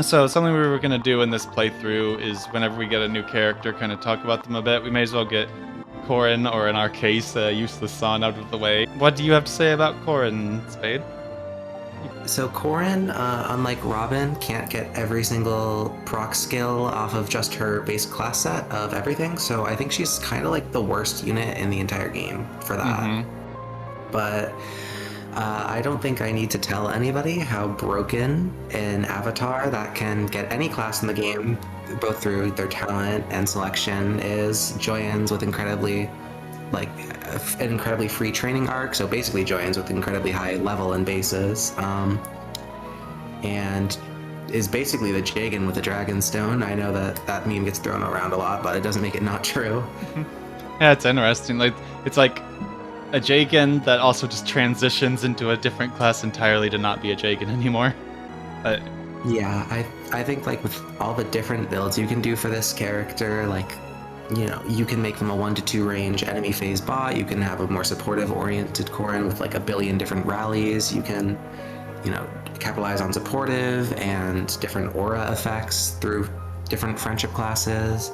So something we were going to do in this playthrough is whenever we get a new character, kind of talk about them a bit. We may as well get Corrin, or in our case, Useless Son, out of the way. What do you have to say about Corrin, Spade? So Corrin, unlike Robin, can't get every single proc skill off of just her base class set of everything, so I think she's kind of like the worst unit in the entire game for that. But I don't think I need to tell anybody how broken an avatar that can get any class in the game, both through their talent and selection, is. Joyens with an incredibly free training arc, so basically Joyens with incredibly high level and bases, and is basically the Jagan with the Dragon Stone. I know that meme gets thrown around a lot, but it doesn't make it not true. Yeah, it's interesting. Like, it's like a Jagan that also just transitions into a different class entirely to not be a Jagan anymore. Yeah, I think like with all the different builds you can do for this character, like, you know, you can make them a 1-2 range enemy phase bot. You can have a more supportive oriented Corrin with like a billion different rallies. You can, you know, capitalize on supportive and different aura effects through different friendship classes.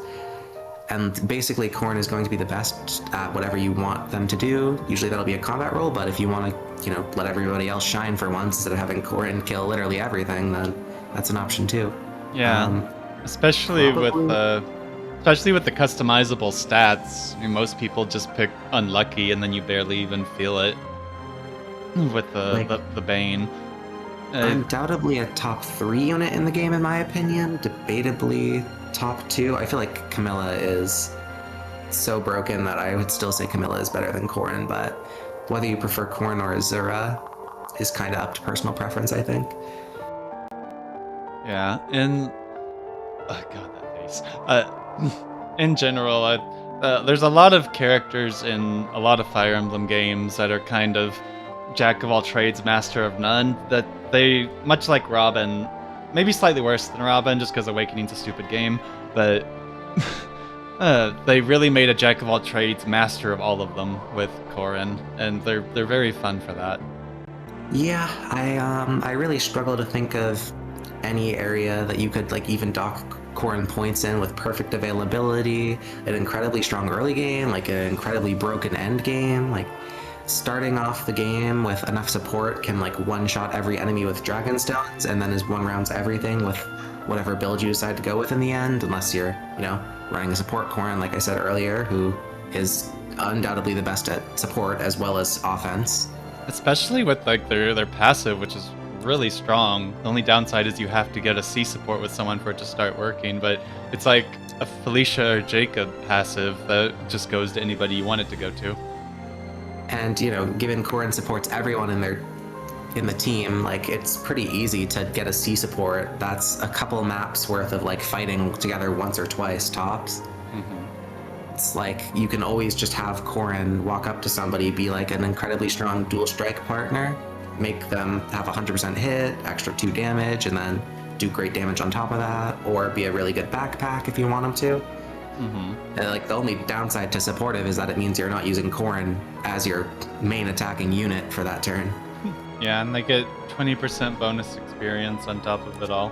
And basically, Corrin is going to be the best at whatever you want them to do. Usually that'll be a combat role, but if you want to, you know, let everybody else shine for once instead of having Corrin kill literally everything, then that's an option too. Yeah, especially with the customizable stats. I mean, most people just pick unlucky, and then you barely even feel it with the Bane. Undoubtedly a top 3 unit in the game, in my opinion. Debatably top 2. I feel like Camilla is so broken that I would still say Camilla is better than Corrin, but whether you prefer Corrin or Azura is kind of up to personal preference, I think. Yeah, oh god, that face. In general, there's a lot of characters in a lot of Fire Emblem games that are kind of jack of all trades, master of none. That they, much like Robin, maybe slightly worse than Robin, just because Awakening's a stupid game, but they really made a jack of all trades, master of all of them with Corrin, and they're very fun for that. Yeah, I really struggle to think of any area that you could like even dock Corrin points in with perfect availability, an incredibly strong early game, like an incredibly broken end game. Like, starting off the game with enough support can like one-shot every enemy with Dragon Stones, and then is one-rounds everything with whatever build you decide to go with in the end, unless you're, you know, running a support Corrin, like I said earlier, who is undoubtedly the best at support as well as offense. Especially with like their passive, which is really strong. The only downside is you have to get a C support with someone for it to start working, but it's like a Felicia or Jacob passive that just goes to anybody you want it to go to. And, you know, given Corrin supports everyone in the team, like, it's pretty easy to get a C support. That's a couple maps worth of like fighting together once or twice tops. It's like you can always just have Corrin walk up to somebody, be like an incredibly strong dual strike partner, make them have 100% hit, extra 2 damage, and then do great damage on top of that, or be a really good backpack if you want them to. And like the only downside to supportive is that it means you're not using Corrin as your main attacking unit for that turn. Yeah, and they get 20% bonus experience on top of it all.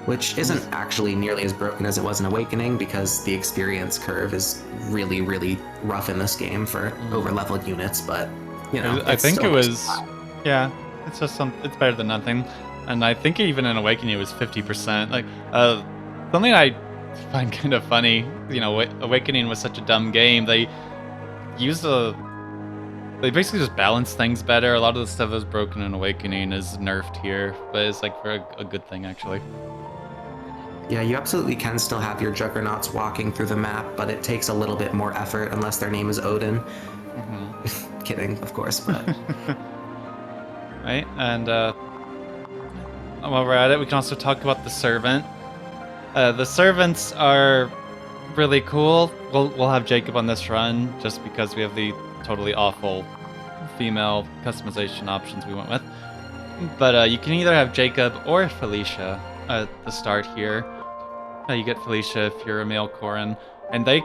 Which isn't actually nearly as broken as it was in Awakening, because the experience curve is really, really rough in this game for over-leveled units, but, you know, I think it was... Yeah, it's just it's better than nothing. And I think even in Awakening it was 50%. Like, something I find kind of funny, you know, Awakening was such a dumb game. They basically just balance things better. A lot of the stuff that's broken in Awakening is nerfed here, but it's like for a good thing, actually. Yeah, you absolutely can still have your Juggernauts walking through the map, but it takes a little bit more effort unless their name is Odin. Kidding, of course, but... Right, and while we're at it, we can also talk about the Servant. The Servants are really cool. We'll have Jacob on this run, just because we have the totally awful female customization options we went with. But you can either have Jacob or Felicia at the start here. You get Felicia if you're a male Corrin, and they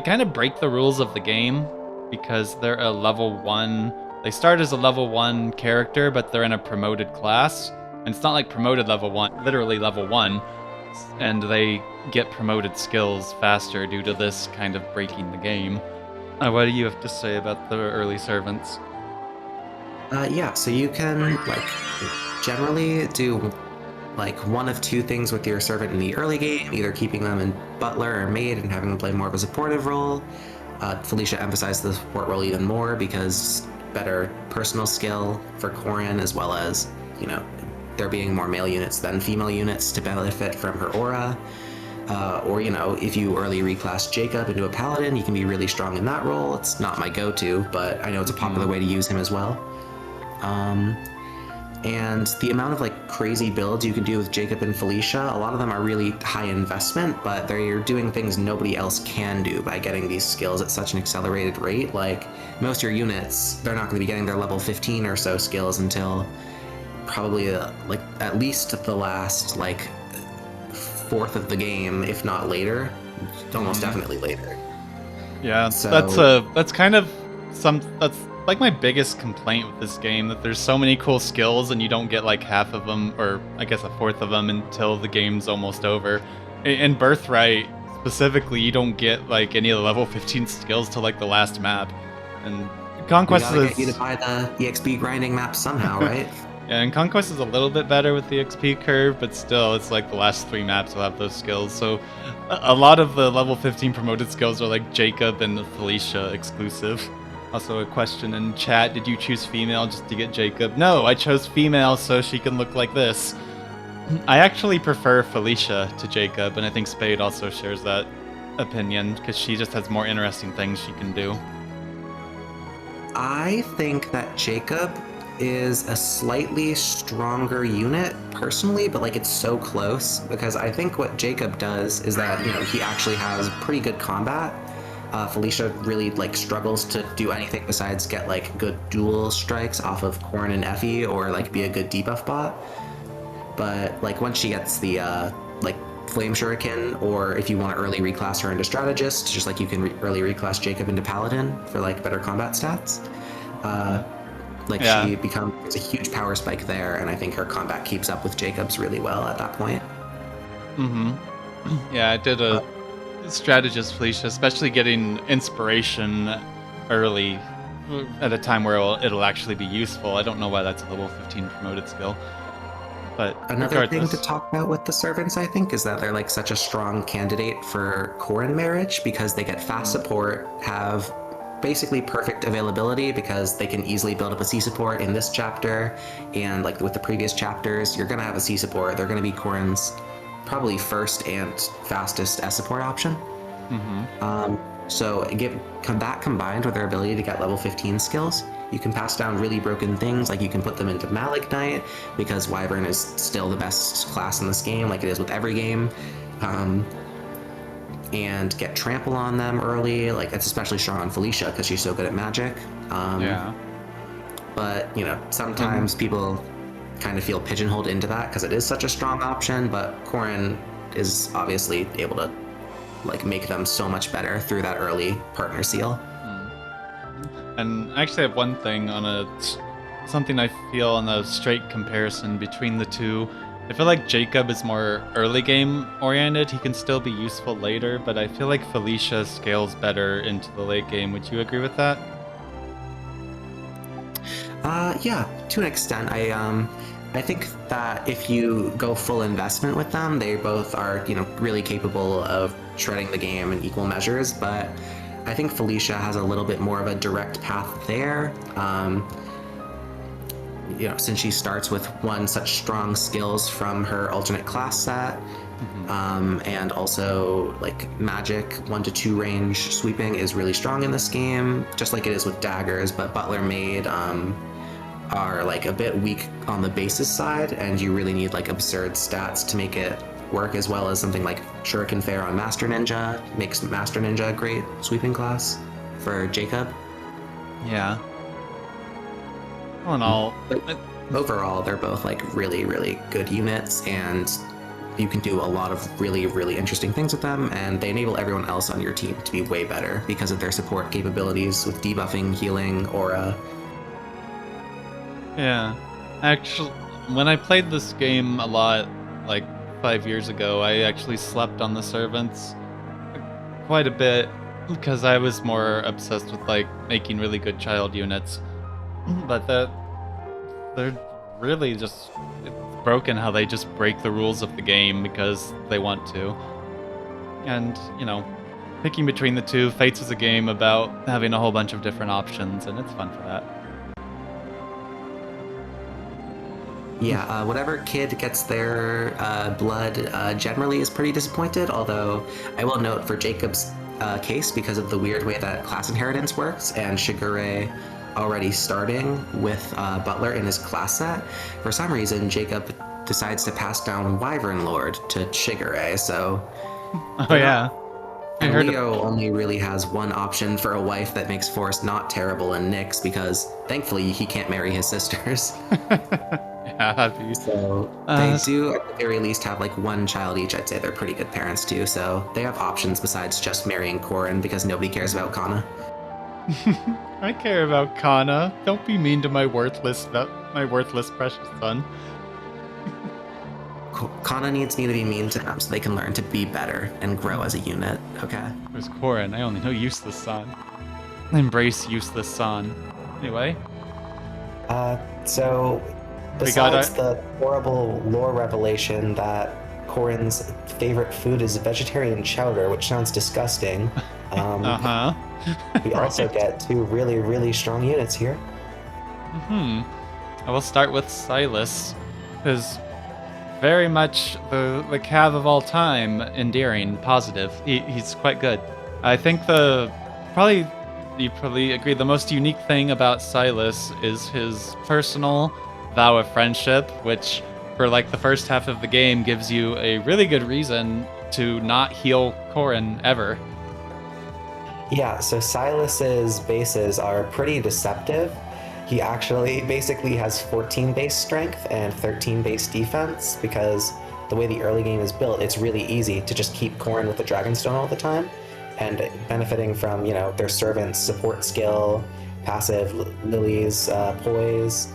kind of break the rules of the game because they're a level 1. They start as a level 1 character, but they're in a promoted class, And it's not like promoted level 1, literally level 1, and they get promoted skills faster due to this kind of breaking the game. What do you have to say about the early servants? Yeah, so you can, like, generally do, like, one of two things with your servant in the early game, either keeping them in butler or maid and having them play more of a supportive role. Felicia emphasized the support role even more because better personal skill for Corrin, as well as, you know, there being more male units than female units to benefit from her aura. Or, you know, if you early reclass Jacob into a paladin, you can be really strong in that role. It's not my go-to, but I know it's a popular way to use him as well. And the amount of like crazy builds you can do with Jacob and Felicia, a lot of them are really high investment, but they're doing things nobody else can do by getting these skills at such an accelerated rate. Like most of your units, they're not going to be getting their level 15 or so skills until probably like at least the last like fourth of the game, if not later. Almost definitely later. Yeah, So that's kind of that's like my biggest complaint with this game, that there's so many cool skills and you don't get like half of them, or I guess a fourth of them, until the game's almost over. In Birthright specifically, you don't get like any of the level 15 skills till like the last map. And Conquest we gotta is get you to buy the EXP grinding map somehow, right? yeah, and Conquest is a little bit better with the XP curve, but still, it's like the last 3 maps will have those skills. So a lot of the level 15 promoted skills are like Jacob and Felicia exclusive. Also a question in chat, did you choose female just to get Jacob? No, I chose female so she can look like this. I actually prefer Felicia to Jacob, and I think Spade also shares that opinion, because she just has more interesting things she can do. I think that Jacob is a slightly stronger unit personally, but like it's so close, because I think what Jacob does is that, you know, he actually has pretty good combat. Felicia really like struggles to do anything besides get like good dual strikes off of Corrin and Effie, or like be a good debuff bot. But like once she gets the like Flame Shuriken, or if you want to early reclass her into Strategist, just like you can early reclass Jacob into Paladin for like better combat stats. She becomes a huge power spike there, and I think her combat keeps up with Jacob's really well at that point. Yeah, I did a strategist Felicia, especially getting inspiration early at a time where it'll actually be useful. I don't know why that's a level 15 promoted skill. But another thing to talk about with the servants, I think, is that they're like such a strong candidate for Corrin marriage, because they get fast support, have basically perfect availability, because they can easily build up a C support in this chapter, and like with the previous chapters, you're gonna have a C support. They're gonna be Corrin's probably first and fastest S support option. So that combined with their ability to get level 15 skills, you can pass down really broken things, like you can put them into Malignite, because Wyvern is still the best class in this game, like it is with every game. And get trample on them early, like it's especially strong on Felicia because she's so good at magic. But you know, sometimes people kind of feel pigeonholed into that because it is such a strong option, but Corrin is obviously able to like make them so much better through that early partner seal. And I actually have one thing on something I feel on a straight comparison between the two. I feel like Jacob is more early game oriented. He can still be useful later, but I feel like Felicia scales better into the late game. Would you agree with that? Yeah, to an extent. I think that if you go full investment with them, they both are, you know, really capable of shredding the game in equal measures, but I think Felicia has a little bit more of a direct path there. You know, since she starts with such strong skills from her alternate class set, and also like magic 1 to 2 range sweeping is really strong in this game, just like it is with daggers, but Butler Maid are like a bit weak on the basis side, and you really need like absurd stats to make it work, as well as something like Shuriken Fair on Master Ninja makes Master Ninja a great sweeping class for Jacob. Yeah. All in all, overall, they're both like really, really good units, and you can do a lot of really, really interesting things with them, and they enable everyone else on your team to be way better because of their support capabilities with debuffing, healing, aura. Yeah. Actually, when I played this game a lot, like 5 years ago, I actually slept on the servants quite a bit because I was more obsessed with like making really good child units. But they're really just it's broken how they just break the rules of the game because they want to. And, picking between the two, Fates is a game about having a whole bunch of different options, and it's fun for that. Yeah, whatever kid gets their blood generally is pretty disappointed, although I will note for Jacob's case, because of the weird way that class inheritance works, and Shigure already starting with Butler in his class set, for some reason Jacob decides to pass down Wyvern Lord to Shigure, so... Oh, yeah. And Leo only really has one option for a wife that makes Forrest not terrible and Nyx, because thankfully he can't marry his sisters. Yeah, so they do at the very least have like one child each. I'd say they're pretty good parents too, so they have options besides just marrying Corrin because nobody cares about Kana. I care about Kana. Don't be mean to my worthless precious son. Kana needs me to be mean to them so they can learn to be better and grow as a unit, okay? There's Corrin. I only know useless son. Embrace useless son. Anyway. So besides the horrible lore revelation that Corrin's favorite food is vegetarian chowder, which sounds disgusting. We also get two really, really strong units here. I will start with Silas, who's very much the Cav of all time, endearing, positive. He's quite good. I think you probably agree, the most unique thing about Silas is his personal vow of friendship, which for like the first half of the game gives you a really good reason to not heal Corrin ever. Yeah, so Silas's bases are pretty deceptive. He actually basically has 14 base strength and 13 base defense because the way the early game is built, it's really easy to just keep Corrin with the Dragonstone all the time and benefiting from, their servants' support skill, passive Lily's poise.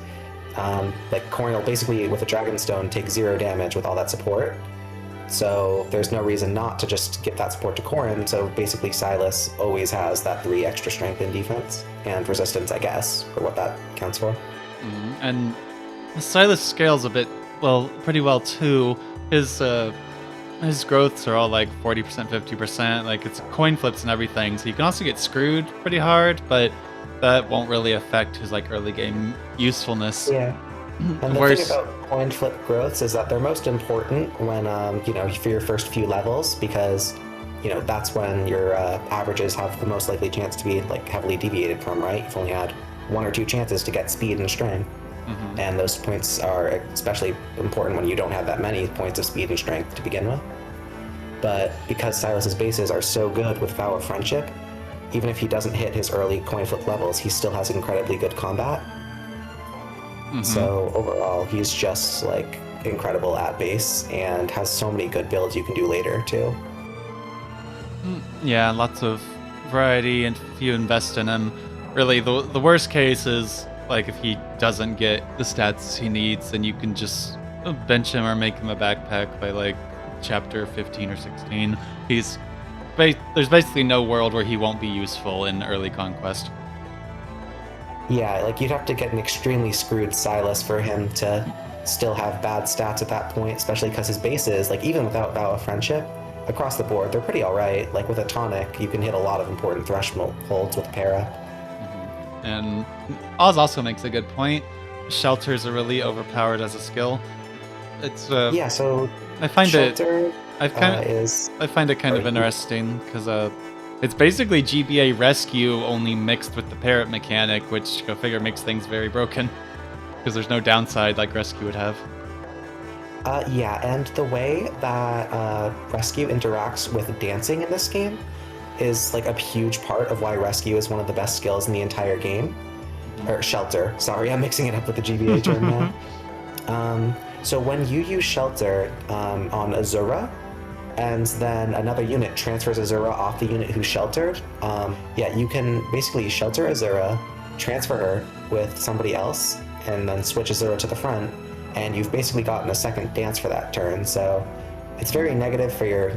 Like Corrin will basically, with a Dragonstone, take 0 damage with all that support. So there's no reason not to just give that support to Corrin. So basically Silas always has that 3 extra strength and defense and resistance, I guess, for what that counts for. And Silas scales pretty well too. His growths are all like 40%, 50%. Like it's coin flips and everything. So you can also get screwed pretty hard, but that won't really affect his like early game usefulness. Yeah. And the thing about coin flip growths is that they're most important when, for your first few levels, because, that's when your averages have the most likely chance to be like heavily deviated from, right? You've only had 1 or 2 chances to get speed and strength. And those points are especially important when you don't have that many points of speed and strength to begin with. But because Silas's bases are so good with Vow of Friendship, even if he doesn't hit his early coin flip levels, he still has incredibly good combat. So overall, he's just like incredible at base and has so many good builds you can do later too. Yeah, lots of variety, and if you invest in him, really the worst case is like if he doesn't get the stats he needs, then you can just bench him or make him a backpack by like chapter 15 or 16. There's basically no world where he won't be useful in early conquest. Yeah, like you'd have to get an extremely screwed Silas for him to still have bad stats at that point, especially because his bases, like even without Vow of Friendship, across the board, they're pretty alright. Like with a tonic, you can hit a lot of important thresholds with Para. And Oz also makes a good point. Shelters are really overpowered as a skill. It's so I find Shelter I find it kind of interesting because it's basically GBA Rescue only mixed with the parrot mechanic, which go figure makes things very broken because there's no downside like Rescue would have. And the way that Rescue interacts with dancing in this game is like a huge part of why Rescue is one of the best skills in the entire game. Or Shelter, sorry, I'm mixing it up with the GBA term now. So when you use Shelter on Azura, and then another unit transfers Azura off the unit who's sheltered, you can basically shelter Azura, transfer her with somebody else, and then switch Azura to the front, and you've basically gotten a second dance for that turn. So it's very negative for your,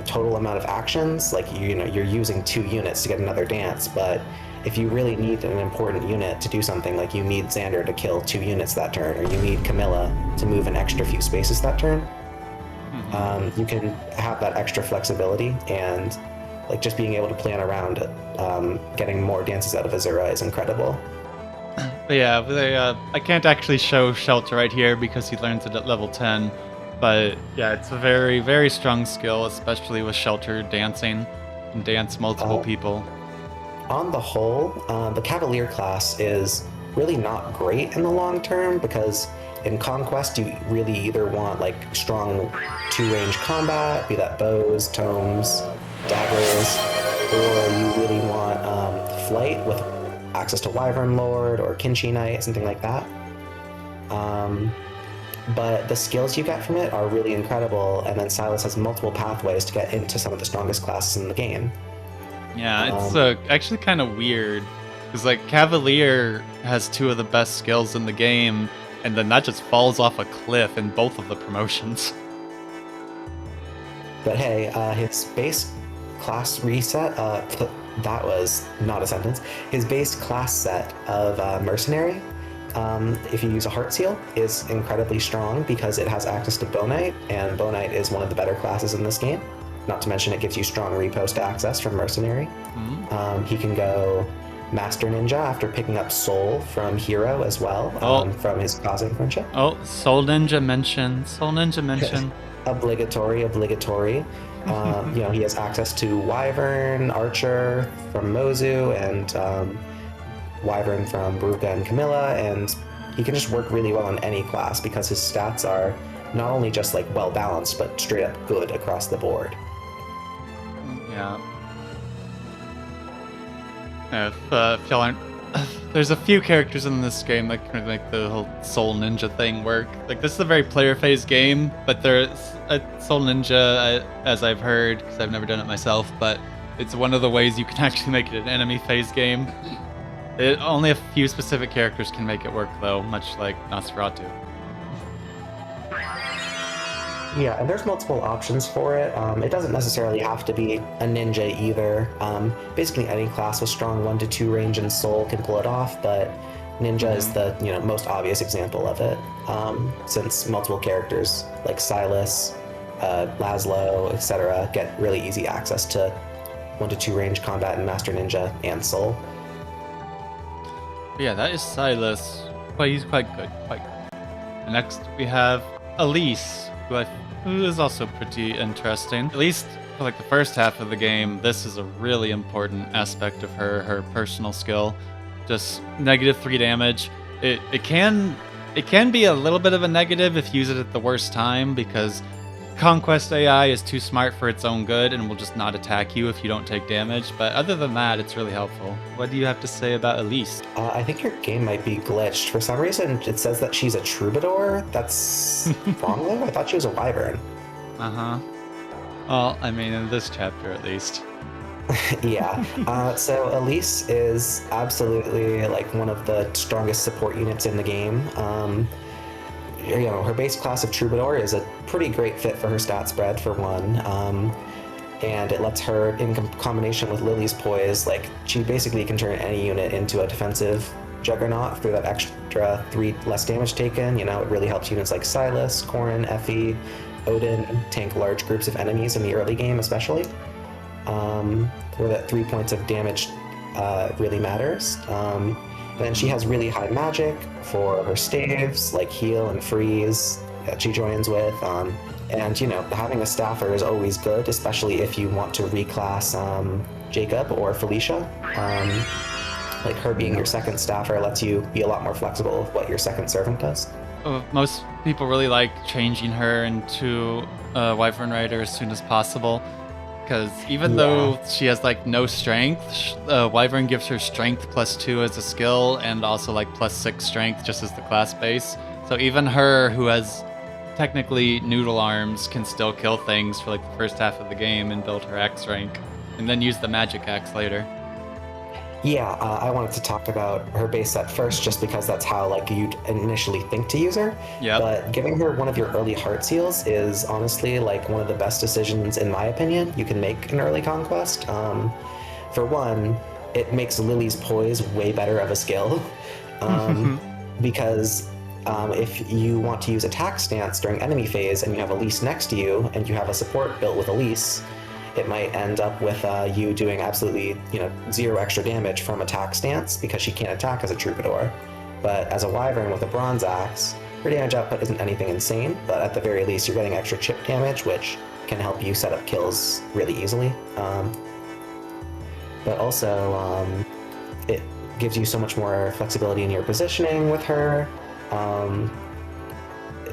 total amount of actions. Like, you're using 2 units to get another dance, but if you really need an important unit to do something, like you need Xander to kill 2 units that turn, or you need Camilla to move an extra few spaces that turn, you can have that extra flexibility, and like just being able to plan around getting more dances out of Azura is incredible. But yeah, I can't actually show Shelter right here because he learns it at level 10. But yeah, it's a very, very strong skill, especially with Shelter dancing. And dance multiple people. On the whole, the Cavalier class is really not great in the long term, because in Conquest you really either want like strong 2-range combat, be that bows, tomes, daggers, or you really want flight with access to Wyvern Lord or Kinchi Knight, something like that. But the skills you get from it are really incredible, and then Silas has multiple pathways to get into some of the strongest classes in the game. Yeah, it's actually kind of weird, because like Cavalier has 2 of the best skills in the game, and then that just falls off a cliff in both of the promotions. But hey, his base class reset, that was not a sentence. His base class set of Mercenary, if you use a Heart Seal, is incredibly strong because it has access to Bow Knight, and Bow Knight is one of the better classes in this game. Not to mention it gives you strong repost access from Mercenary. He can go Master Ninja after picking up Soul from Hero as well, from his Kaze friendship. Oh, Soul Ninja mention. Obligatory. He has access to Wyvern, Archer from Mozu, and Wyvern from Beruka and Camilla, and he can just work really well in any class because his stats are not only just like well balanced, but straight up good across the board. Yeah. If y'all aren't, there's a few characters in this game that can make the whole Soul Ninja thing work. Like, this is a very player phase game, but there's a Soul Ninja, as I've heard, because I've never done it myself, but it's one of the ways you can actually make it an enemy phase game. Only a few specific characters can make it work, though, much like Nosferatu. Yeah, and there's multiple options for it. It doesn't necessarily have to be a ninja either. Basically, any class with strong 1 to 2 range and soul can pull it off, but ninja is the most obvious example of it. Since multiple characters like Silas, Laslow, etc., get really easy access to 1 to 2 range combat in Master Ninja and Soul. Yeah, that is Silas. Well, he's quite good. And next we have Elise, who is also pretty interesting. At least for like the first half of the game, this is a really important aspect of her personal skill. Just -3 damage. It can be a little bit of a negative if you use it at the worst time, because Conquest AI is too smart for its own good and will just not attack you if you don't take damage. But other than that, it's really helpful. What do you have to say about Elise? I think your game might be glitched. For some reason, it says that she's a troubadour. That's wrong, though? I thought she was a wyvern. Well, I mean, in this chapter at least. Yeah. So Elise is absolutely like one of the strongest support units in the game. Her base class of Troubadour is a pretty great fit for her stat spread, for one, and it lets her, in combination with Lily's Poise, like, she basically can turn any unit into a defensive juggernaut through that extra 3 less damage taken. It really helps units like Silas, Corrin, Effie, Odin tank large groups of enemies in the early game, especially, where that 3 points of damage really matters. And then she has really high magic for her staves, like heal and freeze, that she joins with. And, having a staffer is always good, especially if you want to reclass Jacob or Felicia. Like, her being your second staffer lets you be a lot more flexible with what your second servant does. Most people really like changing her into a Wyvern Rider as soon as possible. Because even though she has like no strength, Wyvern gives her strength +2 as a skill, and also like +6 strength just as the class base. So even her, who has technically noodle arms, can still kill things for like the first half of the game and build her axe rank, and then use the magic axe later. Yeah, I wanted to talk about her base set first, just because that's how like you'd initially think to use her. Yep. But giving her one of your early heart seals is honestly like one of the best decisions, in my opinion, you can make in early conquest. For one, it makes Lily's poise way better of a skill, because if you want to use attack stance during enemy phase and you have Elise next to you and you have a support built with Elise, it might end up with you doing absolutely, 0 extra damage from attack stance because she can't attack as a troubadour. But as a wyvern with a bronze axe, her damage output isn't anything insane, but at the very least you're getting extra chip damage, which can help you set up kills really easily. But also, it gives you so much more flexibility in your positioning with her.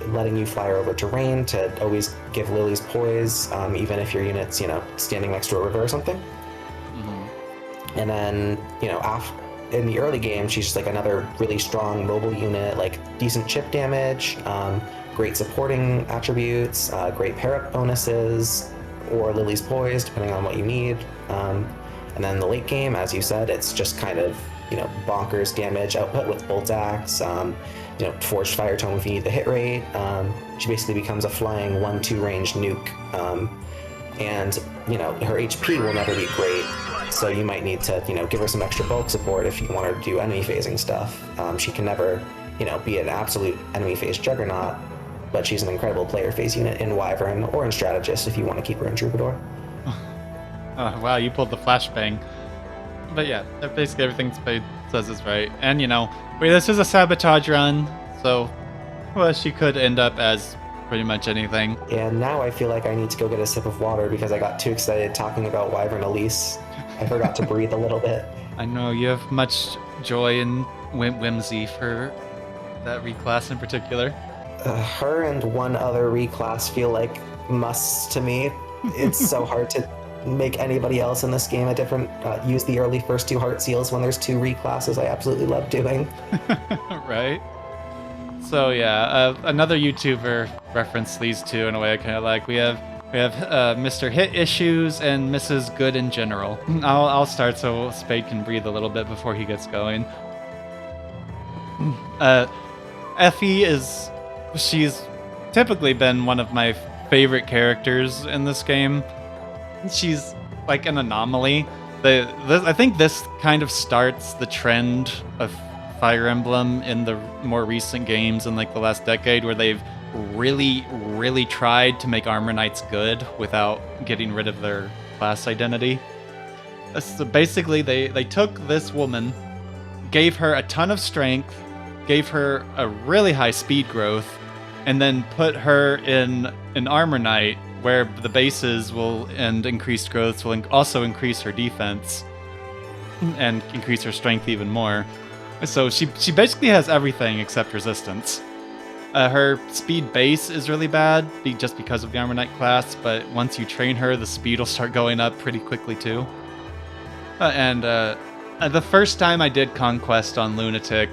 Letting you fly over terrain to always give Lily's poise, even if your unit's, standing next to a river or something. Mm-hmm. And then, in the early game, she's just like another really strong mobile unit, like decent chip damage, great supporting attributes, great pair-up bonuses, or Lily's poise, depending on what you need. And then in the late game, as you said, it's just kind of, bonkers damage output with bolt axe, forged fire tome if you need the hit rate. She basically becomes a flying 1-2 range nuke. And her HP will never be great, so you might need to give her some extra bulk support if you want her to do enemy phasing stuff. She can never be an absolute enemy phase juggernaut, but she's an incredible player phase unit in Wyvern or in Strategist if you want to keep her in Troubadour. Oh, wow, you pulled the flashbang. But yeah, basically everything Spade says is right. And this is a sabotage run, so she could end up as pretty much anything. And now I feel like I need to go get a sip of water because I got too excited talking about Wyvern Elise. I forgot to breathe a little bit. I know you have much joy and whimsy for that reclass in particular. Her and one other reclass feel like musts to me. It's so hard to make anybody else in this game a different, use the early first 2 heart seals when there's 2 reclasses. I absolutely love doing. Right? So yeah, another YouTuber referenced these two in a way I kind of like. We have Mr. Hit Issues and Mrs. Good in general. I'll start so Spade can breathe a little bit before he gets going. Effie she's typically been one of my favorite characters in this game. She's like an anomaly. I think this kind of starts the trend of Fire Emblem in the more recent games in like the last decade, where they've really, really tried to make Armor Knights good without getting rid of their class identity. So basically, they took this woman, gave her a ton of strength, gave her a really high speed growth, and then put her in an Armor Knight where the bases and increased growths will also increase her defense and increase her strength even more. So she basically has everything except resistance. Her speed base is really bad just because of the Armor Knight class, but once you train her, the speed will start going up pretty quickly too. The first time I did Conquest on Lunatic,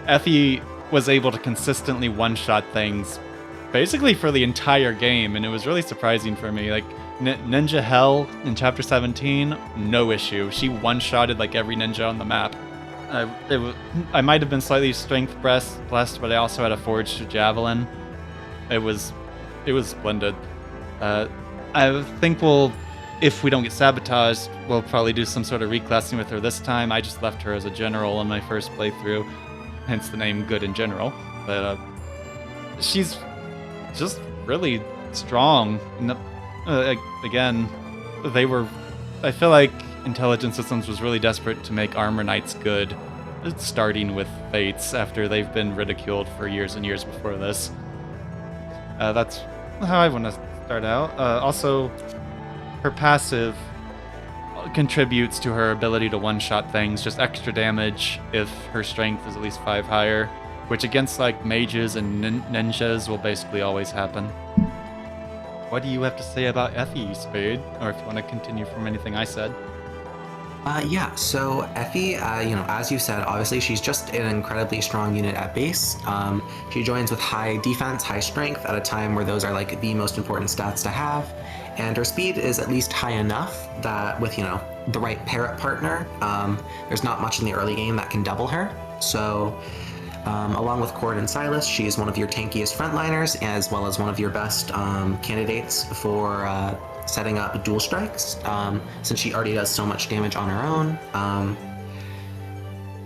Effie was able to consistently one-shot things basically for the entire game, and it was really surprising for me. Like Ninja Hell in Chapter 17, no issue. She one-shotted like every ninja on the map. I might have been slightly strength blessed, but I also had a forged javelin. It was splendid. I think if we don't get sabotaged, we'll probably do some sort of reclassing with her this time. I just left her as a general in my first playthrough, hence the name Good in General. But she's just really strong. Again, I feel like Intelligent Systems was really desperate to make Armor Knights good, starting with Fates after they've been ridiculed for years and years before this. That's how I want to start out. Also, her passive contributes to her ability to one-shot things, just extra damage if her strength is at least 5 higher, which against like mages and ninjas will basically always happen. What do you have to say about Effie, Spade? Or if you want to continue from anything I said. So Effie, as you said, obviously she's just an incredibly strong unit at base. She joins with high defense, high strength at a time where those are like the most important stats to have. And her speed is at least high enough that with, the right parrot partner, there's not much in the early game that can double her. So, along with Corrin and Silas, she is one of your tankiest frontliners, as well as one of your best candidates for setting up dual strikes, since she already does so much damage on her own.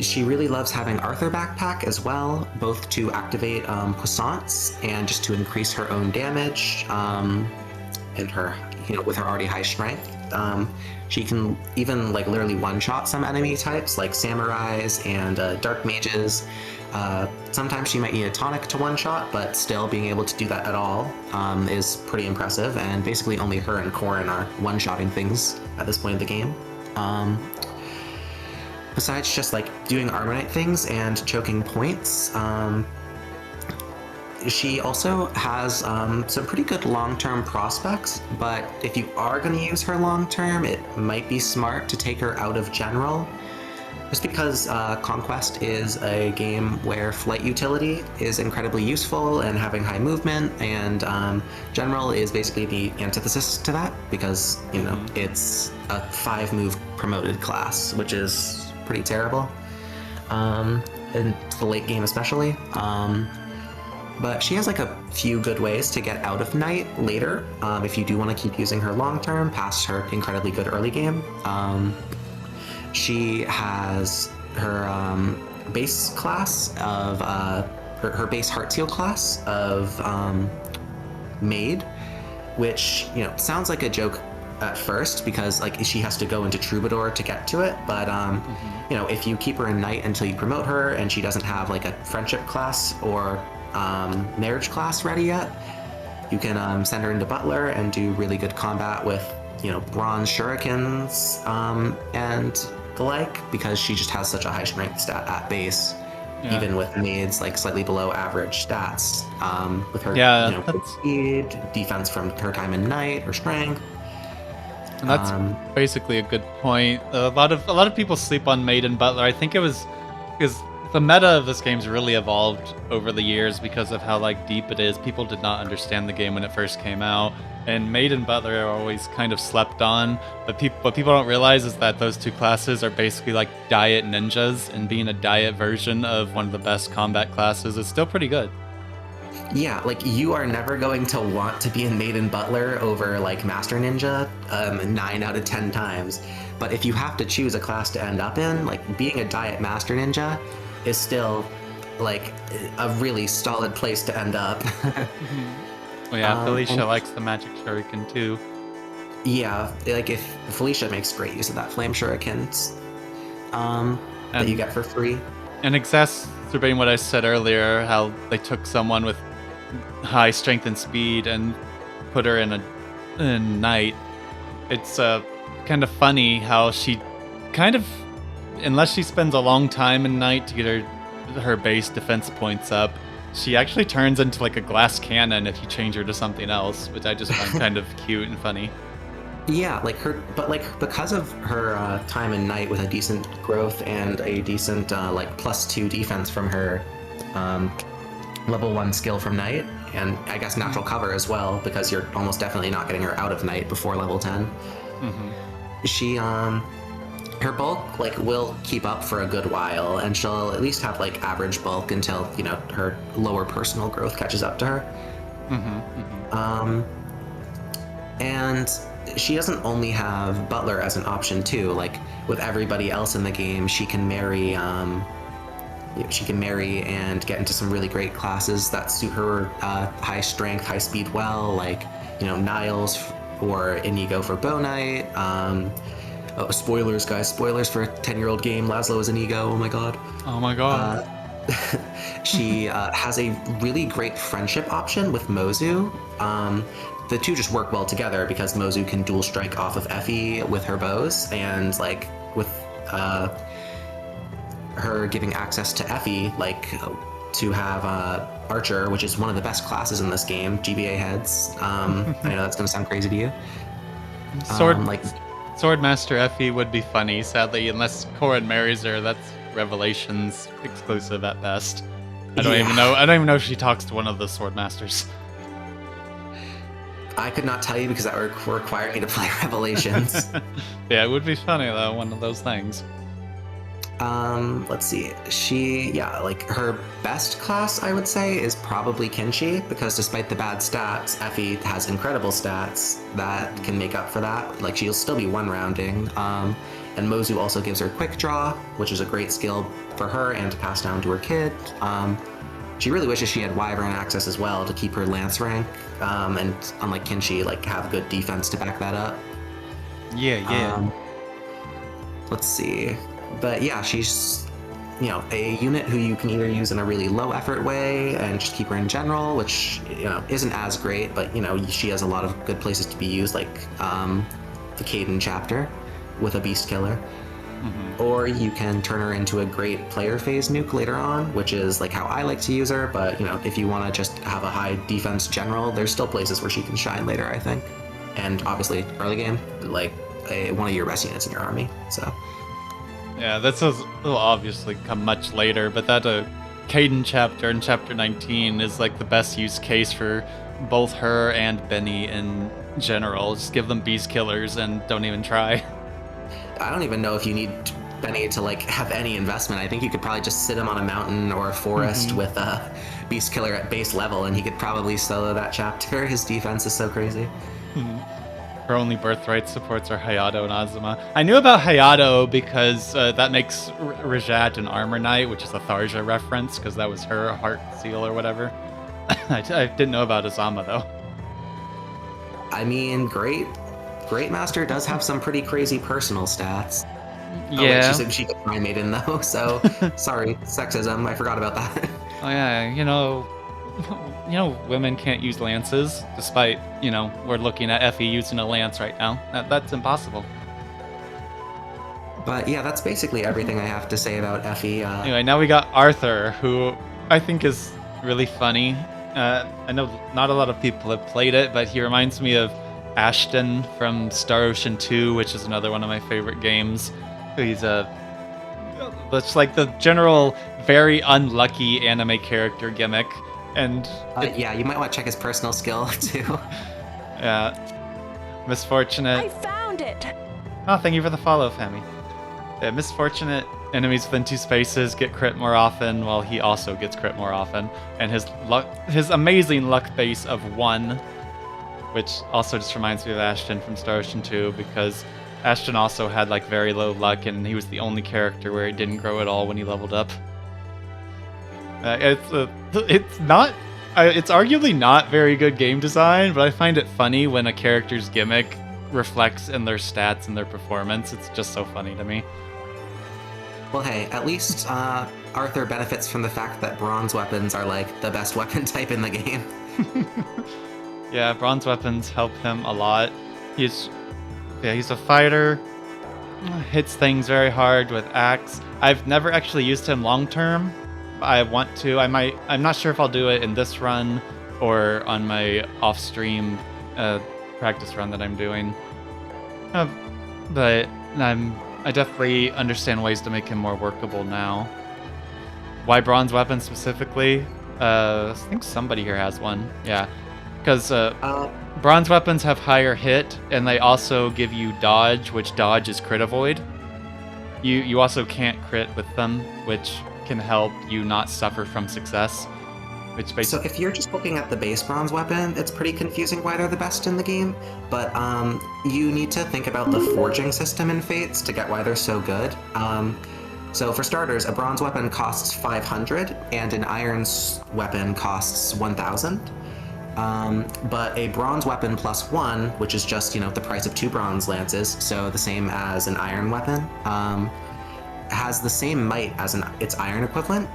She really loves having Arthur backpack as well, both to activate croissants and just to increase her own damage, and her, with her already high strength. She can even literally one-shot some enemy types like samurais and dark mages. Sometimes she might need a tonic to one-shot, but still being able to do that at all is pretty impressive, and basically only her and Corrin are one-shotting things at this point of the game. Besides just doing Armonite things and choking points, she also has some pretty good long-term prospects, but if you are going to use her long-term, it might be smart to take her out of General, just because Conquest is a game where flight utility is incredibly useful and having high movement, and General is basically the antithesis to that, because, it's a 5-move promoted class, which is pretty terrible, in the late game especially. But she has a few good ways to get out of Night later, if you do want to keep using her long term past her incredibly good early game. She has her base class of her base Heart Seal class of Maid, which sounds like a joke at first because she has to go into Troubadour to get to it, but if you keep her in Night until you promote her and she doesn't have a friendship class or marriage class ready yet, you can send her into Butler and do really good combat with bronze shurikens and the like, because she just has such a high strength stat at base, even with Maid's slightly below average stats, with her speed, defense from her time in Night, her strength. And that's basically a good point. A lot of people sleep on Maid and Butler. I think it was because the meta of this game's really evolved over the years because of how deep it is. People did not understand the game when it first came out, and Maid and Butler are always kind of slept on. But what people don't realize is that those two classes are basically diet ninjas, and being a diet version of one of the best combat classes is still pretty good. Yeah, you are never going to want to be in Maid and Butler over Master Ninja 9 out of 10 times. But if you have to choose a class to end up in, being a diet Master Ninja is still a really solid place to end up. Well, yeah, Felicia likes the magic shuriken too. Yeah, if Felicia makes great use of that flame shurikens that you get for free. And exacerbating what I said earlier, how they took someone with high strength and speed and put her in Night. It's kind of funny how she kind of, unless she spends a long time in Night to get her base defense points up, she actually turns into a glass cannon if you change her to something else, which I just find kind of cute and funny. Yeah, because of her time in Night with a decent growth and a decent +2 defense from her level 1 skill from Night, and I guess natural cover as well, because you're almost definitely not getting her out of Night before level 10. She her bulk will keep up for a good while, and she'll at least have average bulk until her lower personal growth catches up to her. And she doesn't only have Butler as an option too. With everybody else in the game, she can marry and get into some really great classes that suit her high strength, high speed well, Niles or Inigo for Bow Knight. Spoilers, guys. Spoilers for a 10-year-old game. Laslow is Inigo. Oh my god. She has a really great friendship option with Mozu. The two just work well together because Mozu can dual strike off of Effie with her bows, and with her giving access to Effie, to have Archer, which is one of the best classes in this game, GBA heads. I know that's gonna sound crazy to you. Swordmaster Effie would be funny, sadly, unless Corrin marries her. That's Revelations exclusive at best. I don't even know if she talks to one of the Swordmasters. I could not tell you because that would require me to play Revelations. Yeah, it would be funny though, one of those things. Let's see. Like her best class, I would say, is probably Kinshi, because despite the bad stats, Effie has incredible stats that can make up for that. Like, she'll still be one-rounding. And Mozu also gives her Quick Draw, which is a great skill for her and to pass down to her kid. She really wishes she had Wyvern access as well to keep her Lance rank, and unlike Kinshi, like, have good defense to back that up. Yeah. Let's see. But yeah, she's, a unit who you can either use in a really low effort way and just keep her in general, which, isn't as great, but, she has a lot of good places to be used, like the Kaden chapter with a Beast Killer. Mm-hmm. Or you can turn her into a great player phase nuke later on, which is like how I like to use her, but, if you want to just have a high defense general, there's still places where she can shine later, I think. And obviously, early game, like one of your best units in your army, so... Yeah, this will obviously come much later, but that Kaden chapter in chapter 19 is like the best use case for both her and Benny in general. Just give them Beast Killers and don't even try. I don't even know if you need Benny to like have any investment. I think you could probably just sit him on a mountain or a forest with a Beast Killer at base level, and he could probably solo that chapter. His defense is so crazy. Her only birthright supports are Hayato and Azuma. I knew about Hayato because that makes Rajat an Armor Knight, which is a Tharja reference, because that was her heart seal or whatever. I didn't know about Azuma, though. I mean, Great Master does have some pretty crazy personal stats. Yeah. Oh, wait, she said she could Prime Maiden, though, so sorry, sexism, I forgot about that. Oh yeah, women can't use lances, despite, we're looking at Effie using a lance right now. That's impossible. But yeah, that's basically everything I have to say about Effie. Anyway, now we got Arthur, who I think is really funny. I know not a lot of people have played it, but he reminds me of Ashton from Star Ocean 2, which is another one of my favorite games. He's it's like the general very unlucky anime character gimmick. And yeah, you might want to check his personal skill too. Yeah, misfortunate. I found it. Oh, thank you for the follow, Femi. Yeah, misfortunate enemies within 2 spaces get crit more often, while he also gets crit more often. And his amazing luck base of 1, which also just reminds me of Ashton from Star Ocean 2, because Ashton also had like very low luck, and he was the only character where it didn't grow at all when he leveled up. It's arguably not very good game design, but I find it funny when a character's gimmick reflects in their stats and their performance. It's just so funny to me. Well, hey, at least Arthur benefits from the fact that bronze weapons are like the best weapon type in the game. Yeah, bronze weapons help him a lot. He's a fighter, hits things very hard with axe. I've never actually used him long term. I want to. I'm not sure if I'll do it in this run or on my off-stream practice run that I'm doing. But I definitely understand ways to make him more workable now. Why bronze weapons specifically? I think somebody here has one. Yeah, because bronze weapons have higher hit, and they also give you dodge, which dodge is crit avoid. You also can't crit with them, which can help you not suffer from success. Which basically... So if you're just looking at the base bronze weapon, it's pretty confusing why they're the best in the game, but you need to think about the forging system in Fates to get why they're so good. So for starters, a bronze weapon costs 500, and an iron weapon costs 1,000. But a bronze weapon plus 1, which is just, the price of 2 bronze lances, so the same as an iron weapon, has the same might as its iron equivalent,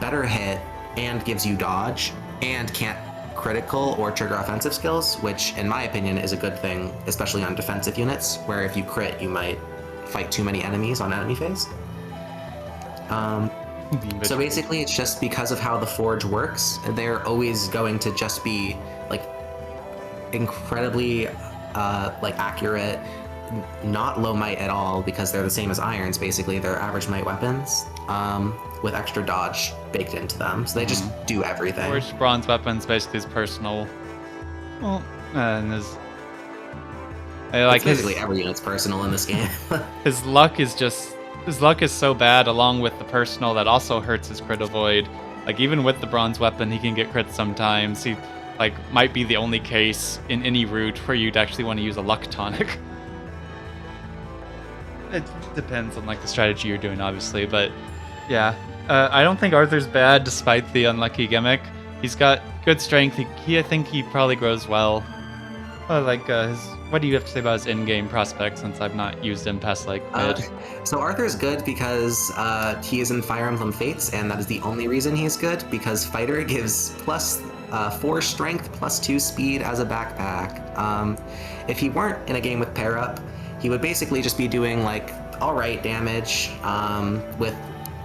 better hit, and gives you dodge, and can't critical or trigger offensive skills, which in my opinion is a good thing, especially on defensive units, where if you crit, you might fight too many enemies on enemy phase. So basically, it's just because of how the forge works, they're always going to just be like incredibly accurate, not low might at all, because they're the same as irons. Basically, they're average might weapons with extra dodge baked into them. So they just do everything. Forged bronze weapons basically is personal. Well, And his Like basically every unit's personal in this game. his luck is so bad, along with the personal that also hurts his crit avoid. Like even with the bronze weapon, he can get crits sometimes. He might be the only case in any route where you'd actually want to use a luck tonic. It depends on the strategy you're doing, obviously, but yeah. I don't think Arthur's bad despite the unlucky gimmick. He's got good strength. I think he probably grows well. What do you have to say about his in-game prospects, since I've not used him past mid? So Arthur's good because he is in Fire Emblem Fates, and that is the only reason he's good, because Fighter gives plus 4 strength, plus 2 speed as a backpack. If he weren't in a game with pair up, he would basically just be doing alright damage, with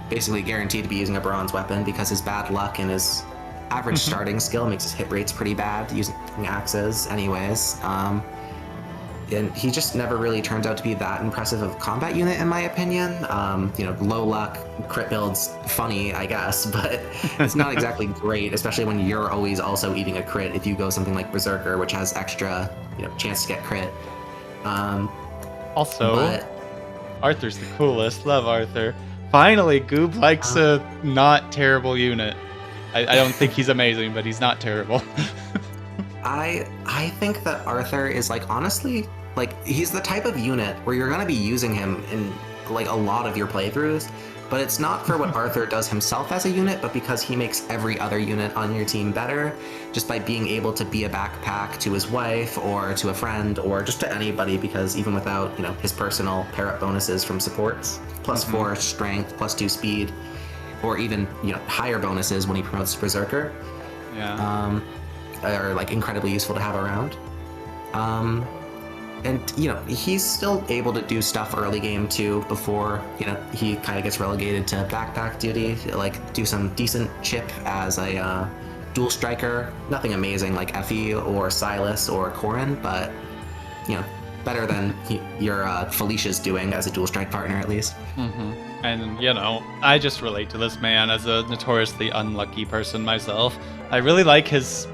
basically guaranteed to be using a bronze weapon, because his bad luck and his average starting skill makes his hit rates pretty bad using axes anyways. And he just never really turns out to be that impressive of a combat unit, in my opinion. Low luck, crit builds, funny, I guess, but it's not exactly great, especially when you're always also eating a crit if you go something like Berserker, which has extra, chance to get crit. Arthur's the coolest. Love Arthur. Finally, Goob likes a not terrible unit. I don't think he's amazing, but he's not terrible. I think that Arthur is honestly, he's the type of unit where you're going to be using him in a lot of your playthroughs, but it's not for what Arthur does himself as a unit, but because he makes every other unit on your team better, just by being able to be a backpack to his wife or to a friend or just to anybody, because even without, his personal pair-up bonuses from supports, plus 4 strength, plus 2 speed, or even, higher bonuses when he promotes to Berserker, are incredibly useful to have around. And he's still able to do stuff early game too, before he kind of gets relegated to backpack duty, do some decent chip as a dual striker. Nothing amazing like Effie or Silas or Corrin, but better than your Felicia's doing as a dual strike partner, at least. And I just relate to this man as a notoriously unlucky person myself. I really like his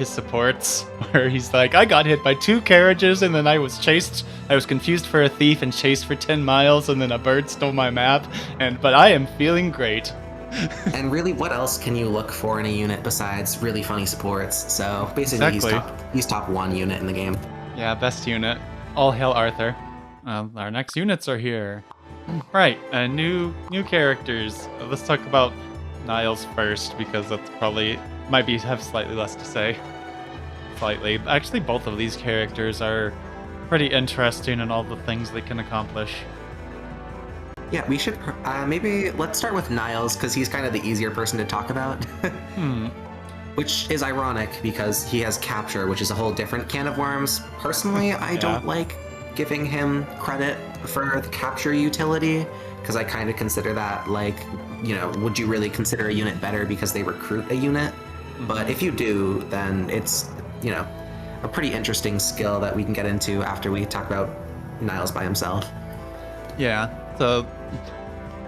supports, where he's I got hit by 2 carriages, and then I was confused for a thief and chased for 10 miles, and then a bird stole my map, but I am feeling great. And really, what else can you look for in a unit besides really funny supports? So basically, he's top 1 unit in the game. Yeah, best unit. All hail Arthur. Our next units are here. Right, new characters. Let's talk about Niles first, because that's probably have slightly less to say. Slightly. Actually, both of these characters are pretty interesting in all the things they can accomplish. Yeah, we should maybe let's start with Niles, because he's kind of the easier person to talk about. Which is ironic, because he has capture, which is a whole different can of worms. Personally, I don't like giving him credit for the capture utility, because I kind of consider that would you really consider a unit better because they recruit a unit? But if you do, then it's, a pretty interesting skill that we can get into after we talk about Niles by himself. Yeah, so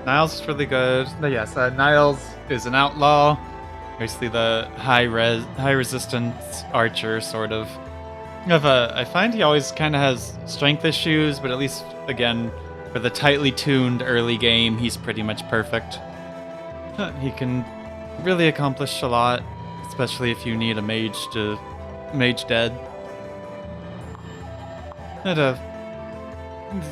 Niles is really good. But yes, Niles is an outlaw, basically the high resistance archer, sort of. I find he always kind of has strength issues, but at least, again, for the tightly tuned early game, he's pretty much perfect. He can really accomplish a lot, especially if you need a mage dead. And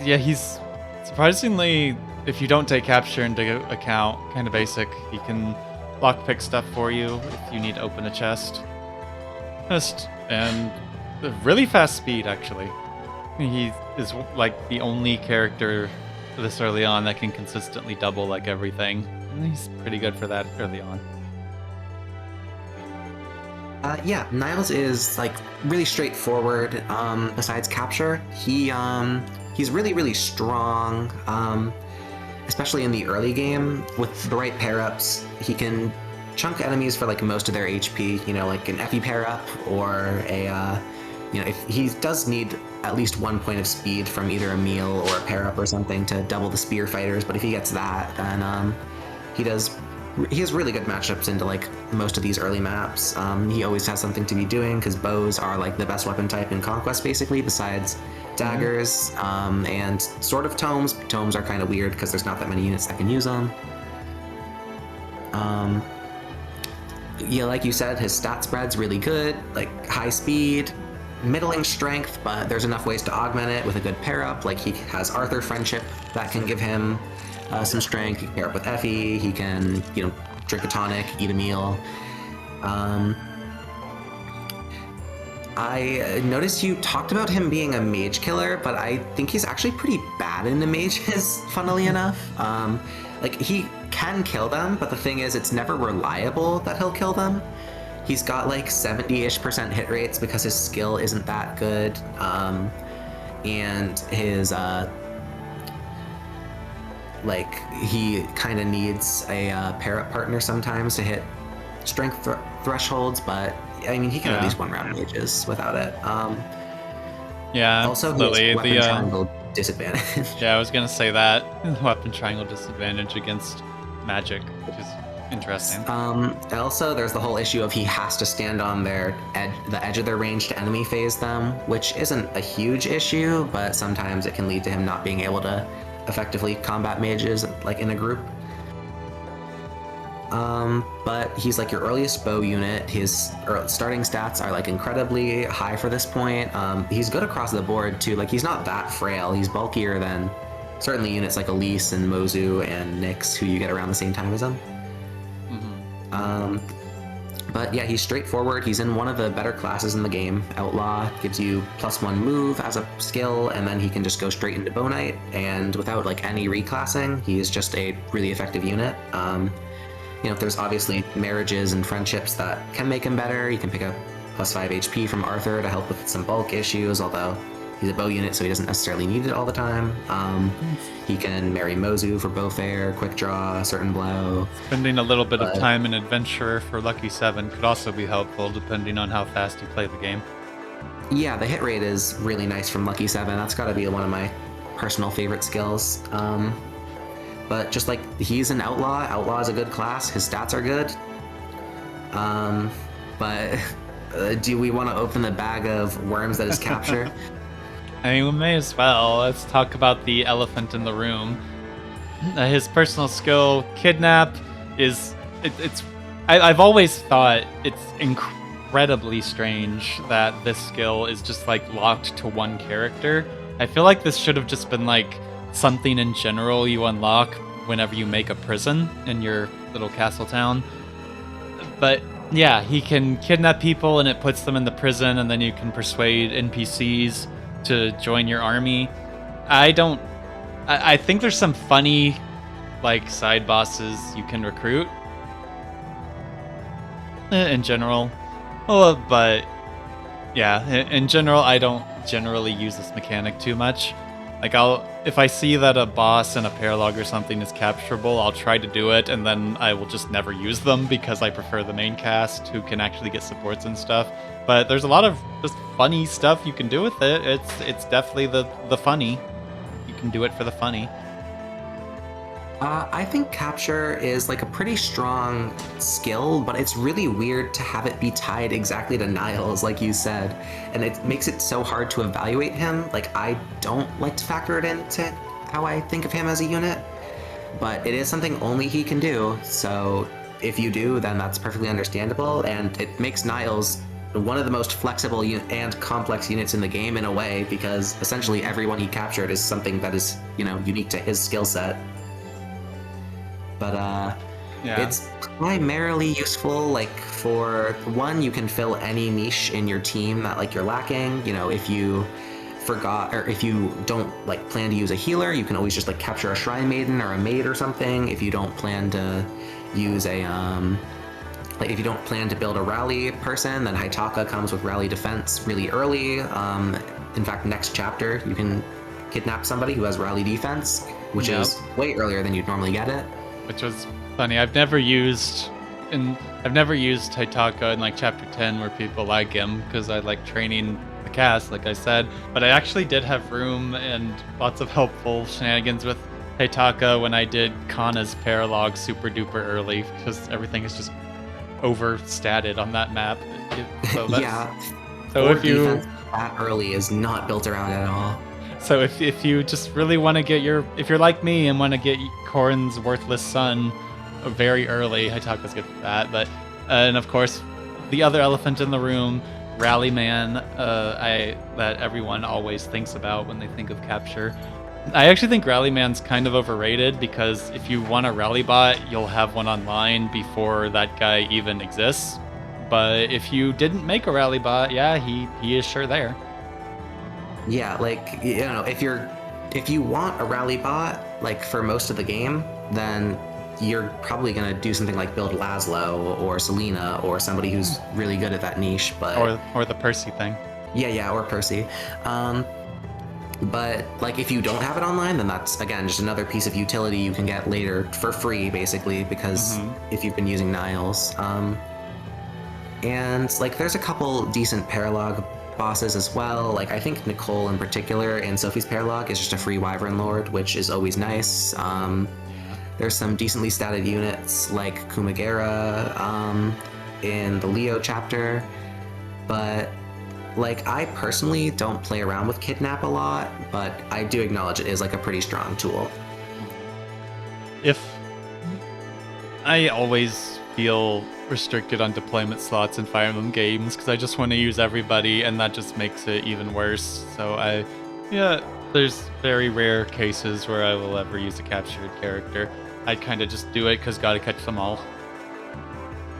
he's surprisingly, if you don't take capture into account, kind of basic. He can lockpick stuff for you if you need to open a chest. And really fast speed, actually. He is the only character this early on that can consistently double everything. And he's pretty good for that early on. Niles is really straightforward. Besides capture, he's really strong. Especially in the early game, with the right pair-ups, he can chunk enemies for most of their HP. An Effie pair-up, or a if he does need at least 1 point of speed from either a meal or a pair-up or something to double the spear fighters. But if he gets that, then he does he has really good matchups into like most of these early maps. He always has something to be doing because bows are like the best weapon type in Conquest, basically, besides daggers and sort of tomes. Tomes are kind of weird because there's not that many units that can use them. Yeah, like you said, his stat spread's really good, like high speed, middling strength, but there's enough ways to augment it with a good pair up. Like he has Arthur friendship that can give him some strength. He can pair up with Effie. He can, drink a tonic, eat a meal. I noticed you talked about him being a mage killer, but I think he's actually pretty bad in the mages, funnily enough. Like, he can kill them, but the thing is, it's never reliable that he'll kill them. He's got like 70-ish% hit rates because his skill isn't that good. And his, he kind of needs a pair-up partner sometimes to hit strength thresholds, but I mean, he can at least one-round mages without it. Also, absolutely. Weapon triangle disadvantage. Yeah, I was gonna say that weapon triangle disadvantage against magic, which is interesting. Also, there's the whole issue of he has to stand on the edge of their range to enemy phase them, which isn't a huge issue, but sometimes it can lead to him not being able to effectively combat mages like in a group. But he's like your earliest bow unit. His starting stats are like incredibly high for this point. He's good across the board too. Like, he's not that frail. He's bulkier than certainly units like Elise and Mozu and Nyx, who you get around the same time as him. But yeah, he's straightforward. He's in one of the better classes in the game. Outlaw gives you +1 move as a skill, and then he can just go straight into Bow Knight, and without like any reclassing, he is just a really effective unit. There's obviously marriages and friendships that can make him better. You can pick up +5 HP from Arthur to help with some bulk issues, although he's a bow unit, so he doesn't necessarily need it all the time. He can marry Mozu for bow fair, quick draw, certain blow. Spending a little bit of time in Adventurer for Lucky 7 could also be helpful, depending on how fast you play the game. Yeah, the hit rate is really nice from Lucky 7. That's got to be one of my personal favorite skills. But just like, he's an outlaw. Outlaw is a good class. His stats are good. But do we want to open the bag of worms that is capture? I mean, we may as well. Let's talk about the elephant in the room. His personal skill, Kidnap, I've always thought it's incredibly strange that this skill is just like locked to one character. I feel like this should have just been like something in general you unlock whenever you make a prison in your little castle town. But yeah, he can kidnap people and it puts them in the prison, and then you can persuade NPCs to join your army. I think there's some funny like side bosses you can recruit in general. But yeah, in general, I don't generally use this mechanic too much. Like, if I see that a boss in a paralog or something is capturable, I'll try to do it, and then I will just never use them because I prefer the main cast who can actually get supports and stuff. But there's a lot of just funny stuff you can do with it. It's definitely the funny. You can do it for the funny. I think capture is like a pretty strong skill, but it's really weird to have it be tied exactly to Niles, like you said, and it makes it so hard to evaluate him. Like, I don't like to factor it into how I think of him as a unit, but it is something only he can do, so if you do, then that's perfectly understandable, and it makes Niles one of the most flexible and complex units in the game in a way, because essentially everyone he captured is something that is, unique to his skill set. But it's primarily useful, like, for one, you can fill any niche in your team that like you're lacking. If you forgot, or if you don't like plan to use a healer, you can always just like capture a shrine maiden or a maid or something. If you don't plan to use a if you don't plan to build a rally person, then Haitaka comes with rally defense really early. In fact, next chapter you can kidnap somebody who has rally defense, which is way earlier than you'd normally get it. Which was funny. I've never used Haitaka in like chapter 10 where people like him, because I like training the cast, like I said. But I actually did have room and lots of helpful shenanigans with Heitaka when I did Kana's paralog super duper early because everything is just overstated on that map. So that's, Yeah. so if you defense that early is not built around at all. So if you just really want to get if you're like me and want to get Corrin's worthless son very early, Hitaka's good for that. But and of course, the other elephant in the room, Rally Man, that everyone always thinks about when they think of capture. I actually think Rally Man's kind of overrated because if you want a rally bot, you'll have one online before that guy even exists. But if you didn't make a rally bot, yeah, he is sure there. Yeah, like, you know, if you want a rally bot, like for most of the game, then you're probably gonna do something like build Laslow or Selena or somebody who's really good at that niche. But or the Percy thing. Yeah, or Percy. But like if you don't have it online, then that's again just another piece of utility you can get later for free, basically, because if you've been using Niles. And like there's a couple decent paralog bosses as well. Like I think Nicole in particular in Sophie's paralog is just a free Wyvern Lord, which is always nice. There's some decently statted units like Kumagera in the Leo chapter, but like I personally don't play around with Kidnap a lot, but I do acknowledge it is like a pretty strong tool. If I always feel restricted on deployment slots in Fire Emblem games because I just want to use everybody, and that just makes it even worse. So there's very rare cases where I will ever use a captured character. I kind of just do it because gotta catch them all.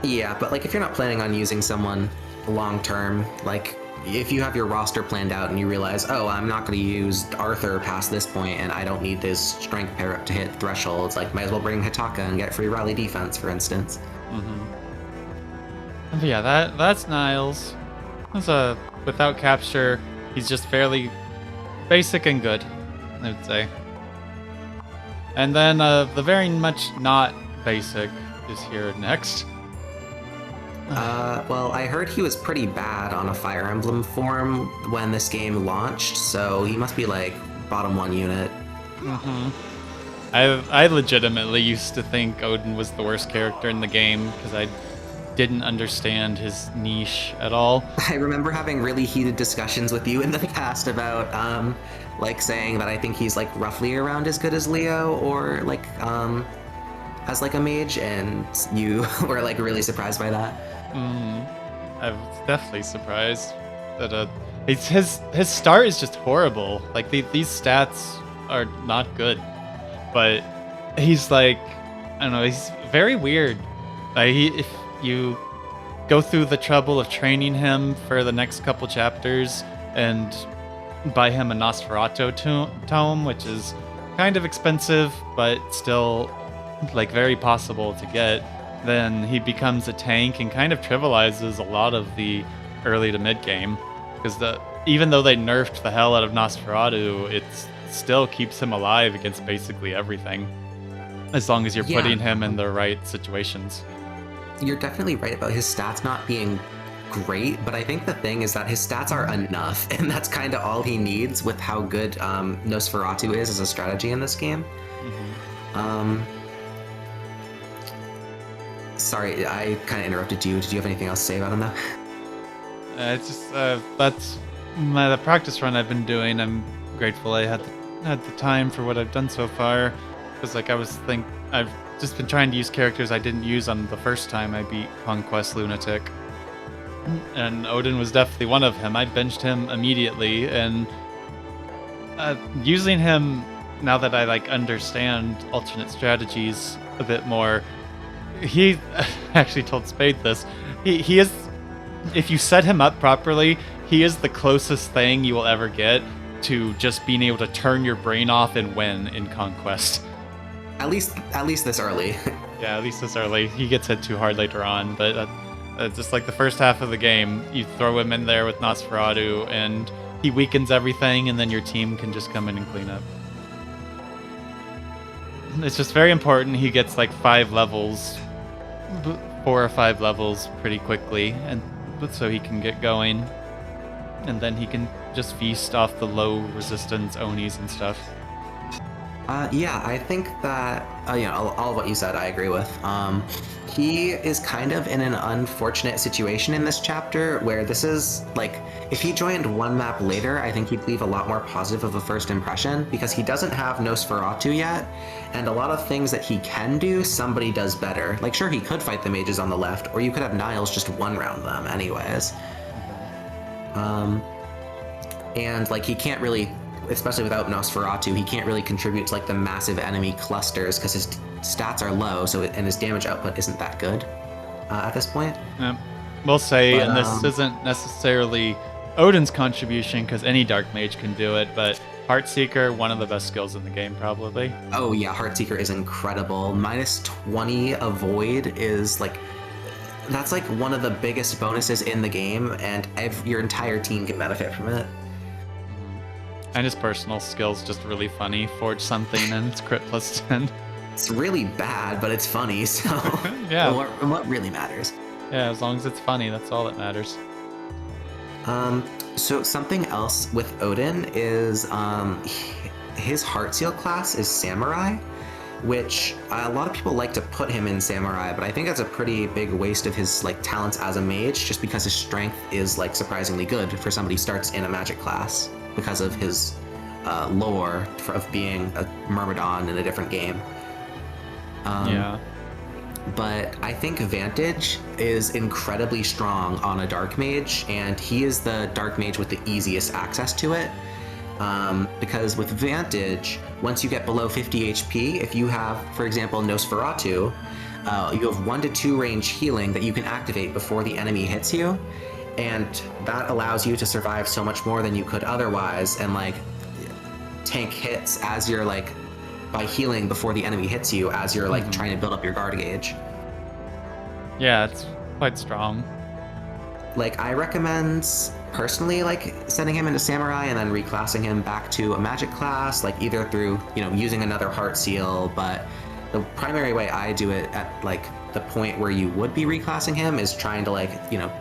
Yeah, but like if you're not planning on using someone long term, like if you have your roster planned out and you realize, oh, I'm not going to use Arthur past this point and I don't need this strength pair up to hit thresholds, like might as well bring Hitaka and get free rally defense, for instance. But yeah, that's Niles. Without capture, he's just fairly basic and good, I would say. And then the very much not basic is here next. Well, I heard he was pretty bad on a Fire Emblem form when this game launched, so he must be like bottom 1 unit. I legitimately used to think Odin was the worst character in the game because I didn't understand his niche at all. I remember having really heated discussions with you in the past about like saying that I think he's like roughly around as good as Leo or like as like a mage, and you were like really surprised by that. I was definitely surprised that his start is just horrible. Like these stats are not good, but he's like, I don't know, he's very weird. If you go through the trouble of training him for the next couple chapters and buy him a Nosferatu tome, which is kind of expensive but still like very possible to get, then he becomes a tank and kind of trivializes a lot of the early to mid game, because even though they nerfed the hell out of Nosferatu, it still keeps him alive against basically everything, as long as you're putting him in the right situations. You're definitely right about his stats not being great, but I think the thing is that his stats are enough, and that's kind of all he needs with how good Nosferatu is as a strategy in this game. Sorry, I kind of interrupted you. Did you have anything else to say about him, though? It's just that's the practice run I've been doing. I'm grateful I had the time for what I've done so far, because like I've just been trying to use characters I didn't use on the first time I beat Conquest Lunatic, and Odin was definitely one of him. I benched him immediately, and using him now that I like understand alternate strategies a bit more. He actually told Spade this. He is, if you set him up properly, he is the closest thing you will ever get to just being able to turn your brain off and win in Conquest. At least this early. Yeah, at least this early. He gets hit too hard later on, but just like the first half of the game, you throw him in there with Nosferatu, and he weakens everything, and then your team can just come in and clean up. It's just very important he gets like 5 levels, 4 or 5 levels pretty quickly, and so he can get going, and then he can just feast off the low resistance Onis and stuff. Yeah, I think that all of what you said, I agree with. He is kind of in an unfortunate situation in this chapter, where this is like, if he joined one map later, I think he'd leave a lot more positive of a first impression, because he doesn't have Nosferatu yet, and a lot of things that he can do, somebody does better. Like, sure, he could fight the mages on the left, or you could have Niles just one-round them, anyways. And like, he can't really, especially without Nosferatu, he can't really contribute to like the massive enemy clusters because his stats are low, and his damage output isn't that good at this point. We'll say, and this isn't necessarily Odin's contribution because any Dark Mage can do it, but Heartseeker, one of the best skills in the game, probably. Oh yeah, Heartseeker is incredible. Minus 20 avoid is like, that's like one of the biggest bonuses in the game, and your entire team can benefit from it. And his personal skill's just really funny. Forge something and it's crit plus 10. It's really bad, but it's funny, so yeah. What really matters. Yeah, as long as it's funny, that's all that matters. So something else with Odin is his Heartseal class is Samurai, which a lot of people like to put him in Samurai, but I think that's a pretty big waste of his like talents as a mage, just because his strength is like surprisingly good for somebody who starts in a magic class, because of his lore of being a Myrmidon in a different game. Yeah. But I think Vantage is incredibly strong on a Dark Mage, and he is the Dark Mage with the easiest access to it. Because with Vantage, once you get below 50 HP, if you have, for example, Nosferatu, you have 1 to 2 range healing that you can activate before the enemy hits you. And that allows you to survive so much more than you could otherwise, and like tank hits as you're like, by healing before the enemy hits you, as you're like trying to build up your guard gauge. Yeah, it's quite strong. Like, I recommend personally like sending him into Samurai and then reclassing him back to a magic class, like either through using another Heartseal, but the primary way I do it at like the point where you would be reclassing him is trying to like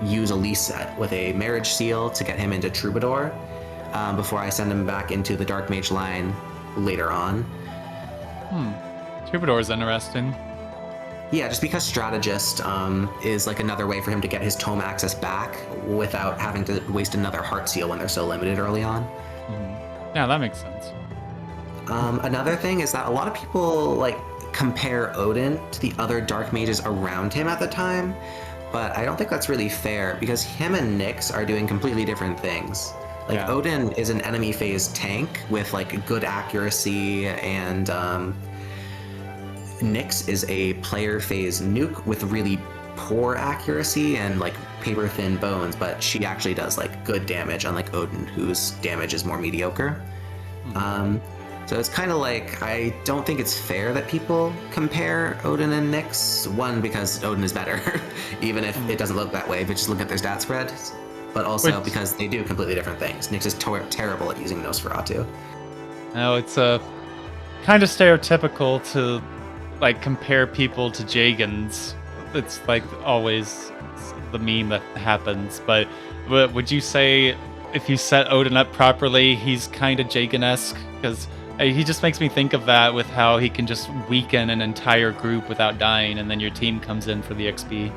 use Elise with a marriage seal to get him into Troubadour before I send him back into the Dark Mage line later on. Troubadour is interesting. Yeah, just because Strategist is like another way for him to get his tome access back without having to waste another Heartseal when they're so limited early on. Yeah, that makes sense. Another thing is that a lot of people like compare Odin to the other Dark Mages around him at the time, but I don't think that's really fair, because him and Nyx are doing completely different things. Like, yeah. Odin is an enemy phase tank with like good accuracy, and Nyx is a player phase nuke with really poor accuracy and like paper thin bones, but she actually does like good damage, unlike Odin, whose damage is more mediocre. So it's kind of like, I don't think it's fair that people compare Odin and Nyx. One, because Odin is better, even if it doesn't look that way, but just look at their stat spread. But also because they do completely different things. Nyx is terrible at using Nosferatu. No, it's kind of stereotypical to like compare people to Jagans. It's like always the meme that happens. But would you say if you set Odin up properly, he's kind of Jagan-esque? Because he just makes me think of that, with how he can just weaken an entire group without dying, and then your team comes in for the XP.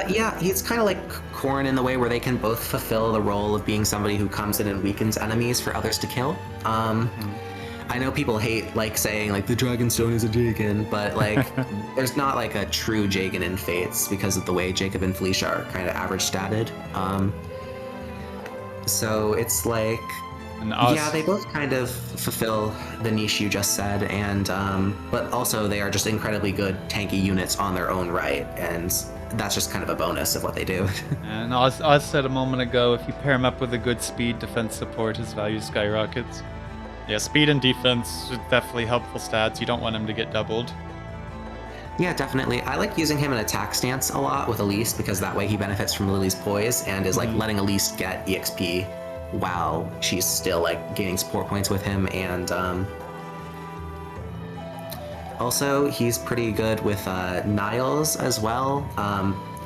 Yeah, he's kind of like Corrin in the way where they can both fulfill the role of being somebody who comes in and weakens enemies for others to kill. I know people hate like saying like the Dragonstone is a Jagan, but like there's not like a true Jagan in Fates because of the way Jacob and Felicia are kind of average statted. So it's like, yeah, they both kind of fulfill the niche you just said, and but also they are just incredibly good tanky units on their own right, and that's just kind of a bonus of what they do. And Oz said a moment ago, if you pair him up with a good speed defense support, his value skyrockets. Yeah, speed and defense are definitely helpful stats. You don't want him to get doubled. Yeah, definitely. I like using him in attack stance a lot with Elise, because that way he benefits from Lily's poise and is like letting Elise get EXP while she's still like gaining support points with him. And also he's pretty good with Niles as well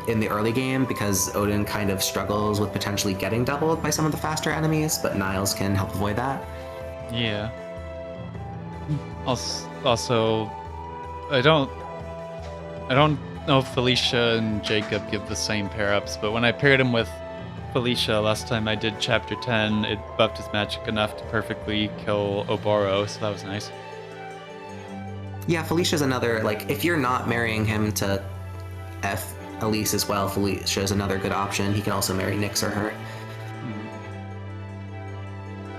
in the early game, because Odin kind of struggles with potentially getting doubled by some of the faster enemies, but Niles can help avoid that. Yeah. Also, I don't know if Felicia and Jacob give the same pair ups, but when I paired him with Felicia last time I did chapter 10, it buffed his magic enough to perfectly kill Oboro, so that was nice. Yeah, Felicia's another, like, if you're not marrying him to Elise as well, Felicia's another good option. He can also marry Nyx or her.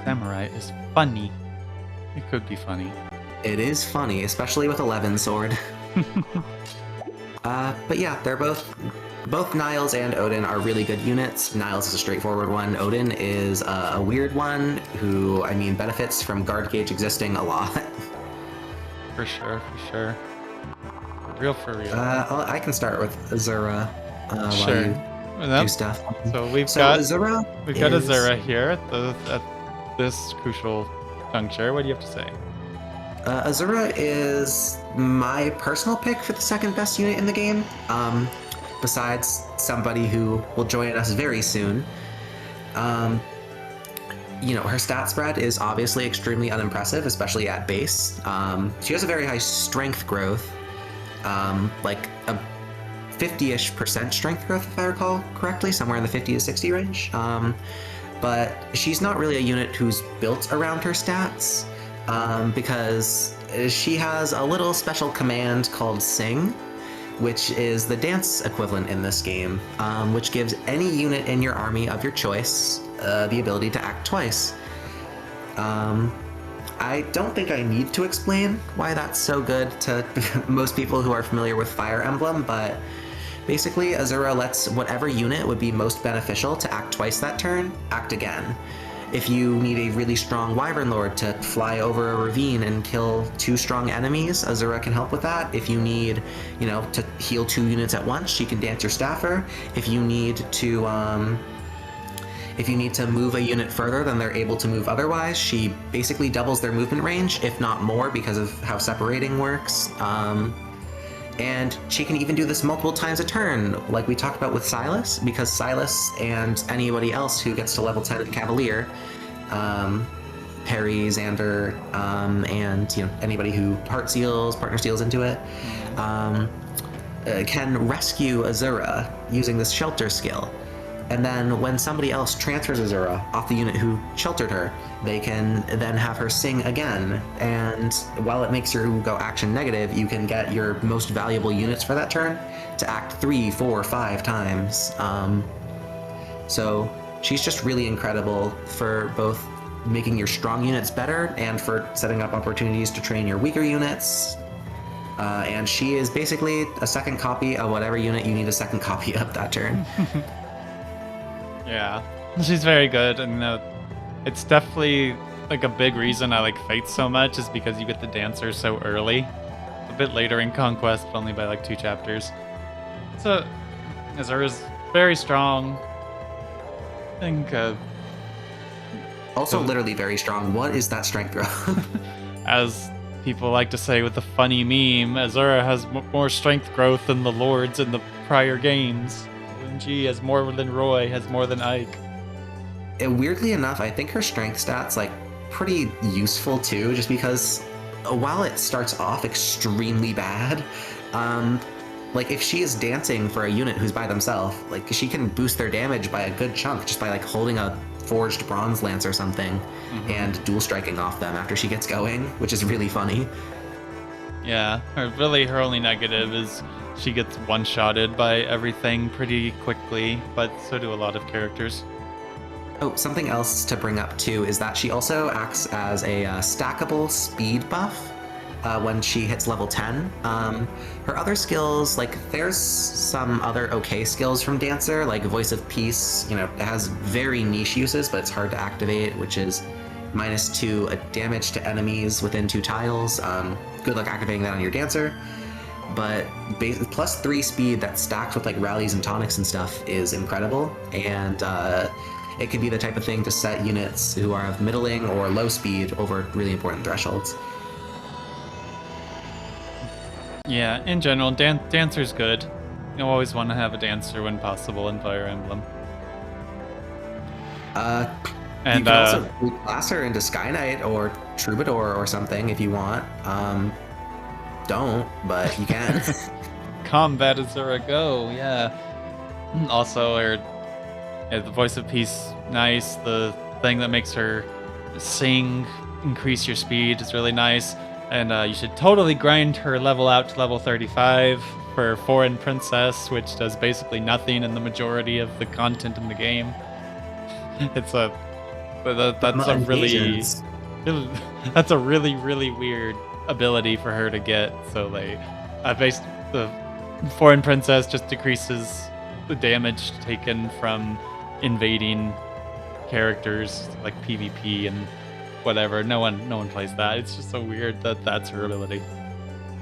Samurai is funny. It could be funny. It is funny, especially with 11 sword. But yeah, they're both Niles and Odin are really good units. Niles is a straightforward one. Odin is a weird one who, I mean, benefits from guard gauge existing a lot. For sure. For real. Well, I can start with Azura Sure. while you do stuff. So we've got Azura Azura here at this crucial juncture. What do you have to say? Azura is my personal pick for the second best unit in the game, besides somebody who will join us very soon. You know, her stat spread is obviously extremely unimpressive, especially at base. She has a very high strength growth, like a 50-ish% strength growth, if I recall correctly, somewhere in the 50 to 60 range. But she's not really a unit who's built around her stats, because she has a little special command called Sing, which is the dance equivalent in this game, which gives any unit in your army of your choice the ability to act twice. I don't think I need to explain why that's so good to most people who are familiar with Fire Emblem, but basically Azura lets whatever unit would be most beneficial to act twice that turn, act again. If you need a really strong Wyvern Lord to fly over a ravine and kill 2 strong enemies, Azura can help with that. If you need, you know, to heal 2 units at once, she can dance your staffer. If you need to move a unit further than they're able to move otherwise, she basically doubles their movement range, if not more, because of how separating works. And she can even do this multiple times a turn, like we talked about with Silas, because Silas and anybody else who gets to level 10 Cavalier, Peri, Xander, and you know anybody who partner steals into it, can rescue Azura using this shelter skill. And then when somebody else transfers Azura off the unit who sheltered her, they can then have her sing again. And while it makes her go action negative, you can get your most valuable units for that turn to act 3, 4, 5 times. So she's just really incredible for both making your strong units better and for setting up opportunities to train your weaker units. And she is basically a second copy of whatever unit you need a second copy of that turn. Yeah, she's very good, and it's definitely like a big reason I like Fates so much is because you get the dancer so early, a bit later in Conquest, but only by like 2 chapters. So Azura's very strong. I think. Also, literally very strong. What is that strength growth? As people like to say with the funny meme, Azura has more strength growth than the Lords in the prior games. G has more than Roy, has more than Ike. Weirdly enough, I think her strength stats like pretty useful too, just because while it starts off extremely bad, like if she is dancing for a unit who's by themselves, like she can boost their damage by a good chunk just by like holding a forged bronze lance or something and dual striking off them after she gets going, which is really funny. Yeah, her only negative is she gets one-shotted by everything pretty quickly, but so do a lot of characters. Oh, something else to bring up too is that she also acts as a stackable speed buff when she hits level 10. Her other skills, like there's some other okay skills from Dancer, like Voice of Peace, you know, it has very niche uses, but it's hard to activate, which is -2 damage to enemies within 2 tiles. Good luck activating that on your Dancer. But +3 speed that stacks with like rallies and tonics and stuff is incredible, and it can be the type of thing to set units who are of middling or low speed over really important thresholds. Yeah, in general, Dancer's good. You always want to have a Dancer when possible in Fire Emblem. And you can also reclass her into Sky Knight or Troubadour or something if you want. Don't, but you can. Combat Azura Go, yeah. Also, the voice of peace, nice. The thing that makes her sing, increase your speed is really nice. And you should totally grind her level out to level 35 for Foreign Princess, which does basically nothing in the majority of the content in the game. That's a really really weird ability for her to get. So the Foreign Princess just decreases the damage taken from invading characters like PvP and whatever. No one plays that. It's just so weird that that's her ability.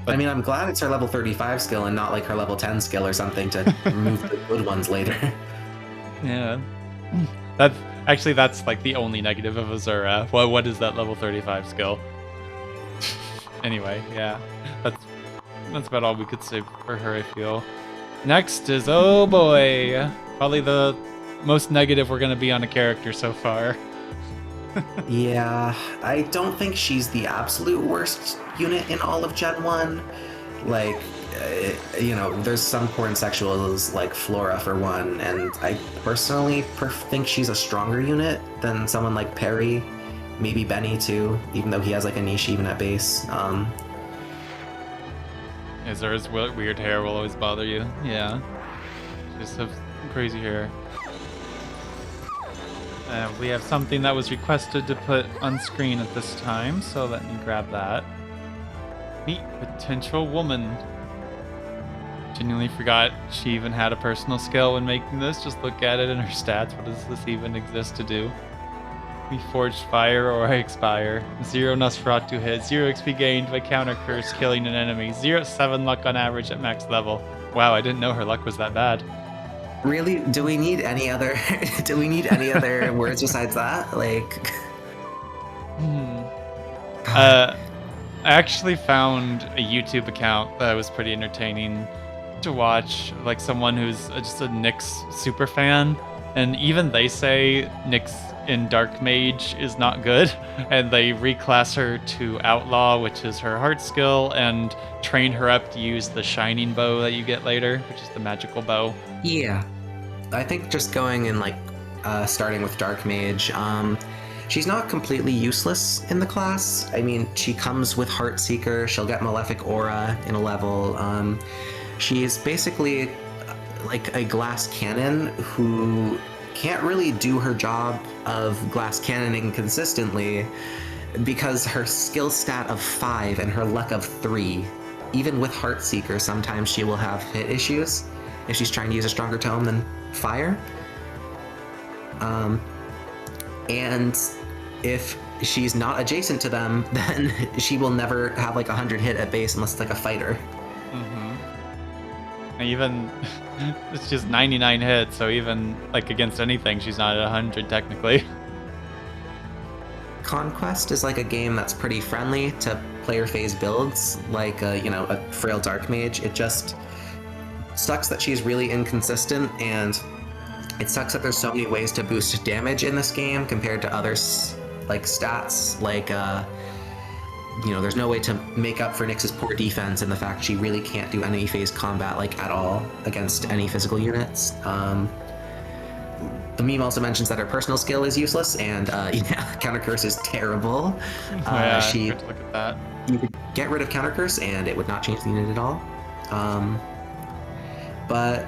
But, I mean, I'm glad it's her level 35 skill and not like her level 10 skill or something to remove the good ones later. Yeah. That's like the only negative of Azura. What is that level 35 skill? Anyway, yeah. That's about all we could say for her, I feel. Next is, oh boy, probably the most negative we're going to be on a character so far. Yeah, I don't think she's the absolute worst unit in all of Gen 1. Like, there's some porn sexuals like Flora for one, and I personally think she's a stronger unit than someone like Peri, maybe Benny too, even though he has like a niche even at base. Azura's weird hair will always bother you. Yeah, she just has crazy hair. We have something that was requested to put on screen at this time, so let me grab that. Meet potential woman. Genuinely forgot she even had a personal skill when making this. Just look at it in her stats. What does this even exist to do? We forged fire or I expire. 0 Nosferatu hit. 0 XP gained by counter curse killing an enemy. 0-7 luck on average at max level. Wow, I didn't know her luck was that bad. Really? Do we need any other words besides that? Like I actually found a YouTube account that was pretty entertaining to watch, like someone who's just a Nyx super fan, and even they say Nyx in Dark Mage is not good, and they reclass her to Outlaw, which is her heart skill, and train her up to use the shining bow that you get later, which is the magical bow. Yeah, I think just going in starting with Dark Mage, she's not completely useless in the class. I mean, she comes with Heartseeker, she'll get Malefic Aura in a level. She's basically like a glass cannon who can't really do her job of glass cannoning consistently because her skill stat of 5 and her luck of 3. Even with Heartseeker, sometimes she will have hit issues if she's trying to use a stronger tome than fire. And if she's not adjacent to them, then she will never have like 100 hit at base unless it's like a fighter. Even it's just 99 hits, so even like against anything, she's not at 100 technically. Conquest is like a game that's pretty friendly to player phase builds, like a frail Dark Mage. It just sucks that she's really inconsistent, and it sucks that there's so many ways to boost damage in this game compared to other like stats. Like there's no way to make up for Nyx's poor defense and the fact she really can't do enemy phase combat like at all against any physical units. The meme also mentions that her personal skill is useless, and counter curse is terrible. Look at that. You could get rid of counter curse and it would not change the unit at all. But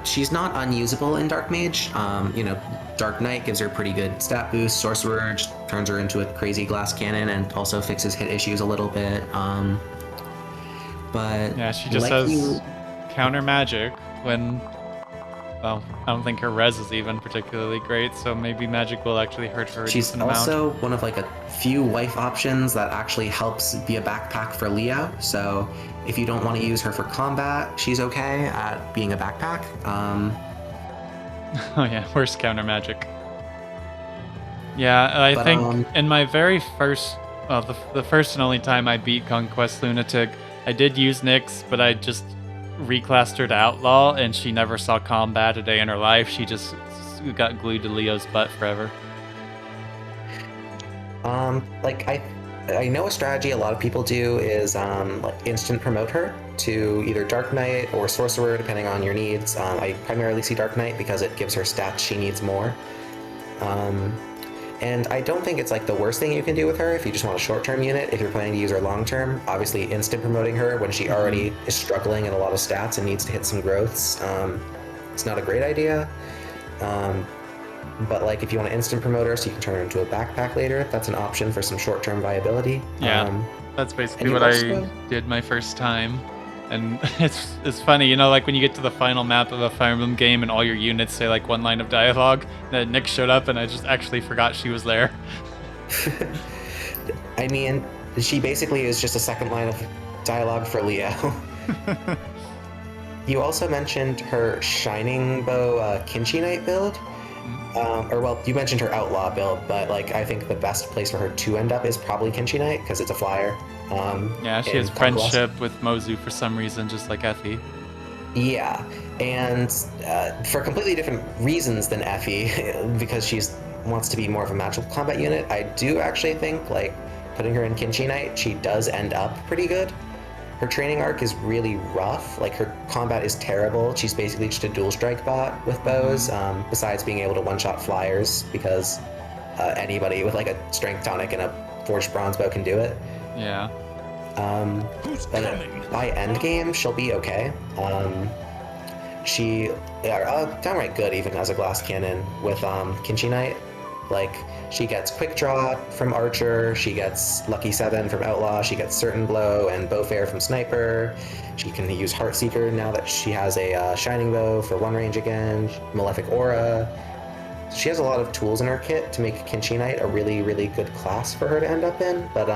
she's not unusable in Dark Mage. Dark Knight gives her pretty good stat boost. Sorcerer just turns her into a crazy glass cannon and also fixes hit issues a little bit. But yeah, she just says counter magic when. Well, I don't think her res is even particularly great, so maybe magic will actually hurt her a decent amount. She's also one of like a few wife options that actually helps be a backpack for Leo. So if you don't want to use her for combat, she's okay at being a backpack. Oh yeah, worst counter magic. Yeah, I think in my very first, the first and only time I beat Conquest Lunatic, I did use Nyx, but I just reclassed her to Outlaw, and she never saw combat a day in her life. She just got glued to Leo's butt forever. Like I know a strategy a lot of people do is like instant promote her to either Dark Knight or Sorcerer, depending on your needs. I primarily see Dark Knight because it gives her stats she needs more. And I don't think it's like the worst thing you can do with her if you just want a short-term unit. If you're planning to use her long-term, obviously instant promoting her when she already is struggling in a lot of stats and needs to hit some growths, it's not a great idea. But like if you want to instant promote her so you can turn her into a backpack later, that's an option for some short-term viability. Yeah, that's basically what I did my first time. And it's funny, you know, like when you get to the final map of a Fire Emblem game and all your units say like one line of dialogue, then Nick showed up and I just actually forgot she was there. I mean, she basically is just a second line of dialogue for Leo. You also mentioned her Shining Bow Kinchi Knight build. You mentioned her Outlaw build, but like I think the best place for her to end up is probably Kinchi Knight because it's a flyer. Yeah, she has friendship with Mozu for some reason, just like Effie. Yeah, and for completely different reasons than Effie, because she wants to be more of a magical combat unit. I do actually think like putting her in Kinchi Knight, she does end up pretty good. Her training arc is really rough. Like her combat is terrible. She's basically just a dual strike bot with bows. Besides being able to one-shot flyers, because anybody with like a strength tonic and a forged bronze bow can do it. Yeah. But by end game, she'll be okay. She downright good even as a glass cannon with Kinchi Knight. Like she gets quick draw from Archer, she gets Lucky 7 from Outlaw, she gets Certain Blow and Bowfare from Sniper. She can use Heartseeker now that she has a Shining Bow for one range again, Malefic Aura. She has a lot of tools in her kit to make Kinchi Knight a really, really good class for her to end up in, but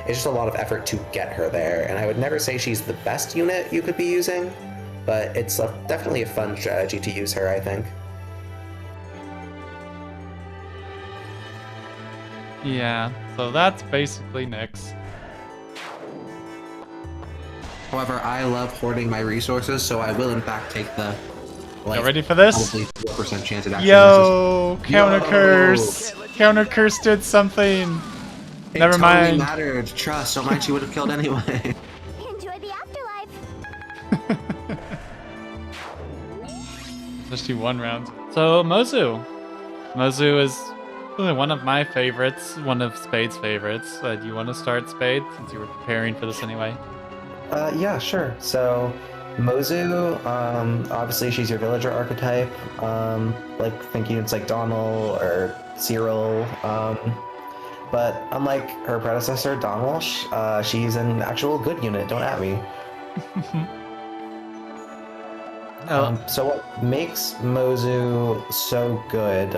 it's just a lot of effort to get her there. And I would never say she's the best unit you could be using, but it's definitely a fun strategy to use her, I think. Yeah, so that's basically Nyx. However, I love hoarding my resources, so I will in fact take the you ready for this? Probably 4% chance it actually Yo, counter curse! Counter curse did something. Never mind. It totally mattered. Trust. Don't mind, she would have killed anyway. Enjoy the afterlife. Just do one round. So Mozu. Mozu is one of my favorites, one of Spade's favorites. Do you want to start, Spade, since you were preparing for this anyway? Yeah, sure. So Mozu, obviously she's your villager archetype. Like thinking it's like Donald or Cyril. But unlike her predecessor, Donald, she's an actual good unit. Don't at me. So what makes Mozu so good?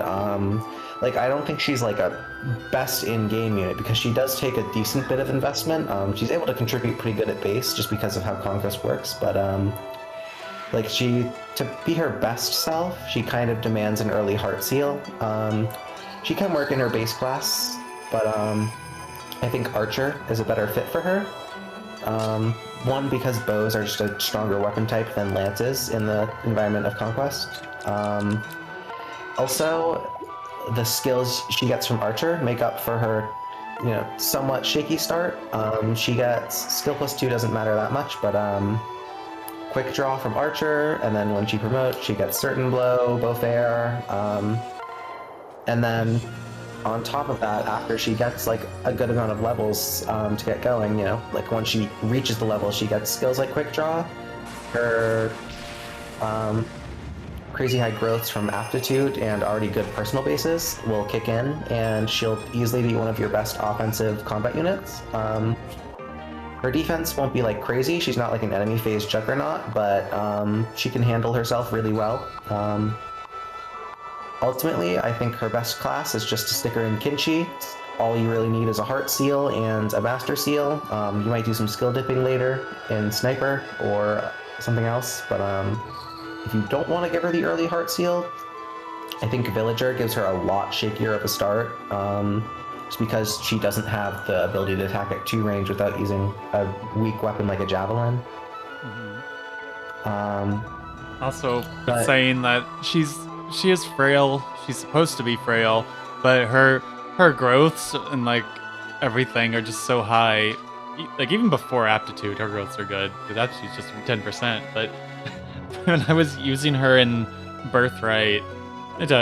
Like I don't think she's like a best in-game unit because she does take a decent bit of investment. She's able to contribute pretty good at base just because of how Conquest works. But like to be her best self, she kind of demands an early heart seal. She can work in her base class, but I think Archer is a better fit for her. One, because bows are just a stronger weapon type than lances in the environment of Conquest. Also, the skills she gets from Archer make up for her, somewhat shaky start. She gets skill +2 doesn't matter that much, but quick draw from Archer, and then when she promotes, she gets Certain Blow, Bowfare, and then on top of that, after she gets like a good amount of levels to get going, like once she reaches the level, she gets skills like quick draw, her crazy high growths from aptitude and already good personal bases will kick in, and she'll easily be one of your best offensive combat units. Her defense won't be like crazy, she's not like an enemy phase juggernaut, but she can handle herself really well. Ultimately, I think her best class is just to stick her in Kinchi. All you really need is a Heart Seal and a Master Seal. You might do some skill dipping later in Sniper or something else, but if you don't want to give her the early Heart Seal, I think Villager gives her a lot shakier of a start, just because she doesn't have the ability to attack at 2 range without using a weak weapon like a Javelin. Also, saying that she is frail. She's supposed to be frail, but her growths and like everything are just so high. Like even before aptitude, her growths are good. Because aptitude's just 10%. But when I was using her in Birthright,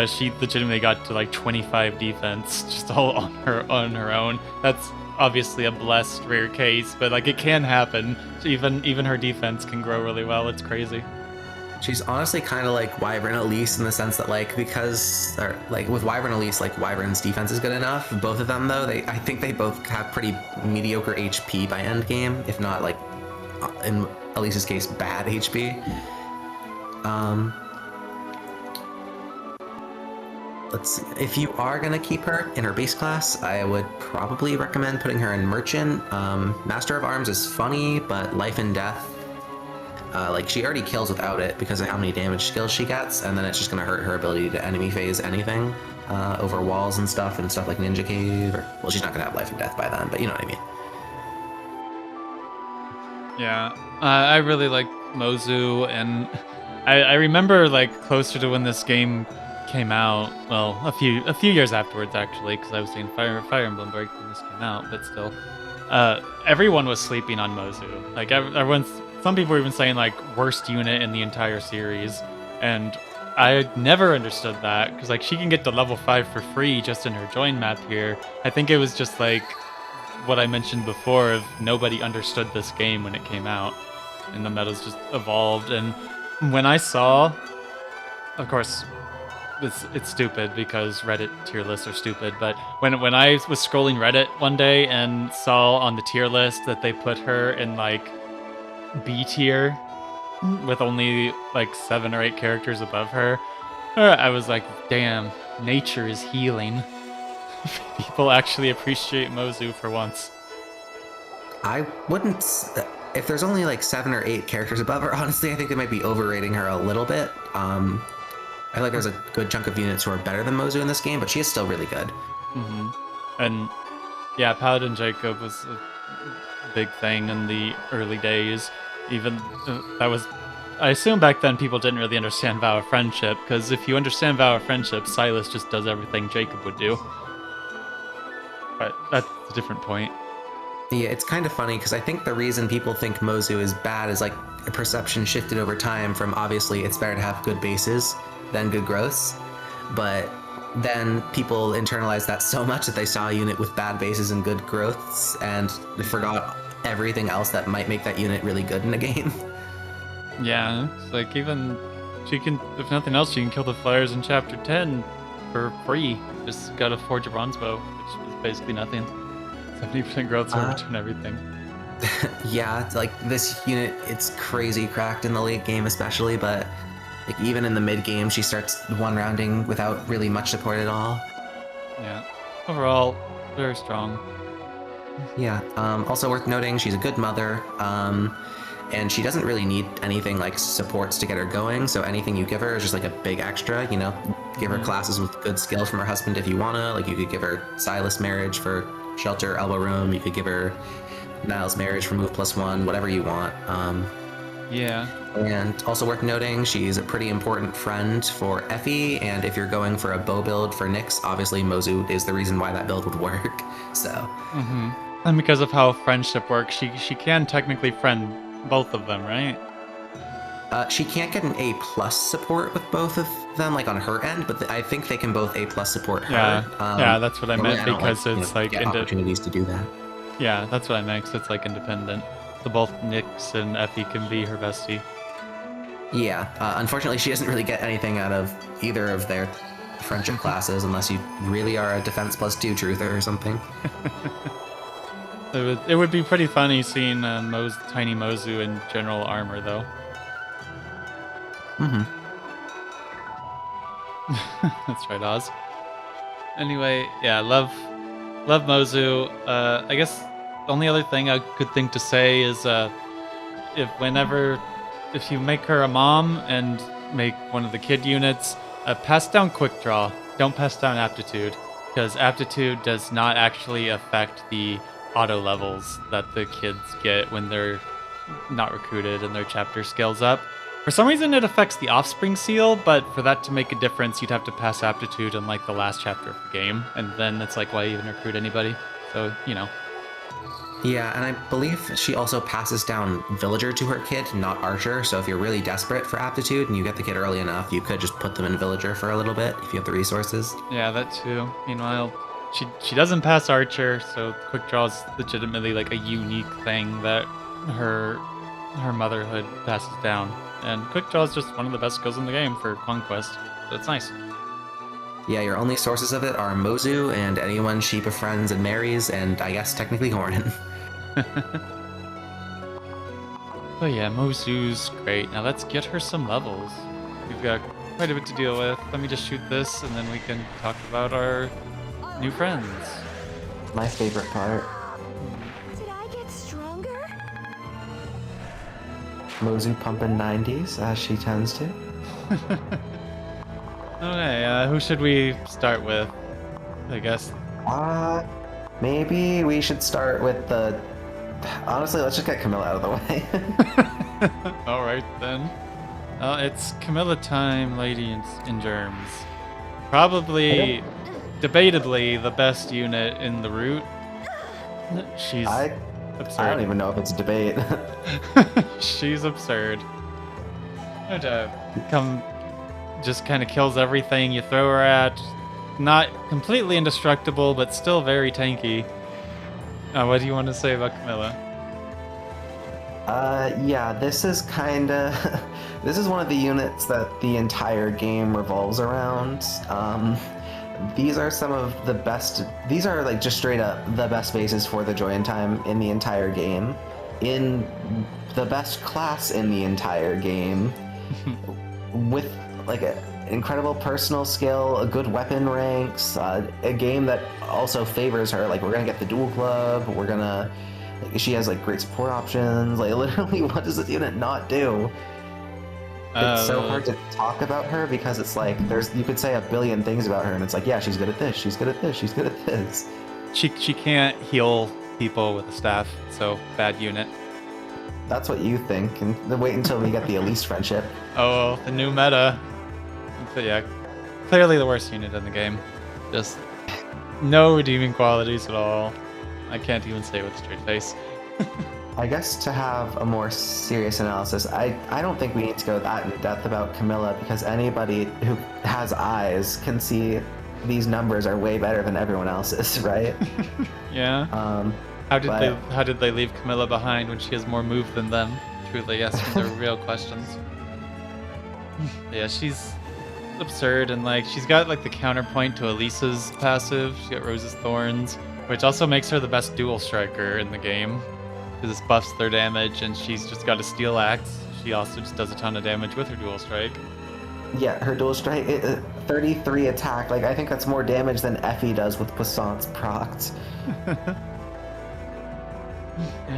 she legitimately got to like 25 defense just all on her own. That's obviously a blessed rare case, but like it can happen. Even her defense can grow really well. It's crazy. She's honestly kind of like Wyvern Elise in the sense that like with Wyvern Elise, like Wyvern's defense is good enough. Both of them though, I think they both have pretty mediocre HP by end game, if not like in Elise's case bad HP. Let's see. If you are gonna keep her in her base class, I would probably recommend putting her in Merchant. Master of Arms is funny, but Life and Death. Like she already kills without it because of how many damage skills she gets, and then it's just gonna hurt her ability to enemy phase anything over walls and stuff like Ninja Cave. Well, she's not gonna have Life and Death by then, but you know what I mean. Yeah, I really like Mozu, and I remember like closer to when this game came out. Well, a few years afterwards actually, because I was doing Fire Emblem Break when this came out, but still, everyone was sleeping on Mozu. Like some people were even saying like worst unit in the entire series, and I never understood that because like she can get to level 5 for free just in her join map here. I think it was just like what I mentioned before of nobody understood this game when it came out, and the metas just evolved. And when I saw, of course, it's stupid because Reddit tier lists are stupid, but when I was scrolling Reddit one day and saw on the tier list that they put her in like B tier with only like 7 or 8 characters above her, I was like, damn, nature is healing. People actually appreciate Mozu for once. I wouldn't. If there's only like 7 or 8 characters above her, honestly, I think they might be overrating her a little bit. I feel like there's a good chunk of units who are better than Mozu in this game, but she is still really good. Mm-hmm. And yeah, Paladin Jacob was a big thing in the early days. Even that was, I assume back then people didn't really understand Vow of Friendship, because if you understand Vow of Friendship, Silas just does everything Jacob would do. But that's a different point. Yeah, it's kind of funny because I think the reason people think Mozu is bad is like a perception shifted over time from obviously it's better to have good bases than good growths, but then people internalized that so much that they saw a unit with bad bases and good growths and they forgot everything else that might make that unit really good in a game. Yeah, it's like even she can, if nothing else, she can kill the flyers in chapter 10 for free. Just gotta forge a bronze bow, which is basically nothing. 70% growth, so return everything. Yeah, it's like this unit, it's crazy cracked in the late game especially, but like even in the mid game she starts one rounding without really much support at all. Yeah, overall very strong. Yeah, also worth noting, she's a good mother, and she doesn't really need anything like supports to get her going, so anything you give her is just like a big extra, you know? Give her classes with good skill from her husband if you wanna, like you could give her Silas marriage for shelter, elbow room, you could give her Niles marriage for move +1, whatever you want. Yeah. And also worth noting, she's a pretty important friend for Effie, and if you're going for a bow build for Nyx, obviously Mozu is the reason why that build would work, so. Mm-hmm. And because of how friendship works, she can technically friend both of them, right? She can't get an A+ support with both of them, like on her end, but I think they can both A+ support her. Yeah, that's what I meant, because it's like opportunities to do that. Yeah, that's what I meant, because it's like independent. So both Nyx and Effie can be her bestie. Yeah, unfortunately she doesn't really get anything out of either of their friendship classes unless you really are a defense +2 truther or something. It would be pretty funny seeing tiny Mozu in general armor, though. Mm-hmm. That's right, Oz. Anyway, yeah, love Mozu. I guess the only other thing I could think to say is if you make her a mom and make one of the kid units, pass down quick draw. Don't pass down aptitude, because aptitude does not actually affect the auto levels that the kids get when they're not recruited and their chapter scales up. For some reason, it affects the offspring seal, but for that to make a difference, you'd have to pass aptitude in like the last chapter of the game, and then it's like, why even recruit anybody? So, you know. Yeah, and I believe she also passes down villager to her kid, not archer. So if you're really desperate for aptitude and you get the kid early enough, you could just put them in villager for a little bit if you have the resources. Yeah, that too. Meanwhile, she doesn't pass archer, so quick draw is legitimately like a unique thing that her motherhood passes down. And quick draw is just one of the best skills in the game for conquest, so it's nice. Yeah, your only sources of it are Mozu and anyone she befriends and marries, and I guess technically Corrin. Oh yeah, Mozu's great. Now let's get her some levels. We've got quite a bit to deal with. Let me just shoot this, and then we can talk about our new friends. My favorite part. Did I get stronger? Mozu pumping 90s, as she tends to. Okay, who should we start with? I guess. Maybe we should start with the... Honestly, let's just get Camilla out of the way. Alright then. It's Camilla time, Lady in Germs. Probably, debatably, the best unit in the route. She's absurd. I don't even know if it's a debate. She's absurd. Just kind of kills everything you throw her at. Not completely indestructible, but still very tanky. What do you want to say about Camilla? Yeah, this is this is one of the units that the entire game revolves around. These are some of the best, these are like just straight up the best bases for the join time in the entire game. In the best class in the entire game. With like an incredible personal skill, a good weapon ranks, a game that also favors her. Like, we're gonna get the dual club, she has like great support options. Like, literally, what does this unit not do? It's so hard to talk about her because it's like you could say a billion things about her and it's like, yeah, she's good at this, she's good at this, she's good at this. She can't heal people with a staff, so bad unit. That's what you think, and then wait until we get the Elise friendship. Oh, the new meta. But yeah, clearly the worst unit in the game. Just no redeeming qualities at all. I can't even say it with a straight face. I guess to have a more serious analysis, I don't think we need to go that in depth about Camilla because anybody who has eyes can see these numbers are way better than everyone else's, right? Yeah. How did they leave Camilla behind when she has more move than them? Truly asking the real questions. Yeah, she's absurd, and like she's got like the counterpoint to Elise's passive. She got Rose's Thorns, which also makes her the best dual striker in the game. Because this buffs their damage, and she's just got a steel axe. She also just does a ton of damage with her dual strike. Yeah, her dual strike, 33 attack. Like, I think that's more damage than Effie does with Poisson's procs. Yeah,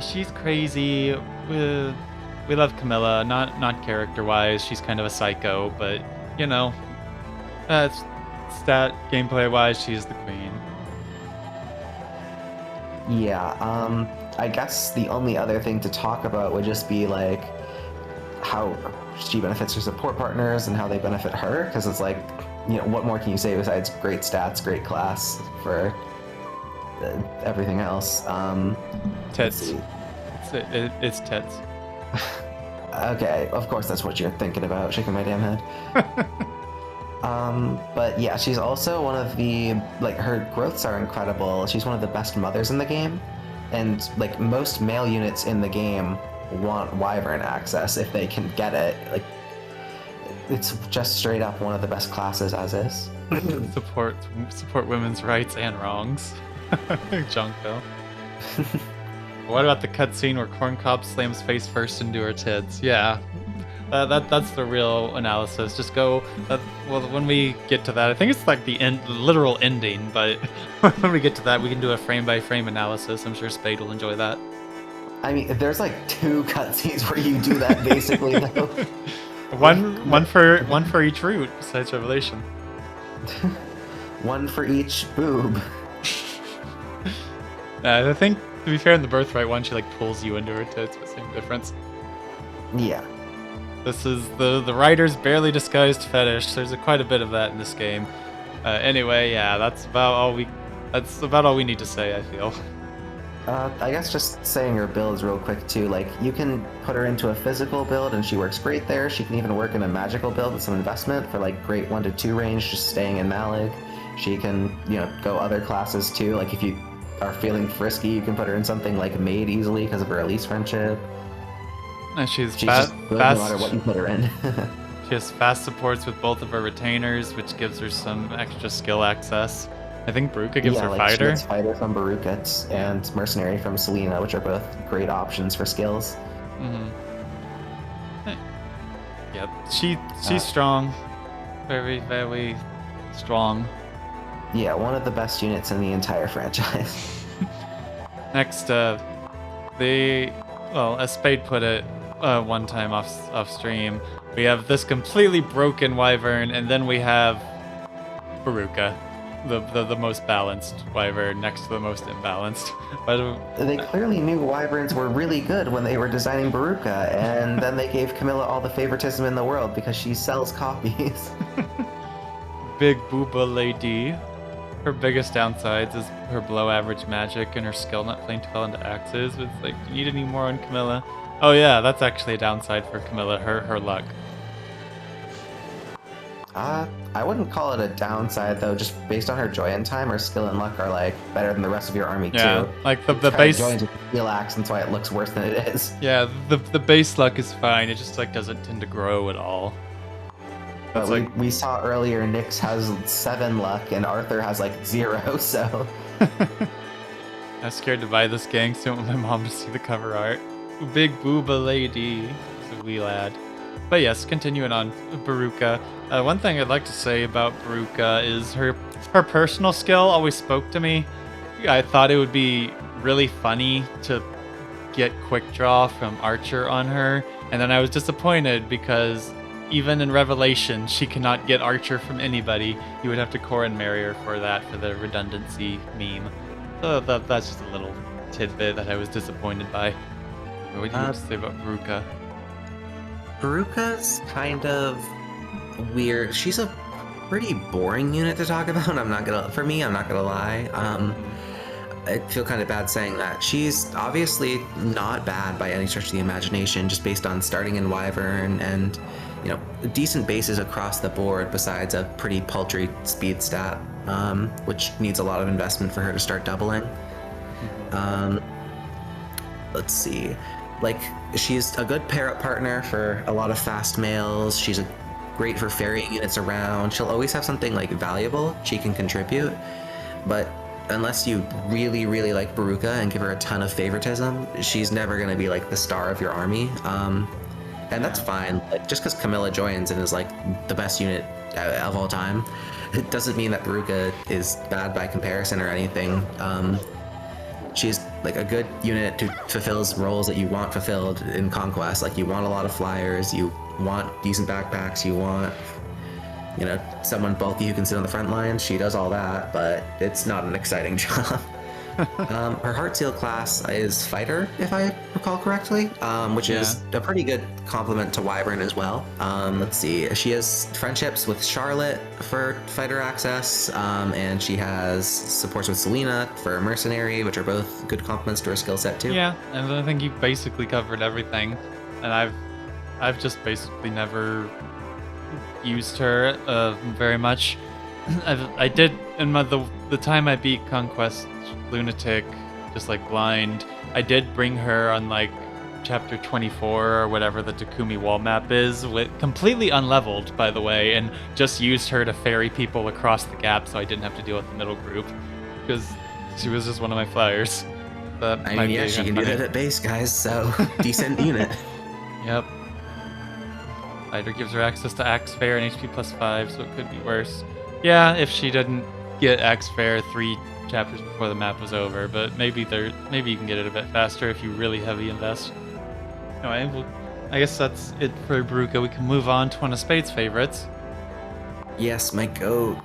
she's crazy. We love Camilla, not character-wise. She's kind of a psycho, but you know, stat gameplay-wise, she's the queen. Yeah. I guess the only other thing to talk about would just be like how she benefits her support partners and how they benefit her, because it's like, you know, what more can you say besides great stats, great class for everything else? Tits. It's tits. Okay, of course that's what you're thinking about, shaking my damn head. But yeah, she's also one of the, like, her growths are incredible. She's one of the best mothers in the game. And like most male units in the game want Wyvern access if they can get it. Like, it's just straight up one of the best classes as is. support women's rights and wrongs. Junko. What about the cutscene where Corncob slams face first into her tits? Yeah, that's the real analysis. Just go. Well, when we get to that, I think it's like the literal ending. But when we get to that, we can do a frame by frame analysis. I'm sure Spade will enjoy that. I mean, there's like 2 cutscenes where you do that basically. Though. one for each route besides Revelation. One for each boob. I think, to be fair, in the Birthright one, she like pulls you into her tits, but same difference. Yeah. This is the writer's barely disguised fetish. There's quite a bit of that in this game. Anyway, yeah, that's about all we need to say, I feel. I guess just saying her builds real quick too. Like you can put her into a physical build and she works great there. She can even work in a magical build with some investment for like great 1 to 2 range, just staying in Malik. She can, go other classes too. Like if you are feeling frisky, you can put her in something like Maid easily because of her Elise friendship. And she's just good fast. No matter what you put her in. She has fast supports with both of her retainers, which gives her some extra skill access. I think Beruka gives her like fighter. She gets fighter from Beruka and mercenary from Selena, which are both great options for skills. Yep, she's strong, very very strong. Yeah, one of the best units in the entire franchise. Next, as Spade put it one time off stream, we have this completely broken Wyvern, and then we have Beruka. The most balanced Wyvern next to the most imbalanced. But they clearly knew Wyverns were really good when they were designing Beruka, and then they gave Camilla all the favoritism in the world because she sells copies. Big booba lady. Her biggest downsides is her below average magic and her skill not playing too well into axes. It's like, do you need any more on Camilla? Oh yeah, that's actually a downside for Camilla, her luck. I wouldn't call it a downside though. Just based on her joy and time, her skill and luck are like better than the rest of your army too. Like the base joins with steel axe, and that's why it looks worse than it is. Yeah, the base luck is fine. It just like doesn't tend to grow at all. But we saw earlier Nyx has 7 luck and Arthur has like 0. So I'm scared to buy this gang, so I don't want my mom to see the cover art. Big booba lady. It's a wee lad. But yes, continuing on, Beruka. One thing I'd like to say about Beruka is her personal skill always spoke to me. I thought it would be really funny to get quick draw from Archer on her, and then I was disappointed because even in Revelation, she cannot get Archer from anybody. You would have to Corrin marry her for that, for the redundancy meme. So that's just a little tidbit that I was disappointed by. What do you have to say about Beruka? Beruka's kind of weird. She's a pretty boring unit to talk about. I'm not gonna lie. I feel kind of bad saying that. She's obviously not bad by any stretch of the imagination, just based on starting in Wyvern and decent bases across the board. Besides a pretty paltry speed stat, which needs a lot of investment for her to start doubling. Let's see. Like, she's a good pair-up partner for a lot of fast males. She's great for ferrying units around. She'll always have something, like, valuable she can contribute. But unless you really, really like Beruka and give her a ton of favoritism, she's never going to be, like, the star of your army. And that's fine. Like, just because Camilla joins and is, like, the best unit of all time, it doesn't mean that Beruka is bad by comparison or anything. She's like a good unit who fulfills roles that you want fulfilled in Conquest. Like, you want a lot of flyers, you want decent backpacks, you want, someone bulky who can sit on the front lines. She does all that, but it's not an exciting job. Her Heart Seal class is Fighter, if I recall correctly, which is a pretty good complement to Wyvern as well. Let's see, she has friendships with Charlotte for Fighter access, and she has supports with Selena for Mercenary, which are both good complements to her skill set too. Yeah, and I think you basically covered everything, and I've just basically never used her very much. I did in the time I beat Conquest Lunatic, just like blind. I did bring her on like chapter 24 or whatever the Takumi wall map is, with completely unleveled, by the way, and just used her to ferry people across the gap so I didn't have to deal with the middle group because she was just one of my flyers. I mean, yeah, she can do that at base, guys, so decent unit. Yep. Fighter gives her access to Axe Fair and HP +5, so it could be worse. Yeah, if she didn't get Axe Fair 3 chapters before the map was over, but maybe you can get it a bit faster if you really heavy invest. Anyway, I guess that's it for Beruka. We can move on to one of Spade's favorites. Yes, my goat.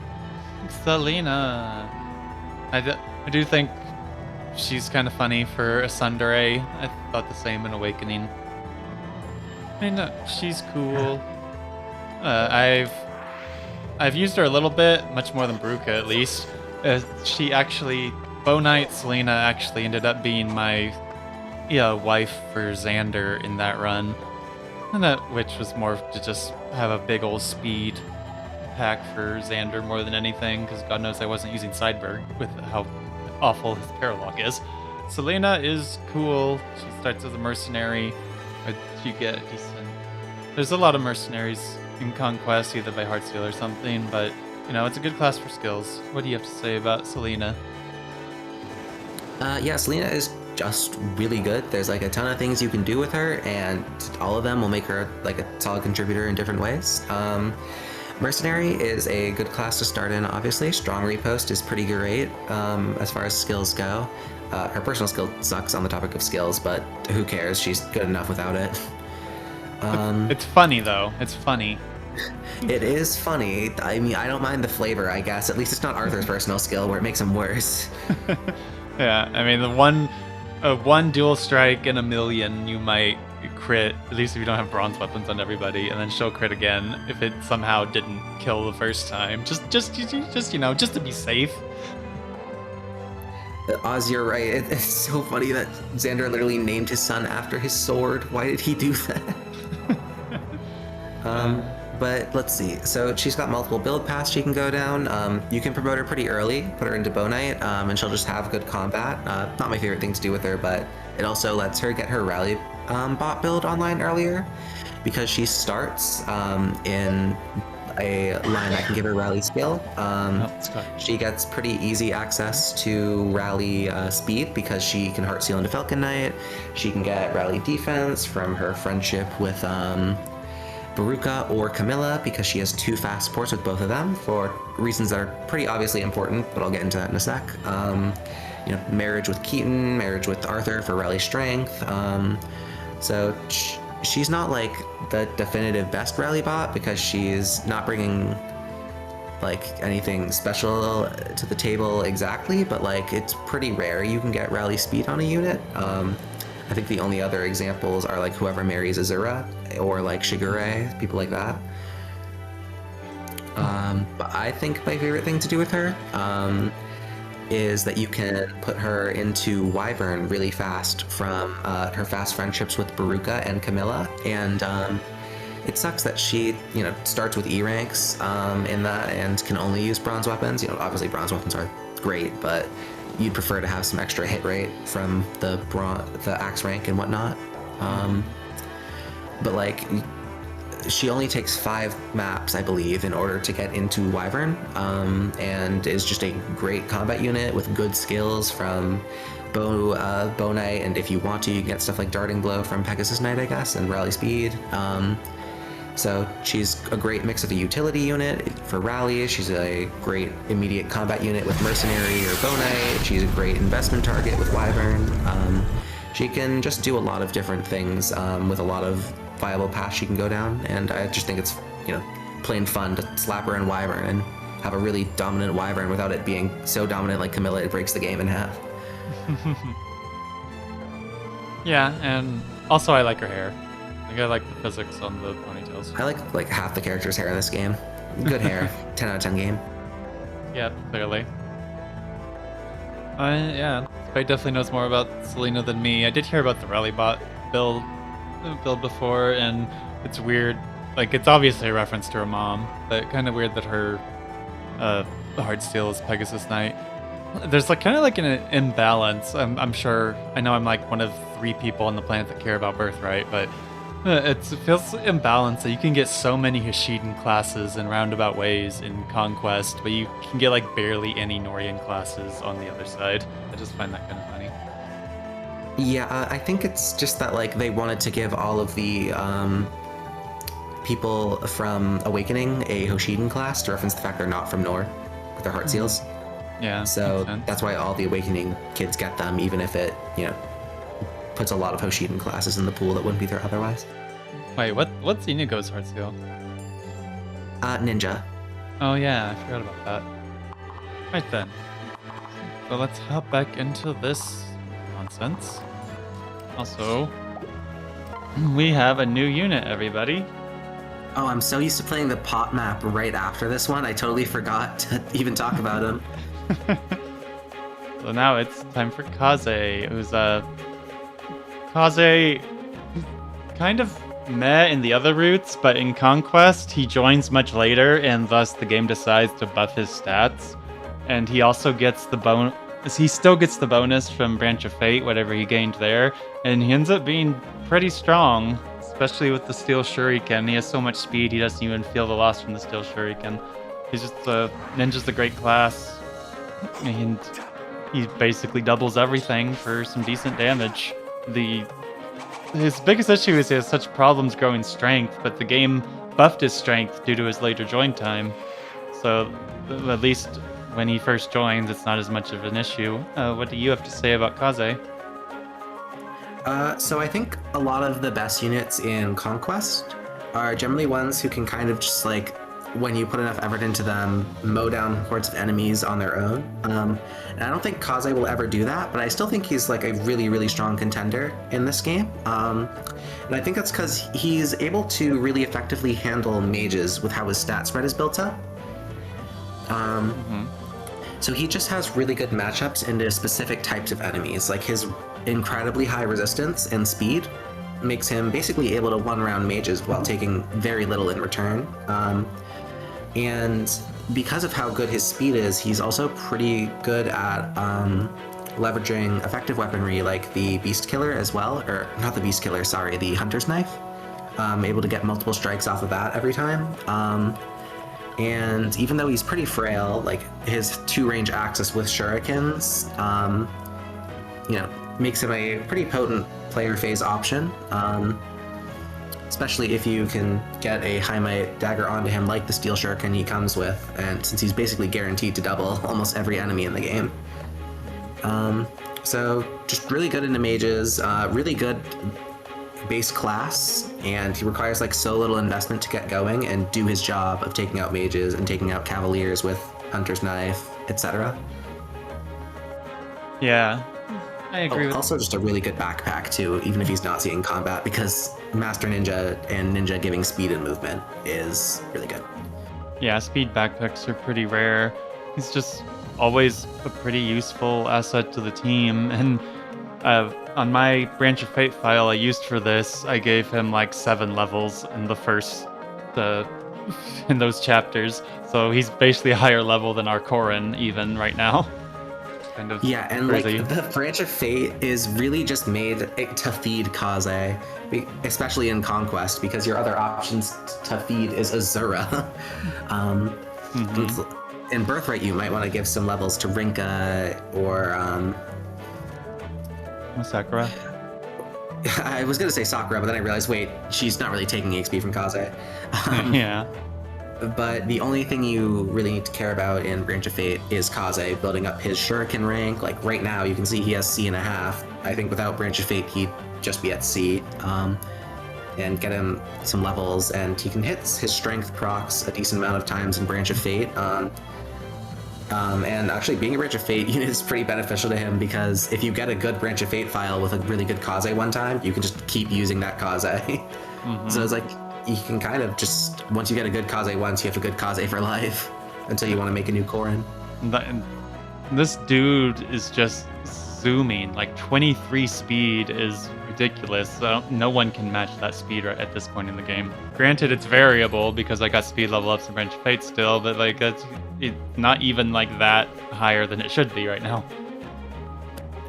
Selena. I do think she's kind of funny for a Tsundere. I thought the same in Awakening. I mean, she's cool. I've used her a little bit, much more than Beruka at least. She actually, Bow Knight Selena actually ended up being my wife for Xander in that run, and which was more to just have a big old speed pack for Xander more than anything, because God knows I wasn't using Siegbert with how awful his paralog is. Selena is cool. She starts as a mercenary, but you get decent. There's a lot of mercenaries in Conquest, either by Heartsteel or something, but it's a good class for skills. What do you have to say about Selena? Yeah, Selena is just really good. There's like a ton of things you can do with her, and all of them will make her like a solid contributor in different ways. Mercenary is a good class to start in, obviously. Strong Repost is pretty great as far as skills go. Her personal skill sucks on the topic of skills, but who cares? She's good enough without it. It's funny, though. It's funny. It is funny. I mean, I don't mind the flavor, I guess. At least it's not Arthur's personal skill where it makes him worse. Yeah, I mean, the one dual strike in a million you might crit, at least if you don't have bronze weapons on everybody, and then she'll crit again if it somehow didn't kill the first time. Just to be safe. Oz, you're right. It's so funny that Xander literally named his son after his sword. Why did he do that? But let's see. So she's got multiple build paths she can go down. You can promote her pretty early, put her into Bow Knight, and she'll just have good combat. Not my favorite thing to do with her, but it also lets her get her rally bot build online earlier, because she starts in a line that can give her rally skill. She gets pretty easy access to rally speed because she can Heartsteel into Falcon Knight. She can get rally defense from her friendship with Beruka or Camilla, because she has 2 fast supports with both of them for reasons that are pretty obviously important, but I'll get into that in a sec. Marriage with Keaton, marriage with Arthur for rally strength. So she's not like the definitive best rally bot because she's not bringing like anything special to the table exactly, but like it's pretty rare you can get rally speed on a unit. I think the only other examples are like whoever marries Azura or like Shigure, people like that. But I think my favorite thing to do with her is that you can put her into Wyvern really fast from her fast friendships with Beruka and Camilla. And it sucks that she, starts with E ranks in that and can only use bronze weapons. Obviously bronze weapons are great, but you'd prefer to have some extra hit rate from the axe rank and whatnot. But like, she only takes 5 maps, I believe, in order to get into Wyvern, and is just a great combat unit with good skills from Bow Knight, and if you want to, you can get stuff like Darting Blow from Pegasus Knight, I guess, and Rally Speed. So she's a great mix of a utility unit for rally. She's a great immediate combat unit with Mercenary or Bow Knight. She's a great investment target with Wyvern. She can just do a lot of different things with a lot of viable paths she can go down, and I just think it's plain fun to slap her in Wyvern and have a really dominant Wyvern without it being so dominant like Camilla it breaks the game in half. Yeah, and also I like her hair. I like the physics on the ponytails. I like half the character's hair in this game. Good hair. 10 out of 10 game. Yeah, clearly. Yeah, Spade definitely knows more about Selena than me. I did hear about the rally bot build before, and it's weird. Like, it's obviously a reference to her mom, but kind of weird that her Heartsteel is Pegasus Knight. There's like kind of like an imbalance. I'm sure. I know I'm like one of 3 people on the planet that care about Birthright, but it feels imbalanced that you can get so many Hashiden classes in roundabout ways in Conquest, but you can get like barely any Norian classes on the other side. I just find that kind of funny. Yeah, I think it's just that like they wanted to give all of the people from Awakening a Hashiden class to reference the fact they're not from Nor with their Heartseals. Yeah. So that's why all the Awakening kids get them, even if it, puts a lot of Hashiden classes in the pool that wouldn't be there otherwise. Wait, what's Inigo's Heartsteel? Ninja. Oh yeah, I forgot about that. Right then. So let's hop back into this nonsense. Also, We have a new unit, everybody. Oh, I'm so used to playing the pot map right after this one. I totally forgot to even talk about him. So now it's time for Kaze, who's Kaze kind of meh in the other routes, but in Conquest he joins much later, and thus the game decides to buff his stats. And he also gets the bonus. He still gets the bonus from Branch of Fate, whatever he gained there, and he ends up being pretty strong, especially with the Steel Shuriken. He has so much speed, he doesn't even feel the loss from the Steel Shuriken. He's just Ninja's a great class, and he basically doubles everything for some decent damage. His biggest issue is he has such problems growing strength, but the game buffed his strength due to his later join time. So at least when he first joins, it's not as much of an issue. What do you have to say about Kaze? So I think a lot of the best units in Conquest are generally ones who can kind of just like, when you put enough effort into them, mow down hordes of enemies on their own. And I don't think Kaze will ever do that, but I still think he's like a really, really strong contender in this game. And I think that's because he's able to really effectively handle mages with how his stat spread is built up. So he just has really good matchups into specific types of enemies. Like his incredibly high resistance and speed makes him basically able to one-round mages while taking very little in return. And because of how good his speed is, he's also pretty good at leveraging effective weaponry like the Beast Killer as well, or not the Beast Killer, sorry, the Hunter's Knife. Able to get multiple strikes off of that every time. And even though he's pretty frail, like his 2-range axis with shurikens, makes him a pretty potent player phase option. Especially if you can get a high might dagger onto him like the steel shuriken he comes with, and since he's basically guaranteed to double almost every enemy in the game. So just really good into mages, really good base class, and he requires like so little investment to get going and do his job of taking out mages and taking out cavaliers with Hunter's Knife, etc. Yeah, I agree with also just a really good backpack too, even if he's not seeing combat, because Master Ninja and Ninja giving speed and movement is really good. Yeah, speed backpacks are pretty rare. He's just always a pretty useful asset to the team, and on my Branch of Fate file I used for this, I gave him like 7 levels in the first, in those chapters. So he's basically a higher level than our Corrin even right now. Kind of yeah, and crazy. Like the Branch of Fate is really just made to feed Kaze, especially in Conquest, because your other options to feed is Azura. In Birthright, you might want to give some levels to Rinka or Sakura. I was gonna say Sakura, but then I realized, wait, she's not really taking XP from Kaze. Yeah. But the only thing you really need to care about in Branch of Fate is Kaze building up his Shuriken rank. Like right now, you can see he has C&5. I think without Branch of Fate, he'd just be at C. And get him some levels, and he can hit his strength procs a decent amount of times in Branch of Fate. And actually, being a Branch of Fate unit is pretty beneficial to him, because if you get a good Branch of Fate file with a really good Kaze one time, you can just keep using that Kaze. So it's like, you can kind of just, once you get a good Kaze once, you have a good Kaze for life, until you want to make a new Corrin. This dude is just zooming. Like 23 speed is ridiculous. So no one can match that speed right at this point in the game. Granted, it's variable because I got speed level ups in Branch of Fate still, but like it's not even like that higher than it should be right now.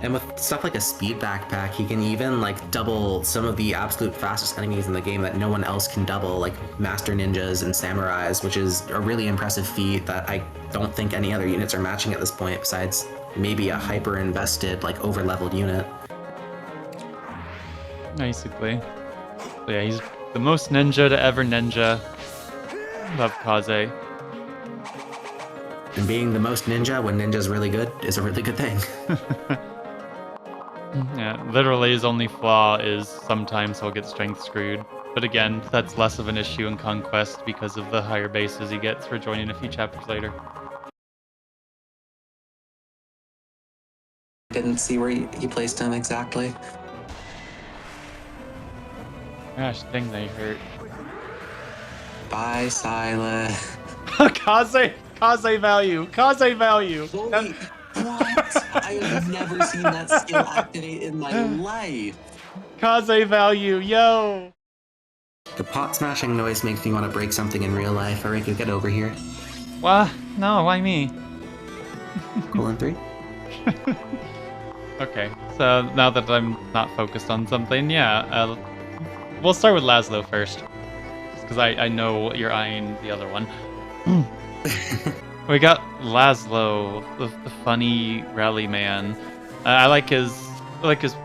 And with stuff like a speed backpack, he can even like double some of the absolute fastest enemies in the game that no one else can double, like Master Ninjas and Samurais, which is a really impressive feat that I don't think any other units are matching at this point, besides maybe a hyper-invested, like over-leveled unit. Basically. So yeah, he's the most ninja to ever ninja. Love Kaze. And being the most ninja when ninja's really good is a really good thing. Yeah, literally his only flaw is sometimes he'll get strength screwed. But again, that's less of an issue in Conquest because of the higher bases he gets for joining a few chapters later. Didn't see where he placed him exactly. Gosh, dang, they hurt. Bye, Silas. Kaze value. Kaze value. Holy, what? I have never seen that skill activate in my life. Kaze value, yo. The pot smashing noise makes me want to break something in real life. Erika, get over here. What? No, why me? Colon 3. Okay, so now that I'm not focused on something, yeah, we'll start with Laslow first. Because I know what you're eyeing the other one. We got Laslow, the funny rally man. I like his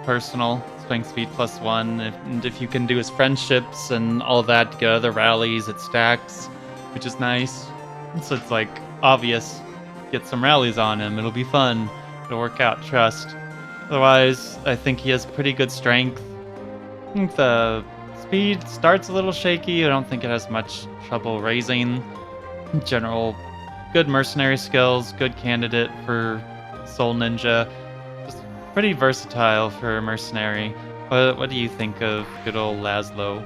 personal swing speed +1, and if you can do his friendships and all that to get other rallies, it stacks, which is nice. So it's like obvious. Get some rallies on him, it'll be fun. It'll work out, trust. Otherwise, I think he has pretty good strength. I think the speed starts a little shaky. I don't think it has much trouble raising. In general, good mercenary skills, good candidate for Soul Ninja. Just pretty versatile for a mercenary. What do you think of good old Laslow?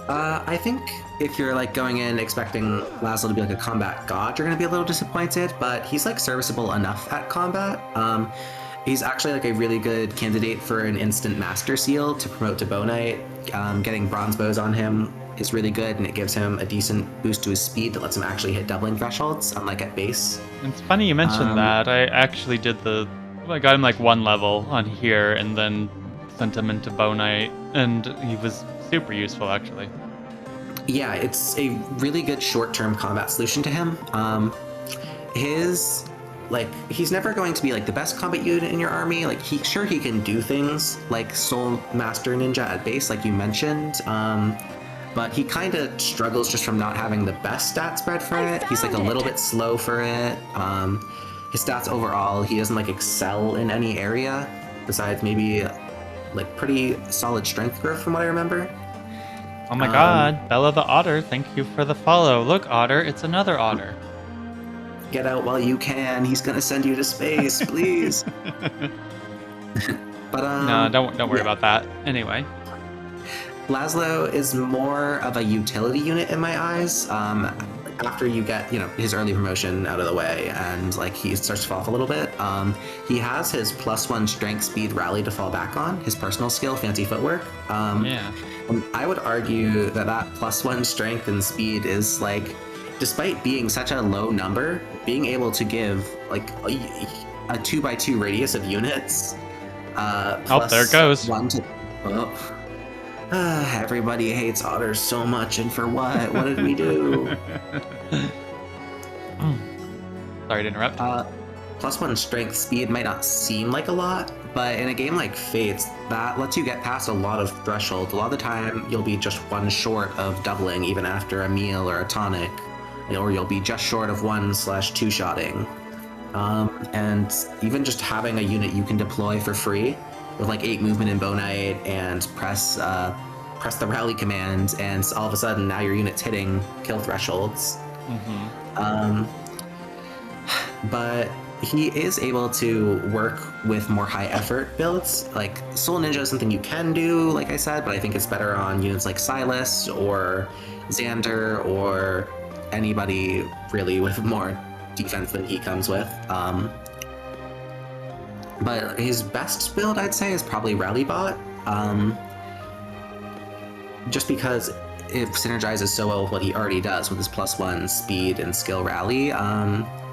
I think if you're like going in expecting Laslow to be like a combat god, you're gonna be a little disappointed, but he's like serviceable enough at combat. He's actually like a really good candidate for an instant master seal to promote to Bow Knight. Getting bronze bows on him is really good, and it gives him a decent boost to his speed that lets him actually hit doubling thresholds, unlike at base. It's funny you mentioned that. I actually did I got him like 1 level on here, and then sent him into Bow Knight, and he was super useful actually. Yeah, it's a really good short-term combat solution to him. He's never going to be like the best combat unit in your army. Like he can do things like Soul Master Ninja at base, like you mentioned. But he kind of struggles just from not having the best stat spread for it. He's like a little bit slow for it. His stats overall, he doesn't like excel in any area besides maybe like pretty solid strength growth from what I remember. Oh my god, Bella the Otter, thank you for the follow. Look, Otter, it's another otter. Get out while you can. He's gonna send you to space, please. But no, don't worry about that. Anyway, Laslow is more of a utility unit in my eyes. After you get his early promotion out of the way and like he starts to fall off a little bit, he has his +1 strength, speed, rally to fall back on. His personal skill, fancy footwork. yeah. And I would argue that +1 strength and speed is like, despite being such a low number, being able to give like a 2x2 radius of units. There it goes. Everybody hates otters so much, and for what? What did we do? Sorry to interrupt. +1 strength speed might not seem like a lot, but in a game like Fates, that lets you get past a lot of thresholds. A lot of the time, you'll be just 1 short of doubling even after a meal or a tonic, or you'll be just short of 1/2 shotting. And even just having a unit you can deploy for free with like 8 movement in Bow Knight and press the rally command, and all of a sudden now your unit's hitting kill thresholds. But he is able to work with more high effort builds. Like Soul Ninja is something you can do, like I said, but I think it's better on units like Silas or Xander or anybody really with more defense than he comes with. But his best build, I'd say, is probably Rally Bot. Just because it synergizes so well with what he already does with his +1 speed and skill rally.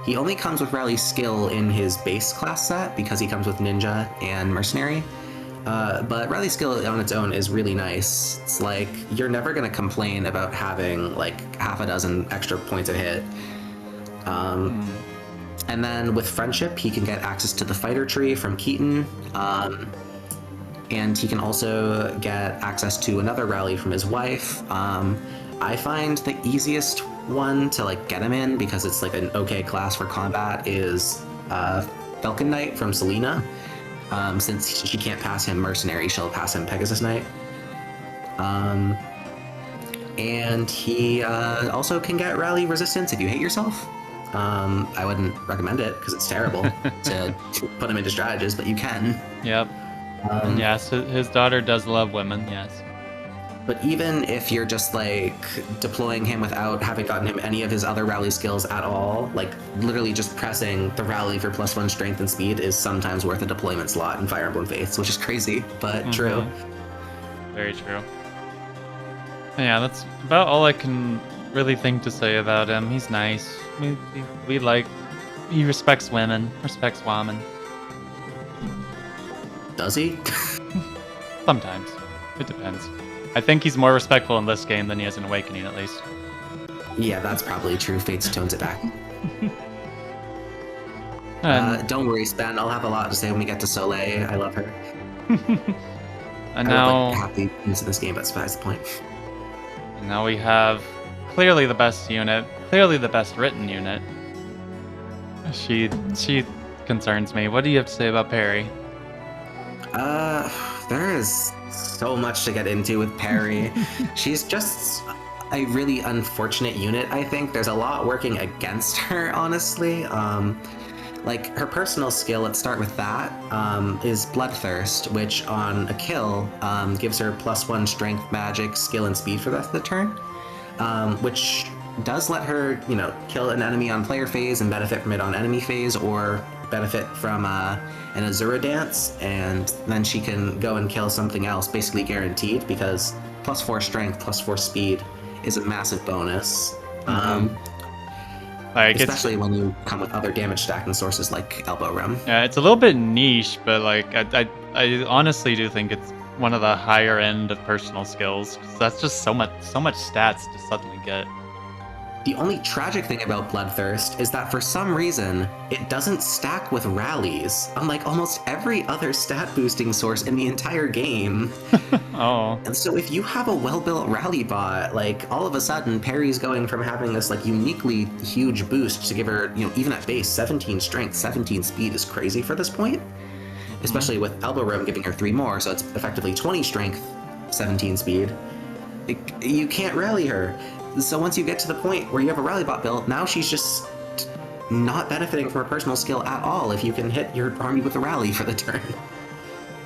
He only comes with rally skill in his base class set because he comes with ninja and mercenary. But rally skill on its own is really nice. It's like you're never gonna complain about having like half a dozen extra points of hit. And then with friendship, he can get access to the fighter tree from Keaton. And he can also get access to another rally from his wife. I find the easiest one to like get him in, because it's like an okay class for combat, is Falcon Knight from Selena. Since she can't pass him Mercenary, she'll pass him Pegasus Knight. And he also can get Rally Resistance if you hate yourself. I wouldn't recommend it because it's terrible to put him into strategies, but you can. Yep. And yes, his daughter does love women, yes. But even if you're just like deploying him without having gotten him any of his other rally skills at all, like literally just pressing the rally for +1 strength and speed is sometimes worth a deployment slot in Fire Emblem Fates, which is crazy, but true. Very true. Yeah, that's about all I can really think to say about him. He's nice. He respects women, respects women. Does he? Sometimes. It depends. I think he's more respectful in this game than he is in Awakening, at least. Yeah, that's probably true. Fates tones it back. Don't worry, Spen. I'll have a lot to say when we get to Soleil. I love her. And I now, would like happy into this game, but besides the point. now we have clearly the best unit, clearly the best written unit. She concerns me. What do you have to say about Peri? There is so much to get into with Peri. She's just a really unfortunate unit, I think. There's a lot working against her, honestly. Like, her personal skill, let's start with that, is Bloodthirst, which on a kill gives her +1 strength, magic, skill, and speed for the rest of the turn, which does let her, kill an enemy on player phase and benefit from it on enemy phase, or benefit from an Azura dance, and then she can go and kill something else, basically guaranteed, because +4 strength, +4 speed is a massive bonus. Especially when you come with other damage stacking sources like Elbow Room. Yeah, it's a little bit niche, but like I honestly do think it's one of the higher end of personal skills. 'Cause that's just so much stats to suddenly get. The only tragic thing about Bloodthirst is that for some reason, it doesn't stack with rallies, unlike almost every other stat boosting source in the entire game. Oh. And so if you have a well-built rally bot, like all of a sudden Peri's going from having this like uniquely huge boost to give her, even at base 17 strength, 17 speed is crazy for this point. Especially with Elbow Room giving her 3 more, so it's effectively 20 strength, 17 speed. You can't rally her. So once you get to the point where you have a rally bot built, now she's just not benefiting from her personal skill at all if you can hit your army with a rally for the turn.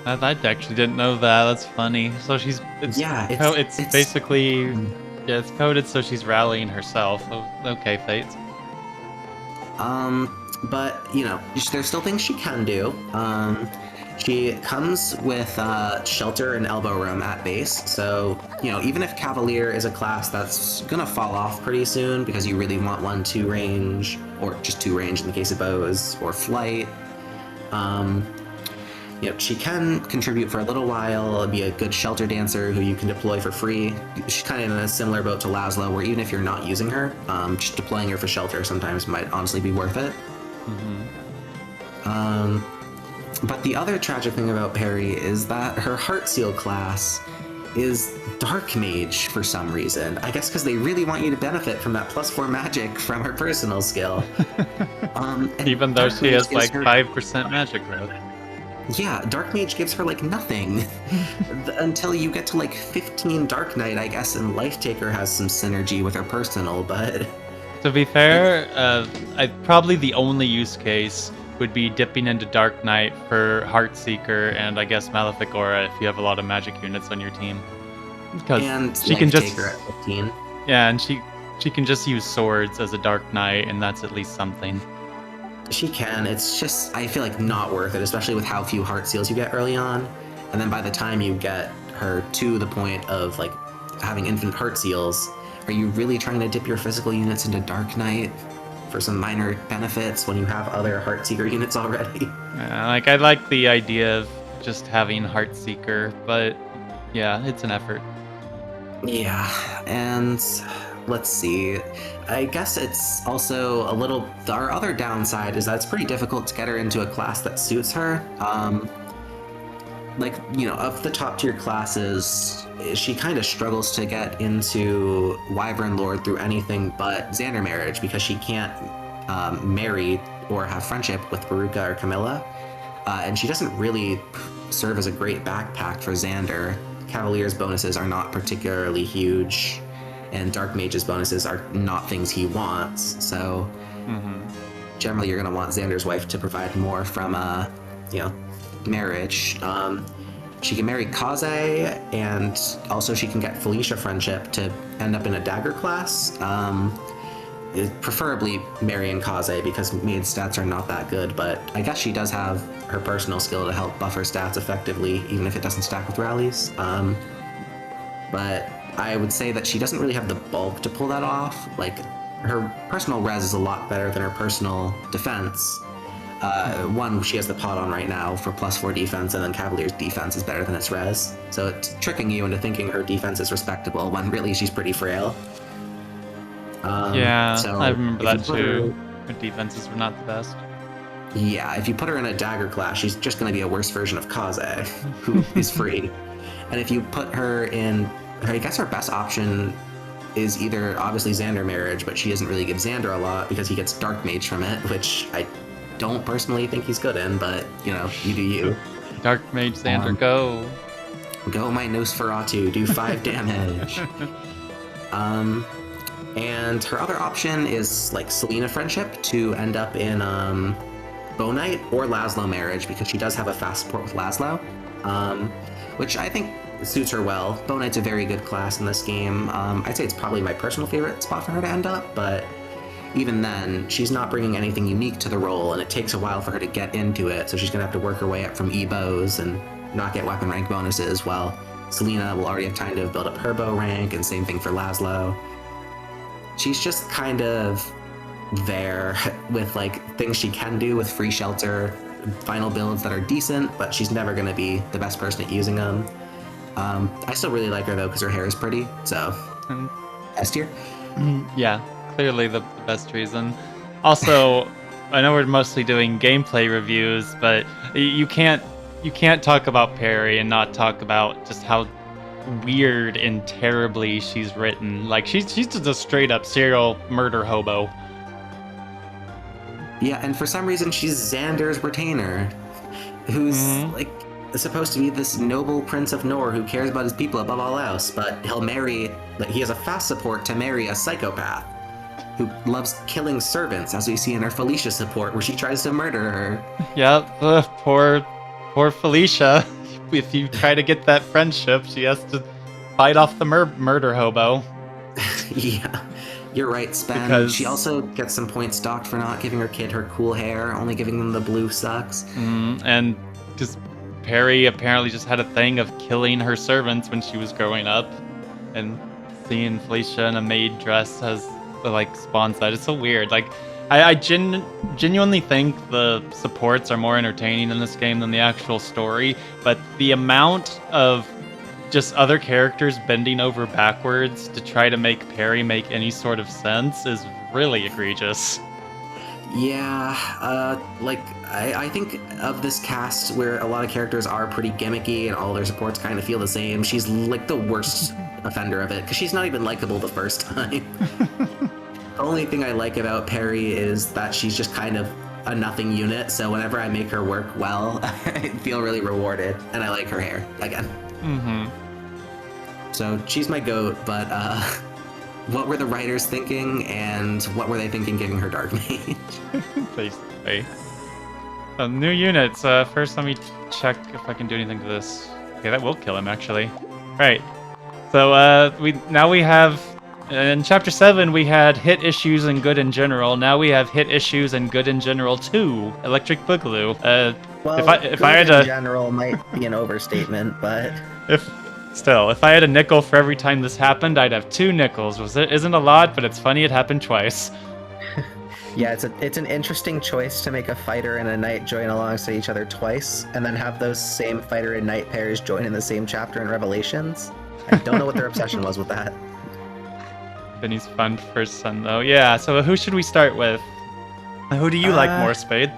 I actually didn't know that. That's funny. So it's basically it's coded so she's rallying herself. Oh, okay, Fates. But there's still things she can do. She comes with Shelter and Elbow Room at base, so, even if Cavalier is a class that's gonna fall off pretty soon because you really want 1-2 range, or just 2 range in the case of bows, or flight, she can contribute for a little while, be a good Shelter Dancer who you can deploy for free. She's kind of in a similar boat to Laslow, where even if you're not using her, just deploying her for Shelter sometimes might honestly be worth it. But the other tragic thing about Peri is that her Heartseal class is Dark Mage for some reason. I guess because they really want you to benefit from that +4 magic from her personal skill. Even though she has like 5% magic growth. Yeah, Dark Mage gives her like nothing until you get to like 15 Dark Knight, I guess, and Life Taker has some synergy with her personal, but... To be fair, probably the only use case would be dipping into Dark Knight for Heartseeker and I guess Malefic Aura if you have a lot of magic units on your team. Because she can just... at 15. Yeah, and she can just use swords as a Dark Knight, and that's at least something. She can. It's just, I feel like, not worth it, especially with how few Heartseals you get early on. And then by the time you get her to the point of, like, having infinite Heartseals, are you really trying to dip your physical units into Dark Knight for some minor benefits when you have other Heartseeker units already? I like the idea of just having Heartseeker, but yeah, it's an effort. Yeah, and let's see. I guess it's also a little... Our other downside is that it's pretty difficult to get her into a class that suits her. Of the top tier classes, she kind of struggles to get into Wyvern Lord through anything but Xander marriage because she can't marry or have friendship with Beruka or Camilla. And she doesn't really serve as a great backpack for Xander. Cavalier's bonuses are not particularly huge, and Dark Mage's bonuses are not things he wants. So generally you're going to want Xander's wife to provide more from, marriage. She can marry Kaze, and also she can get Felicia friendship to end up in a dagger class. Preferably marrying Kaze because maid stats are not that good, but I guess she does have her personal skill to help buff her stats effectively, even if it doesn't stack with rallies. But I would say that she doesn't really have the bulk to pull that off. Like, her personal res is a lot better than her personal defense. One, she has the pot on right now for +4 defense, and then Cavalier's defense is better than its res. So it's tricking you into thinking her defense is respectable when really she's pretty frail. So I remember that too. Her defenses were not the best. Yeah, if you put her in a dagger class, she's just going to be a worse version of Kaze, who is free. And if you put her in, I guess her best option is either obviously Xander marriage, but she doesn't really give Xander a lot because he gets Dark Mage from it, which I don't personally think he's good in, but you do you. Dark Mage Xander, go. Go my Nosferatu, do 5 damage. And her other option is like Selena friendship to end up in Bow Knight or Laslow marriage, because she does have a fast support with Laslow, which I think suits her well. Bow Knight's a very good class in this game. I'd say it's probably my personal favorite spot for her to end up, but even then, she's not bringing anything unique to the role, and it takes a while for her to get into it, so she's going to have to work her way up from E-bows and not get weapon rank bonuses, while Selena will already have time to build up her bow rank, and same thing for Laslow. She's just kind of there with like things she can do with free shelter, final builds that are decent, but she's never going to be the best person at using them. I still really like her though because her hair is pretty, so S tier. Yeah, clearly the best reason. Also, I know we're mostly doing gameplay reviews, but you can't talk about Peri and not talk about just how weird and terribly she's written. Like, she's just a straight up serial murder hobo. Yeah, and for some reason she's Xander's retainer, who's like supposed to be this noble prince of Nor who cares about his people above all else, but he has a fast support to marry a psychopath who loves killing servants, as we see in her Felicia support where she tries to murder her. Yep, poor Felicia. If you try to get that friendship, she has to fight off the murder hobo. Yeah, you're right, Spen. Because she also gets some points docked for not giving her kid her cool hair. Only giving them the blue sucks. And because Peri apparently just had a thing of killing her servants when she was growing up, and seeing Felicia in a maid dress has like spawns that. It's so weird. Like, I genuinely think the supports are more entertaining in this game than the actual story, but the amount of just other characters bending over backwards to try to make Peri make any sort of sense is really egregious. Yeah, I think of this cast where a lot of characters are pretty gimmicky and all their supports kind of feel the same, she's like the worst offender of it, because she's not even likable the first time. The only thing I like about Peri is that she's just kind of a nothing unit, so whenever I make her work well, I feel really rewarded, and I like her hair, again. So she's my GOAT, but what were the writers thinking, and what were they thinking giving her Dark Mage? Basically. New units. First, let me check if I can do anything to this. Okay, that will kill him, actually. Right. So we have... In Chapter 7, we had hit issues and good in general. Now we have hit issues and good in general 2. Electric Boogaloo. If I had in general might be an overstatement, but if I had a nickel for every time this happened, I'd have 2 nickels. Isn't a lot, but it's funny it happened twice. Yeah, it's an interesting choice to make a fighter and a knight join alongside each other twice, and then have those same fighter and knight pairs join in the same chapter in Revelations. I don't know what their obsession was with that. Benny's fun first son, though. Yeah, so who should we start with? Who do you like more, Spade?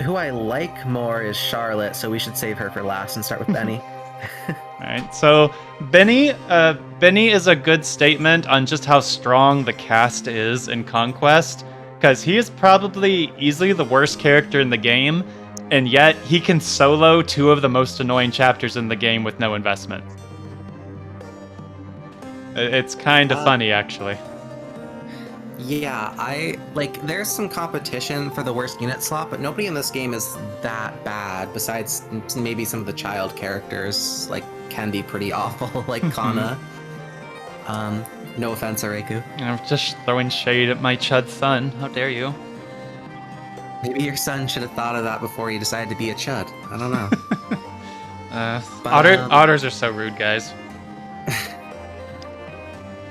Who I like more is Charlotte, so we should save her for last and start with Benny. Alright, so Benny is a good statement on just how strong the cast is in Conquest, because he is probably easily the worst character in the game, and yet he can solo 2 of the most annoying chapters in the game with no investment. It's kind of funny, actually. Yeah, there's some competition for the worst unit slot, but nobody in this game is that bad, besides maybe some of the child characters, can be pretty awful, like Kana. No offense, Areku. I'm just throwing shade at my chud son. How dare you? Maybe your son should have thought of that before he decided to be a chud. I don't know. Otters are so rude, guys.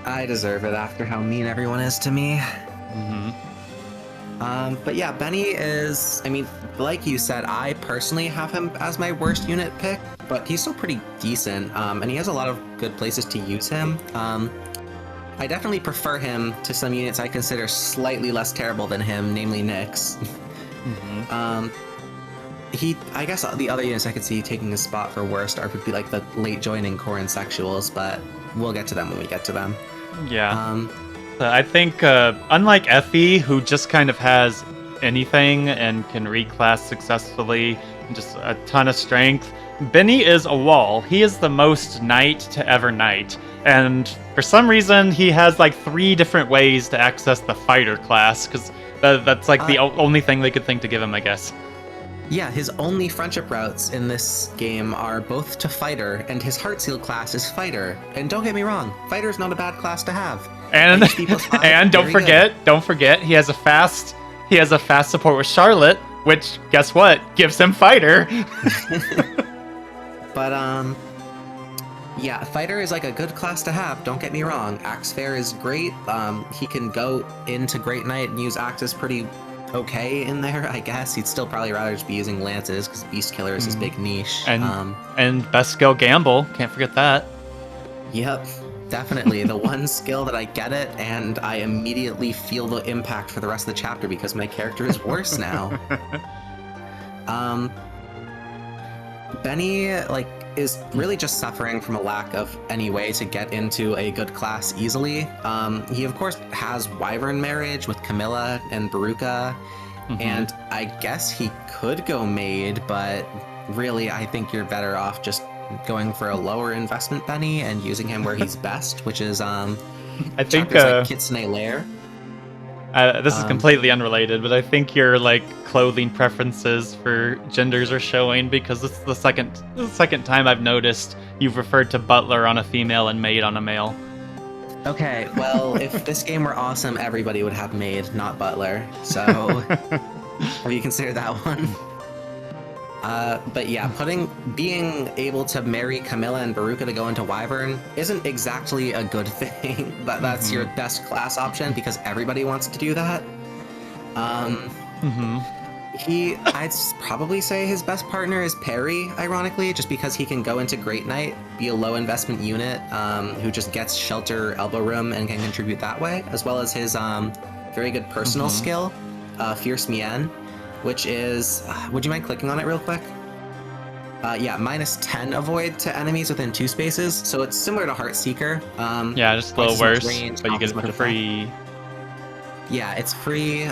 I deserve it after how mean everyone is to me. But yeah, Benny is, like you said, I personally have him as my worst unit pick, but he's still pretty decent, and he has a lot of good places to use him. I definitely prefer him to some units I consider slightly less terrible than him, namely Nyx. I guess the other units I could see taking his spot for worst would be the late joining Corrin sexuals, but we'll get to them when we get to them. Yeah. I think, unlike Effie, who just kind of has anything and can reclass successfully, and just a ton of strength, Benny is a wall. He is the most knight to ever knight. And for some reason, he has 3 different ways to access the fighter class, because that's the only thing they could think to give him, I guess. Yeah, his only friendship routes in this game are both to fighter, and his heart seal class is fighter. And don't get me wrong, fighter's not a bad class to have. And don't forget, he has a fast support with Charlotte, which guess what? Gives him fighter. But yeah, fighter is a good class to have, don't get me wrong. Axe Fair is great. He can go into Great Knight and use axes pretty okay in there, I guess. He'd still probably rather just be using lances, because Beast Killer is his big niche. And best skill Gamble, can't forget that. Yep, definitely. The one skill that I get it, and I immediately feel the impact for the rest of the chapter because my character is worse now. Benny, is really just suffering from a lack of any way to get into a good class easily. He, of course, has Wyvern marriage with Camilla and Beruka, and I guess he could go maid, but really, I think you're better off just going for a lower investment Benny and using him where he's best, which is, I think, Kitsune Lair. This is completely unrelated, but I think your clothing preferences for genders are showing, because this is the second time I've noticed you've referred to butler on a female and maid on a male. Okay, well, if this game were awesome, everybody would have maid, not butler. So, have you considered that one? But yeah, being able to marry Camilla and Beruka to go into Wyvern isn't exactly a good thing, but that's your best class option because everybody wants to do that. I'd probably say his best partner is Peri, ironically, just because he can go into Great Knight, be a low investment unit, who just gets shelter, elbow room, and can contribute that way, as well as his very good personal skill, Fierce Mien, which is, would you mind clicking on it real quick? Yeah, -10 avoid to enemies within 2 spaces, so it's similar to Heartseeker. Yeah, just a little worse, but you get it for free. Yeah, it's free.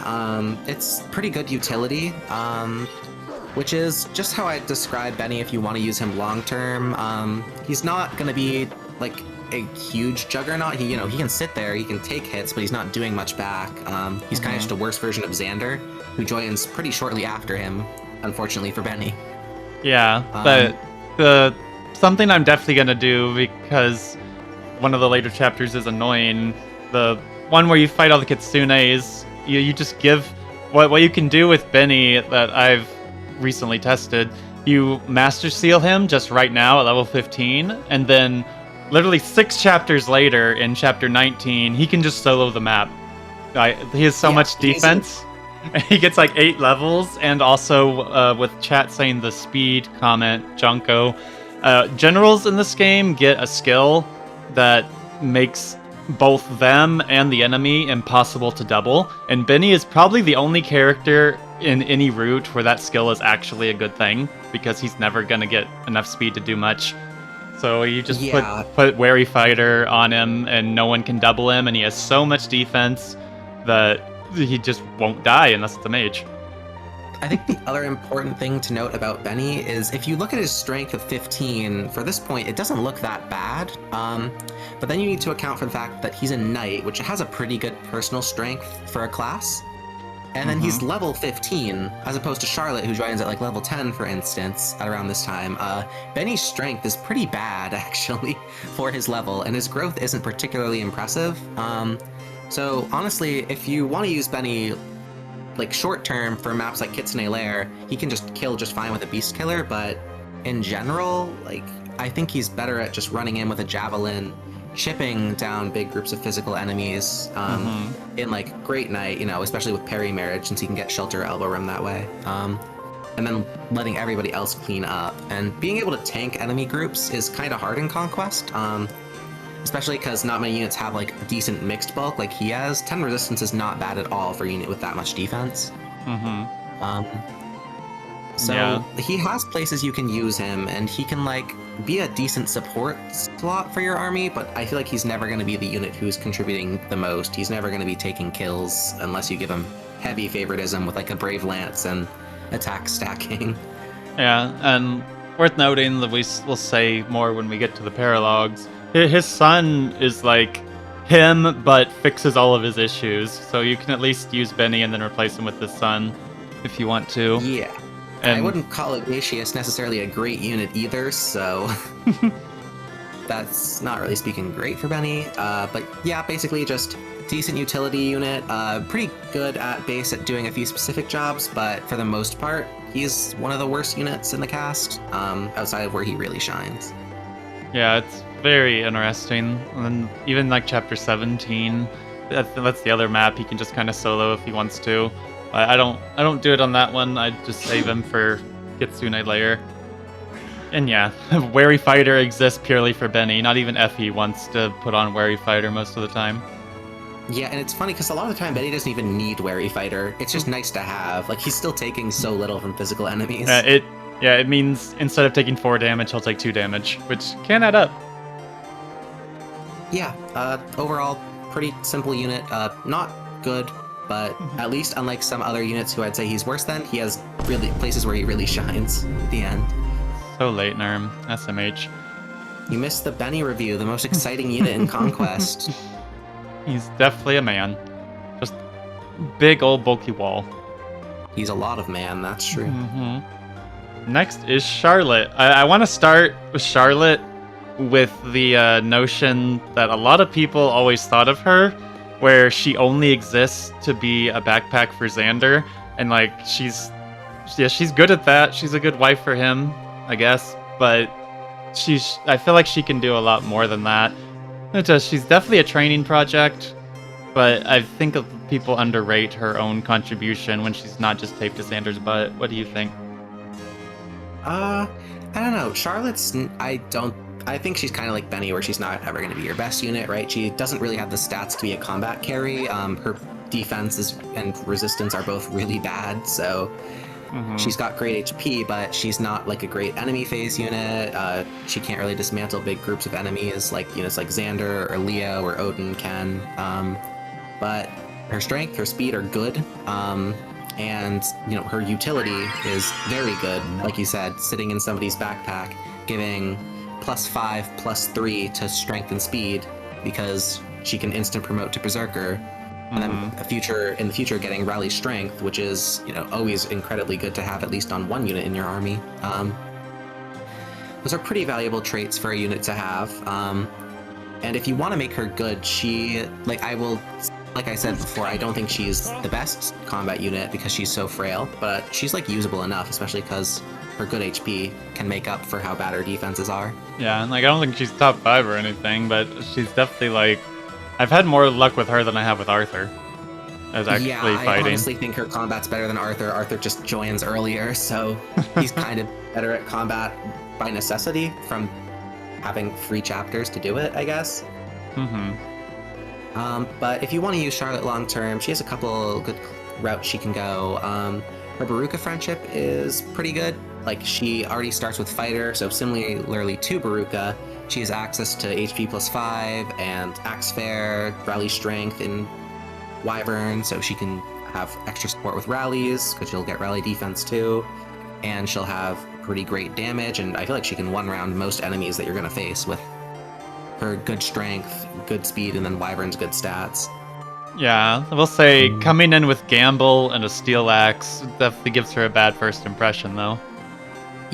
It's pretty good utility, which is just how I describe Benny if you want to use him long term. He's not going to be a huge juggernaut. He can sit there, he can take hits, but he's not doing much back. He's kind of just a worse version of Xander, who joins pretty shortly after him, unfortunately for Benny. Yeah, but something I'm definitely gonna do, because one of the later chapters is annoying. The one where you fight all the kitsunes, you just give what you can do with Benny that I've recently tested. You Master Seal him just right now at level 15, and then literally 6 chapters later, in chapter 19, he can just solo the map. He has so much defense. He gets 8 levels, and also with chat saying the speed comment, Junko. Generals in this game get a skill that makes both them and the enemy impossible to double, and Benny is probably the only character in any route where that skill is actually a good thing, because he's never gonna get enough speed to do much. So you just put Wary Fighter on him, and no one can double him, and he has so much defense that he just won't die unless it's a mage. I think the other important thing to note about Benny is if you look at his strength of 15, for this point, it doesn't look that bad. But then you need to account for the fact that he's a knight, which has a pretty good personal strength for a class. And then he's level 15, as opposed to Charlotte, who joins at like level 10, for instance, at around this time. Benny's strength is pretty bad, actually, for his level, and his growth isn't particularly impressive. So honestly, if you want to use Benny like short term for maps like Kitsune Lair, he can just kill just fine with a Beast Killer, but in general, like, I think he's better at just running in with a Javelin, chipping down big groups of physical enemies in like Great Knight, you know, especially with Peri marriage, since he can get shelter or elbow room that way. And then letting everybody else clean up. And being able to tank enemy groups is kind of hard in Conquest, especially because not many units have like decent mixed bulk like he has. 10 resistance is not bad at all for a unit with that much defense. So he has places you can use him, and he can like be a decent support slot for your army, but I feel like he's never going to be the unit who's contributing the most. He's never going to be taking kills unless you give him heavy favoritism with like a Brave Lance and attack stacking. Yeah, and worth noting that we'll say more when we get to the paralogs. His son is like him, but fixes all of his issues, so you can at least use Benny and then replace him with his son if you want to. Yeah. And I wouldn't call Ignatius necessarily a great unit either, so that's not really speaking great for Benny. But yeah, basically just decent utility unit, pretty good at base at doing a few specific jobs, but for the most part, he's one of the worst units in the cast, outside of where he really shines. Yeah, it's very interesting. And then even like chapter 17, that's the other map. He can just kind of solo if he wants to. I don't do it on that one. I just save him for Kitsune Lair. And yeah, Wary Fighter exists purely for Benny. Not even Effie wants to put on Wary Fighter most of the time. Yeah, and it's funny because a lot of the time Benny doesn't even need Wary Fighter. It's just nice to have. Like, he's still taking so little from physical enemies. It means instead of taking 4 damage, he'll take 2 damage, which can add up. Yeah, overall, pretty simple unit. Not good, but at least unlike some other units who I'd say he's worse than, he has really places where he really shines at the end. So late, Nerm. SMH. You missed the Benny review, the most exciting unit in Conquest. He's definitely a man. Just big old bulky wall. He's a lot of man, that's true. Next is Charlotte. I want to start with Charlotte with the notion that a lot of people always thought of her, where she only exists to be a backpack for Xander, and like she's good at that. She's a good wife for him, I guess, but I feel like she can do a lot more than that. She's definitely a training project, but I think people underrate her own contribution when she's not just taped to Xander's butt. What do you think? I don't know. Charlotte's, I think she's kind of like Benny, where she's not ever going to be your best unit, right? She doesn't really have the stats to be a combat carry. Her defense and resistance are both really bad, so she's got great HP, but she's not like a great enemy phase unit. She can't really dismantle big groups of enemies like units like Xander or Leo or Odin can. But her strength, her speed are good. And, you know, her utility is very good, like you said, sitting in somebody's backpack, giving +5, +3 to strength and speed, because she can instant promote to Berserker, and then in the future getting Rally Strength, which is, you know, always incredibly good to have at least on one unit in your army. Those are pretty valuable traits for a unit to have. And if you want to make her good, like I said before, I don't think she's the best combat unit because she's so frail, but she's like usable enough, especially because her good HP can make up for how bad her defenses are. Yeah, and like I don't think she's top 5 or anything, but she's definitely like, I've had more luck with her than I have with Arthur as actually fighting. I honestly think her combat's better than Arthur. Arthur just joins earlier, so he's kind of better at combat by necessity from having free chapters to do it, I guess. But if you want to use Charlotte long term, she has a couple good routes she can go. Her Beruka friendship is pretty good. Like, she already starts with Fighter, so similarly to Beruka, she has access to HP +5 and Axe Fair, Rally Strength, and Wyvern, so she can have extra support with rallies, because she'll get rally defense too, and she'll have pretty great damage, and I feel like she can one-round most enemies that you're going to face with her good strength, good speed, and then Wyvern's good stats. Yeah, I will say coming in with Gamble and a Steel Axe definitely gives her a bad first impression, though.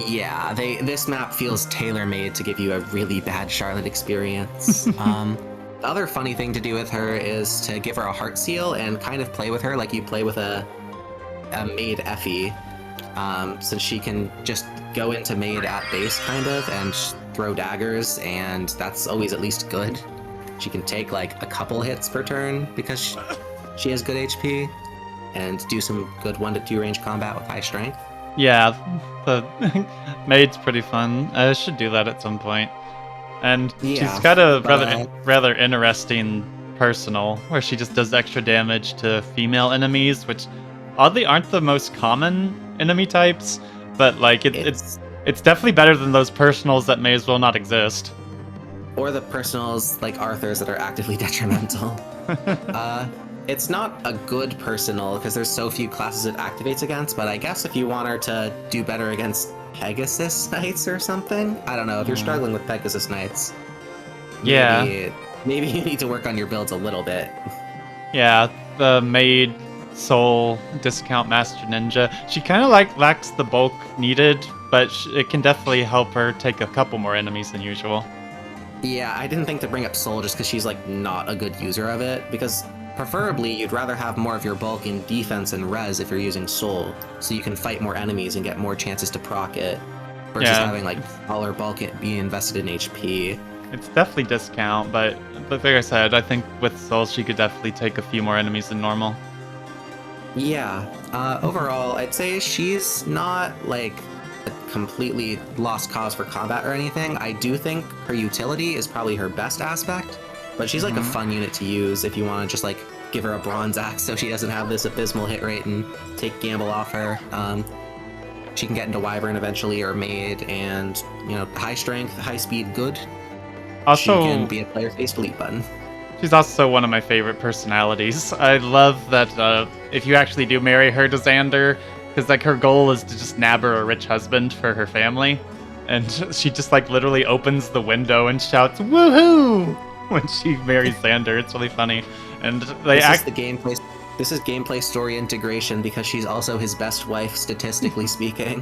Yeah, this map feels tailor-made to give you a really bad Charlotte experience. The other funny thing to do with her is to give her a heart seal and kind of play with her like you play with a maid Effie, since she can just go into maid at base kind of and throw daggers, and that's always at least good. She can take like a couple hits per turn because she has good HP and do some good 1 to 2 range combat with high strength. Yeah, the maid's pretty fun. I should do that at some point. And Yeah, she's got a but, rather interesting personal where she just does extra damage to female enemies, which oddly aren't the most common enemy types, but like it's definitely better than those personals that may as well not exist. Or the personals like Arthur's that are actively detrimental. It's not a good personal because there's so few classes it activates against, but I guess if you want her to do better against Pegasus Knights or something, I don't know, if you're struggling with Pegasus Knights, maybe you need to work on your builds a little bit. Yeah, the maid soul discount master ninja, she kind of like lacks the bulk needed, but it can definitely help her take a couple more enemies than usual. Yeah, I didn't think to bring up Soul just because she's like not a good user of it, because preferably you'd rather have more of your bulk in defense and res if you're using Soul, so you can fight more enemies and get more chances to proc it, versus having like all our bulk be invested in HP. It's definitely discount, but like I said, I think with Soul she could definitely take a few more enemies than normal. Yeah, overall I'd say she's not like a completely lost cause for combat or anything. I do think her utility is probably her best aspect, but she's like a fun unit to use if you want to just like give her a bronze axe so she doesn't have this abysmal hit rate and take gamble off her. She can get into Wyvern eventually or Maid, and you know, high strength, high speed, good. Also, she can be a player face delete button. She's also one of my favorite personalities. I love that if you actually do marry her to Xander, because like her goal is to just nab her a rich husband for her family, and she just like literally opens the window and shouts "woohoo" when she marries Xander. It's really funny, and This is gameplay story integration because she's also his best wife statistically speaking.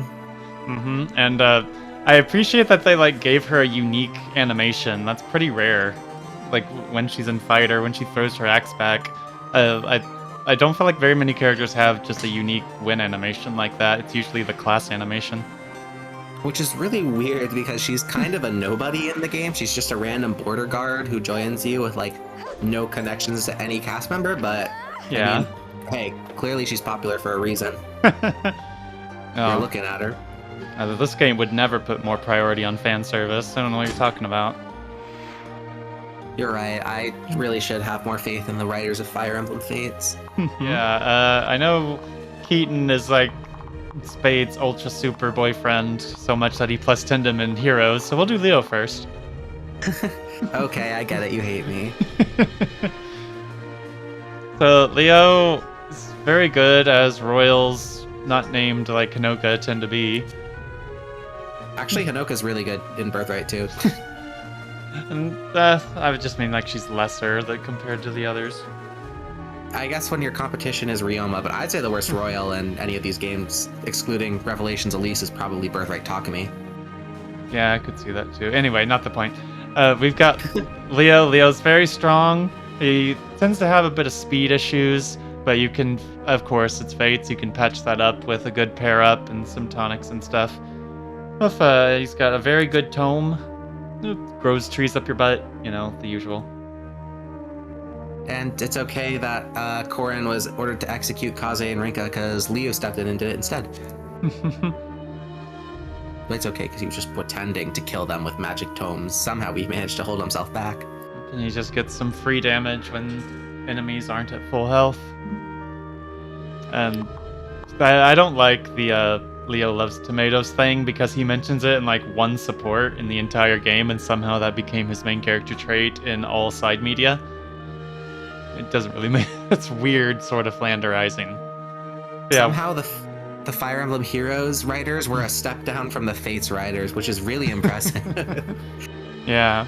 And I appreciate that they like gave her a unique animation. That's pretty rare. Like when she's in fight or when she throws her axe back. I don't feel like very many characters have just a unique win animation like that. It's usually the class animation. Which is really weird because she's kind of a nobody in the game. She's just a random border guard who joins you with like no connections to any cast member, but yeah. I mean, hey, clearly she's popular for a reason. You're looking at her. This game would never put more priority on fan service. I don't know what you're talking about. You're right. I really should have more faith in the writers of Fire Emblem Fates. Yeah, I know Keaton is like Spade's ultra super boyfriend so much that he plus 10'd him in Heroes, so we'll do Leo first. Okay, I get it. You hate me. So Leo is very good as royals not named like Hanoka tend to be. Actually, Hanoka's really good in Birthright too. And I would just mean like she's lesser compared to the others. I guess when your competition is Ryoma, but I'd say the worst royal in any of these games, excluding Revelations Elise, is probably Birthright Takumi. Yeah, I could see that too. Anyway, not the point. We've got Leo. Leo's very strong. He tends to have a bit of speed issues, but you can, of course, it's Fates. You can patch that up with a good pair up and some tonics and stuff. He's got a very good tome. It grows trees up your butt, you know, the usual. And it's okay that Corrin was ordered to execute Kaze and Rinka because Leo stepped in and did it instead. But it's okay because he was just pretending to kill them with magic tomes. Somehow he managed to hold himself back. And he just gets some free damage when enemies aren't at full health. And I don't like the Leo loves tomatoes thing because he mentions it in like one support in the entire game, and somehow that became his main character trait in all side media. It doesn't really make it's weird sort of flanderizing. Yeah. Somehow the Fire Emblem Heroes writers were a step down from the Fates writers, which is really impressive. Yeah.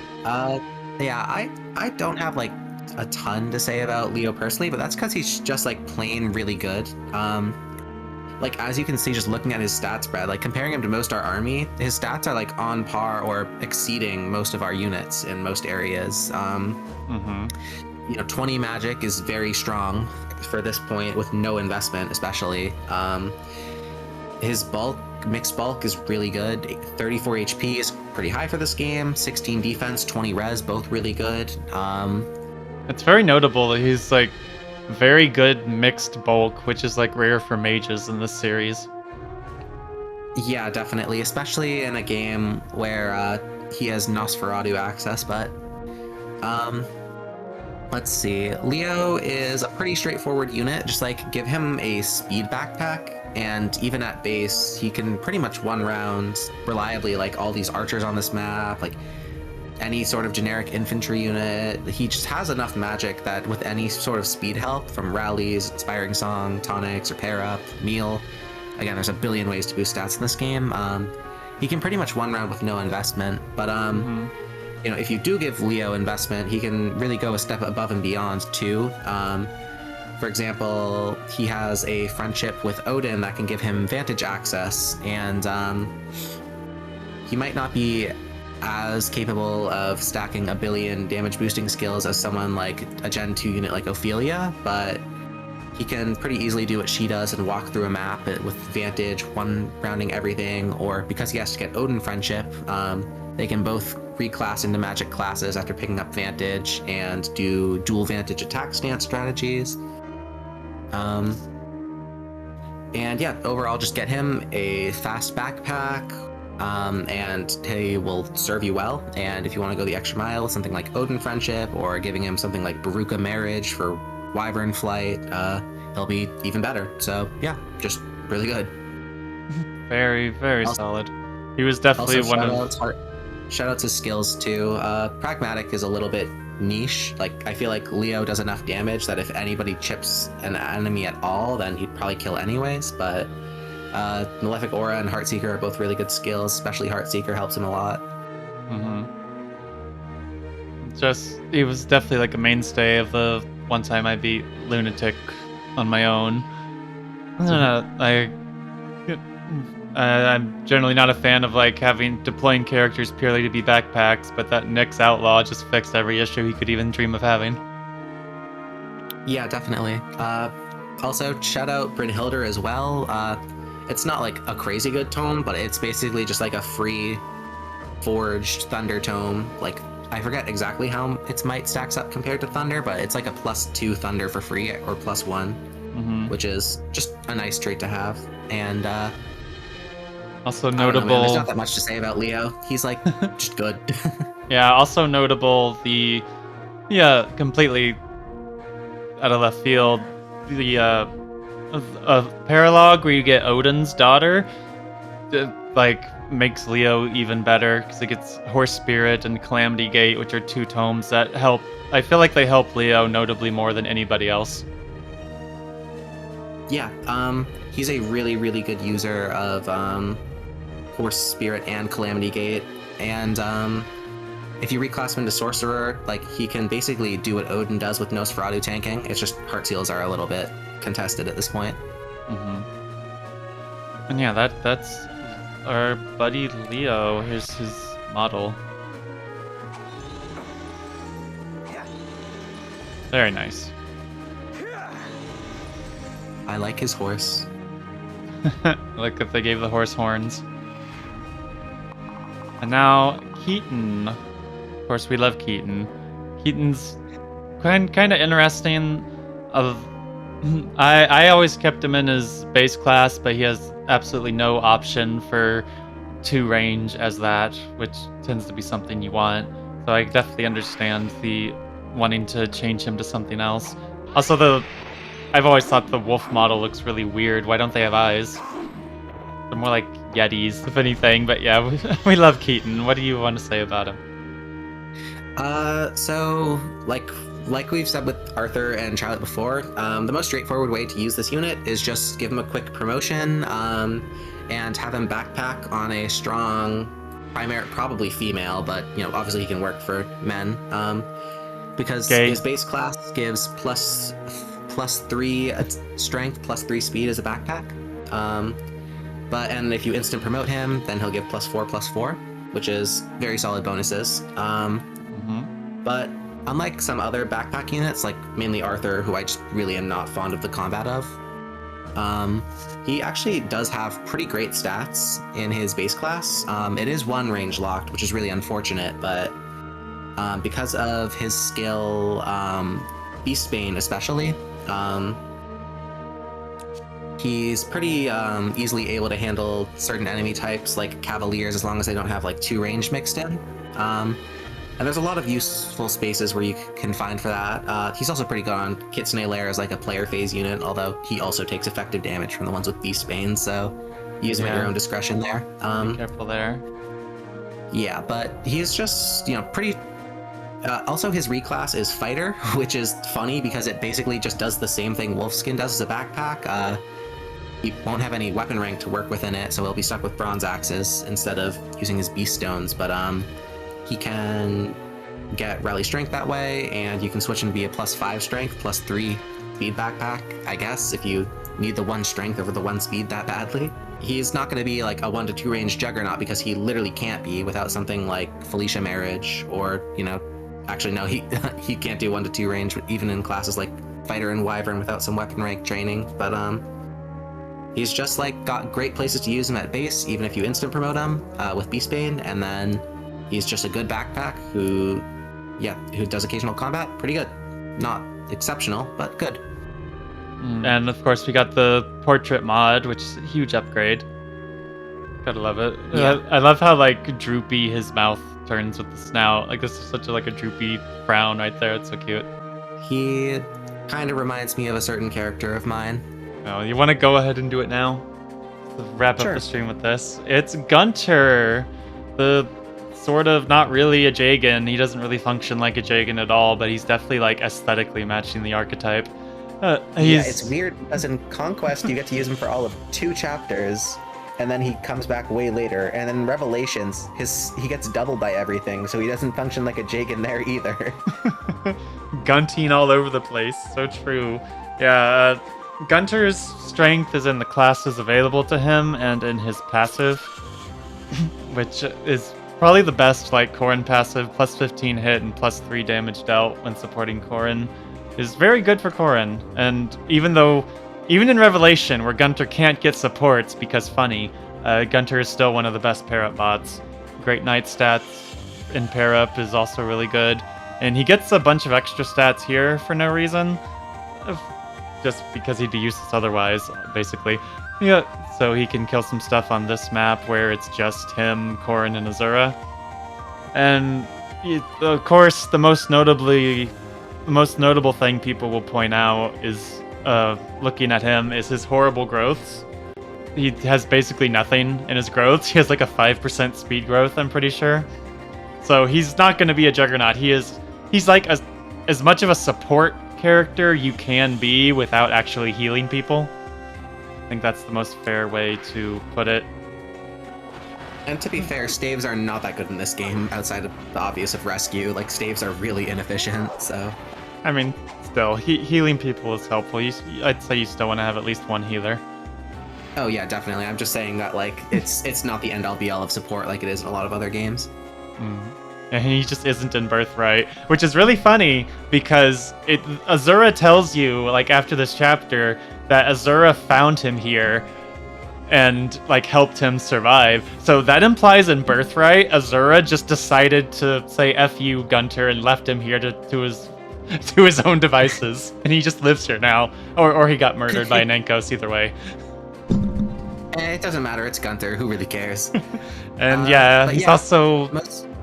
Yeah, I don't have like a ton to say about Leo personally, but that's because he's just like plain really good. Like as you can see, just looking at his stat spread, like comparing him to most our army, his stats are like on par or exceeding most of our units in most areas. You know, 20 magic is very strong for this point with no investment, especially. His mixed bulk is really good. 34 HP is pretty high for this game. 16 defense, 20 res, both really good. It's very notable that he's like very good mixed bulk, which is like rare for mages in this series. Yeah, definitely, especially in a game where he has Nosferatu access, but let's see. Leo is a pretty straightforward unit. Just like give him a speed backpack, and even at base, he can pretty much one round reliably like all these archers on this map, like any sort of generic infantry unit. He just has enough magic that with any sort of speed help from rallies, inspiring song, tonics, or pair up, meal. Again, there's a billion ways to boost stats in this game. He can pretty much one round with no investment, but you know, if you do give Leo investment, he can really go a step above and beyond too. For example, he has a friendship with Odin that can give him vantage access, and he might not be as capable of stacking a billion damage boosting skills as someone like a Gen 2 unit like Ophelia, but he can pretty easily do what she does and walk through a map with vantage, one rounding everything, or because he has to get Odin friendship, they can both reclass into magic classes after picking up vantage and do dual vantage attack stance strategies. And yeah, overall just get him a fast backpack, and he will serve you well. And if you want to go the extra mile with something like Odin friendship or giving him something like Beruka marriage for Wyvern flight, he'll be even better. So yeah, just really good. Very, very solid. He was definitely one of... Shout out to skills too. Pragmatic is a little bit niche. Like I feel like Leo does enough damage that if anybody chips an enemy at all, then he'd probably kill anyways. But Malefic Aura and Heartseeker are both really good skills. Especially Heartseeker helps him a lot. Just he was definitely like a mainstay of the one time I beat Lunatic on my own. I don't know. I'm generally not a fan of like deploying characters purely to be backpacks, but that Nyx Outlaw just fixed every issue he could even dream of having. Yeah, definitely. Also, shout out Brynhildr as well. It's not like a crazy good tome, but it's basically just like a free forged Thunder tome. Like I forget exactly how its might stacks up compared to Thunder, but it's like a +2 Thunder for free or +1, which is just a nice trait to have. And also notable. Man, there's not that much to say about Leo. He's like just good. Yeah, also notable completely out of left field, the paralogue where you get Odin's daughter, like makes Leo even better because it gets Horse Spirit and Calamity Gate, which are 2 tomes that help. I feel like they help Leo notably more than anybody else. Yeah, he's a really, really good user of Horse Spirit and Calamity Gate, and if you reclass him to Sorcerer, like he can basically do what Odin does with Nosferatu tanking. It's just Heart Seals are a little bit contested at this point. And yeah, that's our buddy Leo. Here's his model. Very nice. I like his horse. Like if they gave the horse horns. And now Keaton. Of course, we love Keaton. Keaton's kind of interesting. I always kept him in his base class, but he has absolutely no option for 2 range as that, which tends to be something you want. So I definitely understand the wanting to change him to something else. Also, I've always thought the wolf model looks really weird. Why don't they have eyes? They're more like Yetis, if anything. But yeah, we love Keaton. What do you want to say about him? So, like, like we've said with Arthur and Charlotte before, the most straightforward way to use this unit is just give him a quick promotion and have him backpack on a strong primary, probably female, but obviously he can work for men. Because his base class gives plus 3 strength, plus 3 speed as a backpack. And if you instant promote him, then he'll give +4/+4, which is very solid bonuses. But unlike some other backpack units, like mainly Arthur, who I just really am not fond of the combat of, he actually does have pretty great stats in his base class. It is 1 range locked, which is really unfortunate, but because of his skill, Beastbane especially, he's pretty easily able to handle certain enemy types like Cavaliers, as long as they don't have like 2 range mixed in. And there's a lot of useful spaces where you can find for that. He's also pretty good on Kitsune Lair as like a player phase unit, although he also takes effective damage from the ones with Beastbane, so use him at your own discretion there. Be careful there. Yeah, but he's just, pretty... also, his reclass is Fighter, which is funny because it basically just does the same thing Wolfskin does as a backpack. He won't have any weapon rank to work within it, so he'll be stuck with bronze axes instead of using his beast stones, but he can get rally strength that way, and you can switch him to be a +5 strength, +3 speed backpack, I guess, if you need the 1 strength over the 1 speed that badly. He's not going to be like a 1 to 2 range juggernaut because he literally can't be without something like Felicia Marriage, or, actually no, he can't do 1 to 2 range even in classes like Fighter and Wyvern without some weapon rank training, but he's just like got great places to use him at base, even if you instant promote him with Beastbane, and then he's just a good backpack who does occasional combat. Pretty good. Not exceptional, but good. And of course we got the portrait mod, which is a huge upgrade. Gotta love it. Yeah. I love how like droopy his mouth turns with the snout. Like this is such a droopy frown right there. It's so cute. He kind of reminds me of a certain character of mine. Oh, you want to go ahead and do it now? Let's wrap up the stream with this. It's Gunter, the sort of not really a Jagan. He doesn't really function like a Jagan at all, but he's definitely like aesthetically matching the archetype. It's weird because in Conquest you get to use him for all of 2 chapters, and then he comes back way later. And in Revelations, he gets doubled by everything, so he doesn't function like a Jagan there either. Gunting all over the place. So true. Yeah, Gunter's strength is in the classes available to him and in his passive, which is probably the best Corrin passive. +15 hit and +3 damage dealt when supporting Corrin is very good for Corrin. And even in Revelation, where Gunter can't get supports because funny, Gunter is still one of the best pair-up bots. Great knight stats in pair-up is also really good. And he gets a bunch of extra stats here for no reason. Just because he'd be useless otherwise, basically. Yeah, so he can kill some stuff on this map where it's just him, Corrin, and Azura. And of course, the most notable thing people will point out is looking at him is his horrible growths. He has basically nothing in his growths. He has like a 5% speed growth, I'm pretty sure. So he's not going to be a juggernaut. He's like as much of a support character you can be without actually healing people. I think that's the most fair way to put it. And to be fair, staves are not that good in this game outside of the obvious of rescue. Like, staves are really inefficient, so... I mean, still, healing people is helpful. I'd say you still want to have at least one healer. Oh yeah, definitely. I'm just saying that, like, it's not the end-all be-all of support like it is in a lot of other games. And he just isn't in Birthright, which is really funny because Azura tells you, like, after this chapter, that Azura found him here and, like, helped him survive. So that implies in Birthright, Azura just decided to say F you, Gunter, and left him here to his own devices. And he just lives here now. Or he got murdered by an Enkos, either way. It doesn't matter, it's Gunter, who really cares? And he's also...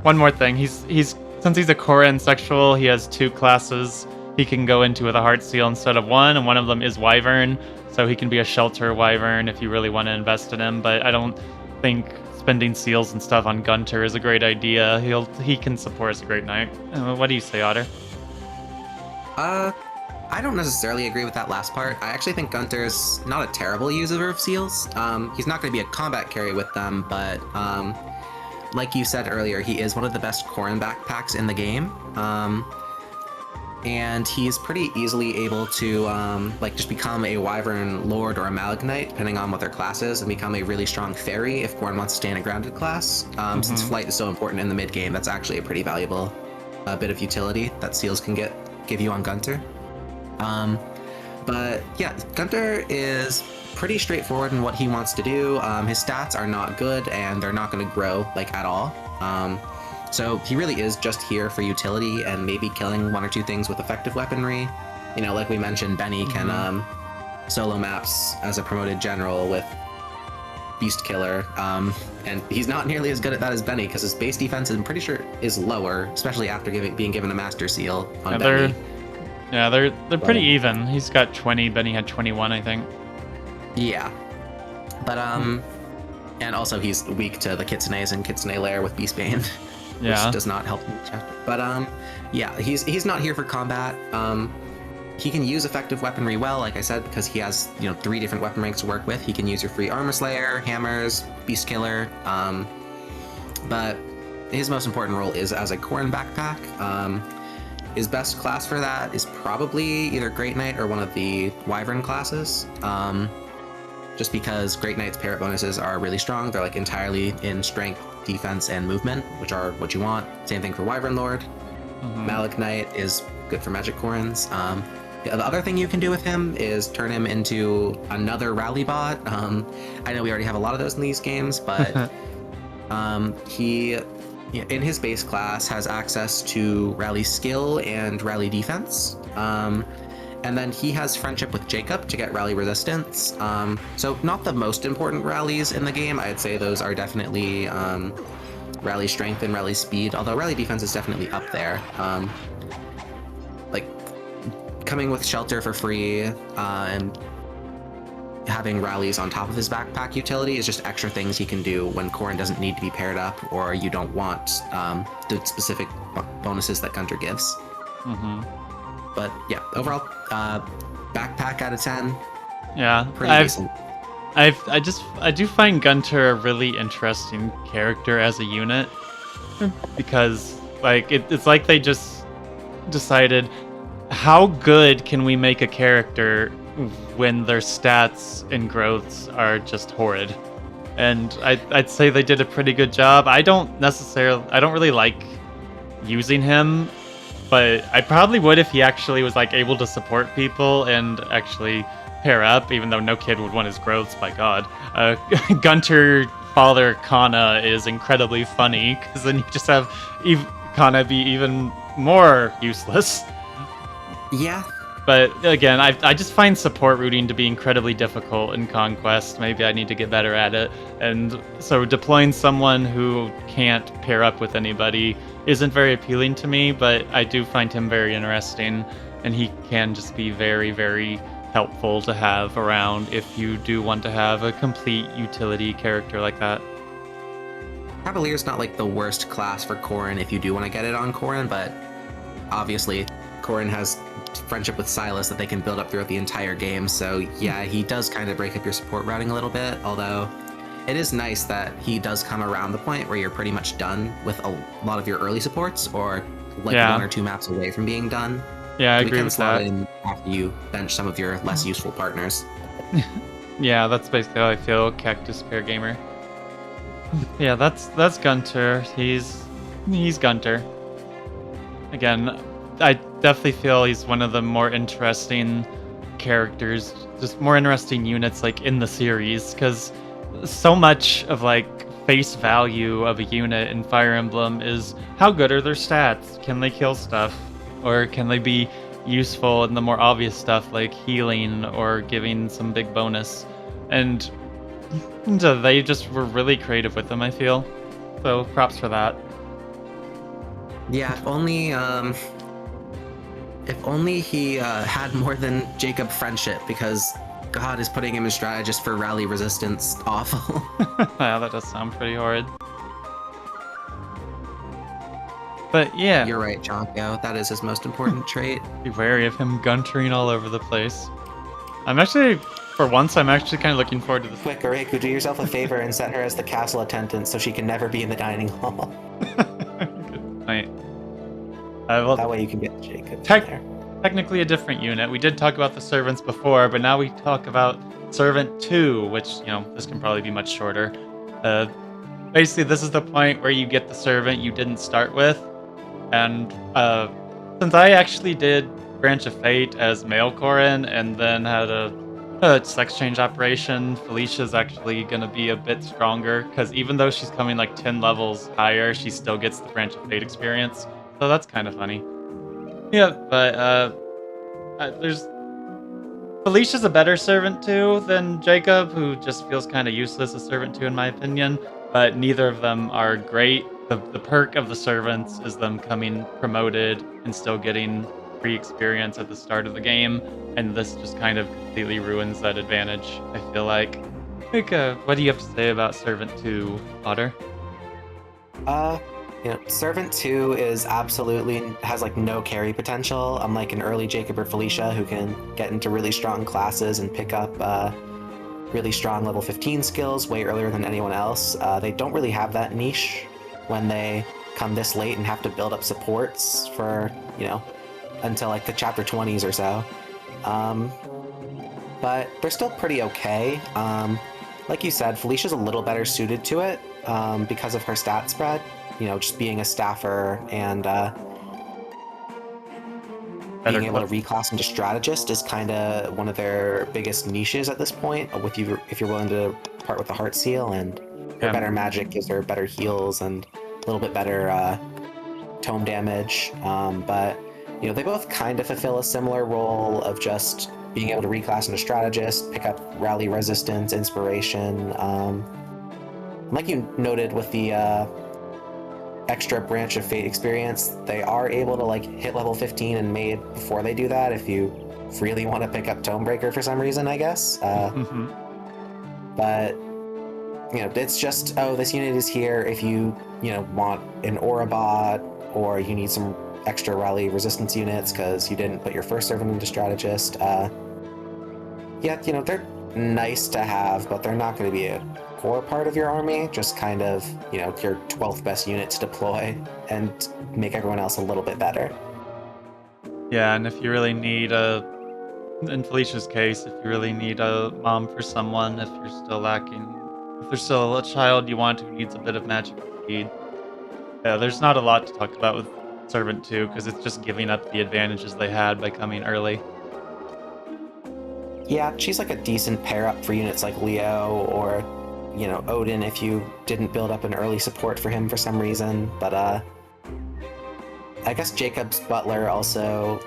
One more thing, since he's a Corrin sexual, he has 2 classes he can go into with a heart seal instead of 1, and one of them is Wyvern, so he can be a shelter Wyvern if you really want to invest in him, but I don't think spending seals and stuff on Gunter is a great idea. He can support as a great knight. What do you say, Otter? I don't necessarily agree with that last part. I actually think Gunter's not a terrible user of seals. He's not going to be a combat carry with them, but like you said earlier, he is one of the best Corrin backpacks in the game. And he's pretty easily able to like just become a Wyvern Lord or a Malignite, depending on what their class is, and become a really strong fairy if Corrin wants to stay in a grounded class. Since flight is so important in the mid game, that's actually a pretty valuable bit of utility that seals can give you on Gunter. But yeah, Gunter is pretty straightforward in what he wants to do. His stats are not good, and they're not going to grow like at all. So he really is just here for utility and maybe killing one or two things with effective weaponry. You know, like we mentioned, Benny can solo maps as a promoted general with Beast Killer, and he's not nearly as good at that as Benny because his base defense, I'm pretty sure, is lower, especially after being given a Master Seal on Benny. They're pretty even. He's got 20, Benny had 21, I think. Yeah. But, and also he's weak to the Kitsunes and Kitsune Lair with Beastbane. Which does not help him. But yeah, he's not here for combat. He can use effective weaponry well, like I said, because he has 3 different weapon ranks to work with. He can use your free Armor Slayer, hammers, Beast Killer. But his most important role is as a Corrin backpack. His best class for that is probably either Great Knight or one of the Wyvern classes. Just because Great Knight's parrot bonuses are really strong. They're like entirely in strength, defense, and movement, which are what you want. Same thing for Wyvern Lord. Malignite is good for Magic Corrins. The other thing you can do with him is turn him into another rally bot. I know we already have a lot of those in these games, but he, in his base class, has access to rally skill and rally defense. And then he has friendship with Jacob to get rally resistance. So not the most important rallies in the game. I'd say those are definitely rally strength and rally speed, although rally defense is definitely up there. Like coming with shelter for free and having rallies on top of his backpack utility is just extra things he can do when Corrin doesn't need to be paired up or you don't want the specific bonuses that Gunter gives. But yeah, overall, backpack out of 10. Yeah, pretty decent. I do find Gunter a really interesting character as a unit because like it's like they just decided how good can we make a character when their stats and growths are just horrid, and I'd say they did a pretty good job. I don't really like using him. But I probably would if he actually was like able to support people and actually pair up, even though no kid would want his growths, by God. Gunter father Kana is incredibly funny, because then you just have Kana be even more useless. Yeah. But again, I just find support routing to be incredibly difficult in Conquest. Maybe I need to get better at it. And so deploying someone who can't pair up with anybody isn't very appealing to me, but I do find him very interesting, and he can just be very, very helpful to have around if you do want to have a complete utility character like that. Cavalier's not like the worst class for Corrin if you do want to get it on Corrin, but obviously Corrin has friendship with Silas that they can build up throughout the entire game, so yeah, he does kind of break up your support routing a little bit, although it is nice that he does come around the point where you're pretty much done with a lot of your early supports, or like 1 or 2 maps away from being done. Yeah, I so agree with that. In after you bench some of your less useful partners. Yeah, that's basically how I feel, Cactus Pair Gamer. Yeah, that's Gunter. He's Gunter. Again, I definitely feel he's one of the more interesting characters, just more interesting units like in the series, because so much of like face value of a unit in Fire Emblem is how good are their stats? Can they kill stuff? Or can they be useful in the more obvious stuff like healing or giving some big bonus? And they just were really creative with them, I feel. So props for that. Yeah, if only he had more than Jacob friendship, because God is putting him in strategist for rally resistance awful. Yeah, that does sound pretty horrid. But yeah, You're right, Jonko. That is his most important trait. be wary of him guntering all over the place. I'm actually, for once, I'm actually kind of looking forward to this. Quick, Areku, do yourself a favor and set her as the castle attendant so she can never be in the dining hall. Good point. Well, That way you can get Jacob Tech- there. technically a different unit. We did talk about the servants before, but now we talk about Servant 2, which, this can probably be much shorter. Basically, this is the point where you get the servant you didn't start with. And since I actually did Branch of Fate as male Corrin and then had a sex change operation, Felicia's actually going to be a bit stronger, because even though she's coming like 10 levels higher, she still gets the Branch of Fate experience. So that's kind of funny. Yeah, but there's... Felicia's a better Servant 2 than Jacob, who just feels kind of useless as Servant 2 in my opinion, but neither of them are great. The perk of the Servants is them coming promoted and still getting free experience at the start of the game, and this just kind of completely ruins that advantage, I feel like. What do you have to say about Servant 2, Otter? Servant 2 is absolutely has like no carry potential, unlike an early Jacob or Felicia who can get into really strong classes and pick up really strong level 15 skills way earlier than anyone else. They don't really have that niche when they come this late and have to build up supports for, until like the chapter 20s or so. But they're still pretty okay. Like you said, Felicia's a little better suited to it because of her stat spread. Just being a staffer and being able to reclass into strategist is kind of one of their biggest niches at this point. If you're willing to part with the heart seal, and her better magic gives her better heals and a little bit better tome damage. But they both kind of fulfill a similar role of just being able to reclass into strategist, pick up rally resistance, inspiration. Like you noted with the extra Branch of Fate experience, they are able to hit level 15 and made before they do that if you really want to pick up Tomebreaker for some reason, I guess. But it's just, this unit is here if you want an Aura bot, or you need some extra rally resistance units because you didn't put your first servant into strategist. They're nice to have, but they're not going to be a core part of your army, just kind of, your 12th best unit to deploy and make everyone else a little bit better. Yeah, and if you really need in Felicia's case, if you really need a mom for someone, if you're still lacking, if there's still a child you want who needs a bit of magic speed, there's not a lot to talk about with Servant 2, because it's just giving up the advantages they had by coming early. Yeah, she's like a decent pair up for units like Leo or Odin if you didn't build up an early support for him for some reason. But I guess Jacob's Butler also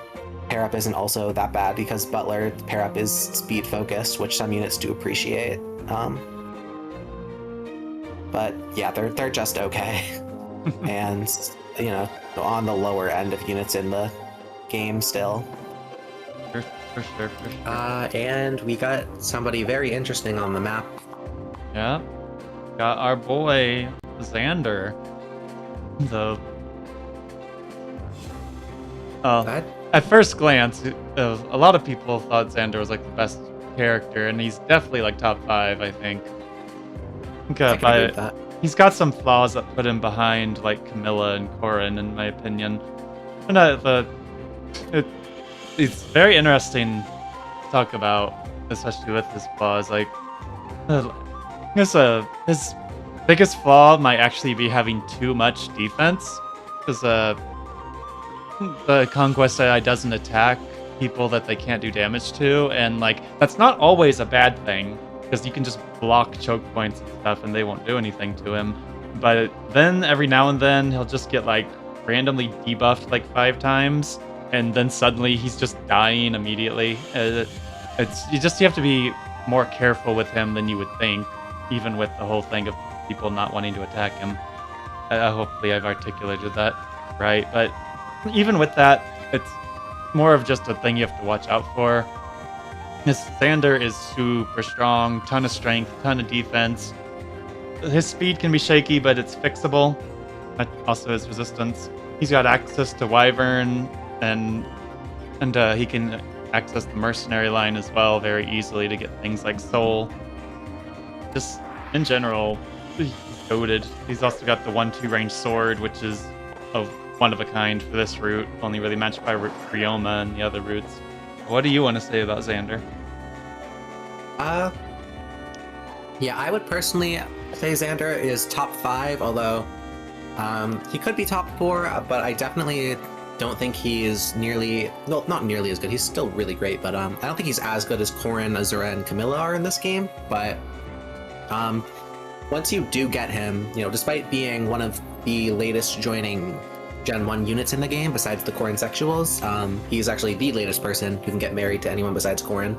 pair up isn't also that bad, because Butler pair up is speed focused, which some units do appreciate. But yeah, they're just okay. And on the lower end of units in the game still. For sure. And we got somebody very interesting on the map. Yeah, got our boy Xander. At first glance, a lot of people thought Xander was like the best character, and he's definitely like top 5, I think. He's got some flaws that put him behind like Camilla and Corrin, in my opinion. And it's very interesting to talk about, especially with his flaws. I guess his biggest flaw might actually be having too much defense, because the Conquest AI doesn't attack people that they can't do damage to, and that's not always a bad thing, because you can just block choke points and stuff and they won't do anything to him. But then every now and then he'll just get randomly debuffed 5 times, and then suddenly he's just dying immediately. You have to be more careful with him than you would think, even with the whole thing of people not wanting to attack him. Hopefully I've articulated that right, but even with that, it's more of just a thing you have to watch out for. Xander is super strong, ton of strength, ton of defense. His speed can be shaky, but it's fixable. Also his resistance. he's got access to Wyvern, and he can access the mercenary line as well very easily to get things like Soul. Just in general, he's goated. He's also got the 1-2 range sword, which is one of a kind for this route, only really matched by Ryoma and the other routes. What do you want to say about Xander? Yeah, I would personally say Xander is top 5, although he could be top 4, but I definitely don't think he is not nearly as good. He's still really great, but I don't think he's as good as Corrin, Azura, and Camilla are in this game. But once you do get him, despite being one of the latest joining Gen 1 units in the game, besides the Corrin sexuals, he's actually the latest person who can get married to anyone besides Corrin.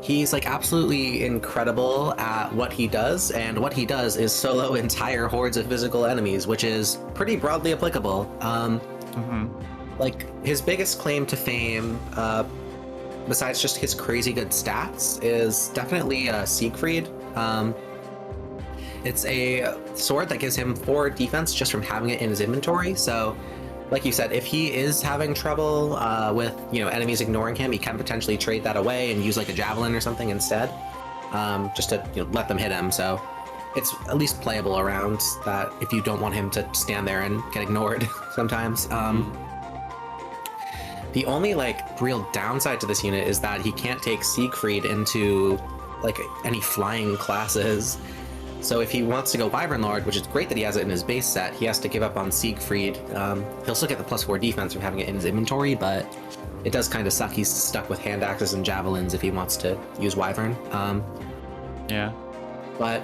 He's like absolutely incredible at what he does, and what he does is solo entire hordes of physical enemies, which is pretty broadly applicable. Like his biggest claim to fame, besides just his crazy good stats, is definitely Siegfried. It's a sword that gives him 4 defense just from having it in his inventory. So, like you said, if he is having trouble with enemies ignoring him, he can potentially trade that away and use like a javelin or something instead, just to let them hit him. So it's at least playable around that if you don't want him to stand there and get ignored sometimes. The only real downside to this unit is that he can't take Siegfried into any flying classes. So if he wants to go Wyvern Lord, which is great that he has it in his base set, he has to give up on Siegfried. He'll still get the +4 defense from having it in his inventory, but it does kind of suck. He's stuck with hand axes and javelins if he wants to use Wyvern. Yeah. But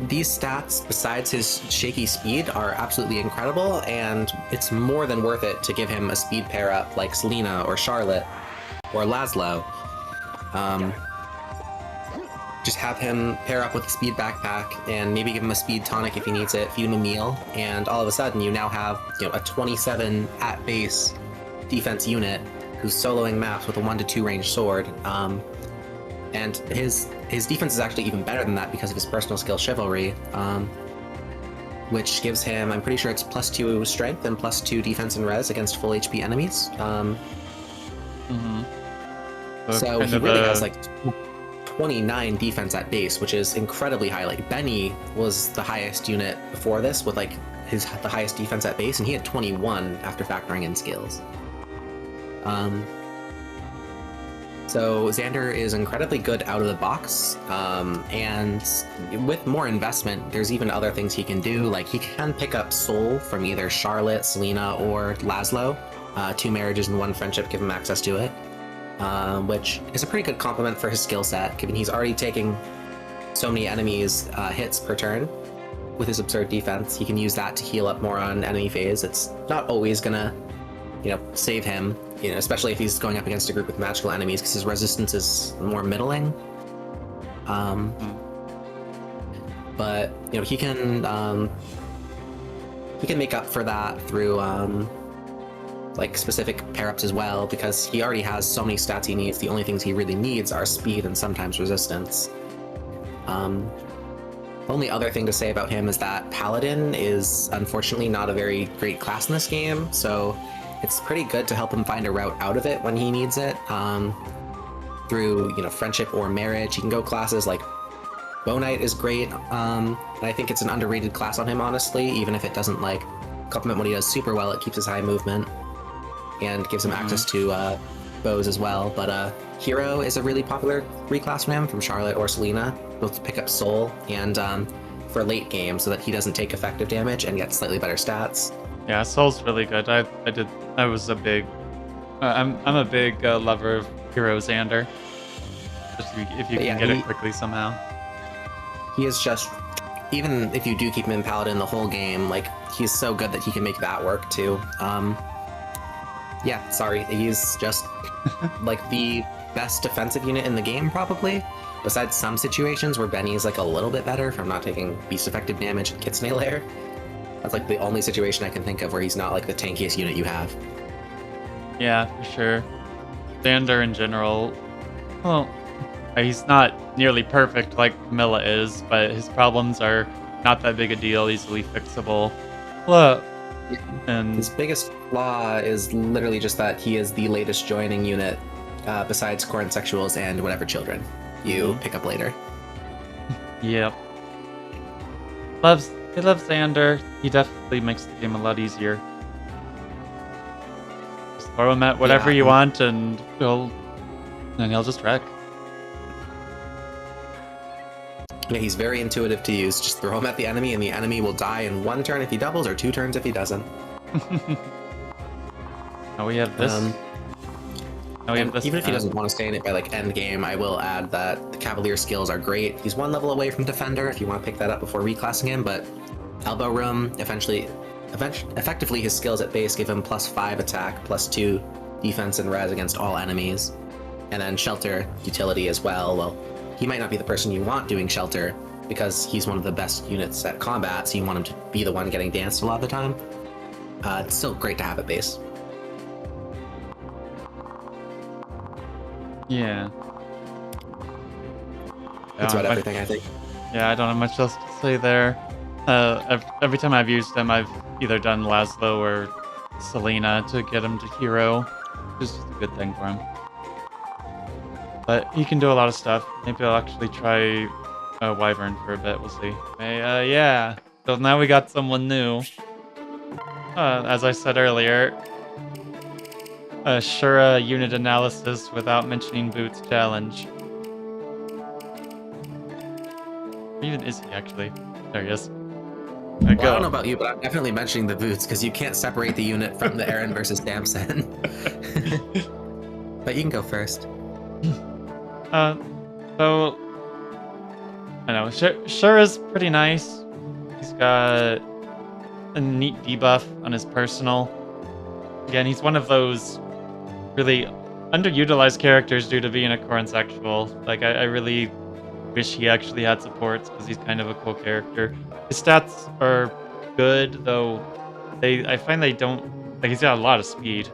these stats, besides his shaky speed, are absolutely incredible, and it's more than worth it to give him a speed pair up like Selena or Charlotte or Laslow. Just have him pair up with a speed backpack and maybe give him a speed tonic if he needs it, feed him a meal, and all of a sudden you now have a 27 at base defense unit who's soloing maps with a 1-2 range sword. And his defense is actually even better than that because of his personal skill Chivalry, which gives him, I'm pretty sure it's +2 strength and +2 defense and res against full HP enemies. So he really has 29 defense at base, which is incredibly high. Benny was the highest unit before this with the highest defense at base, and he had 21 after factoring in skills. So Xander is incredibly good out of the box, and with more investment, there's even other things he can do. He can pick up Soul from either Charlotte, Selena, or Laslow. 2 marriages and 1 friendship give him access to it. Which is a pretty good compliment for his skill set, given he's already taking so many enemies hits per turn with his absurd defense. He can use that to heal up more on enemy phase. It's not always gonna, save him, especially if he's going up against a group with magical enemies, because his resistance is more middling. But he can make up for that through specific pair-ups as well, because he already has so many stats he needs. The only things he really needs are speed and sometimes resistance. The only other thing to say about him is that Paladin is unfortunately not a very great class in this game, so it's pretty good to help him find a route out of it when he needs it. Through friendship or marriage, he can go classes like Bow Knight is great, and I think it's an underrated class on him, honestly. Even if it doesn't complement what he does super well, it keeps his high movement and gives him access to bows as well. But Hero is a really popular reclass from him, from Charlotte or Selena, both to pick up Soul and for late game, so that he doesn't take effective damage and gets slightly better stats. Yeah, Soul's really good. I'm a big lover of Hero Xander. Just if you can get it quickly somehow. He is just, even if you do keep him in Paladin the whole game, he's so good that he can make that work too. He's just the best defensive unit in the game, probably. Besides some situations where Benny's a little bit better from not taking beast effective damage and Kitsune Lair. That's the only situation I can think of where he's not the tankiest unit you have. Yeah, for sure. Xander in general, well, he's not nearly perfect like Camilla is, but his problems are not that big a deal, easily fixable. flaw. And His biggest flaw is literally just that he is the latest joining unit, besides Corrin sexuals and whatever children you pick up later. yep. He loves Xander. He definitely makes the game a lot easier. Just throw him at whatever you want and he'll just wreck. Yeah, he's very intuitive to use. Just throw him at the enemy, and the enemy will die in 1 turn if he doubles, or 2 turns if he doesn't. Now we have this. Even if he doesn't want to stay in it by like end game, I will add that the Cavalier skills are great. He's 1 level away from Defender if you want to pick that up before reclassing him, but Elbow Room, effectively his skills at base give him +5 attack, +2 defense and res against all enemies. And then Shelter utility as well. Well, he might not be the person you want doing Shelter because he's one of the best units at combat, so you want him to be the one getting danced a lot of the time. It's still great to have at base. Yeah. That's about everything, I think. Yeah, I don't have much else to say there. Every time I've used him, I've either done Laslow or Selena to get him to hero, which is just a good thing for him. But he can do a lot of stuff. Maybe I'll actually try Wyvern for a bit. We'll see. Yeah. So now we got someone new. As I said earlier, Shura unit analysis without mentioning boots challenge. Where even is he actually? There he is. Well, I don't know about you, but I'm definitely mentioning the boots because you can't separate the unit from the Aaron versus Damson. But you can go first. So I know Shura's pretty nice. He's got a neat debuff on his personal. Again, he's one of those really underutilized characters due to being a Corrin sexual. Like I really wish he actually had supports because he's kind of a cool character. His stats are good, though I find they don't like he's got a lot of speed.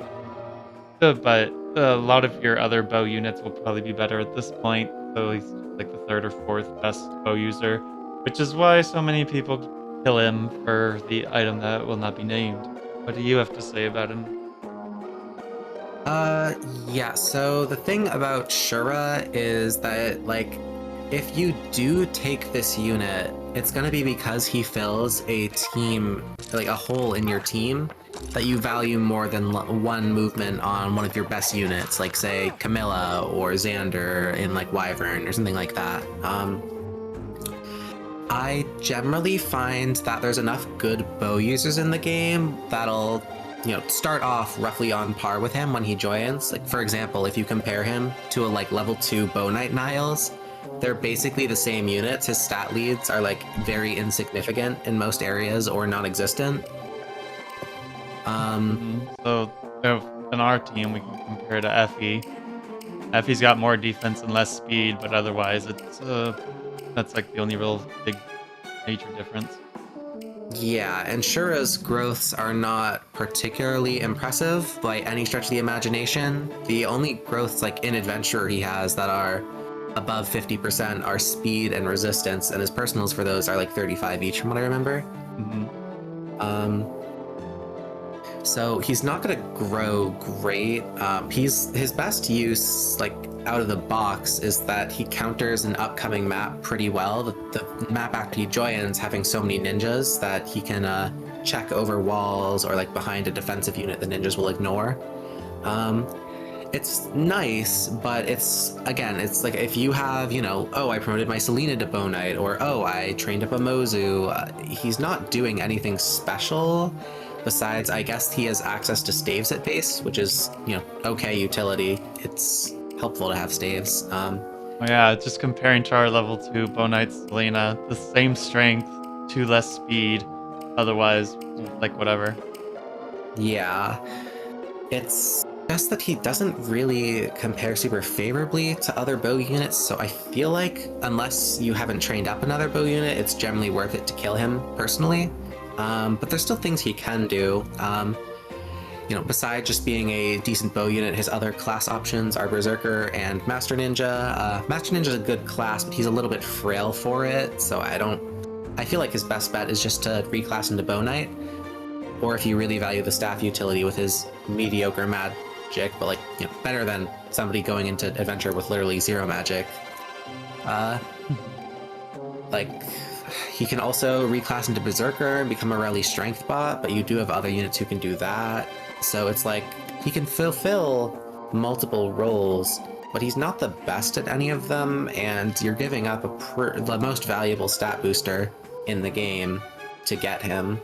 But a lot of your other bow units will probably be better at this point. So he's like the 3rd or 4th best bow user, which is why so many people kill him for the item that will not be named. What do you have to say about him? Yeah, so the thing about Shura is that, like, if you do take this unit, it's gonna be because he fills a team, like a hole in your team, that you value more than one movement on one of your best units, like say Camilla or Xander in like Wyvern or something like that. I generally find that there's enough good bow users in the game that'll, start off roughly on par with him when he joins. Like, for example, if you compare him to a like level 2 Bow Knight Niles, they're basically the same units. His stat leads are like very insignificant in most areas or non-existent. So in our team, we can compare to Effie. Effie's got more defense and less speed, but otherwise, it's that's like the only real big major difference. Yeah, and Shura's growths are not particularly impressive by any stretch of the imagination. The only growths like in Adventurer he has that are above 50% are speed and resistance, and his personals for those are like 35 each from what I remember. So he's not going to grow great. His best use, like out of the box, is that he counters an upcoming map pretty well. The map after he joins having so many ninjas that he can check over walls or like behind a defensive unit the ninjas will ignore. It's nice, but it's like if you have, I promoted my Selena to Bow Knight, or I trained up a Mozu, he's not doing anything special. Besides, I guess he has access to staves at base, which is, okay utility. It's helpful to have staves. Yeah, just comparing to our level 2 Bow Knight Selena, the same strength, 2 less speed. Otherwise, like whatever. Yeah, it's just that he doesn't really compare super favorably to other bow units, so I feel like unless you haven't trained up another bow unit, it's generally worth it to kill him personally. But there's still things he can do. Besides just being a decent bow unit, his other class options are Berserker and Master Ninja. Master Ninja is a good class, but he's a little bit frail for it, so I feel like his best bet is just to reclass into Bow Knight. or if you really value the staff utility with his mediocre magic, but like, you know, better than somebody going into adventure with literally 0 magic. Like, he can also reclass into Berserker and become a rally strength bot, but you do have other units who can do that. So it's like, he can fulfill multiple roles, but he's not the best at any of them, and you're giving up the most valuable stat booster in the game to get him.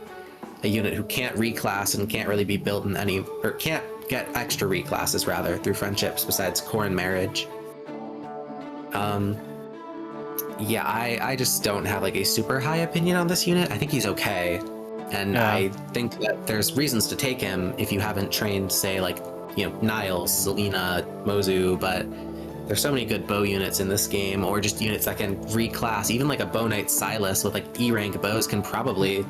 A unit who can't reclass and can't really be built in any, or can't get extra reclasses rather through friendships besides Corrin marriage. Yeah, I just don't have like a super high opinion on this unit. I think he's okay, and Yeah. I think that there's reasons to take him if you haven't trained, say, like, you know, Niles, Selena, Mozu, but there's so many good bow units in this game, or just units that can reclass. Even like a Bow Knight Silas with like E-rank bows can probably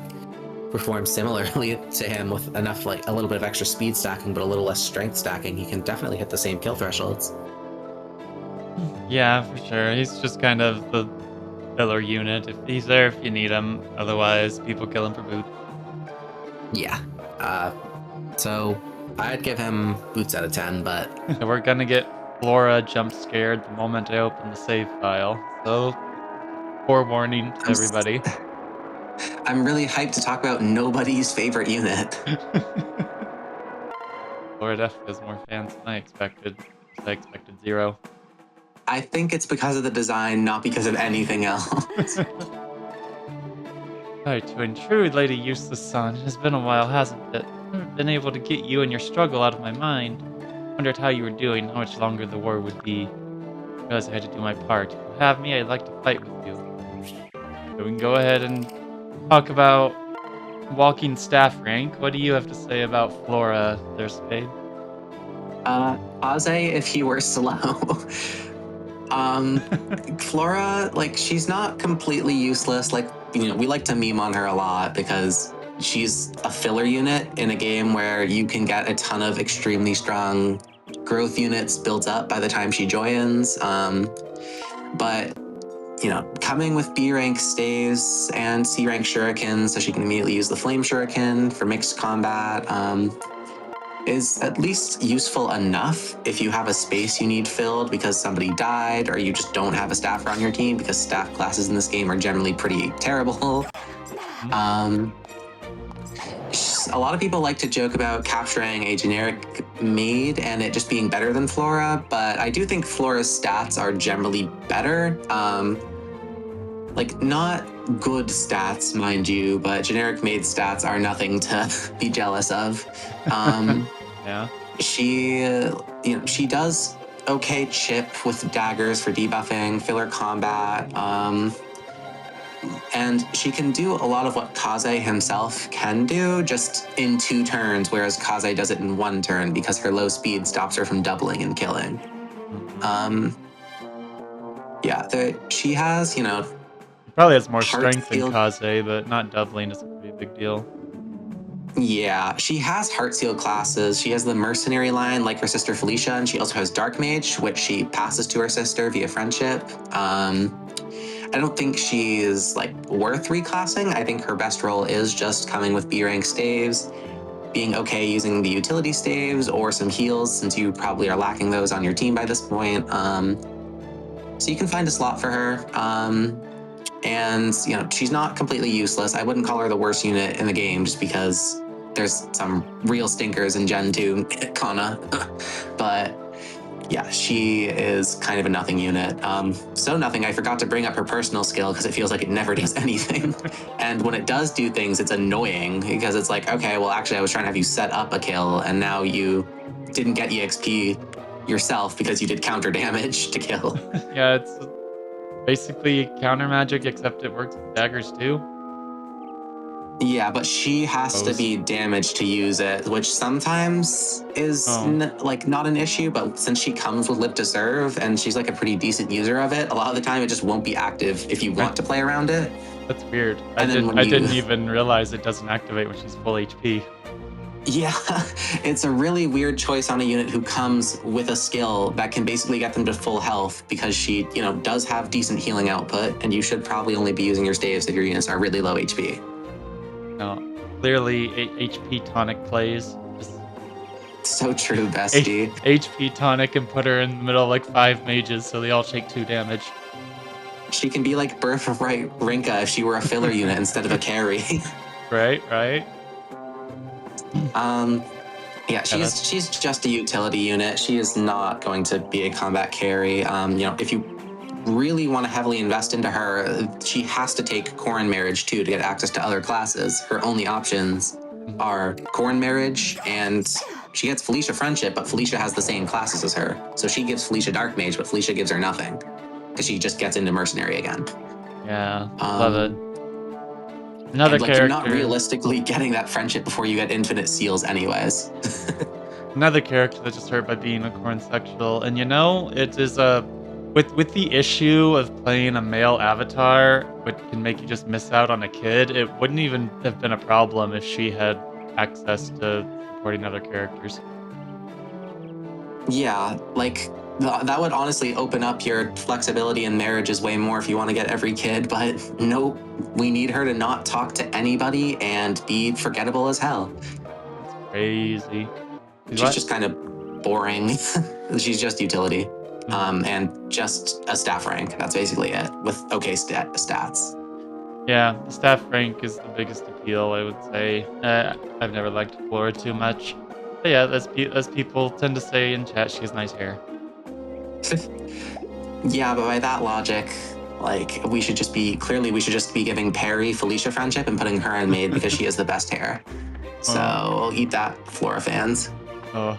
perform similarly to him with enough, like, a little bit of extra speed stacking, but a little less strength stacking. He can definitely hit the same kill thresholds. Yeah, for sure. He's just kind of the filler unit. If he's there if you need him. Otherwise, people kill him for boots. Yeah. So I'd give him boots out of 10, but So we're gonna get Flora jump scared the moment I open the save file. So, forewarning to everybody. I'm really hyped to talk about nobody's favorite unit. Flora definitely has more fans than I expected. I expected 0. I think it's because of the design, not because of anything else. Alright, to intrude, Lady Useless Son. It has been a while, hasn't it? I haven't been able to get you and your struggle out of my mind. Wondered how you were doing, how much longer the war would be. Realized I had to do my part. If you have me, I'd like to fight with you. So we can go ahead and talk about walking staff rank. What do you have to say about Flora there, Spade? Kaze, if he were slow. Flora, like, she's not completely useless. Like, you know, we like to meme on her a lot because she's a filler unit in a game where you can get a ton of extremely strong growth units built up by the time she joins. But, you know, coming with B rank staves and C rank shurikens, so she can immediately use the flame shuriken for mixed combat, is at least useful enough if you have a space you need filled because somebody died, or you just don't have a staffer on your team, because staff classes in this game are generally pretty terrible. A lot of people like to joke about capturing a generic maid and it just being better than Flora, but I do think Flora's stats are generally better. Like, not good stats, mind you, but generic maid stats are nothing to be jealous of. Yeah. She, you know, she does okay chip with daggers for debuffing, filler combat, and she can do a lot of what Kaze himself can do, just in 2 turns, whereas Kaze does it in 1 turn because her low speed stops her from doubling and killing. Yeah, she has, you know, Probably has more Heart strength than Seal- Kaze, but not doubling is a pretty big deal. Yeah, she has Heart Seal classes. She has the Mercenary line like her sister Felicia, and she also has Dark Mage, which she passes to her sister via friendship. I don't think she is, like, worth reclassing. I think her best role is just coming with B rank staves, being okay using the utility staves or some heals, since you probably are lacking those on your team by this point. So you can find a slot for her. And, you know, she's not completely useless. I wouldn't call her the worst unit in the game just because there's some real stinkers in Gen 2, Kana. But yeah, she is kind of a nothing unit. So nothing, I forgot to bring up her personal skill because it feels like it never does anything. And when it does do things, it's annoying because it's like, okay, well, actually, I was trying to have you set up a kill and now you didn't get EXP yourself because you did counter damage to kill. Yeah, it's basically counter magic, except it works with daggers too. Yeah, but she has to Bows. be damaged to use it, which sometimes is like not an issue, but since she comes with Lip to Serve and she's like a pretty decent user of it, a lot of the time it just won't be active if you want to play around it. That's weird. I And then when didn't you- even realize it doesn't activate when she's full HP. Yeah, it's a really weird choice on a unit who comes with a skill that can basically get them to full health because she, you know, does have decent healing output, and you should probably only be using your staves if your units are really low HP. No, clearly HP tonic plays. Just So true, bestie. HP tonic and put her in the middle of like 5 mages so they all take 2 damage. She can be like Birthright Rinka if she were a filler unit instead of a carry. Right. Yeah, she's just a utility unit. She is not going to be a combat carry. If you really want to heavily invest into her, she has to take Corrin Marriage too to get access to other classes. Her only options are Corrin Marriage, and she gets Felicia Friendship, but Felicia has the same classes as her. So she gives Felicia Dark Mage, but Felicia gives her nothing because she just gets into Mercenary again. Yeah, love it. Another character. You're not realistically getting that friendship before you get infinite seals anyways. Another character that's just hurt by being a Corrin sexual. And it is with the issue of playing a male avatar, which can make you just miss out on a kid, it wouldn't even have been a problem if she had access to supporting other characters. Yeah, that would honestly open up your flexibility in marriages way more if you want to get every kid, but nope, we need her to not talk to anybody and be forgettable as hell. It's crazy. She's just kind of boring. She's just utility. And just a staff rank. That's basically it, with okay stats. Yeah, the staff rank is the biggest appeal, I would say. I've never liked Flora too much. But yeah, as people tend to say in chat, she has nice hair. Yeah, but by that logic, we should just be giving Peri Felicia Friendship and putting her in maid because she has the best hair. So eat that, Flora fans. Oh.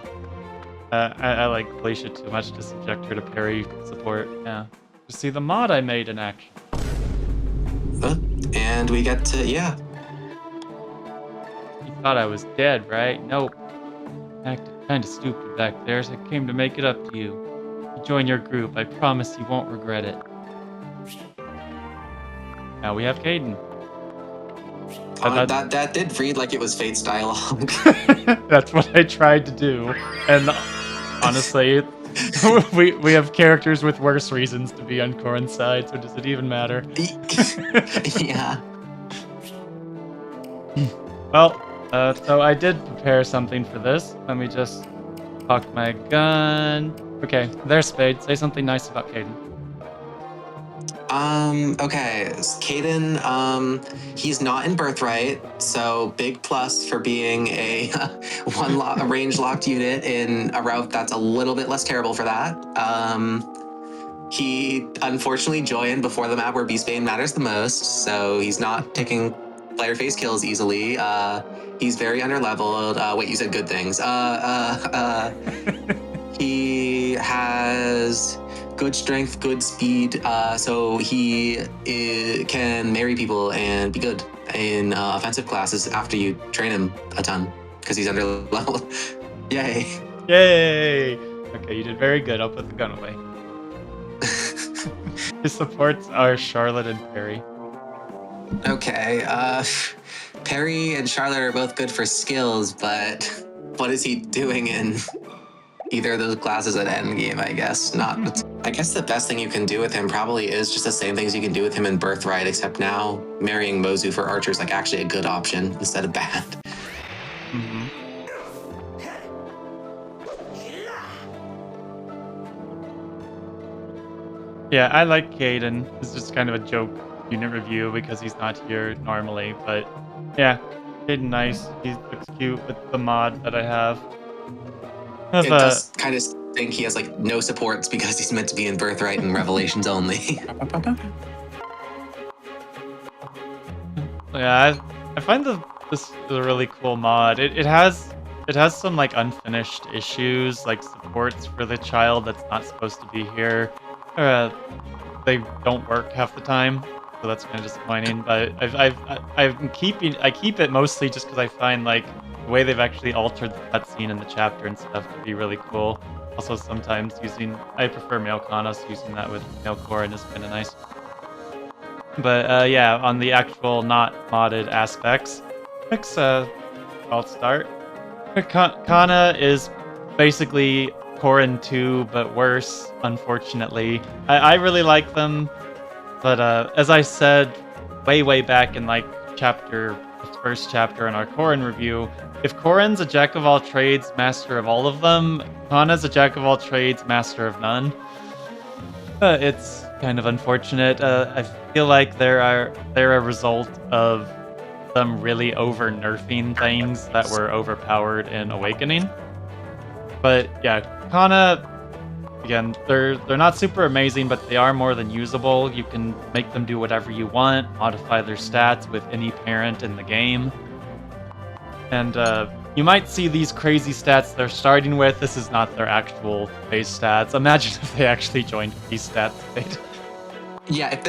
I like Felicia too much to subject her to Peri support. Yeah. To see the mod I made in action. And we get to, yeah. You thought I was dead, right? Nope. Acted kinda stupid back there, so I came to make it up to you. You join your group, I promise you won't regret it. Now we have Kaden. That did read like it was Fate's dialogue. That's what I tried to do. And honestly, we have characters with worse reasons to be on Corrin's side, so does it even matter? Yeah. Well, so I did prepare something for this. Let me just cock my gun. Okay, there's Spade. Say something nice about Kaden. Okay, Kaden, he's not in Birthright, so big plus for being a a range locked unit in a route that's a little bit less terrible for that. He unfortunately joined before the map where Beastbane matters the most, so he's not taking player face kills easily. He's very underleveled. Wait, you said good things. He has good strength, good speed, so he can marry people and be good in offensive classes after you train him a ton, because he's under leveled. Yay. Yay! Okay, you did very good. I'll put the gun away. His supports are Charlotte and Peri. Okay, Peri and Charlotte are both good for skills, but what is he doing in either of those classes at endgame, I guess? I guess the best thing you can do with him probably is just the same things you can do with him in Birthright, except now marrying Mozu for Archer is actually a good option instead of bad. Mm-hmm. Yeah, I like Kaden. It's just kind of a joke unit review because he's not here normally, but yeah, Kaden nice. He looks cute with the mod that I have. It does kind of think he has no supports because he's meant to be in Birthright and Revelations only. Yeah, I find this is a really cool mod. It has some unfinished issues, like supports for the child that's not supposed to be here. They don't work half the time, so that's kind of disappointing. But I keep it mostly just because I find the way they've actually altered the cutscene in the chapter and stuff to be really cool. Also, sometimes I prefer male Kana, so using that with male Corrin is kind of nice. But yeah, on the actual not modded aspects, I'll start. Kana is basically Corrin 2, but worse, unfortunately. I really like them, but as I said way back in chapter the first chapter in our Corrin review, if Corrin's a jack of all trades, master of all of them, Kana's a jack of all trades, master of none. It's kind of unfortunate. I feel like they're a result of them really over nerfing things that were overpowered in Awakening. But yeah, Kana, again, they're not super amazing, but they are more than usable. You can make them do whatever you want, modify their stats with any parent in the game. And you might see these crazy stats they're starting with. This is not their actual base stats. Imagine if they actually joined these stats. Yeah, if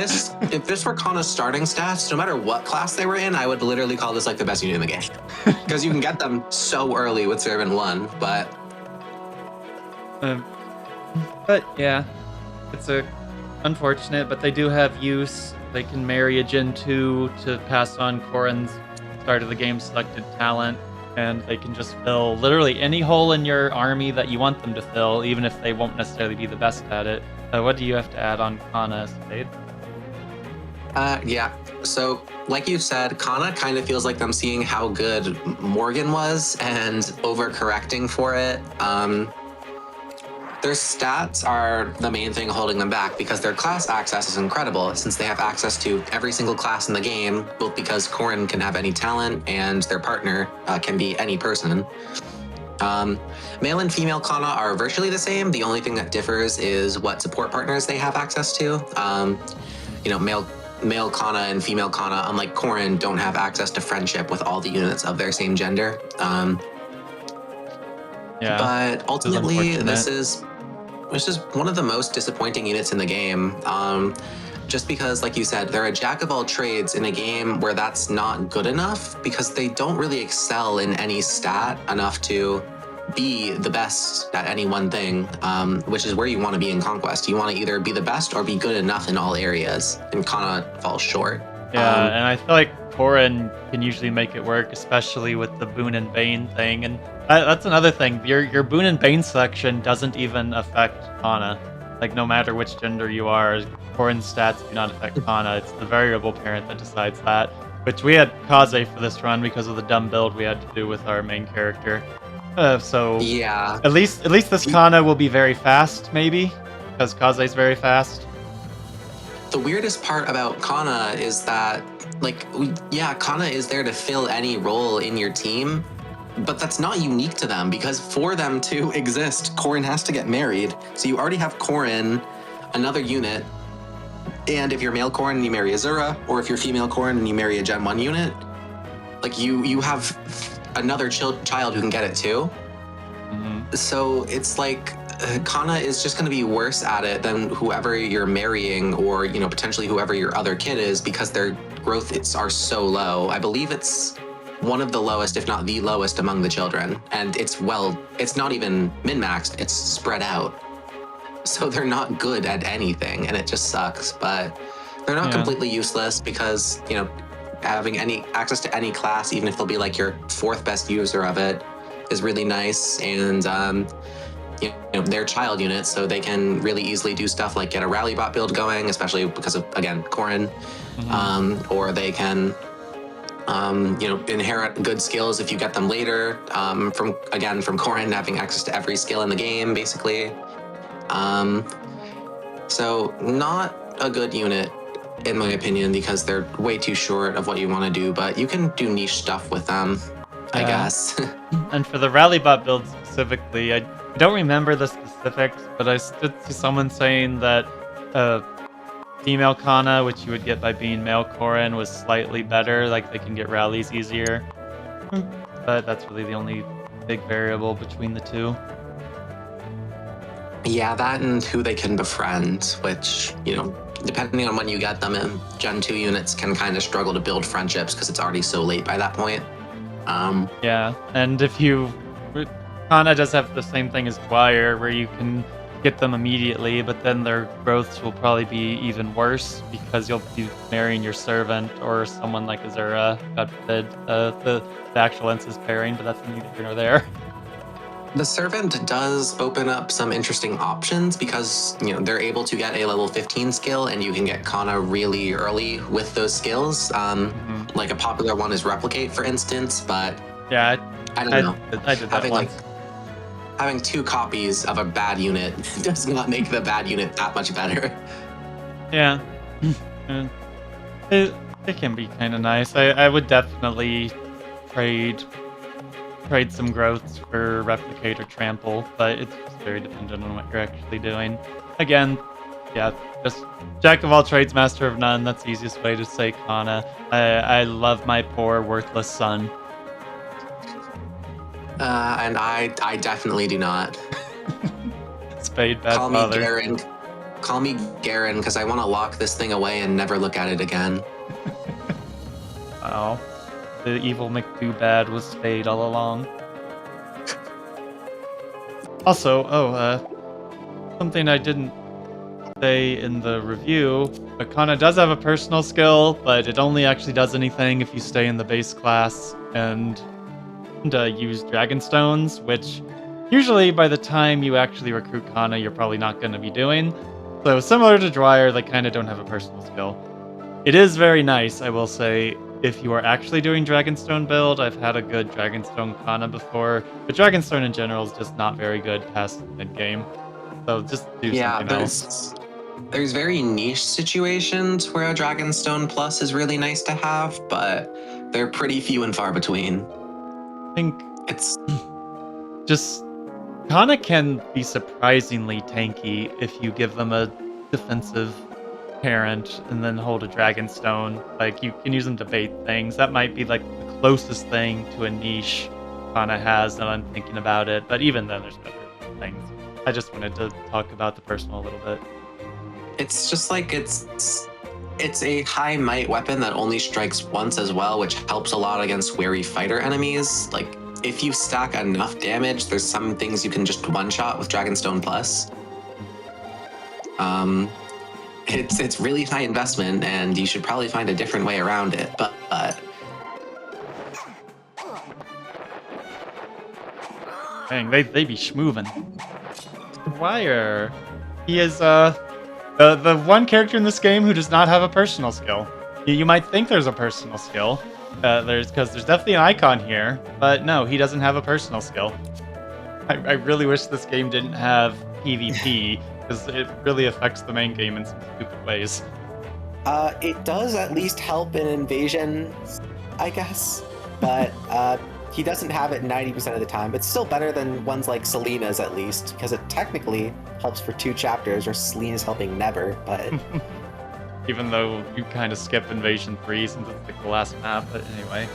this were Kana's starting stats, no matter what class they were in, I would literally call this like the best unit in the game. Because you can get them so early with Servant 1, but yeah, it's unfortunate, but they do have use. They can marry a Gen 2 to pass on Corrin's start of the game selected talent, and they can just fill literally any hole in your army that you want them to fill, even if they won't necessarily be the best at it. What do you have to add on Kana, Spade? Yeah. So, like you said, Kana kind of feels like them seeing how good Morgan was and overcorrecting for it. Their stats are the main thing holding them back because their class access is incredible since they have access to every single class in the game, both because Corrin can have any talent and their partner can be any person. Male and female Kana are virtually the same. The only thing that differs is what support partners they have access to. Male Kana and female Kana, unlike Corrin, don't have access to friendship with all the units of their same gender. Yeah, but ultimately, this is one of the most disappointing units in the game. Just because, like you said, they're a jack of all trades in a game where that's not good enough because they don't really excel in any stat enough to be the best at any one thing, which is where you want to be in Conquest. You want to either be the best or be good enough in all areas, and Kana falls short. Yeah, and I feel like Corrin can usually make it work, especially with the Boon and Bane thing. And that's another thing. Your Boon and Bane selection doesn't even affect Kana. Like, no matter which gender you are, Corrin's stats do not affect Kana. It's the variable parent that decides that, which we had Kaze for this run because of the dumb build we had to do with our main character. So yeah, at least this Kana will be very fast, maybe, because Kaze's very fast. The weirdest part about Kana is that, Kana is there to fill any role in your team, but that's not unique to them because for them to exist, Corrin has to get married. So you already have Corrin, another unit, and if you're male Corrin and you marry Azura, or if you're female Corrin and you marry a Gen 1 unit, like you have another child who can get it too. Mm-hmm. So it's like Kana is just going to be worse at it than whoever you're marrying or, potentially whoever your other kid is because their growth are so low. I believe it's one of the lowest, if not the lowest among the children. And it's not even min-maxed, it's spread out. So they're not good at anything and it just sucks, but they're not completely useless because, having any access to any class, even if they'll be like your fourth best user of it, is really nice. And they're child units, so they can really easily do stuff like get a rally bot build going, especially because of, again, Corrin. Mm-hmm. Or they can inherit good skills if you get them later, from Corrin having access to every skill in the game, basically. So not a good unit, in my opinion, because they're way too short of what you want to do, but you can do niche stuff with them, I guess. And for the rally bot build specifically, I don't remember the specifics, but I did see someone saying that female Kana, which you would get by being male Corrin, was slightly better, like they can get rallies easier. But that's really the only big variable between the two. Yeah, that and who they can befriend, which, depending on when you get them in, Gen 2 units can kind of struggle to build friendships because it's already so late by that point. Yeah, and if Kana does have the same thing as Dwyer, where you can get them immediately, but then their growths will probably be even worse because you'll be marrying your servant or someone like Azura, God forbid, the actual Ensis pairing, but that's neither here nor there. The servant does open up some interesting options because, they're able to get a level 15 skill and you can get Kana really early with those skills. Like a popular one is Replicate, for instance, but Yeah, I don't know. I did that Having once. having 2 copies of a bad unit does not make the bad unit that much better. Yeah. it can be kind of nice. I would definitely trade some growths for Replicate or Trample, but it's just very dependent on what you're actually doing. Again, yeah, just Jack of all trades, master of none. That's the easiest way to say Kana. I love my poor, worthless son. And I definitely do not. Spade bad Call father. me Garen. Call me Garen, because I want to lock this thing away and never look at it again. Wow. The evil McDoobad was Spade all along. Also, something I didn't say in the review, Kana does have a personal skill, but it only actually does anything if you stay in the base class and use Dragon Stones, which usually by the time you actually recruit Kana, you're probably not going to be doing. So similar to Dwyer, they kind of don't have a personal skill. It is very nice, I will say, if you are actually doing Dragonstone build. I've had a good Dragonstone Kana before, but Dragonstone in general is just not very good past mid-game. So just do something else. There's very niche situations where a Dragonstone Plus is really nice to have, but they're pretty few and far between. I think it's just Kana can be surprisingly tanky if you give them a defensive parent and then hold a Dragonstone. Like, you can use them to bait things. That might be like the closest thing to a niche Kana has that I'm thinking about it, but even then there's better things. I just wanted to talk about the personal a little bit. It's just like it's a high might weapon that only strikes once as well, which helps a lot against wary fighter enemies. Like, if you stack enough damage, there's some things you can just one-shot with Dragonstone Plus. It's really high investment, and you should probably find a different way around it, but Dang, they be schmoovin'. Dwyer. He is the one character in this game who does not have a personal skill. You might think there's a personal skill, there's definitely an icon here, but no, he doesn't have a personal skill. I really wish this game didn't have PvP, because it really affects the main game in some stupid ways. It does at least help in invasion, I guess, but he doesn't have it 90% of the time. It's still better than ones like Selena's, at least, because it technically helps for 2 chapters, where Selena's helping never, but... Even though you kind of skip Invasion 3 since it's like the last map, but anyway.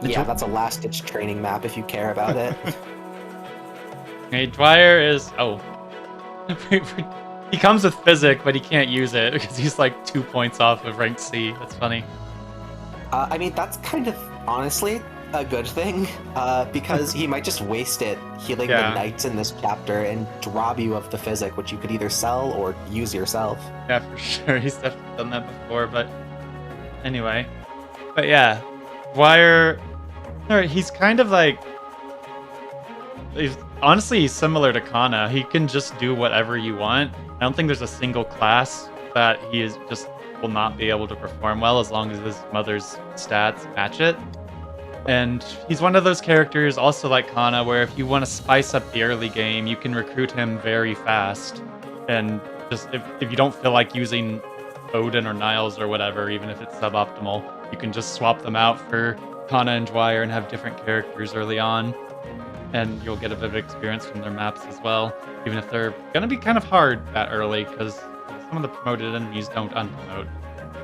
Yeah, that's a last-ditch training map if you care about it. Hey, Dwyer is... Oh. He comes with Physic, but he can't use it because he's like 2 points off of rank C. That's funny. I mean, that's kind of, honestly, a good thing, because he might just waste it healing the knights in this chapter and rob you of the Physic, which you could either sell or use yourself. Yeah, for sure. He's definitely done that before, but... Anyway. But yeah. Dwyer... He's kind of like... Honestly, he's similar to Kana. He can just do whatever you want. I don't think there's a single class that he is just will not be able to perform well as long as his mother's stats match it. And he's one of those characters, also like Kana, where if you want to spice up the early game, you can recruit him very fast. And just if you don't feel like using Odin or Niles or whatever, even if it's suboptimal, you can just swap them out for Kana and Dwyer and have different characters early on. And you'll get a bit of experience from their maps as well, even if they're going to be kind of hard that early, because some of the promoted enemies don't unpromote.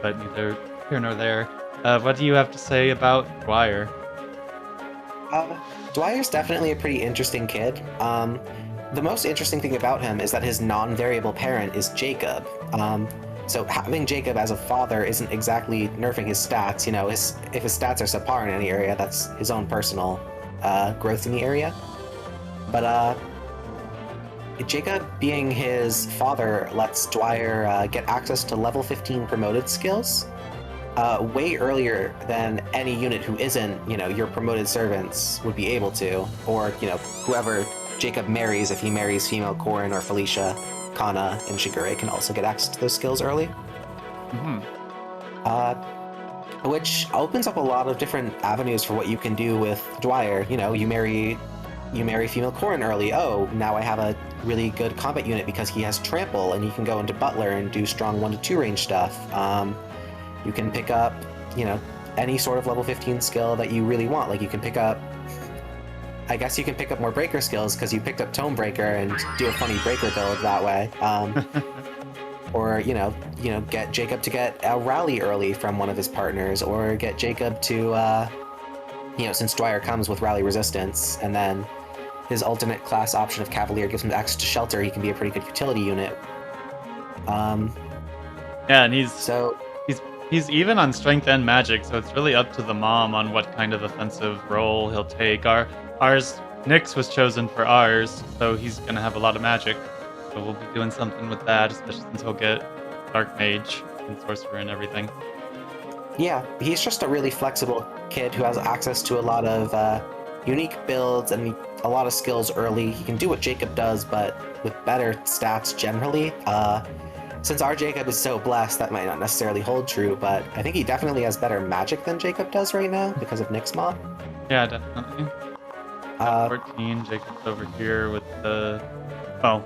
But neither here nor there. What do you have to say about Dwyer? Dwyer's definitely a pretty interesting kid. The most interesting thing about him is that his non-variable parent is Jacob. So having Jacob as a father isn't exactly nerfing his stats. You know, if his stats are subpar in any area, that's his own personal growth in the area. But Jacob being his father lets Dwyer get access to level 15 promoted skills. way earlier than any unit who isn't, your promoted servants would be able to, or, whoever Jacob marries, if he marries female Corrin or Felicia, Kana, and Shigure can also get access to those skills early. Which opens up a lot of different avenues for what you can do with Dwyer. You marry female Corrin early. Oh, now I have a really good combat unit because he has trample, and he can go into Butler and do strong 1-2 range stuff. You can pick up, any sort of level 15 skill that you really want. Like you can pick up, I guess you can pick up more breaker skills because you picked up Tome Breaker and do a funny breaker build that way. Or, get Jacob to get a rally early from one of his partners, or get Jacob to, since Dwyer comes with rally resistance, and then his alternate class option of Cavalier gives him access to shelter, he can be a pretty good utility unit. Yeah, and he's even on strength and magic, so it's really up to the mom on what kind of offensive role he'll take. Nyx was chosen for ours, so he's gonna have a lot of magic. So we'll be doing something with that, especially since he'll get Dark Mage and Sorcerer and everything. Yeah, he's just a really flexible kid who has access to a lot of unique builds and a lot of skills early. He can do what Jacob does, but with better stats generally. Since our Jacob is so blessed, that might not necessarily hold true, but I think he definitely has better magic than Jacob does right now because of Nyx's mom. Yeah, definitely. 14, Jacob's over here with the... Oh.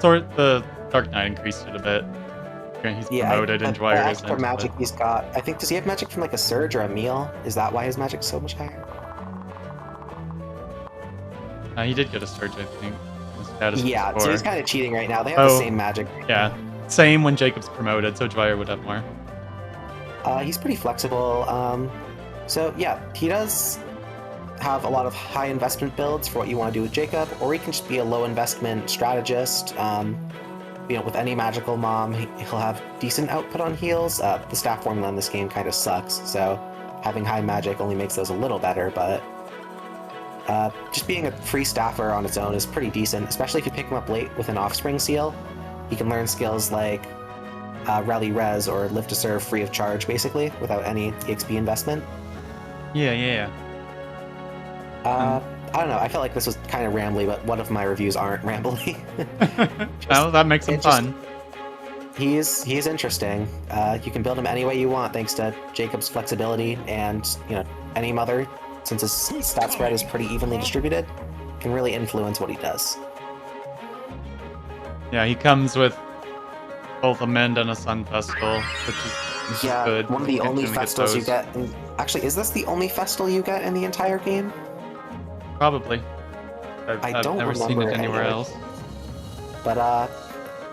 The Dark Knight increased it a bit. He's promoted and Dwyer isn't. For magic he's got... I think, does he have magic from like a Surge or a Meal? Is that why his magic's so much higher? He did get a Surge, I think. Yeah, so he's kind of cheating right now. They have the same magic. Yeah, same when Jacob's promoted, so Dwyer would have more. He's pretty flexible. So yeah, he does have a lot of high investment builds for what you want to do with Jacob, or he can just be a low investment strategist. With any magical mom, he'll have decent output on heals. The staff formula in this game kind of sucks, so having high magic only makes those a little better, but just being a free staffer on its own is pretty decent, especially if you pick him up late with an offspring seal. He can learn skills like Rally Res or Live to Serve free of charge, basically, without any EXP investment. Yeah. I don't know, I felt like this was kind of rambly, but one of my reviews aren't rambly. Well, that makes him fun. He's interesting. You can build him any way you want thanks to Jacob's flexibility, and any mother, since his stat spread is pretty evenly distributed, can really influence what he does. Yeah, he comes with both a Mend and a Sun Festal, which is good. One of the only Festals you get. Actually, is this the only Festal you get in the entire game? Probably. I've don't never seen it anywhere else. But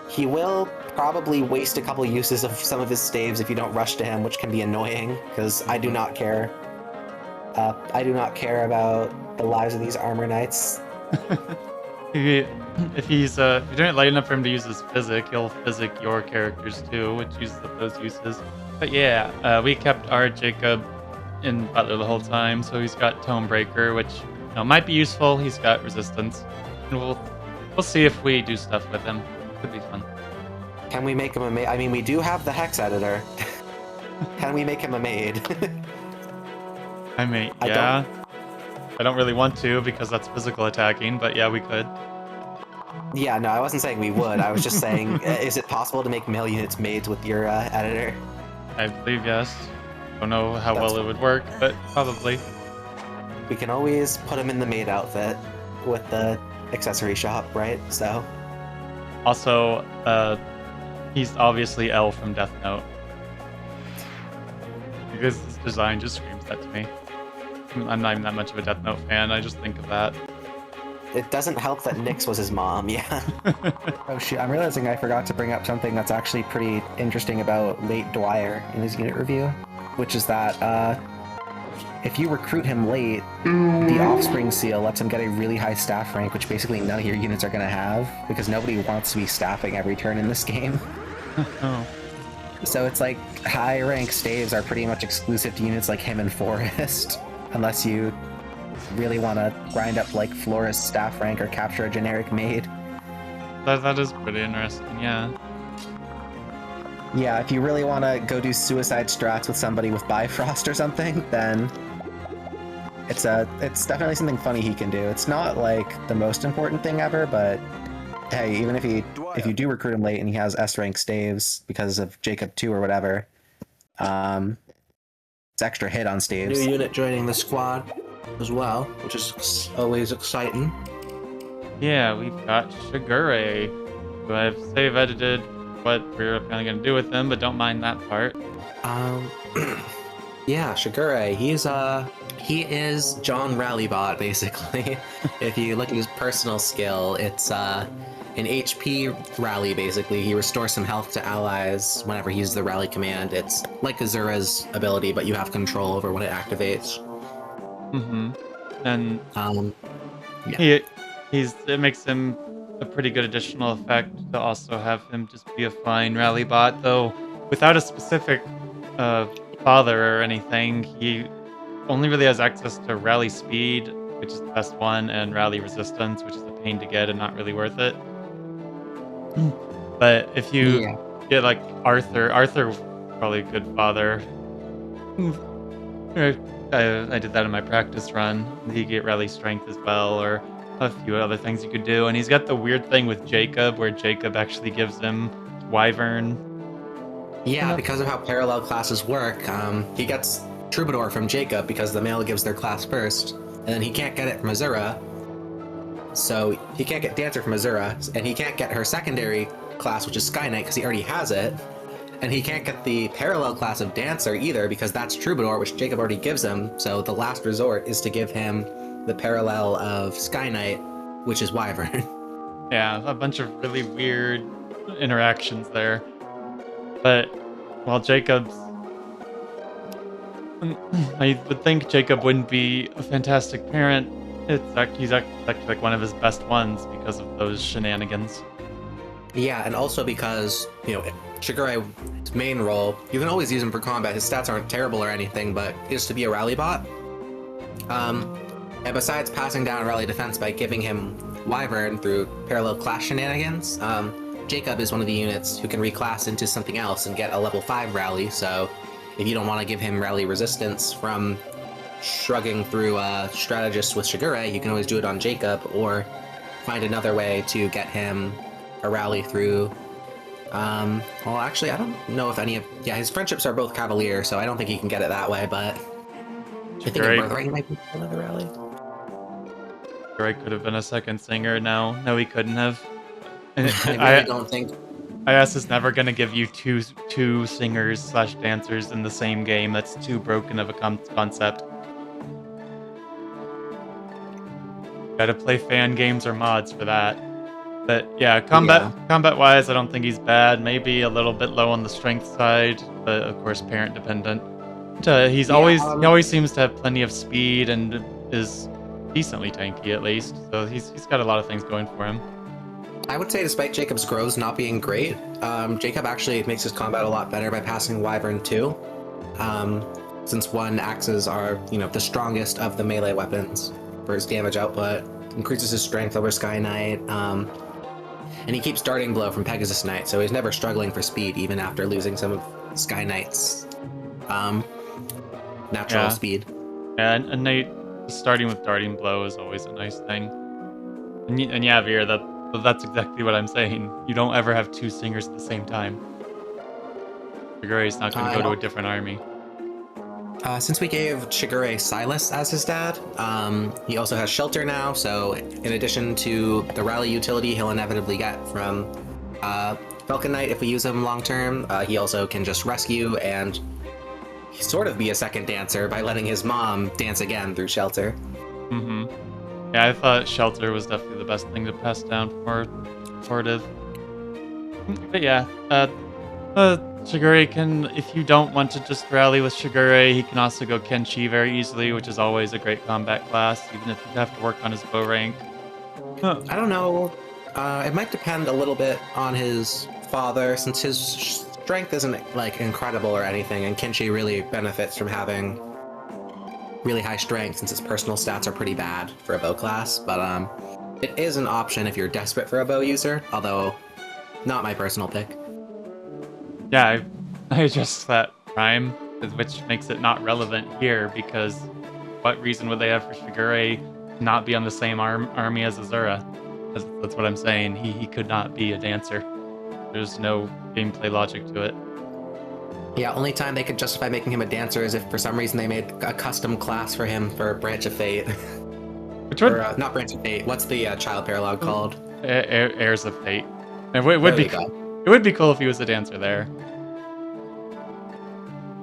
he will probably waste a couple uses of some of his staves if you don't rush to him, which can be annoying, because I do not care. I do not care about the lives of these armor knights. If you don't light enough for him to use his physic, he'll physic your characters too, which uses up those uses. But yeah, we kept our Jacob in Butler the whole time, so he's got Tome Breaker, which might be useful. He's got resistance, and we'll see if we do stuff with him. Could be fun. Can we make him a maid? I mean, we do have the hex editor. Can we make him a maid? I don't really want to because that's physical attacking, but yeah, we could. Yeah, no, I wasn't saying we would. I was just saying, is it possible to make male units maids with your editor? I believe yes. Don't know how well it would work, but probably. We can always put him in the maid outfit with the accessory shop, right? So. Also, he's obviously L from Death Note. Because this design just screams that to me. I'm not even that much of a Death Note fan, I just think of that. It doesn't help that Nyx was his mom, yeah. Oh shoot, I'm realizing I forgot to bring up something that's actually pretty interesting about late Dwyer in his unit review, which is that if you recruit him late, the Offspring Seal lets him get a really high staff rank, which basically none of your units are going to have, because nobody wants to be staffing every turn in this game. Oh. So it's like high rank staves are pretty much exclusive to units like him and Forrest, unless you really want to grind up like Flora's staff rank or capture a generic maid. That is pretty interesting, yeah. Yeah, if you really want to go do suicide strats with somebody with Bifrost or something, then it's definitely something funny he can do. It's not like the most important thing ever, but hey, even if you do recruit him late and he has S rank staves because of Jacob 2 or whatever, it's extra hit on staves. New unit joining the squad as well, which is always exciting. Yeah, we've got Shigure, who I've save edited what we're kind of going to do with him, but don't mind that part. Yeah, Shigure, he is John Rallybot, basically. If you look at his personal skill, it's an HP rally, basically. He restores some health to allies whenever he uses the rally command. It's like Azura's ability, but you have control over when it activates. Mm-hmm. And yeah. it makes him a pretty good additional effect to also have him just be a fine rally bot, though without a specific father or anything. He only really has access to rally speed, which is the best one, and rally resistance, which is a pain to get and not really worth it. But if you get like Arthur probably a good father. I did that in my practice run. He get rally strength as well, or a few other things you could do. And he's got the weird thing with Jacob, where Jacob actually gives him Wyvern. Yeah, because of how parallel classes work, he gets Troubadour from Jacob because the male gives their class first, and then he can't get it from Azura. So he can't get Dancer from Azura, and he can't get her secondary class, which is Sky Knight, because he already has it. And he can't get the parallel class of Dancer either, because that's Troubadour, which Jacob already gives him. So the last resort is to give him the parallel of Sky Knight, which is Wyvern. Yeah, a bunch of really weird interactions there. But while Jacob's... I would think Jacob wouldn't be a fantastic parent. He's actually like one of his best ones because of those shenanigans. Yeah, and also because, Shigure's main role, you can always use him for combat. His stats aren't terrible or anything, but is to be a rally bot. And besides passing down rally defense by giving him Wyvern through parallel class shenanigans, Jacob is one of the units who can reclass into something else and get a level 5 rally, so if you don't want to give him rally resistance from shrugging through strategists with Shigure, you can always do it on Jacob, or find another way to get him a rally through... well, actually, I don't know if any of... Yeah, his friendships are both Cavalier, so I don't think he can get it that way, but... I think in Birthright might be another rally. Shigure could have been a second singer. No, he couldn't have. I really don't think... IS is never going to give you two singers / dancers in the same game. That's too broken of a concept. Gotta play fan games or mods for that. But yeah, combat wise, I don't think he's bad. Maybe a little bit low on the strength side, but of course parent dependent. He always seems to have plenty of speed and is decently tanky at least. So he's got a lot of things going for him. I would say despite Jacob's growth not being great, Jacob actually makes his combat a lot better by passing Wyvern 2. Since one axes are, the strongest of the melee weapons for his damage output, increases his strength over Sky Knight, and he keeps Darting Blow from Pegasus Knight, so he's never struggling for speed even after losing some of Sky Knight's natural speed. Yeah, and Knight starting with Darting Blow is always a nice thing. And yeah, Veer, that's exactly what I'm saying. You don't ever have two singers at the same time. Shigure's not going to go to a different army. Since we gave Shigure Silas as his dad, he also has Shelter now, so in addition to the rally utility he'll inevitably get from Falcon Knight if we use him long term, he also can just rescue and sort of be a second dancer by letting his mom dance again through Shelter. Mm-hmm. Yeah, I thought Shelter was definitely the best thing to pass down for Div. But yeah, Shigure can, if you don't want to just rally with Shigure, he can also go Kenshi very easily, which is always a great combat class, even if you have to work on his bow rank. I don't know. It might depend a little bit on his father, since his strength isn't incredible or anything, and Kenshi really benefits from having really high strength since his personal stats are pretty bad for a bow class, but it is an option if you're desperate for a bow user, although not my personal pick. Yeah, I adjust that prime, which makes it not relevant here because what reason would they have for Shigure not be on the same army as Azura? That's what I'm saying. He could not be a dancer. There's no gameplay logic to it. Yeah, only time they could justify making him a dancer is if for some reason they made a custom class for him for Branch of Fate. Which would Not Branch of Fate. What's the child paralog called? Heirs of Fate. It would be cool. It would be cool if he was a dancer there.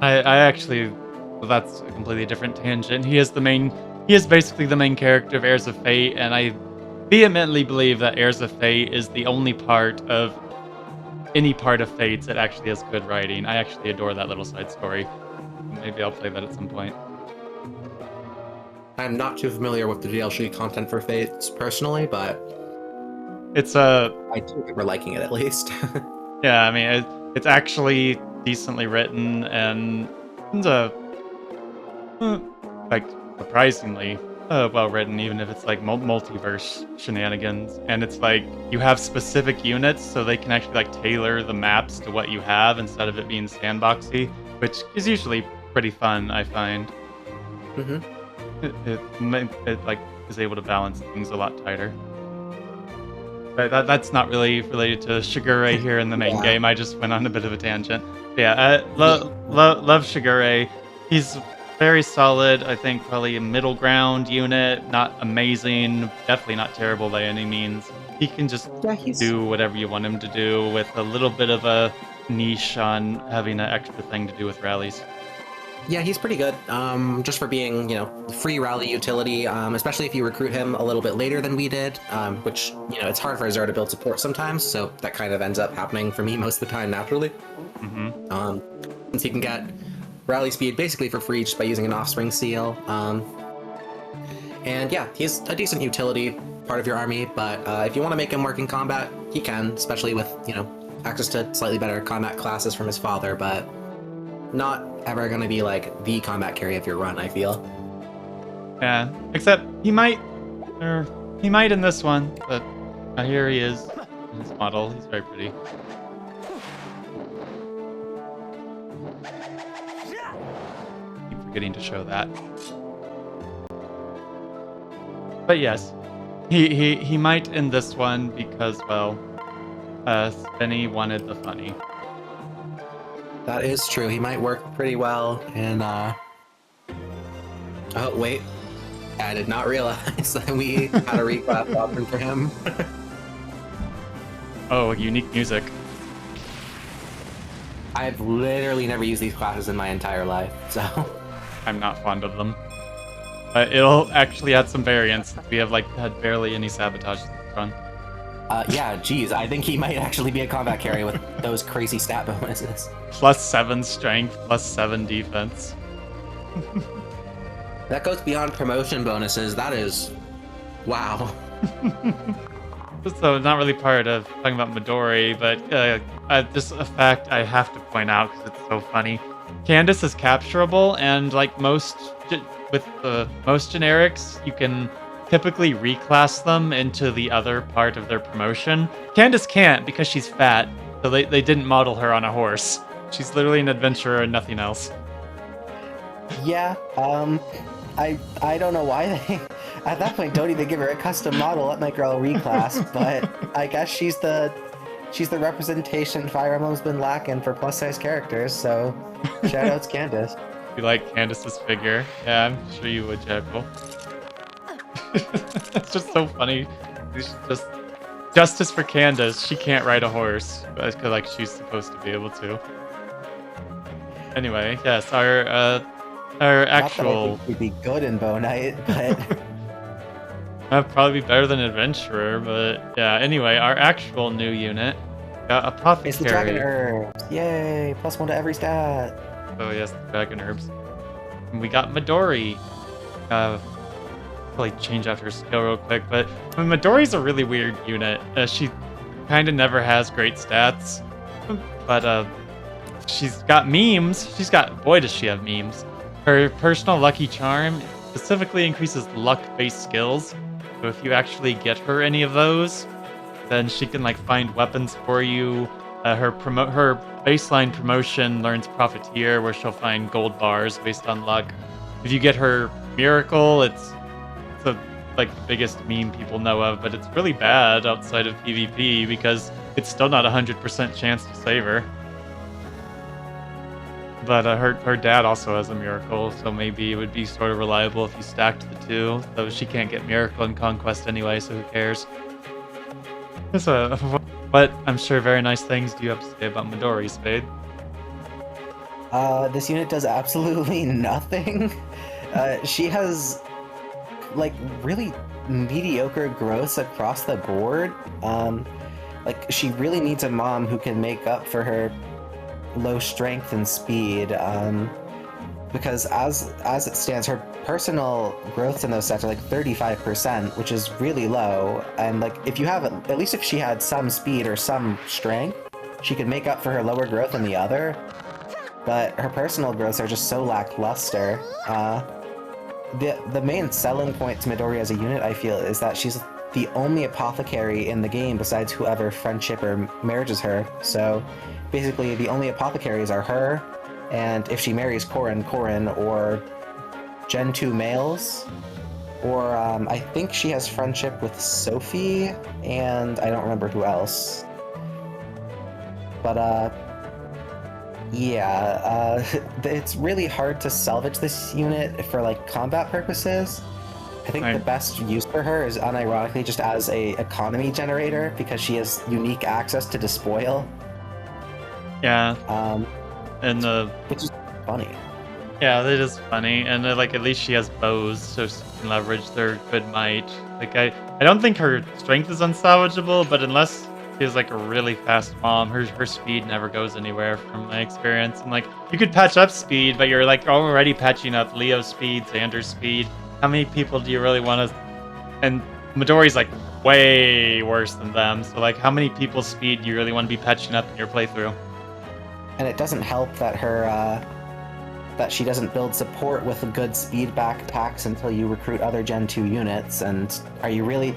I actually, well, that's a completely different tangent. He is basically the main character of Heirs of Fate, and I vehemently believe that Heirs of Fate is the only part of any part of Fates that actually has good writing. I actually adore that little side story. Maybe I'll play that at some point. I'm not too familiar with the DLC content for Fates personally, but it's I do remember liking it at least. Yeah, I mean it's actually decently written and like surprisingly well written, even if it's like multiverse shenanigans. And it's like you have specific units, so they can actually like tailor the maps to what you have instead of it being sandboxy, which is usually pretty fun, I find. Mm-hmm. It like is able to balance things a lot tighter. But that's not really related to Shigure here in the main game. I just went on a bit of a tangent. Yeah, love Shigure. He's very solid. I think probably a middle ground unit. Not amazing. Definitely not terrible by any means. He can just do whatever you want him to do with a little bit of a niche on having an extra thing to do with rallies. Yeah, he's pretty good. Just for being, free rally utility, especially if you recruit him a little bit later than we did, which, it's hard for Azura to build support sometimes, so that kind of ends up happening for me most of the time naturally. Mm-hmm. Since he can get rally speed basically for free just by using an offspring seal. And yeah, he's a decent utility part of your army, but if you want to make him work in combat, he can, especially with, access to slightly better combat classes from his father, but not ever going to be like the combat carry of your run, I feel. Yeah, except he might in this one, but here he is in his model. He's very pretty. Keep forgetting to show that. But yes, he might in this one because, well, Spinny wanted the funny. That is true. He might work pretty well in, Oh, wait. I did not realize that we had a reclass option for him. Oh, unique music. I've literally never used these classes in my entire life, so... I'm not fond of them. It'll actually add some variance. We have, had barely any sabotage this run. Yeah, geez, I think he might actually be a combat carry with those crazy stat bonuses. +7 strength, +7 defense. That goes beyond promotion bonuses. That is... wow. So, not really part of talking about Midori, but just a fact I have to point out because it's so funny. Candace is capturable, and like most generics, you can typically reclass them into the other part of their promotion. Candace can't because she's fat, so they didn't model her on a horse. She's literally an adventurer and nothing else. Yeah, I don't know why they, at that point, don't even give her a custom model, let my girl reclass, but I guess she's the representation Fire Emblem's been lacking for plus-size characters, so shoutouts Candace. You like Candace's figure? Yeah, I'm sure you would, Jackal. It's just so funny. Just justice for Candace. She can't ride a horse, because she's supposed to be able to. Anyway, yes, our actual. We'd be good in Bow Knight, but that'd probably be better than Adventurer, but yeah. Anyway, our actual new unit got Apothecary. It's the Dragon Herbs. Yay! +1 to every stat. Oh yes, the Dragon Herbs. And we got Midori. Probably change out her skill real quick, but Midori's a really weird unit. She kind of never has great stats, but she's got memes. Boy, does she have memes. Her personal lucky charm specifically increases luck-based skills. So if you actually get her any of those, then she can find weapons for you, her baseline promotion learns Profiteer, where she'll find gold bars based on luck. If you get her Miracle, it's like the biggest meme people know of, but it's really bad outside of PvP because it's still not 100% chance to save her. But her dad also has a Miracle, so maybe it would be sort of reliable if you stacked the two. Though she can't get Miracle in Conquest anyway, so who cares? But I'm sure very nice things do you have to say about Midori, Spade? This unit does absolutely nothing. She has like really mediocre growths across the board. Like she really needs a mom who can make up for her low strength and speed. Because as it stands, her personal growths in those sets are like 35%, which is really low. And like if you have at least if she had some speed or some strength, she could make up for her lower growth in the other. But her personal growths are just so lackluster. The main selling point to Midori as a unit, I feel, is that she's the only apothecary in the game besides whoever friendship or marriages her. So basically the only apothecaries are her, and if she marries Corrin, or Gen 2 males, or I think she has friendship with Sophie, and I don't remember who else. But yeah, it's really hard to salvage this unit for like combat purposes. I think the best use for her is unironically just as a economy generator, because she has unique access to Despoil. Yeah. And which is funny. Yeah, that is funny, and like at least she has bows, so she can leverage their good might. Like I don't think her strength is unsalvageable, but unless she has like a really fast mom, her speed never goes anywhere from my experience. And like you could patch up speed, but you're like already patching up Leo's speed, Xander's speed. How many people do you really want to? And Midori's like way worse than them. So like, how many people's speed do you really want to be patching up in your playthrough? And it doesn't help that her that she doesn't build support with good speed backpacks until you recruit other Gen 2 units. And are you really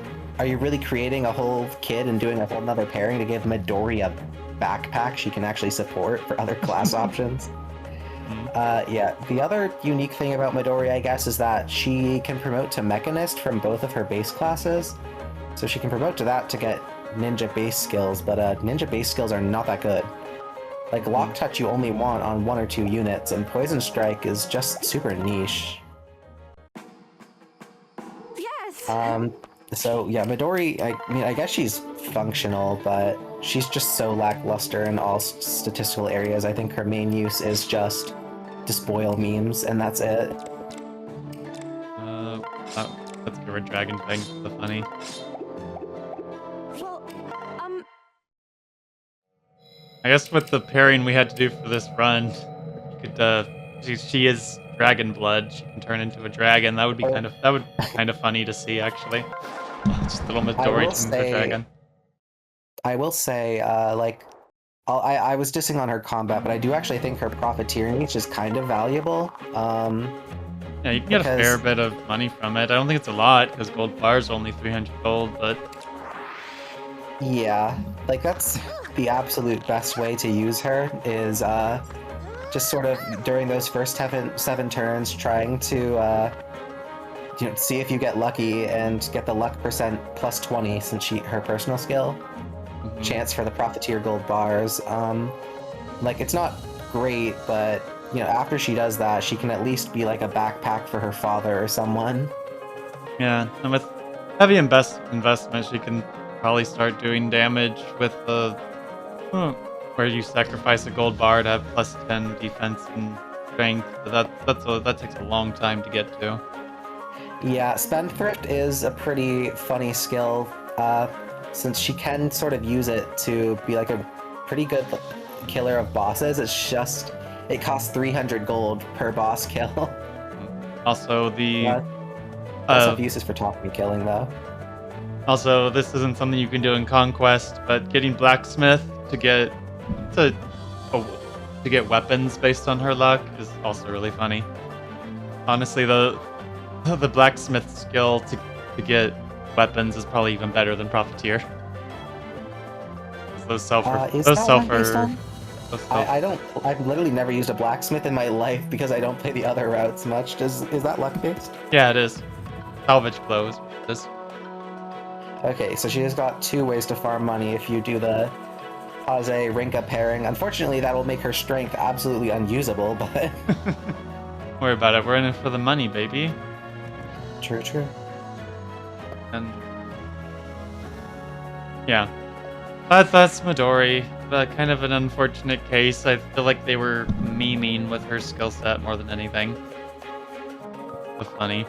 creating a whole kid and doing a whole nother pairing to give Midori a backpack she can actually support for other class options? Yeah, the other unique thing about Midori, I guess, is that she can promote to Mechanist from both of her base classes. So she can promote to that to get ninja base skills, but ninja base skills are not that good. Like Lock Touch you only want on 1 or 2 units, and Poison Strike is just super niche. Yes! So yeah, Midori, I mean, I guess she's functional, but she's just so lackluster in all statistical areas. I think her main use is just despoil memes, and that's it. Let's give her dragon thing for the funny. Well, I guess with the pairing we had to do for this run, you could she is dragon blood. She can turn into a dragon. That would be kind of funny to see, actually. Just little Midori turns into a dragon. I will say, like, I was dissing on her combat, but I do actually think her profiteer niche is kind of valuable. Yeah, you can get a fair bit of money from it. I don't think it's a lot, because gold bars are only 300 gold, but... Yeah, like, that's the absolute best way to use her, is just sort of during those first 7 turns trying to see if you get lucky and get the luck percent plus 20 since her personal skill. Chance for the profiteer gold bars. Like, it's not great, but after she does that, she can at least be like a backpack for her father or someone. Yeah, and with heavy investment, she can probably start doing damage with the where you sacrifice a gold bar to have plus 10 defense and strength. But that takes a long time to get to. Yeah, Spendthrift is a pretty funny skill, since she can sort of use it to be like a pretty good killer of bosses. It's just, it costs 300 gold per boss kill. Also, also uses for talking killing, though. Also, this isn't something you can do in Conquest, but getting Blacksmith to get weapons based on her luck is also really funny. Honestly, the Blacksmith skill to get weapons is probably even better than Profiteer. those self Is those that self one based are on? those self. I've literally never used a blacksmith in my life because I don't play the other routes much. Is that luck based? Yeah, it is. Salvage blows. This. Okay, so she has got 2 ways to farm money if you do the Kaze Rinka pairing. Unfortunately, that will make her strength absolutely unusable, but Don't worry about it. We're in it for the money, baby. true. And yeah, that's Midori. Kind of an unfortunate case. I feel like they were memeing with her skill set more than anything. So funny.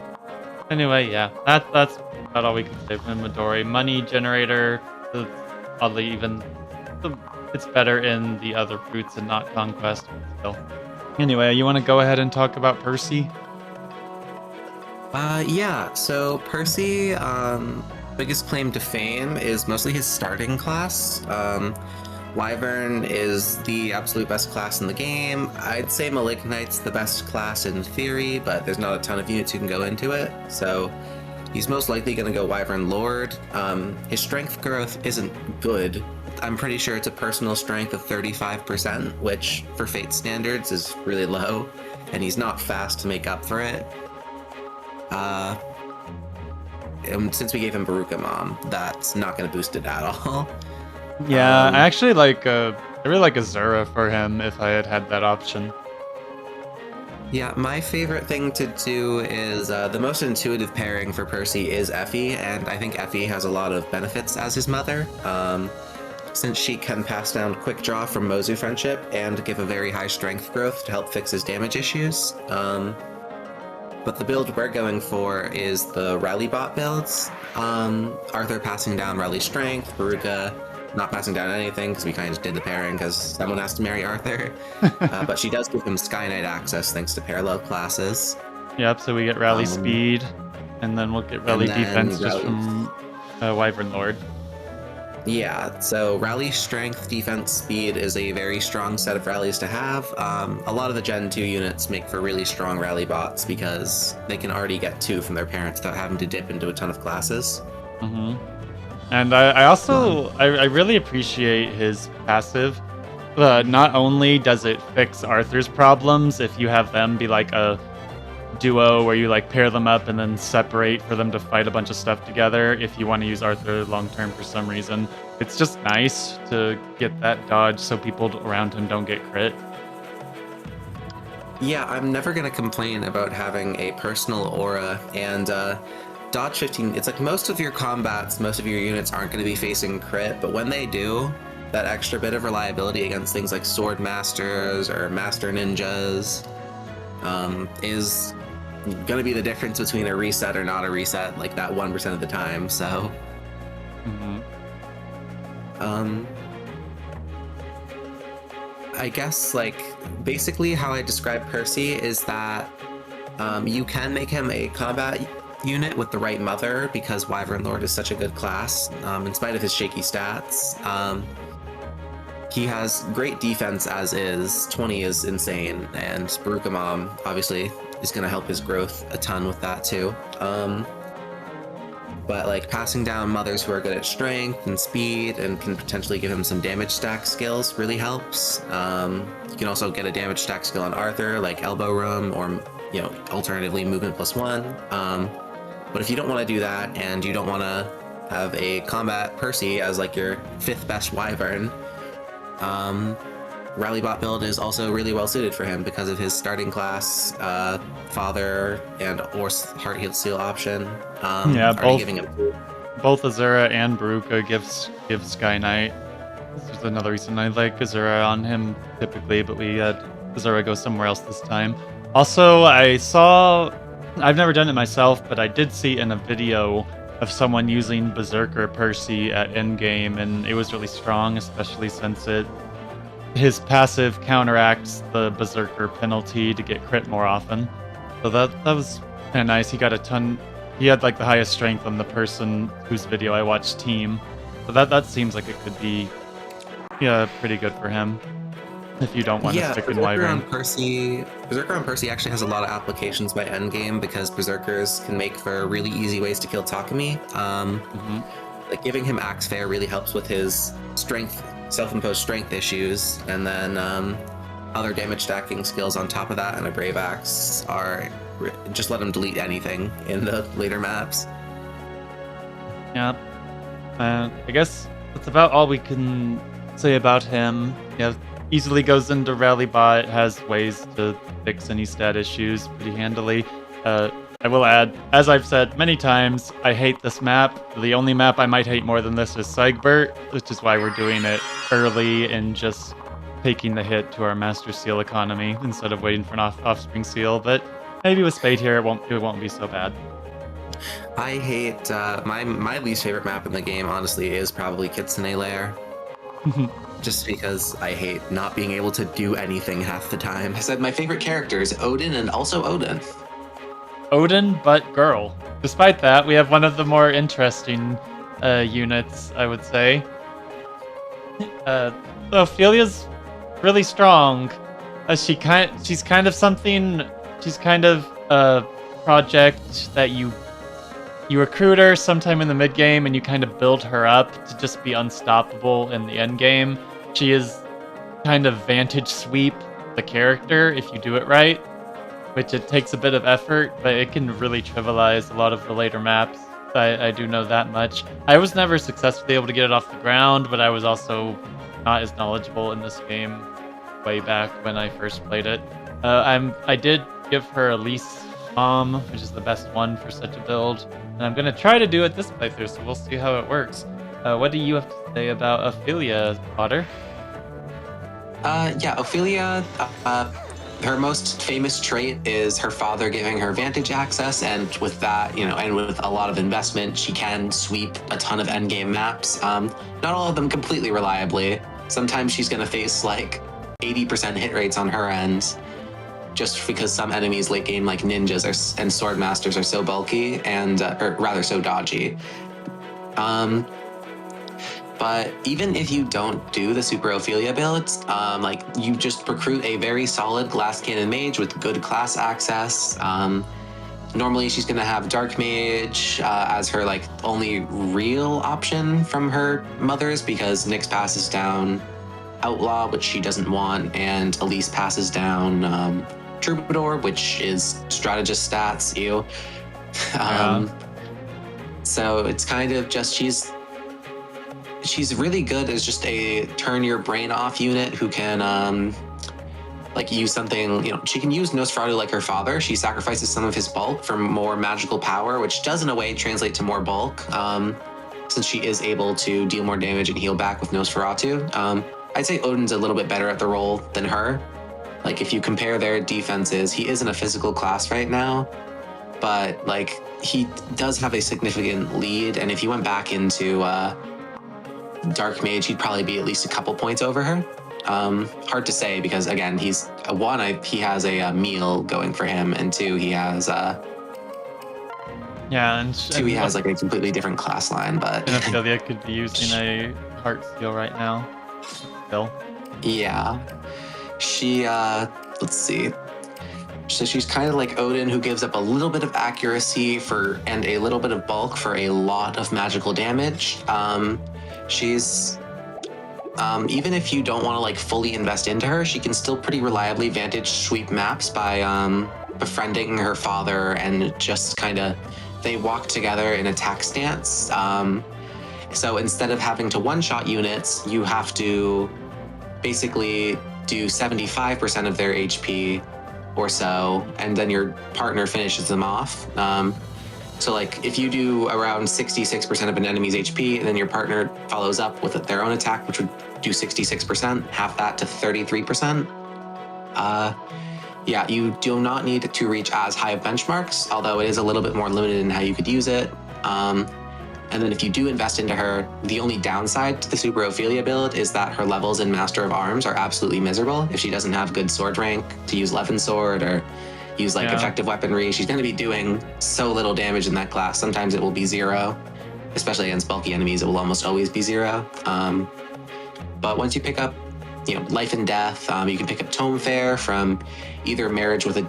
Anyway, yeah, that's about all we can say from Midori. Money generator. Oddly, it's better in the other fruits and not conquest. But still. Anyway, you want to go ahead and talk about Percy? Yeah, so Percy, biggest claim to fame is mostly his starting class. Wyvern is the absolute best class in the game. I'd say Malignite's the best class in theory, but there's not a ton of units who can go into it, so he's most likely going to go Wyvern Lord. His strength growth isn't good. I'm pretty sure it's a personal strength of 35%, which for Fate standards is really low, and he's not fast to make up for it. Since we gave him Beruka Mom, that's not going to boost it at all. Yeah, I actually like. I really like Azura for him if I had had that option. Yeah, my favorite thing to do is the most intuitive pairing for Percy is Effie, and I think Effie has a lot of benefits as his mother. Since she can pass down Quick Draw from Mozu Friendship and give a very high strength growth to help fix his damage issues. But the build we're going for is the Rally Bot builds. Arthur passing down Rally Strength, Beruka not passing down anything because we kind of just did the pairing because someone has to marry Arthur. But she does give him Sky Knight access thanks to parallel classes. Yep, so we get Rally Speed, and then we'll get Rally Defense just from Wyvern Lord. Yeah, so Rally Strength, Defense, Speed is a very strong set of rallies to have. A lot of the Gen 2 units make for really strong rally bots because they can already get 2 from their parents without having to dip into a ton of classes. Mm-hmm. And I also I really appreciate his passive. Not only does it fix Arthur's problems if you have them be like a duo where you like pair them up and then separate for them to fight a bunch of stuff together if you want to use Arthur long term for some reason. It's just nice to get that dodge so people around him don't get crit. Yeah, I'm never going to complain about having a personal aura, and dodge 15, it's like most of your combats, most of your units aren't going to be facing crit, but when they do, that extra bit of reliability against things like Sword Masters or Master Ninjas is going to be the difference between a reset or not a reset, like that 1% of the time, so... I guess, like, basically how I describe Percy is that you can make him a combat unit with the right mother because Wyvern Lord is such a good class, in spite of his shaky stats. He has great defense as is, 20 is insane, and Beruka Mom obviously is going to help his growth a ton with that too. But like passing down mothers who are good at strength and speed and can potentially give him some damage stack skills really helps. You can also get a damage stack skill on Arthur, like Elbow Room, or alternatively Movement +1. But if you don't want to do that and you don't want to have a combat Percy as like your 5th best Wyvern, Rally Bot build is also really well suited for him because of his starting class, Father, and or Heart Healed Seal option. Both giving him both Azura and Beruka give Sky Knight. This is another reason I like Azura on him typically, but we had Azura go somewhere else this time. Also, I've never done it myself, but I did see in a video of someone using Berserker Percy at endgame, and it was really strong, especially since his passive counteracts the Berserker penalty to get crit more often. So that was kind of nice. He got a ton. He had like the highest strength on the person whose video I watched team. So that seems like it could be pretty good for him if you don't want to stick in Wyvern. Berserker on Percy actually has a lot of applications by endgame because Berserkers can make for really easy ways to kill Takumi. like giving him Axe Fair really helps with his strength, self-imposed strength issues, and then other damage stacking skills on top of that and a Brave Axe are just let him delete anything in the later maps. Yeah. I guess that's about all we can say about him. Yeah, easily goes into Rally Bot, has ways to fix any stat issues pretty handily. I will add, as I've said many times, I hate this map. The only map I might hate more than this is Siegbert, which is why we're doing it early and just taking the hit to our Master Seal economy instead of waiting for an Offspring Seal. But maybe with Spade here, it won't be so bad. I hate my least favorite map in the game, honestly, is probably Kitsune Lair. Just because I hate not being able to do anything half the time. I said my favorite character is Odin and also Odin. Odin, but girl. Despite that, we have one of the more interesting units, I would say. Ophelia's really strong. She's kind of a project that you recruit her sometime in the mid game and you kind of build her up to just be unstoppable in the end game. She is kind of vantage sweep the character if you do it right, which it takes a bit of effort, but it can really trivialize a lot of the later maps. I do know that much. I was never successfully able to get it off the ground, but I was also not as knowledgeable in this game way back when I first played it. I did give her Elise Mom, which is the best one for such a build, and I'm gonna try to do it this playthrough, so we'll see how it works. What do you have to say about Ophelia, Potter? Yeah, Ophelia, her most famous trait is her father giving her vantage access, and with that, and with a lot of investment, she can sweep a ton of endgame maps. Not all of them completely reliably. Sometimes she's going to face like 80% hit rates on her end, just because some enemies late game, like ninjas and sword masters, are so bulky and, or rather, so dodgy. But even if you don't do the Super Ophelia builds, like you just recruit a very solid Glass Cannon Mage with good class access. Normally she's gonna have Dark Mage as her like only real option from her mothers, because Nyx passes down Outlaw, which she doesn't want, and Elise passes down Troubadour, which is strategist stats, ew. So it's kind of just she's really good as just a turn your brain off unit who can like use something, she can use Nosferatu like her father. She sacrifices some of his bulk for more magical power, which does in a way translate to more bulk, since she is able to deal more damage and heal back with Nosferatu. I'd say Odin's a little bit better at the role than her. Like if you compare their defenses, he is in a physical class right now, but like he does have a significant lead, and if he went back into Dark Mage, he'd probably be at least a couple points over her. Hard to say, because again, he has a meal going for him, and two, he has he has like a completely different class line. But Ophelia could be using a Heart Seal right now. Still. Yeah, she let's see. So she's kind of like Odin, who gives up a little bit of accuracy and a little bit of bulk for a lot of magical damage. She's even if you don't want to like fully invest into her, she can still pretty reliably vantage sweep maps by befriending her father, and just kind of they walk together in attack stance. So instead of having to one-shot units, you have to basically do 75% of their HP or so, and then your partner finishes them off. So like if you do around 66% of an enemy's HP, and then your partner follows up with their own attack, which would do 66%, half that to 33%. Yeah, you do not need to reach as high of benchmarks, although it is a little bit more limited in how you could use it. And then if you do invest into her, the only downside to the Super Ophelia build is that her levels in Master of Arms are absolutely miserable. If she doesn't have good sword rank to use Levin Sword or use like effective weaponry, she's going to be doing so little damage in that class. Sometimes it will be 0, especially against bulky enemies. It will almost always be 0. But once you pick up, Life and Death, you can pick up Tome Fair from either marriage with a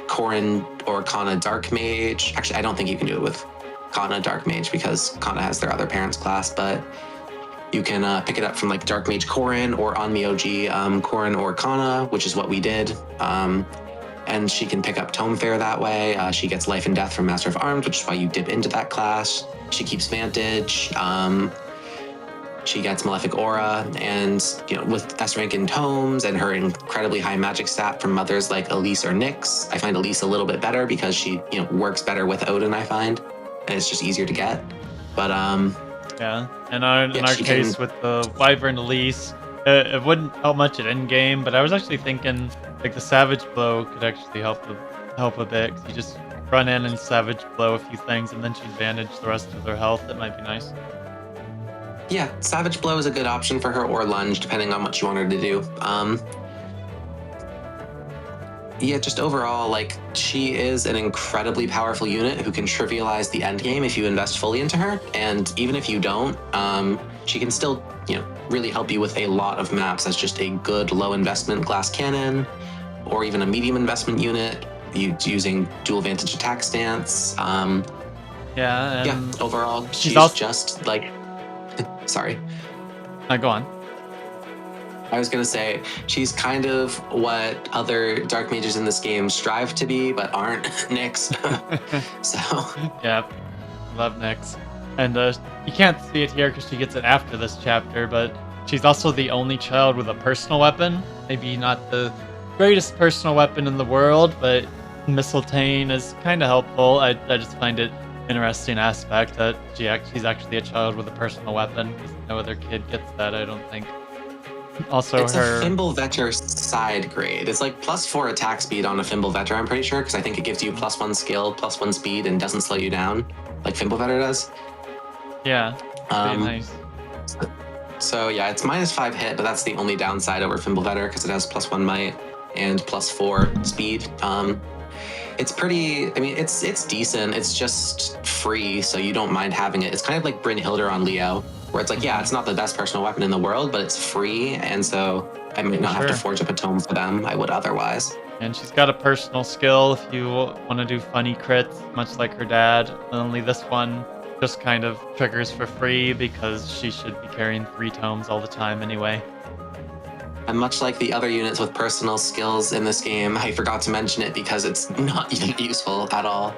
Corrin or Kana Dark Mage. Actually, I don't think you can do it with Kana Dark Mage because Kana has their other parents class, but you can pick it up from like Dark Mage Corrin or on the OG Corrin or Kana, which is what we did. And she can pick up Tome Fair that way. She gets Life and Death from Master of Arms, which is why you dip into that class. She keeps Vantage. She gets Malefic Aura, and with S rank in tomes and her incredibly high magic stat from mothers like Elise or Nyx, I find Elise a little bit better because she works better with Odin, I find, and it's just easier to get. But yeah, in our case with the Wyvern Elise, it wouldn't help much at end game, but I was actually thinking like the Savage Blow could actually help a bit. 'Cause you just run in and Savage Blow a few things, and then she'd Vantage the rest of their health. That might be nice. Yeah, Savage Blow is a good option for her, or Lunge, depending on what you want her to do. Yeah, just overall, like, she is an incredibly powerful unit who can trivialize the end game if you invest fully into her, and even if you don't, she can still, really help you with a lot of maps as just a good low investment glass cannon, or even a medium investment unit, using dual Vantage attack stance. Yeah, overall, she's also just like... Sorry. Go on. I was going to say, she's kind of what other Dark Mages in this game strive to be, but aren't. Nyx. So. Yeah, love Nyx. And you can't see it here because she gets it after this chapter, but she's also the only child with a personal weapon. Maybe not the greatest personal weapon in the world, but Mistletoe is kind of helpful. I just find it interesting aspect that she's actually a child with a personal weapon, because no other kid gets that, I don't think. Also, it's a Fimbulvetter side grade. It's like +4 attack speed on a Fimbulvetter, I'm pretty sure, because I think it gives you +1 skill, +1 speed, and doesn't slow you down, like Fimbulvetter does. Yeah, pretty nice. So yeah, it's -5 hit, but that's the only downside over Fimbulvetter, because it has +1 might and +4 speed. It's pretty, it's decent. It's just free, so you don't mind having it. It's kind of like Brynhildr on Leo, where it's like, yeah, it's not the best personal weapon in the world, but it's free, and so I might not have to forge up a tome for them. I would otherwise. And she's got a personal skill if you want to do funny crits, much like her dad. Only this one just kind of triggers for free because she should be carrying 3 tomes all the time anyway. And much like the other units with personal skills in this game, I forgot to mention it because it's not useful at all.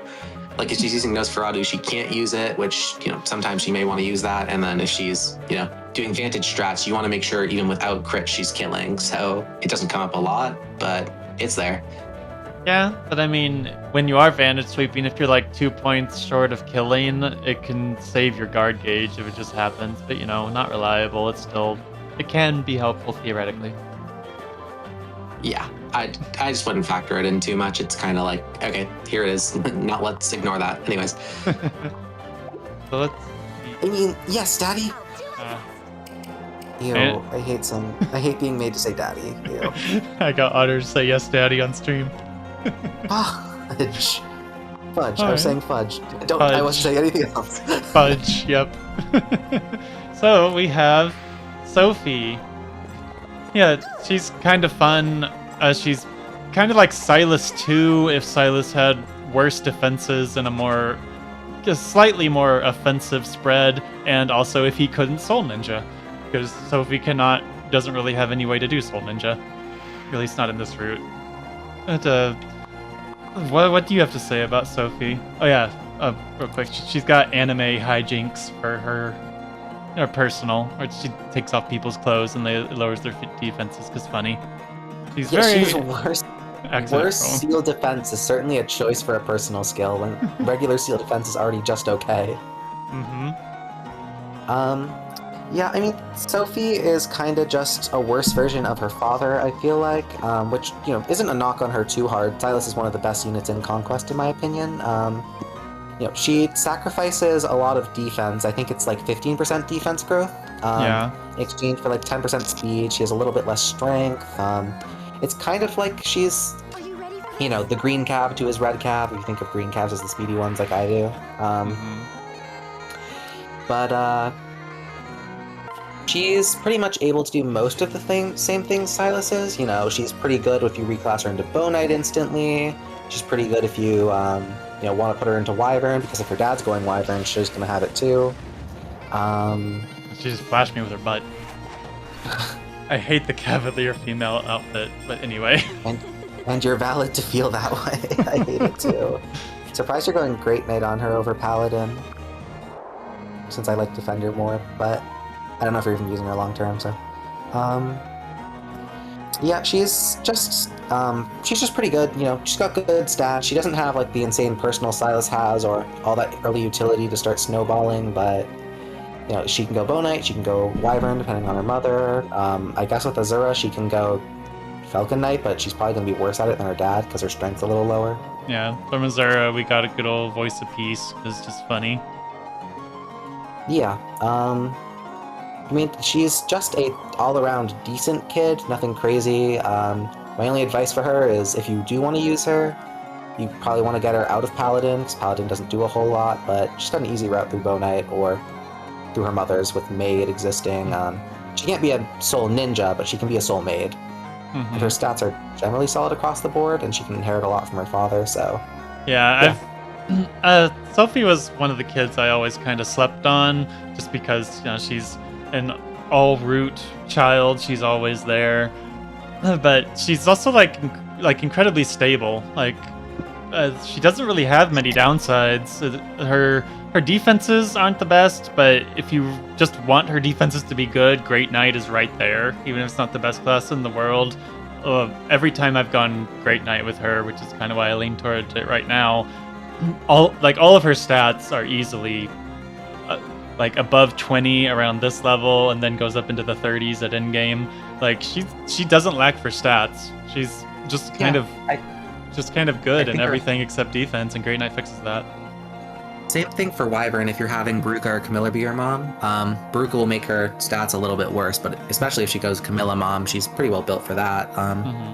Like, if she's using Nosferatu, she can't use it, which, sometimes she may want to use that. And then if she's, doing Vantage strats, you want to make sure even without crit, she's killing. So it doesn't come up a lot, but it's there. Yeah, but when you are Vantage sweeping, if you're like 2 points short of killing, it can save your guard gauge if it just happens. But, not reliable. It can be helpful theoretically. Yeah, I just wouldn't factor it in too much. It's kind of like, okay, here it is. Let's ignore that. Anyways. So let's see. Yes, Daddy. Ew, I hate being made to say Daddy. Ew. I got Otter to say yes, Daddy on stream. Fudge. Fudge. All I was right. saying fudge. Fudge. I wasn't saying anything else. Fudge. Yep. So we have Sophie. Yeah, she's kind of fun. She's kind of like Silas 2 if Silas had worse defenses and just slightly more offensive spread, and also if he couldn't Soul Ninja, because Sophie doesn't really have any way to do Soul Ninja, at least not in this route. But what do you have to say about Sophie? Oh yeah, real quick, she's got anime hijinks for her personal, or she takes off people's clothes and it lowers their defenses because funny. She's worse seal defense is certainly a choice for a personal skill when regular seal defense is already just okay. Yeah, Sophie is kind of just a worse version of her father, I feel like, which, isn't a knock on her too hard. Silas is one of the best units in Conquest, in my opinion. She sacrifices a lot of defense. I think it's like 15% defense growth. In exchange for like 10% speed. She has a little bit less strength. It's kind of like she's, the green cab to his red cab, if you think of green cabs as the speedy ones like I do. But she's pretty much able to do most of the same things Silas is. She's pretty good if you reclass her into Bow Knight instantly. She's pretty good if you want to put her into Wyvern because if her dad's going Wyvern, she's going to have it too. She just flashed me with her butt. I hate the Cavalier female outfit, but anyway. And you're valid to feel that way. I hate it too. Surprised you're going Great Knight on her over Paladin, since I like Defender more, but I don't know if you're even using her long term, so. Yeah, she's just pretty good. She's got good stats. She doesn't have like the insane personal Silas has or all that early utility to start snowballing, but she can go Bow Knight, she can go Wyvern depending on her mother. I guess with Azura she can go Falcon Knight, but she's probably gonna be worse at it than her dad because her strength's a little lower. Yeah, from Azura we got a good old voice of peace. It's just funny. Yeah. I mean, she's just a all-around decent kid, nothing crazy. My only advice for her is if you do want to use her, you probably want to get her out of Paladin, because Paladin doesn't do a whole lot, but she's got an easy route through Bow Knight or through her mother's with Maid existing. She can't be a soul ninja, but she can be a soul maid. Mm-hmm. And her stats are generally solid across the board, and she can inherit a lot from her father, so... Yeah. Sophie was one of the kids I always kind of slept on, just because she's an all-root child. She's always there, but she's also like incredibly stable. She doesn't really have many downsides. Her defenses aren't the best, but if you just want her defenses to be good, Great Knight is right there, even if it's not the best class in the world. Every time I've gone Great Knight with her, which is kind of why I lean towards it right now, all of her stats are easily above 20 around this level, and then goes up into the 30s at endgame. She doesn't lack for stats. She's just kind of good in everything except defense, and Great Knight fixes that. Same thing for Wyvern if you're having Beruka or Camilla be your mom. Beruka will make her stats a little bit worse, but especially if she goes Camilla mom, she's pretty well built for that.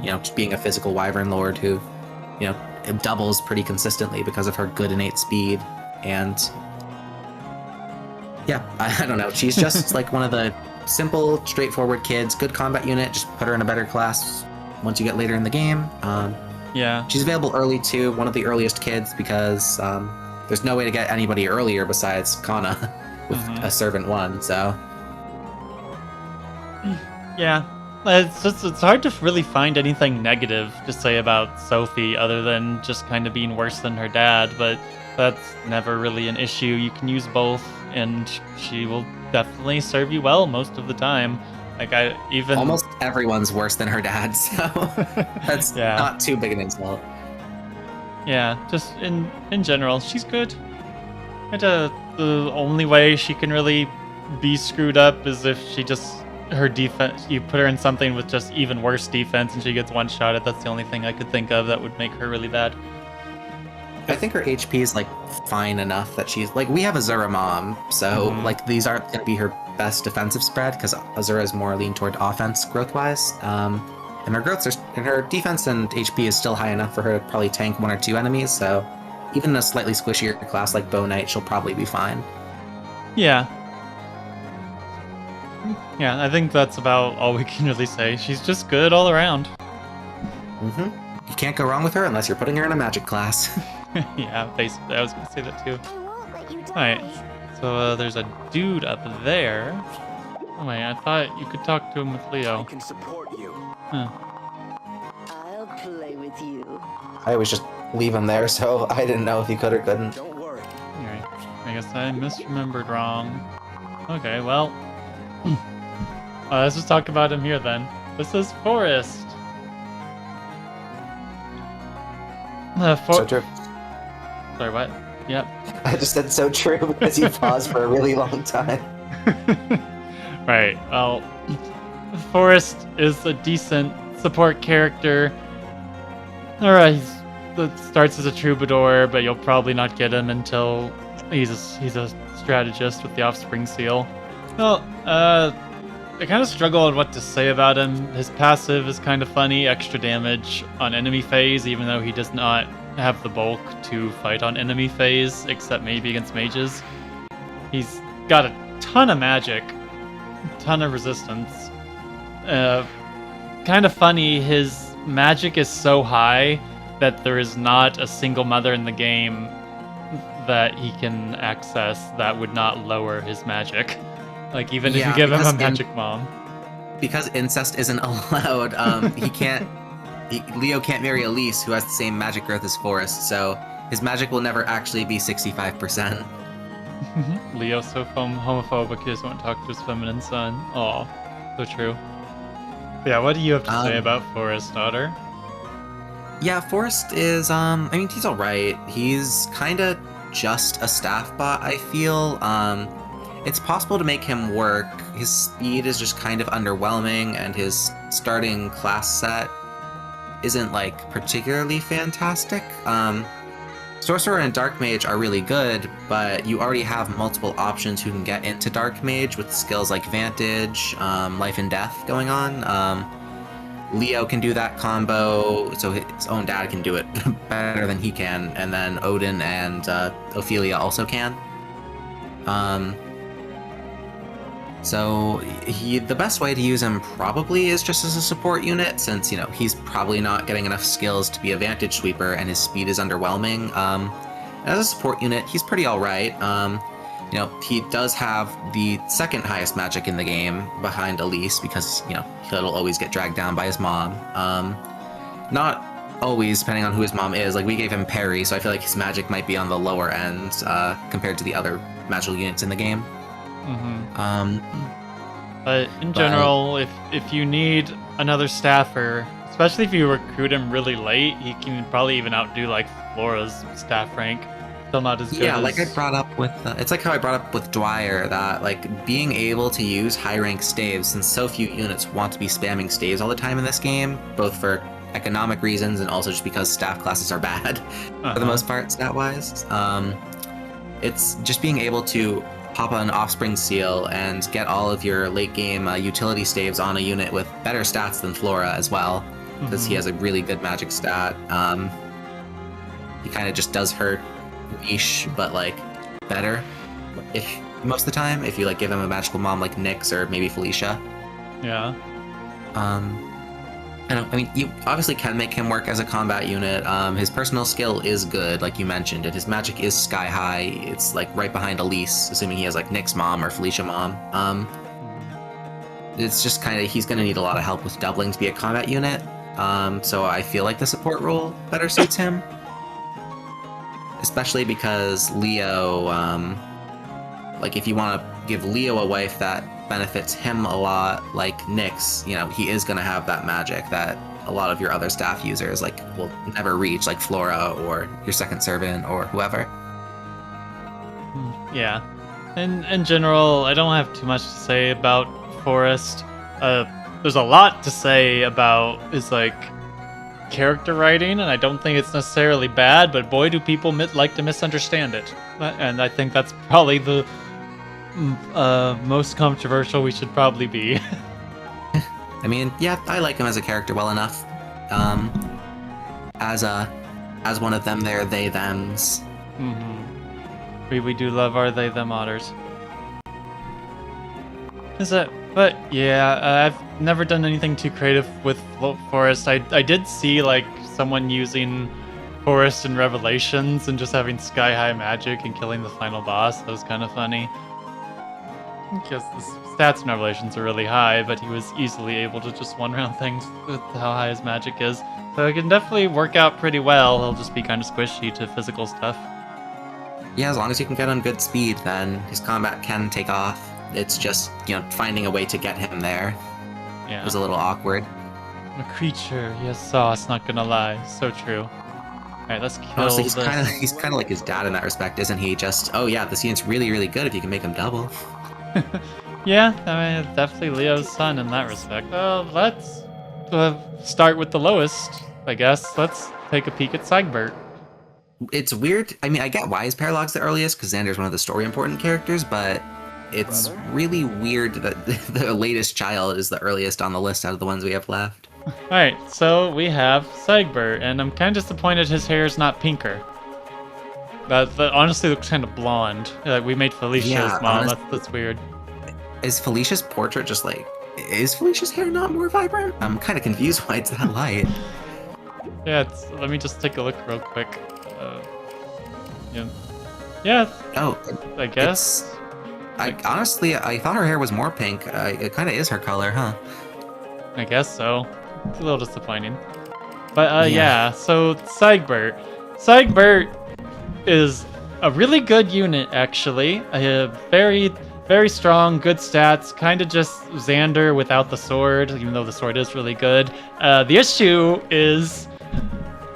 Just being a physical Wyvern lord who, it doubles pretty consistently because of her good innate speed. And yeah, I don't know. She's just like one of the simple, straightforward kids. Good combat unit. Just put her in a better class once you get later in the game. Yeah. She's available early too. One of the earliest kids because there's no way to get anybody earlier besides Kana with a Servant 1. So yeah, it's hard to really find anything negative to say about Sophie other than just kind of being worse than her dad, but that's never really an issue. You can use both, and she will definitely serve you well most of the time. Almost everyone's worse than her dad, so that's not too big an insult. Yeah, just in general, she's good. And the only way she can really be screwed up is if her defense, you put her in something with just even worse defense and she gets one-shotted. That's the only thing I could think of that would make her really bad. I think her HP is fine enough that she's we have Azura mom, so these aren't going to be her best defensive spread because Azura is more lean toward offense growth-wise. And her defense and HP is still high enough for her to probably tank 1 or 2 enemies, so even in a slightly squishier class like Bow Knight, she'll probably be fine. Yeah. Yeah, I think that's about all we can really say. She's just good all around. You can't go wrong with her unless you're putting her in a magic class. Yeah, basically, I was going to say that too. I won't let you die. Alright, so there's a dude up there. Oh wait, I thought you could talk to him with Leo. I can support you. Huh. I'll play with you. I always just leave him there, so I didn't know if you could or couldn't. Don't worry. Alright, I guess I misremembered wrong. Okay, well, let's just talk about him here then. This is Forrest. So true. Sorry, what? Yep. I just said so true because you paused for a really long time. Right, well, Forrest is a decent support character. Alright, he starts as a troubadour, but you'll probably not get him until he's a strategist with the Offspring Seal. Well, I kind of struggle on what to say about him. His passive is kind of funny, extra damage on enemy phase, even though he does not have the bulk to fight on enemy phase, except maybe against mages. He's got a ton of magic, ton of resistance. Kind of funny, his magic is so high that there is not a single mother in the game that he can access that would not lower his magic. Like, even if Yeah, you give him a because magic mom. Because incest isn't allowed, he can't. Leo can't marry Elise, who has the same magic growth as Forrest, so his magic will never actually be 65%. Leo's so homophobic he doesn't want to talk to his feminine son. Aw, so true. Yeah, what do you have to say about Forrest, daughter? Yeah, Forrest is, he's alright. He's kinda just a staff bot, I feel. It's possible to make him work. His speed is just kind of underwhelming, and his starting class set isn't, like, particularly fantastic. Sorcerer and Dark Mage are really good, but you already have multiple options who can get into Dark Mage with skills like Vantage, Life and Death going on. Leo can do that combo, so his own dad can do it better than he can, and then Odin and Ophelia also can. So the best way to use him probably is just as a support unit, since, he's probably not getting enough skills to be a Vantage Sweeper, and his speed is underwhelming. As a support unit, he's pretty alright. He does have the second highest magic in the game behind Elise, because, he'll always get dragged down by his mom. Not always, depending on who his mom is. Like, we gave him Peri, so I feel like his magic might be on the lower end compared to the other magical units in the game. But in general, if you need another staffer, especially if you recruit him really late, he can probably even outdo, like, Flora's staff rank. Still not as good as... like I brought up with... it's like how I brought up with Dwyer, that, like, being able to use high-rank staves, since so few units want to be spamming staves all the time in this game, both for economic reasons and also just because staff classes are bad, for the most part, stat-wise. It's just being able to pop an Offspring Seal and get all of your late-game utility staves on a unit with better stats than Flora as well, because he has a really good magic stat. He kind of just does hurt niche, but, like, better most of the time, if you, like, give him a magical mom like Nyx or maybe Felicia. Yeah. You obviously can make him work as a combat unit. His personal skill is good, like you mentioned, and his magic is sky high. It's, like, right behind Elise, assuming he has, like, Nyx mom or Felicia mom. It's just kind of, he's going to need a lot of help with doubling to be a combat unit. So I feel like the support role better suits him. Especially because Leo, like, if you want to give Leo a wife that benefits him a lot, like Nyx, he is going to have that magic that a lot of your other staff users, like, will never reach, like Flora or your second servant or whoever. Yeah. In general, I don't have too much to say about Forrest. There's a lot to say about his, like, character writing, and I don't think it's necessarily bad, but boy, do people like to misunderstand it. And I think that's probably the most controversial we should probably be. I like him as a character well enough. As one of them, they're they thems. We do love our they them otters. But yeah, I've never done anything too creative with Forrest. I did see, like, someone using Forrest in Revelations and just having sky high magic and killing the final boss. That was kind of funny. Because the stats in Revelations are really high, but he was easily able to just one-round things with how high his magic is. So it can definitely work out pretty well. He'll just be kind of squishy to physical stuff. Yeah, as long as you can get on good speed, then his combat can take off. It's just, finding a way to get him there. Yeah. It was a little awkward. A creature, he has sauce, not gonna lie. So true. Alright, let's kill Honestly, this. he's kind of like his dad in that respect, isn't he? Just, oh yeah, this unit's really, really good if you can make him double. Yeah, it's definitely Leo's son in that respect. Let's start with the lowest, I guess. Let's take a peek at Siegbert. It's weird. I get why his Paralog's the earliest, because Xander's one of the story important characters, but it's really weird that the latest child is the earliest on the list out of the ones we have left. Alright, so we have Siegbert, and I'm kind of disappointed his hair is not pinker. That honestly looks kind of blonde. Like, we made Felicia's mom. That's weird. Is Felicia's portrait just like... Is Felicia's hair not more vibrant? I'm kind of confused why it's that light. Yeah, let me just take a look real quick. Yeah. Yeah, Oh, I guess. I honestly, I thought her hair was more pink. It kind of is her color, huh? I guess so. It's a little disappointing. But Yeah. yeah, so Siegbert. Siegbert is a really good unit, actually. Very, very strong, good stats. Kind of just Xander without the sword, even though the sword is really good. The issue is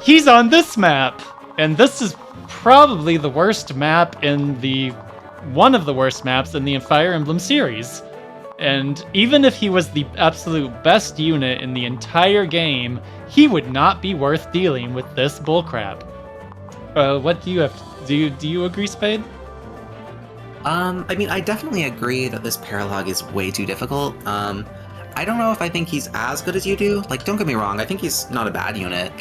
he's on this map, and this is probably the worst map in the one of the worst maps in the Fire Emblem series. And even if he was the absolute best unit in the entire game, he would not be worth dealing with this bullcrap. What do you have? Do you agree, Spade? I mean, I definitely agree that this paralog is way too difficult. I don't know if I think he's as good as you do. Like, don't get me wrong, I think he's not a bad unit.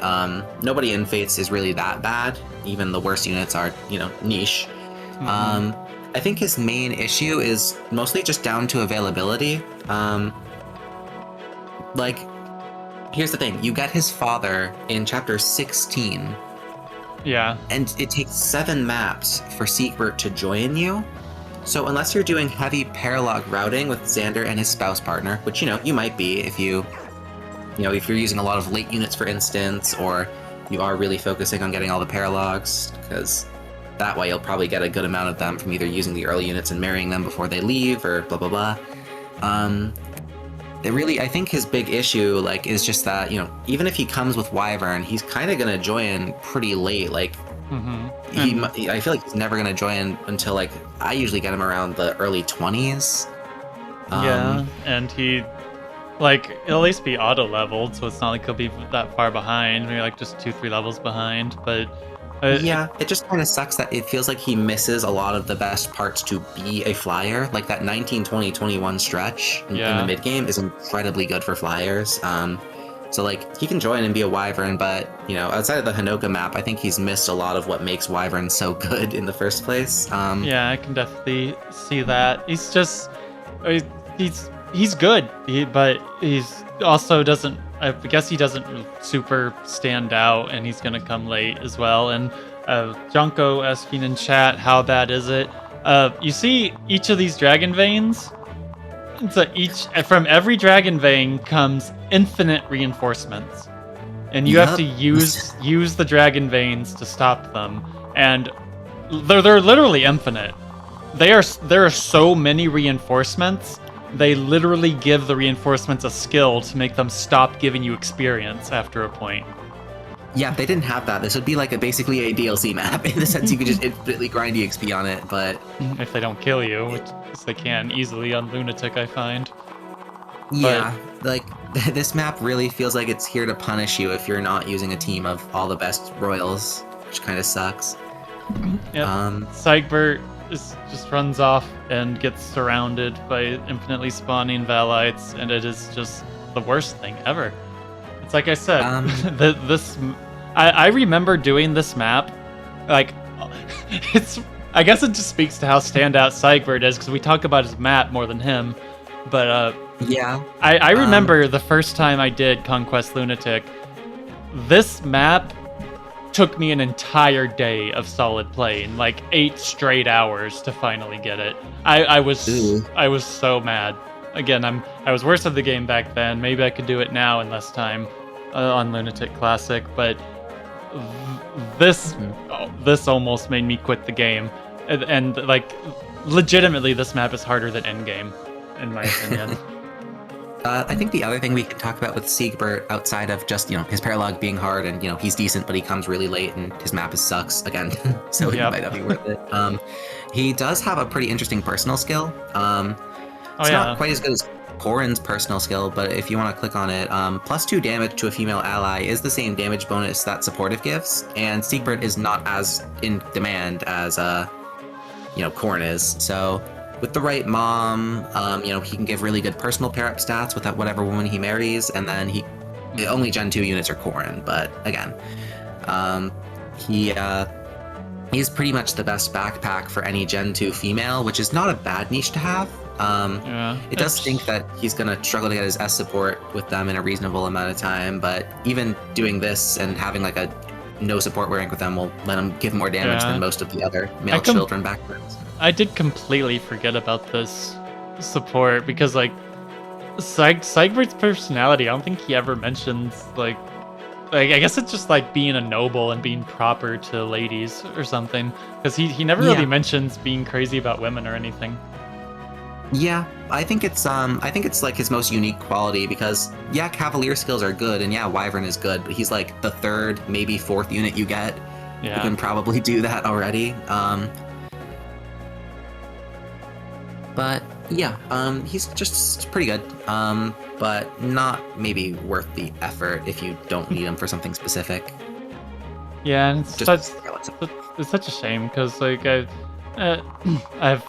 Nobody in Fates is really that bad. Even the worst units are, niche. Mm-hmm. I think his main issue is mostly just down to availability. Like, here's the thing. You get his father in chapter 16. Yeah. And it takes 7 maps for Siegbert to join you. So unless you're doing heavy paralog routing with Xander and his spouse partner, which, you might be if if you're using a lot of late units, for instance, or you are really focusing on getting all the paralogs, because that way you'll probably get a good amount of them from either using the early units and marrying them before they leave, or blah, blah, blah. I think his big issue, is just that, even if he comes with Wyvern, he's kind of going to join pretty late. I feel like he's never going to join until, I usually get him around the early 20s. Yeah, and he'll at least be auto-leveled, so it's not like he'll be that far behind, maybe just 2-3 levels behind, but... yeah, it just kind of sucks that it feels like he misses a lot of the best parts to be a flyer. Like that 19, 20, 21 stretch in the mid-game is incredibly good for flyers. So he can join and be a Wyvern, but, outside of the Hinoka map, I think he's missed a lot of what makes Wyvern so good in the first place. Yeah, I can definitely see that. He's just... He's good, but he's also doesn't... I guess he doesn't super stand out, and he's going to come late as well. And Junko asking in chat, how bad is it? You see each of these dragon veins? So from every dragon vein comes infinite reinforcements. And you have to use the dragon veins to stop them. And they're literally infinite. There are so many reinforcements. They literally give the reinforcements a skill to make them stop giving you experience after a point. Yeah, if they didn't have that, this would be basically a DLC map, in the sense you could just infinitely grind EXP on it, but... If they don't kill you, which they can easily on Lunatic, I find. Yeah, this map really feels like it's here to punish you if you're not using a team of all the best royals, which kind of sucks. Yep. Siegbert just runs off and gets surrounded by infinitely spawning Valites, and it is just the worst thing ever. It's like I said, I remember doing this map, I guess it just speaks to how standout Siegbert is, because we talk about his map more than him, but yeah. I remember the first time I did Conquest Lunatic, this map took me an entire day of solid playing, 8 straight hours to finally get it. I was so mad. Again, I was worse at the game back then. Maybe I could do it now in less time on Lunatic Classic, but this almost made me quit the game. And legitimately, this map is harder than Endgame, in my opinion. I think the other thing we can talk about with Siegbert, outside of just, his paralog being hard and, he's decent, but he comes really late and his map sucks again, so it might not be worth it. He does have a pretty interesting personal skill. It's not quite as good as Corrin's personal skill, but if you want to click on it, +2 damage to a female ally is the same damage bonus that supportive gives, and Siegbert is not as in demand as, Corrin is, so... With the right mom, he can give really good personal pair-up stats with whatever woman he marries, and then the only Gen 2 units are Corrin, but again, he's pretty much the best backpack for any Gen 2 female, which is not a bad niche to have. It does stink that he's going to struggle to get his S support with them in a reasonable amount of time, but even doing this and having a no support rank with them will let him give more damage than most of the other male children backwards. I did completely forget about this support because, like, Siegbert's personality, I don't think he ever mentions, like, I guess it's just like being a noble and being proper to ladies or something. Because he never really mentions being crazy about women or anything. Yeah, I think it's like his most unique quality because Cavalier skills are good and Wyvern is good, but he's like the third, maybe fourth unit you get. You can probably do that already. But he's just pretty good. But not maybe worth the effort if you don't need him for something specific. Yeah, and it's such a shame because, like, I've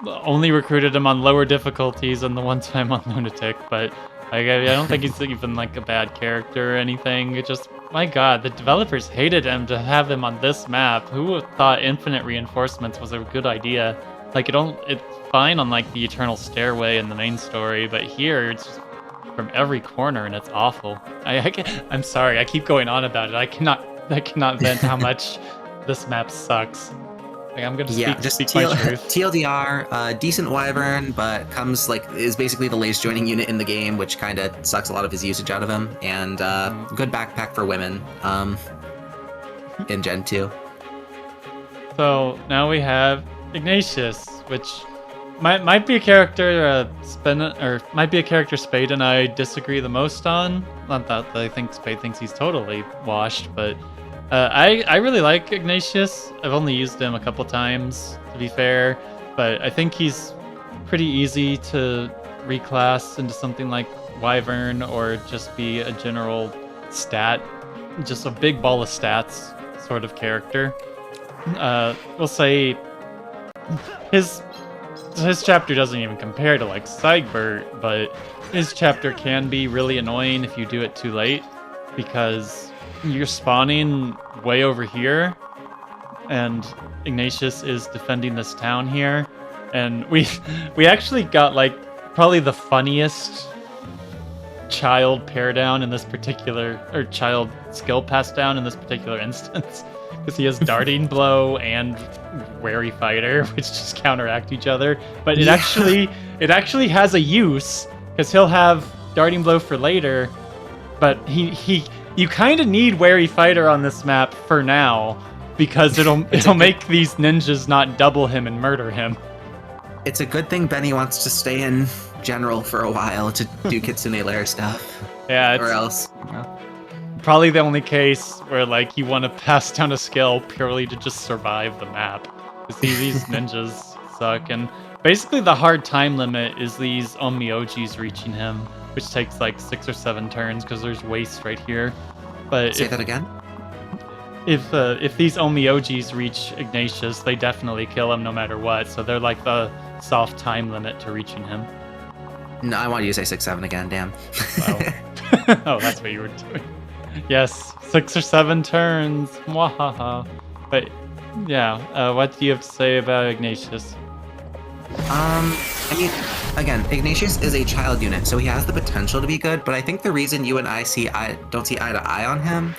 only recruited him on lower difficulties than the one time on Lunatic, but like, I don't think he's even like a bad character or anything. It just, my god, the developers hated him to have him on this map. Who thought infinite reinforcements was a good idea? Like, it's fine on like the Eternal Stairway and the main story, but here it's just from every corner and it's awful. I'm sorry, I keep going on about it. I cannot vent how much this map sucks. Like, I'm gonna speak my truth. TLDR, decent Wyvern, but is basically the latest joining unit in the game, which kind of sucks a lot of his usage out of him. And good backpack for women in Gen 2. So now we have Ignatius, which might be a character might be a character Spade and I disagree the most on. Not that I think Spade thinks he's totally washed, but I really like Ignatius. I've only used him a couple times, to be fair, but I think he's pretty easy to reclass into something like Wyvern or just be a general just a big ball of stats sort of character. We'll say his chapter doesn't even compare to like Siegbert, but his chapter can be really annoying if you do it too late because you're spawning way over here and Ignatius is defending this town here, and we actually got like probably the funniest child pair down in this particular, or child skill pass down in this particular instance, because he has Darting Blow and Wary Fighter, which just counteract each other. But it actually has a use, because he'll have Darting Blow for later, but you kind of need Wary Fighter on this map for now, because it'll make these ninjas not double him and murder him. It's a good thing Benny wants to stay in general for a while to do Kitsune Lair stuff. Yeah, or else. Probably the only case where like you want to pass down a skill purely to just survive the map. Because these ninjas suck, and basically the hard time limit is these Onmyojis reaching him, which takes like 6 or 7 turns because there's waste right here. But Say that again? If these Onmyojis reach Ignatius, they definitely kill him no matter what. So they're like the soft time limit to reaching him. No, I wanted you to say 6-7 again, damn. Oh. Oh, that's what you were doing. Yes, 6 or 7 turns. Mwahaha. But yeah, what do you have to say about Ignatius? I mean, again, Ignatius is a child unit, so he has the potential to be good, but I think the reason you and I don't see eye to eye on him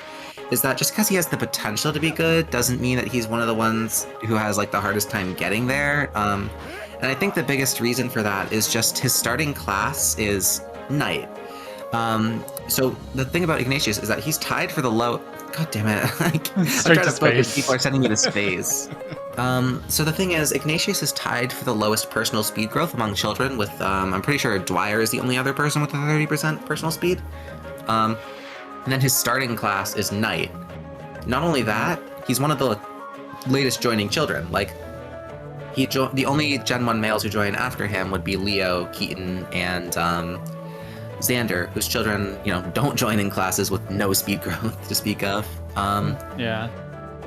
is that just because he has the potential to be good doesn't mean that he's one of the ones who has like the hardest time getting there. And I think the biggest reason for that is just his starting class is Knight. So the thing about Ignatius is that he's tied for the low... God damn it. I'm trying to focus. People are sending me to space. So the thing is, Ignatius is tied for the lowest personal speed growth among children with, I'm pretty sure Dwyer is the only other person with a 30% personal speed. And then his starting class is Knight. Not only that, he's one of the latest joining children. Like, the only Gen 1 males who join after him would be Leo, Keaton, and Xander, whose children, don't join in classes with no speed growth to speak of. Yeah.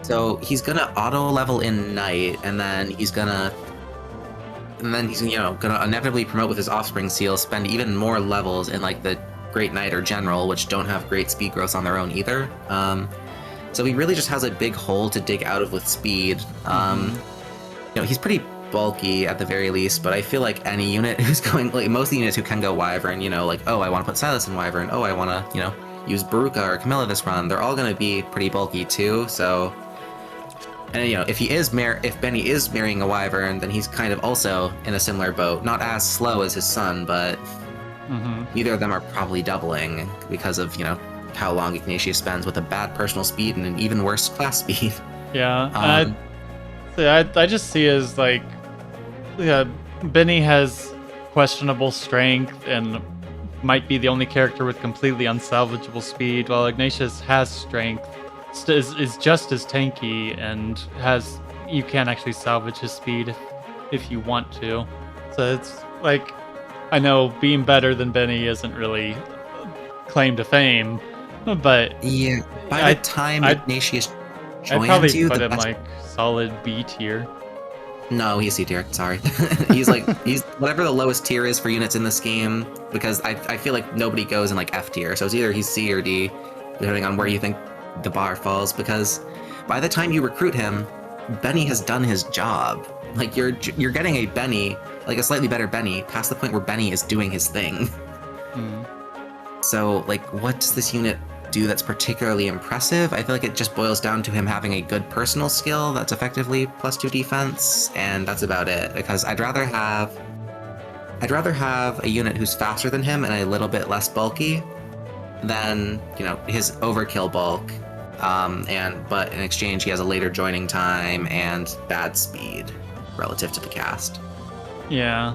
So he's gonna auto level in Knight, and then he's gonna inevitably promote with his offspring seal, spend even more levels in like the Great Knight or General, which don't have great speed growth on their own either. So he really just has a big hole to dig out of with speed. He's pretty bulky at the very least, but I feel like any unit who's going, like most of the units who can go Wyvern, like, oh, I want to put Silas in Wyvern, oh, I want to, use Beruka or Camilla this run, they're all going to be pretty bulky too. So, and if Benny is marrying a wyvern, then he's kind of also in a similar boat. Not as slow as his son, but neither of them are probably doubling because of how long Ignatius spends with a bad personal speed and an even worse class speed. Yeah, I just see as like, Benny has questionable strength and might be the only character with completely unsalvageable speed, while Ignatius has strength, is just as tanky, and you can actually salvage his speed if you want to. So it's like, I know being better than Benny isn't really claim to fame, but yeah, by the time Ignatius I'd probably joins you, put him like solid B tier. No, he's C tier. Sorry, he's whatever the lowest tier is for units in this game, because I feel like nobody goes in like F tier. So it's either he's C or D, depending on where you think the bar falls. Because by the time you recruit him, Benny has done his job. Like you're getting a Benny, like a slightly better Benny, past the point where Benny is doing his thing. So like, what does this unit do that's particularly impressive? I feel like it just boils down to him having a good personal skill that's effectively +2 defense, and that's about it. Because I'd rather have a unit who's faster than him and a little bit less bulky than his overkill bulk. But in exchange he has a later joining time and bad speed relative to the cast. Yeah,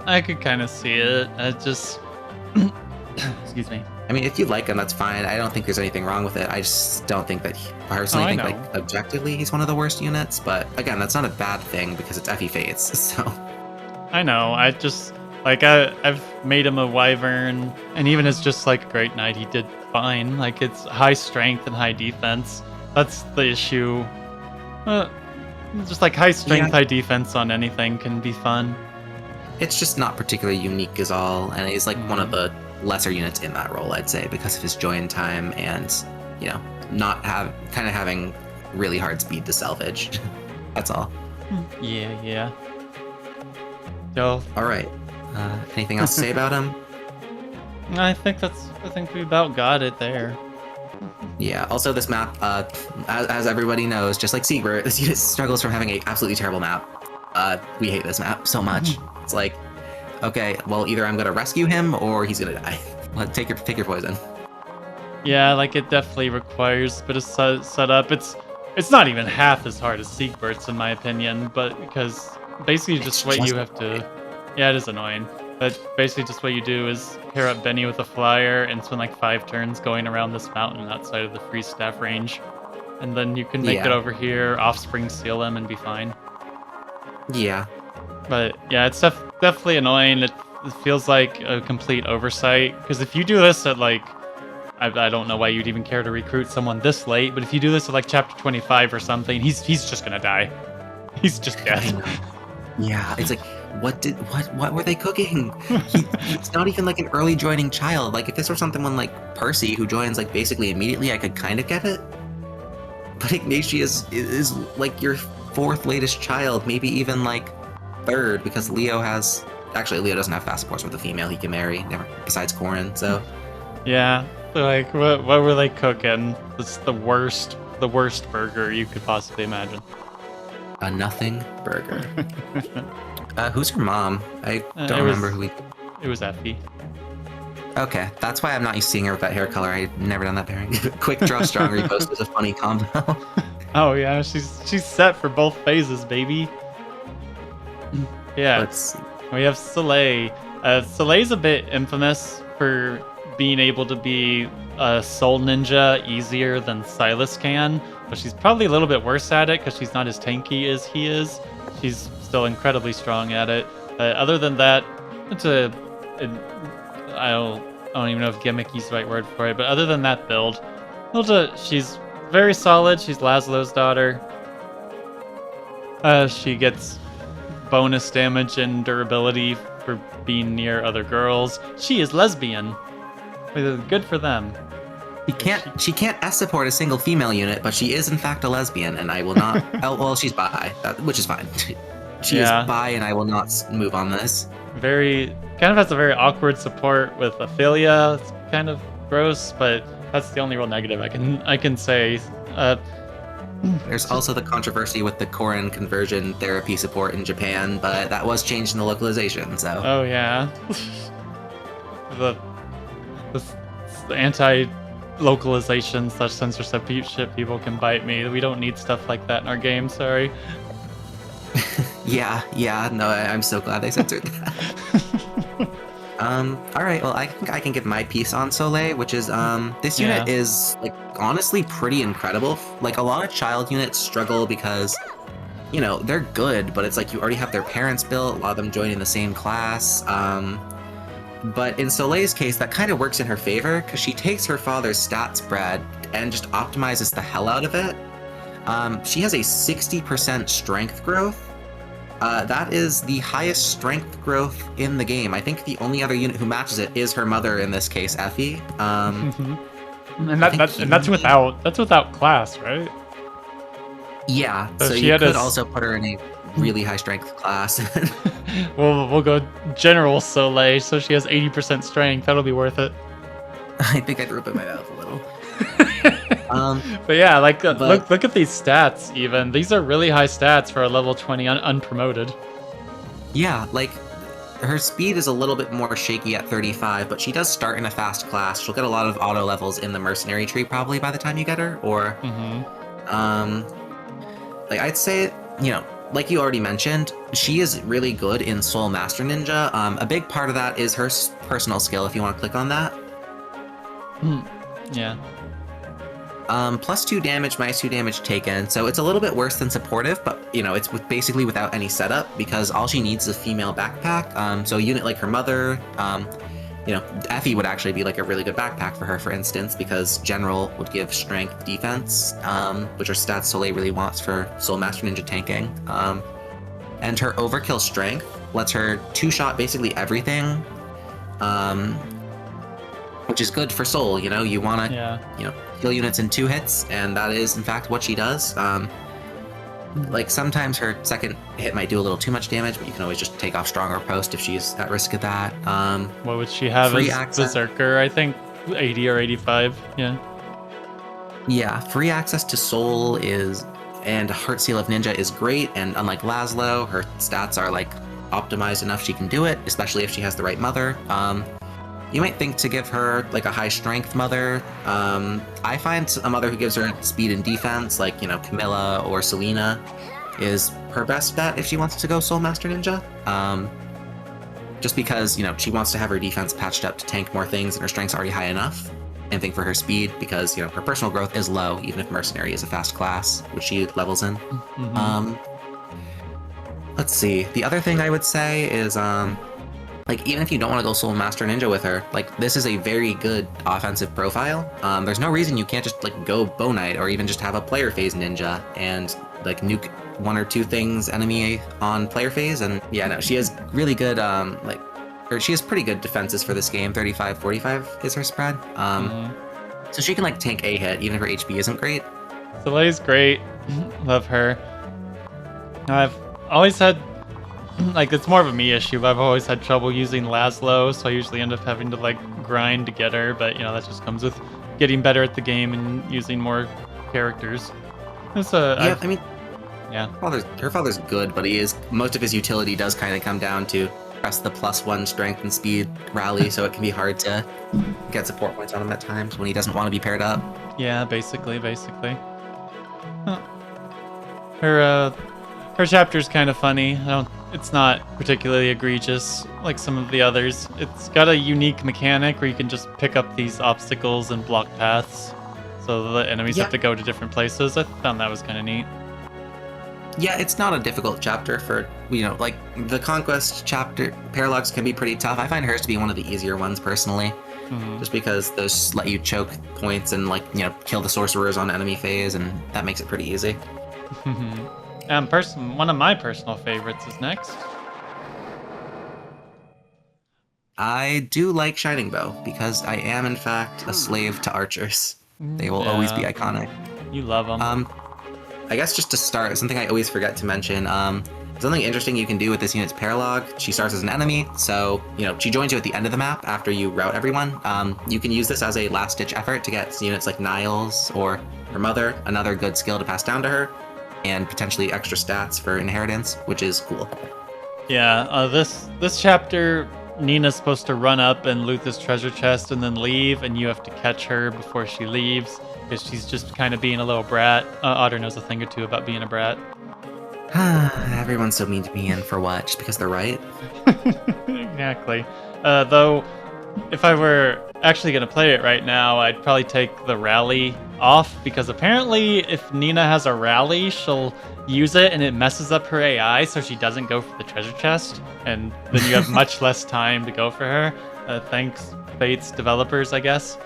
I could kind of see it. I just excuse me. I mean, if you like him, that's fine. I don't think there's anything wrong with it. I just don't think that personally like objectively he's one of the worst units. But again, that's not a bad thing because it's Effie Fates. So I know. I just like I've made him a wyvern, and even as just like a great knight, he did fine. Like it's high strength and high defense. That's the issue. Just like high strength, high defense on anything can be fun. It's just not particularly unique is all, and he's like one of the lesser units in that role, I'd say, because of his join time and not having really hard speed to salvage. That's all. Yeah. So, all right. Anything else to say about him? I think we about got it there. Yeah. Also, this map, as everybody knows, just like Siegbert, this unit struggles from having an absolutely terrible map. We hate this map so much. It's like, okay, well, either I'm gonna rescue him or he's gonna die. Take your poison. Yeah, like it definitely requires a bit of setup. It's not even half as hard as Siegbert's in my opinion, but because basically just what you have to. Yeah, it is annoying. But basically just what you do is pair up Benny with a flyer and spend like 5 turns going around this mountain outside of the free staff range. And then you can make it over here, offspring seal him, and be fine. Yeah. But yeah, it's definitely annoying. It feels like a complete oversight. Because if you do this at like, I don't know why you'd even care to recruit someone this late, but if you do this at like chapter 25 or something, he's just gonna die. He's just dead. Yeah, it's like, what were they cooking? It's not even like an early joining child. Like if this were someone like Percy who joins like basically immediately, I could kind of get it. But Ignatius is like your 4th latest child, maybe even like 3rd, because Leo doesn't have fast supports with a female he can marry, besides Corrin. So yeah, like what were they cooking? It's the worst burger you could possibly imagine. A nothing burger. Who's her mom? I don't remember who It was Effie. Okay, that's why I'm not used to seeing her with that hair color. I've never done that pairing. Quick draw strong repost is a funny combo. Oh yeah, she's set for both phases, baby. Yeah. Let's see. We have Soleil. Soleil's a bit infamous for being able to be a soul ninja easier than Silas can, but she's probably a little bit worse at it because she's not as tanky as he is. She's still incredibly strong at it. Other than that, I don't even know if gimmicky is the right word for it, but other than that build, she's very solid. She's Laslow's daughter. She gets bonus damage and durability for being near other girls. She is lesbian. Good for them. She can't S support a single female unit, but she is in fact a lesbian, and I will not. Well, she's bi, which is fine. She is bi, and I will not move on this. Kind of has a very awkward support with Ophelia. It's kind of gross, but that's the only real negative I can say. There's also the controversy with the Corrin conversion therapy support in Japan, but that was changed in the localization, so. Oh yeah. the anti-localization / censorship people can bite me. We don't need stuff like that in our game. Sorry. Yeah, no, I'm so glad they censored that. Alright, well, I think I can give my piece on Soleil, which is, this unit is, like, honestly pretty incredible. Like, a lot of child units struggle because, you know, they're good, but it's like you already have their parents built, a lot of them joining the same class, but in Soleil's case, that kind of works in her favor, because she takes her father's stat spread and just optimizes the hell out of it. She has a 60% strength growth. That is the highest strength growth in the game. I think the only other unit who matches it is her mother in this case, Effie. And that's without class, right? Yeah, So so she you had could a also put her in a really high strength class. We'll go General Soleil, so she has 80% strength. That'll be worth it. I think I threw up in my mouth a little. But yeah, like look at these stats. Even these are really high stats for a level 20 unpromoted. Yeah, like her speed is a little bit more shaky at 35, but she does start in a fast class. She'll get a lot of auto levels in the mercenary tree probably by the time you get her. Or, like I'd say, you know, like you already mentioned, she is really good in Soul Master Ninja. A big part of that is her personal skill. If you want to click on that. Yeah. +2 damage, -2 damage taken, so it's a little bit worse than supportive, but you know, it's basically without any setup because all she needs is a female backpack. So a unit like her mother, you know, Effie would actually be like a really good backpack for her, for instance, because General would give strength defense, which are stats Soleil really wants for Soul Master Ninja tanking. And her overkill strength lets her two-shot basically everything. Which is good for Soul, you know, you want to, you know, kill units in 2 hits, and that is, in fact, what she does. Like, sometimes her second hit might do a little too much damage, but you can always just take off Stronger Post if she's at risk of that. What would she have as Berserker, I think? 80 or 85, yeah. Yeah, free access to Soul and Heart Seal of Ninja is great, and unlike Laslow, her stats are, like, optimized enough she can do it, especially if she has the right mother. You might think to give her like a high strength mother. I find a mother who gives her speed and defense, like, you know, Camilla or Selena, is her best bet if she wants to go Soul Master Ninja. Just because, you know, she wants to have her defense patched up to tank more things and her strength's already high enough. Same thing for her speed because, you know, her personal growth is low, even if Mercenary is a fast class, which she levels in. Let's see. The other thing I would say is, like, even if you don't want to go Soul Master Ninja with her, like, this is a very good offensive profile. There's no reason you can't just, like, go Bow Knight or even just have a player phase ninja and, like, nuke 1 or 2 things enemy on player phase. And yeah, no, she has really good, she has pretty good defenses for this game. 35, 45 is her spread. So she can, like, tank a hit, even if her HP isn't great. Soleil's great. Love her. I've always had, like, it's more of a me issue, but I've always had trouble using Laslow, so I usually end up having to, like, grind to get her, but, you know, that just comes with getting better at the game and using more characters. Her father's good, but most of his utility does kind of come down to press the +1 strength and speed rally, so it can be hard to get support points on him at times when he doesn't want to be paired up. Yeah, basically. Huh. Her chapter's kind of funny. It's not particularly egregious like some of the others. It's got a unique mechanic where you can just pick up these obstacles and block paths, so the enemies have to go to different places. I found that was kind of neat. Yeah, it's not a difficult chapter for, you know, like, the Conquest chapter, Paralogs can be pretty tough. I find hers to be one of the easier ones, personally. Just because those let you choke points and, like, you know, kill the sorcerers on enemy phase, and that makes it pretty easy. One of my personal favorites is next. I do like Shining Bow, because I am, in fact, a slave to archers. They will always be iconic. You love them. I guess just to start, something I always forget to mention, Something interesting you can do with this unit's paralog, she starts as an enemy, so, she joins you at the end of the map after you route everyone. You can use this as a last-ditch effort to get units like Niles or her mother another good skill to pass down to her, and potentially extra stats for inheritance, which is cool. Yeah, this chapter, Nina's supposed to run up and loot this treasure chest and then leave, and you have to catch her before she leaves, because she's just kind of being a little brat. Otter knows a thing or two about being a brat. Everyone's so mean to me, and for what? Just because they're right? Exactly. Though, if I were actually going to play it right now, I'd probably take the rally off, because apparently if Nina has a rally, she'll use it and it messes up her AI, so she doesn't go for the treasure chest, and then you have much less time to go for her. Thanks, Fates developers, I guess.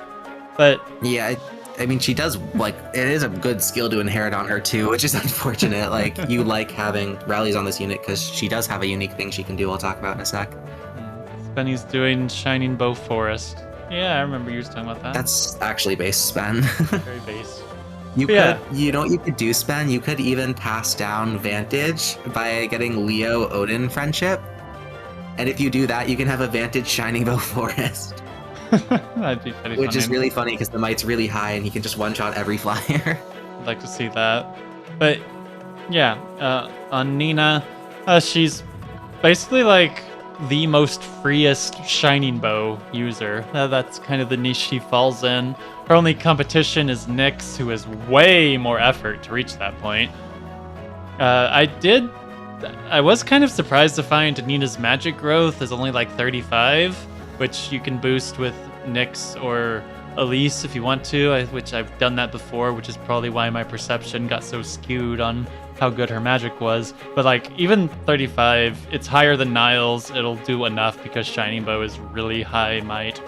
But yeah, I mean, she does, it is a good skill to inherit on her, too, which is unfortunate. You like having rallies on this unit, because she does have a unique thing she can do I'll talk about in a sec. Spenny's doing Shining Bow Forrest. Yeah, I remember you was talking about that. That's actually base, Spen. Very base. You know what you could do, Spen? You could even pass down Vantage by getting Leo Odin friendship. And if you do that, you can have a Vantage Shining Bow Forest. That'd be pretty Which funny. is really funny because the might's really high and he can just one-shot every flyer. I'd like to see that. But yeah, on Nina, she's basically the most freest Shining Bow user. That's kind of the niche she falls in. Her only competition is Nyx, who has way more effort to reach that point. I was kind of surprised to find Nina's magic growth is only 35, which you can boost with Nyx or Elise if you want to, which I've done that before, which is probably why my perception got so skewed on how good her magic was. But even 35, it's higher than Niles. It'll do enough because Shining Bow is really high might.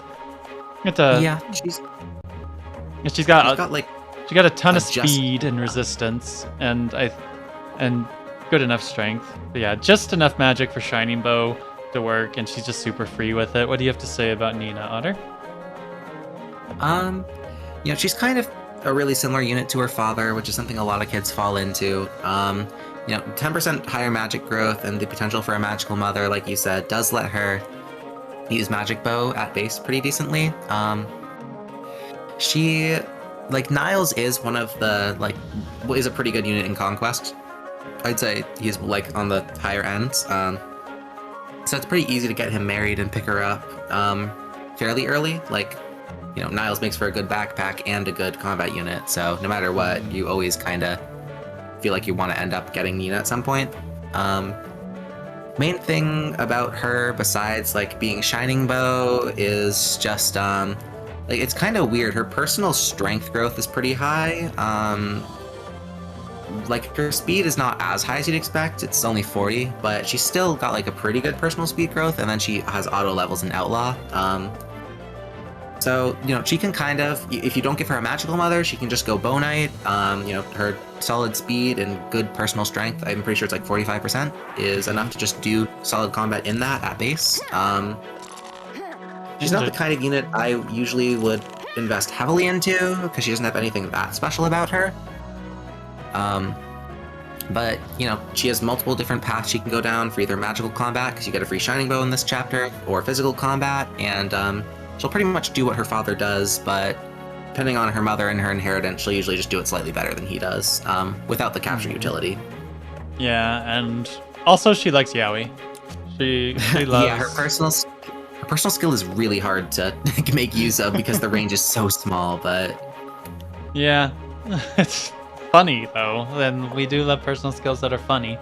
She's got a ton of speed and resistance and good enough strength. But yeah, just enough magic for Shining Bow to work, and she's just super free with it. What do you have to say about Nina, Otter? She's kind of a really similar unit to her father, which is something a lot of kids fall into. 10% higher magic growth and the potential for a magical mother, like you said, does let her use magic bow at base pretty decently. She, Niles is one of the, is a pretty good unit in Conquest. I'd say he's, on the higher ends. So it's pretty easy to get him married and pick her up fairly early. Niles makes for a good backpack and a good combat unit, so no matter what, you always kind of feel like you want to end up getting Nina at some point. Main thing about her, besides being Shining Bow, is just it's kind of weird. Her personal strength growth is pretty high. Her speed is not as high as you'd expect. It's only 40, but she's still got a pretty good personal speed growth, and then she has auto levels in Outlaw. So, she can kind of, if you don't give her a magical mother, she can just go Bow Knight. Her solid speed and good personal strength, I'm pretty sure it's 45%, is enough to just do solid combat in that at base. She's not the kind of unit I usually would invest heavily into, because she doesn't have anything that special about her. But, she has multiple different paths she can go down for either magical combat, because you get a free Shining Bow in this chapter, or physical combat, and she'll pretty much do what her father does, but depending on her mother and her inheritance, she'll usually just do it slightly better than he does, without the capture utility. Yeah, and also she likes Yaoi. She loves... Yeah, her personal skill is really hard to make use of because the range is so small, but... Yeah, it's funny, though, and we do love personal skills that are funny.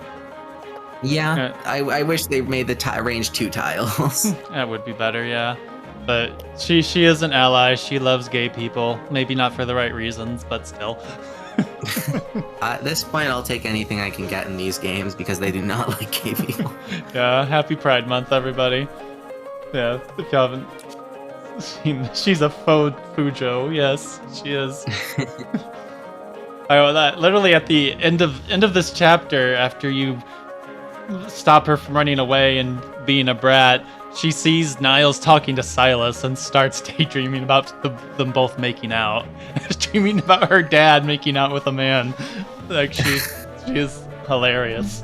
Yeah, I wish they made the range 2 tiles. That would be better, yeah. But she is an ally. She loves gay people. Maybe not for the right reasons, but still. At this point, I'll take anything I can get in these games because they do not like gay people. Yeah, happy Pride Month, everybody. Yeah, if you haven't seen, she's a faux Fujo. Yes, she is. Literally at the end of this chapter, after you stop her from running away and being a brat, she sees Niles talking to Silas and starts daydreaming about them both making out. Dreaming about her dad making out with a man. She is hilarious.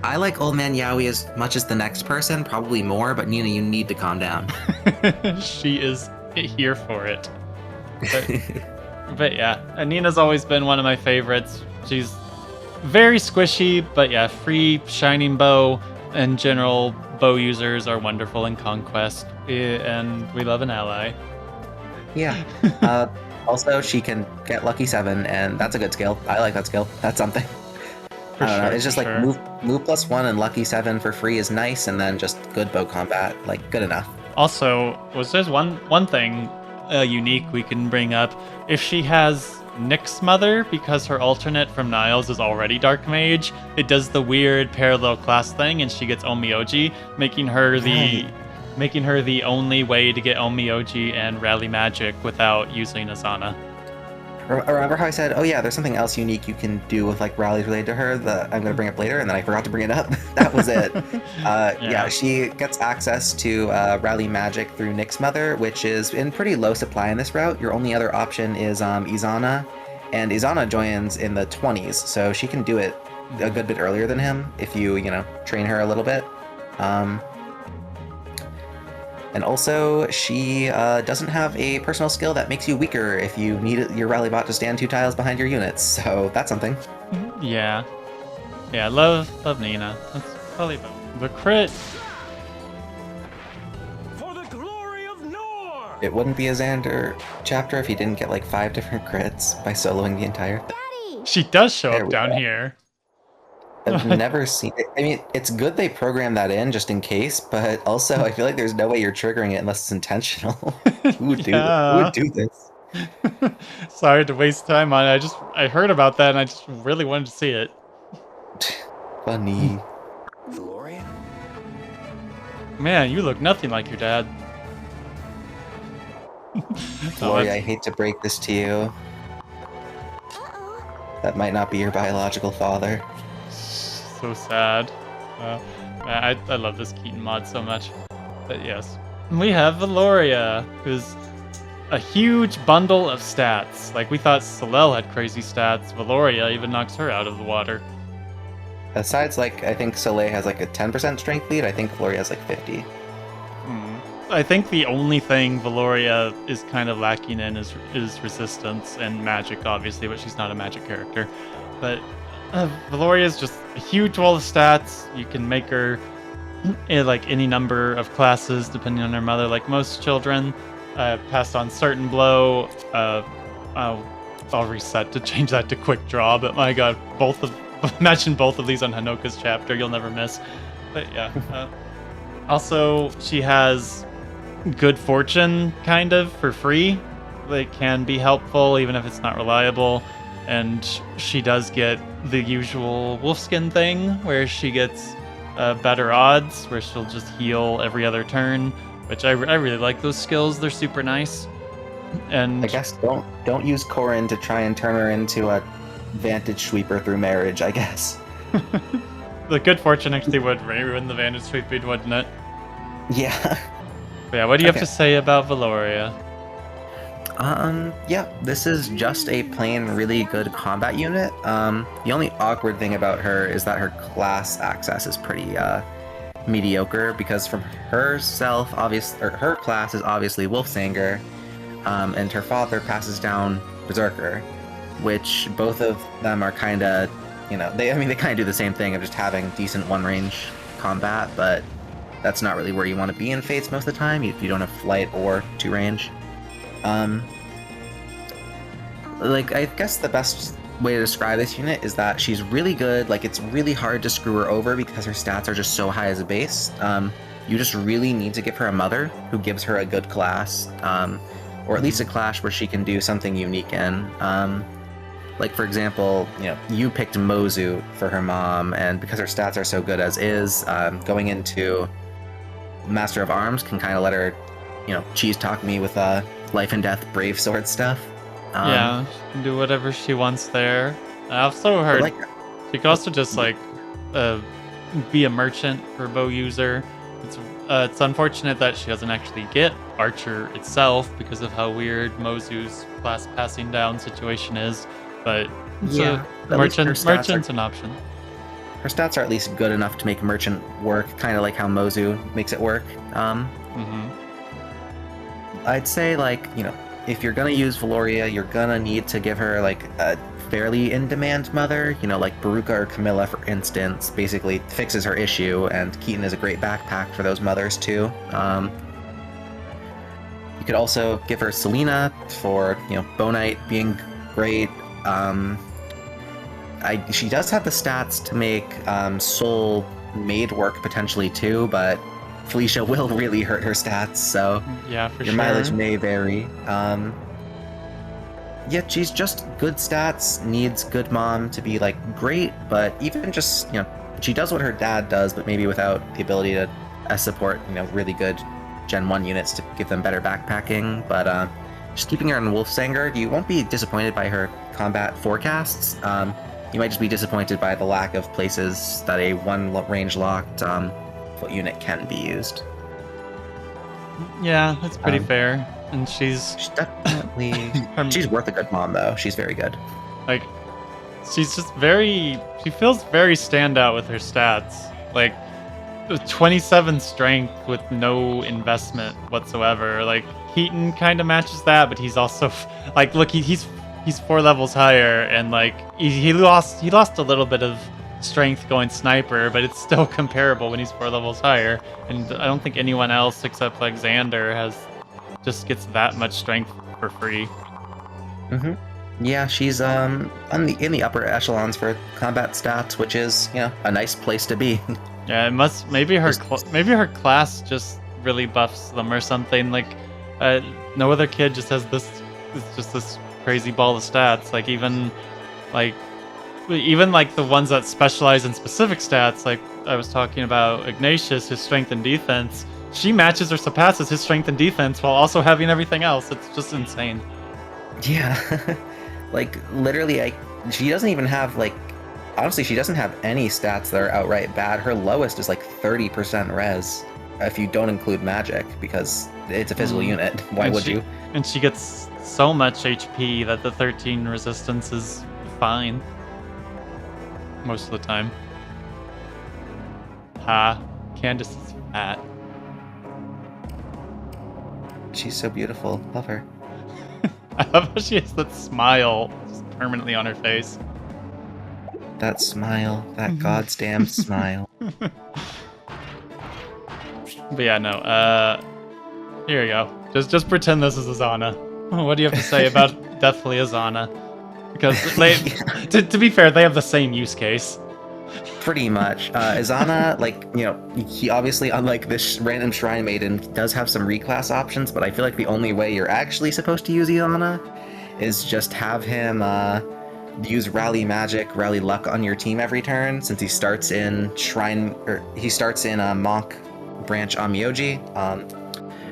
I like Old Man Yowie as much as the next person, probably more, but Nina, you need to calm down. She is here for it. But yeah, and Nina's always been one of my favorites. She's very squishy, but yeah, free shining bow and general bow users are wonderful in Conquest, and we love an ally. Yeah. Also, she can get Lucky 7, and that's a good skill. I like that skill. That's something. I don't know. It's just like move +1 and Lucky 7 for free is nice, and then just good bow combat, like good enough. Also, there's one thing unique we can bring up. If she has Nick's mother, because her alternate from Niles is already Dark Mage, it does the weird parallel class thing, and she gets Omioji, making her the only way to get Omioji and Rally Magic without using Azana. Remember how I said, oh yeah, there's something else unique you can do with like rallies related to her that I'm going to bring up later, and then I forgot to bring it up? That was it. Yeah, she gets access to Rally Magic through Nick's mother, which is in pretty low supply in this route. Your only other option is Izana, and Izana joins in the 20s, so she can do it a good bit earlier than him if you train her a little bit. And also, she doesn't have a personal skill that makes you weaker if you need your rally bot to stand 2 tiles behind your units, so that's something. Yeah. Yeah, love Nina. That's probably the crit. For the glory of Nor! It wouldn't be a Xander chapter if he didn't get like 5 different crits by soloing the entire thing. Daddy! She does show There up we down go. here. I've never seen it. I mean, it's good they programmed that in just in case, but also I feel like there's no way you're triggering it unless it's intentional. Who would do this? Sorry to waste time on it. I heard about that and I just really wanted to see it. Funny. Gloria? Man, you look nothing like your dad. Gloria, I hate to break this to you. Uh-oh. That might not be your biological father. So sad. Man, I love this Keaton mod so much. But yes. We have Valoria, who's a huge bundle of stats. Like, we thought Solel had crazy stats. Valoria even knocks her out of the water. Besides, like, I think Soleil has like a 10% strength lead, I think Gloria has like 50. I think the only thing Valoria is kind of lacking in is resistance and magic, obviously, but she's not a magic character. But Valoria is just a huge wall of stats. You can make her like any number of classes depending on her mother, like most children. Passed on certain blow. I'll reset to change that to quick draw, but my god, imagine both of these on Hanoka's chapter, you'll never miss. But yeah. Also, she has good fortune, kind of, for free. That can be helpful, even if it's not reliable. And she does get the usual wolfskin thing, where she gets better odds, where she'll just heal every other turn, which I really like those skills. They're super nice. And I guess don't use Corrin to try and turn her into a Vantage Sweeper through marriage, I guess. the good fortune actually would ruin the Vantage Sweep, wouldn't it? Yeah. But yeah, what do you have to say about Valoria? Yeah, this is just a plain really good combat unit. The only awkward thing about her is that her class access is pretty mediocre, because from herself, her class is obviously Wolfsanger, and her father passes down Berserker, which both of them are kind of, they kind of do the same thing of just having decent one-range combat, but that's not really where you want to be in Fates most of the time if you don't have flight or 2-range. I guess the best way to describe this unit is that she's really good. Like, it's really hard to screw her over because her stats are just so high as a base. You just really need to give her a mother who gives her a good class, or at least a class where she can do something unique in. Like, for example, you picked Mozu for her mom, and because her stats are so good as is, going into Master of Arms can kind of let her, cheese talk me with life and death brave sword stuff. Yeah, she can do whatever she wants there. I also heard she can also just be a merchant for bow user. It's unfortunate that she doesn't actually get Archer itself because of how weird Mozu's class passing down situation is. But merchant's an option. her stats are at least good enough to make Merchant work, kind of like how Mozu makes it work. I'd say, like, you know, if you're gonna use Valoria, you're gonna need to give her like a fairly in-demand mother, you know, like Beruka or Camilla, for instance, basically fixes her issue, and Keaton is a great backpack for those mothers too. You could also give her Selena for, you know, Bonite being great. She does have the stats to make Soul Maid work potentially too, but Felicia will really hurt her stats, so Yeah, for your sure. mileage may vary. Yeah, she's just good stats, needs good mom to be like great, but even just, you know, she does what her dad does, but maybe without the ability to support, you know, really good Gen 1 units to give them better backpacking. But just keeping her in Wolfsanger, you won't be disappointed by her combat forecasts. You might just be disappointed by the lack of places that a one range locked foot unit can be used. Yeah, that's pretty fair. And she's She's definitely she's worth a good mom though. She's very good. like, she's just she feels very standout with her stats. Like, 27 strength with no investment whatsoever. Like, Keaton kind of matches that, but he's also like, look, he's 4 levels higher, and like he lost a little bit of strength going sniper, but it's still comparable when he's 4 levels higher. And I don't think anyone else except like Xander just gets that much strength for free. Yeah, she's in the upper echelons for combat stats, which is, you know, a nice place to be. Yeah, it must. Maybe her class just really buffs them or something. Like, no other kid just has this crazy ball of stats. Like, even like the ones that specialize in specific stats. Like, I was talking about Ignatius, his strength and defense. She matches or surpasses his strength and defense while also having everything else. It's just insane. Yeah, like literally, she doesn't even have like. Honestly, she doesn't have any stats that are outright bad. Her lowest is like 30% res, if you don't include magic, because it's a physical unit. Why would you? And she gets so much HP that the 13 resistance is fine. Most of the time. Candace is fat. She's so beautiful. Love her. I love how she has that smile just permanently on her face. That smile. That goddamn smile. But yeah, no. Here you go. Just pretend this is Azana. What do you have to say about Deathly Azana? Because to be fair, they have the same use case. Pretty much. Izana, like, you know, he obviously, unlike this random Shrine Maiden, does have some reclass options, but I feel like the only way you're actually supposed to use Izana is just have him use Rally Magic, Rally Luck on your team every turn, since he starts in Monk Branch on Myoji.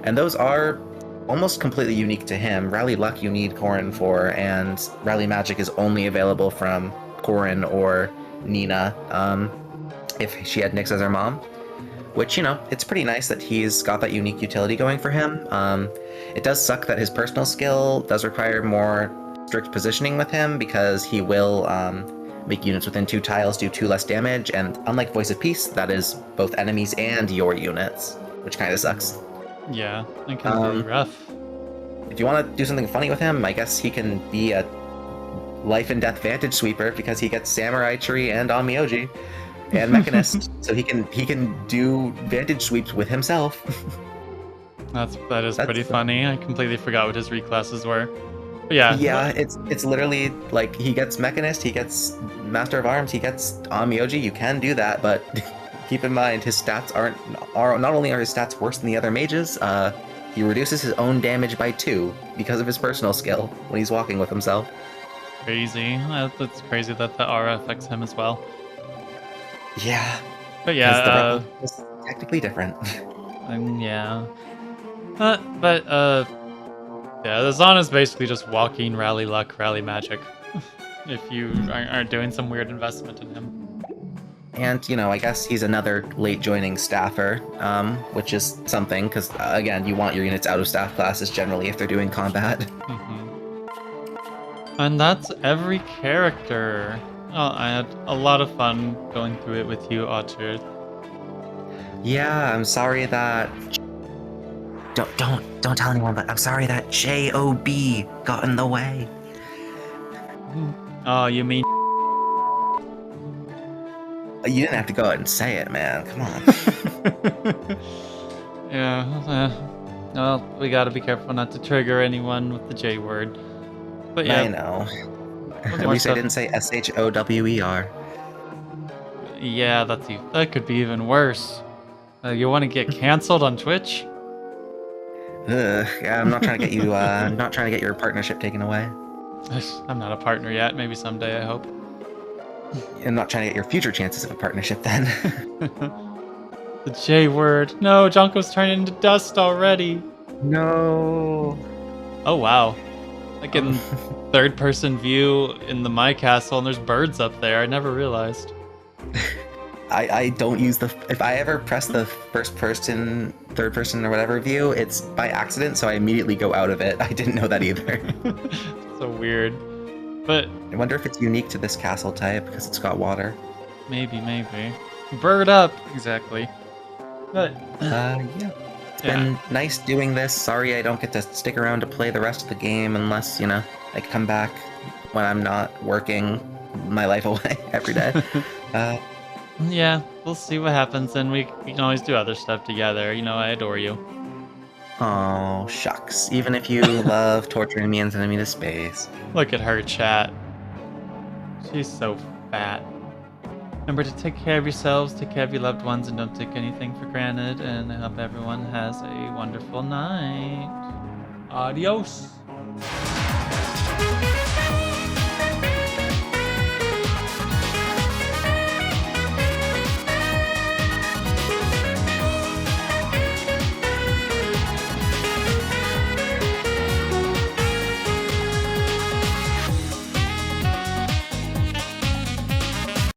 And those are almost completely unique to him. Rally Luck you need Corrin for, and Rally Magic is only available from Corrin or Nina, if she had Nyx as her mom. Which, you know, it's pretty nice that he's got that unique utility going for him. It does suck that his personal skill does require more strict positioning with him, because he will make units within 2 tiles do 2 less damage, and unlike Voice of Peace, that is both enemies and your units, which kind of sucks. Yeah, it can be rough. If you want to do something funny with him, I guess he can be a life and death Vantage Sweeper, because he gets Samurai Tree and Onmyoji and Mechanist, so he can do Vantage Sweeps with himself. That's pretty funny. I completely forgot what his reclasses were. But yeah. Yeah, it's literally like he gets Mechanist, he gets Master of Arms, he gets Onmyoji. You can do that, but keep in mind his stats are not only are his stats worse than the other mages, he reduces his own damage by 2 because of his personal skill when he's walking with himself. Crazy. That's crazy that the aura affects him as well. Yeah. But yeah, the is technically different. yeah. Yeah, the Zana's basically just walking Rally Luck, Rally Magic. If you aren't doing some weird investment in him. And, you know, I guess he's another late joining staffer, which is something, because, again, you want your units out of staff classes generally if they're doing combat. And that's every character. I had a lot of fun going through it with you, Archer. Yeah, I'm sorry that. Don't tell anyone, but I'm sorry that J-O-B got in the way. Oh, you mean? You didn't have to go out and say it, man. Come on. Yeah. Well, we gotta be careful not to trigger anyone with the J word. But yeah. I know. What At more least I stuff? didn't say S-H-O-W-E-R. Yeah, that could be even worse. You want to get canceled on Twitch? Yeah, I'm not trying to get you. I'm not trying to get your partnership taken away. I'm not a partner yet. Maybe someday, I hope. I'm not trying to get your future chances of a partnership then. The J word. No, Jonko's turning into dust already. No. Oh wow. Like in third person view in the My Castle and there's birds up there. I never realized. I don't use the. If I ever press the first person, third person, or whatever view, it's by accident, so I immediately go out of it. I didn't know that either. So weird. But I wonder if it's unique to this castle type because it's got water. maybe. Bird up. Exactly. But Yeah. It's been nice doing this. Sorry I don't get to stick around to play the rest of the game unless, I come back when I'm not working my life away every day. yeah, we'll see what happens, and we can always do other stuff together. I adore you. Oh, shucks. Even if you love torturing me and sending me to space. Look at her, chat. She's so fat. Remember to take care of yourselves, take care of your loved ones, and don't take anything for granted. And I hope everyone has a wonderful night. Adios.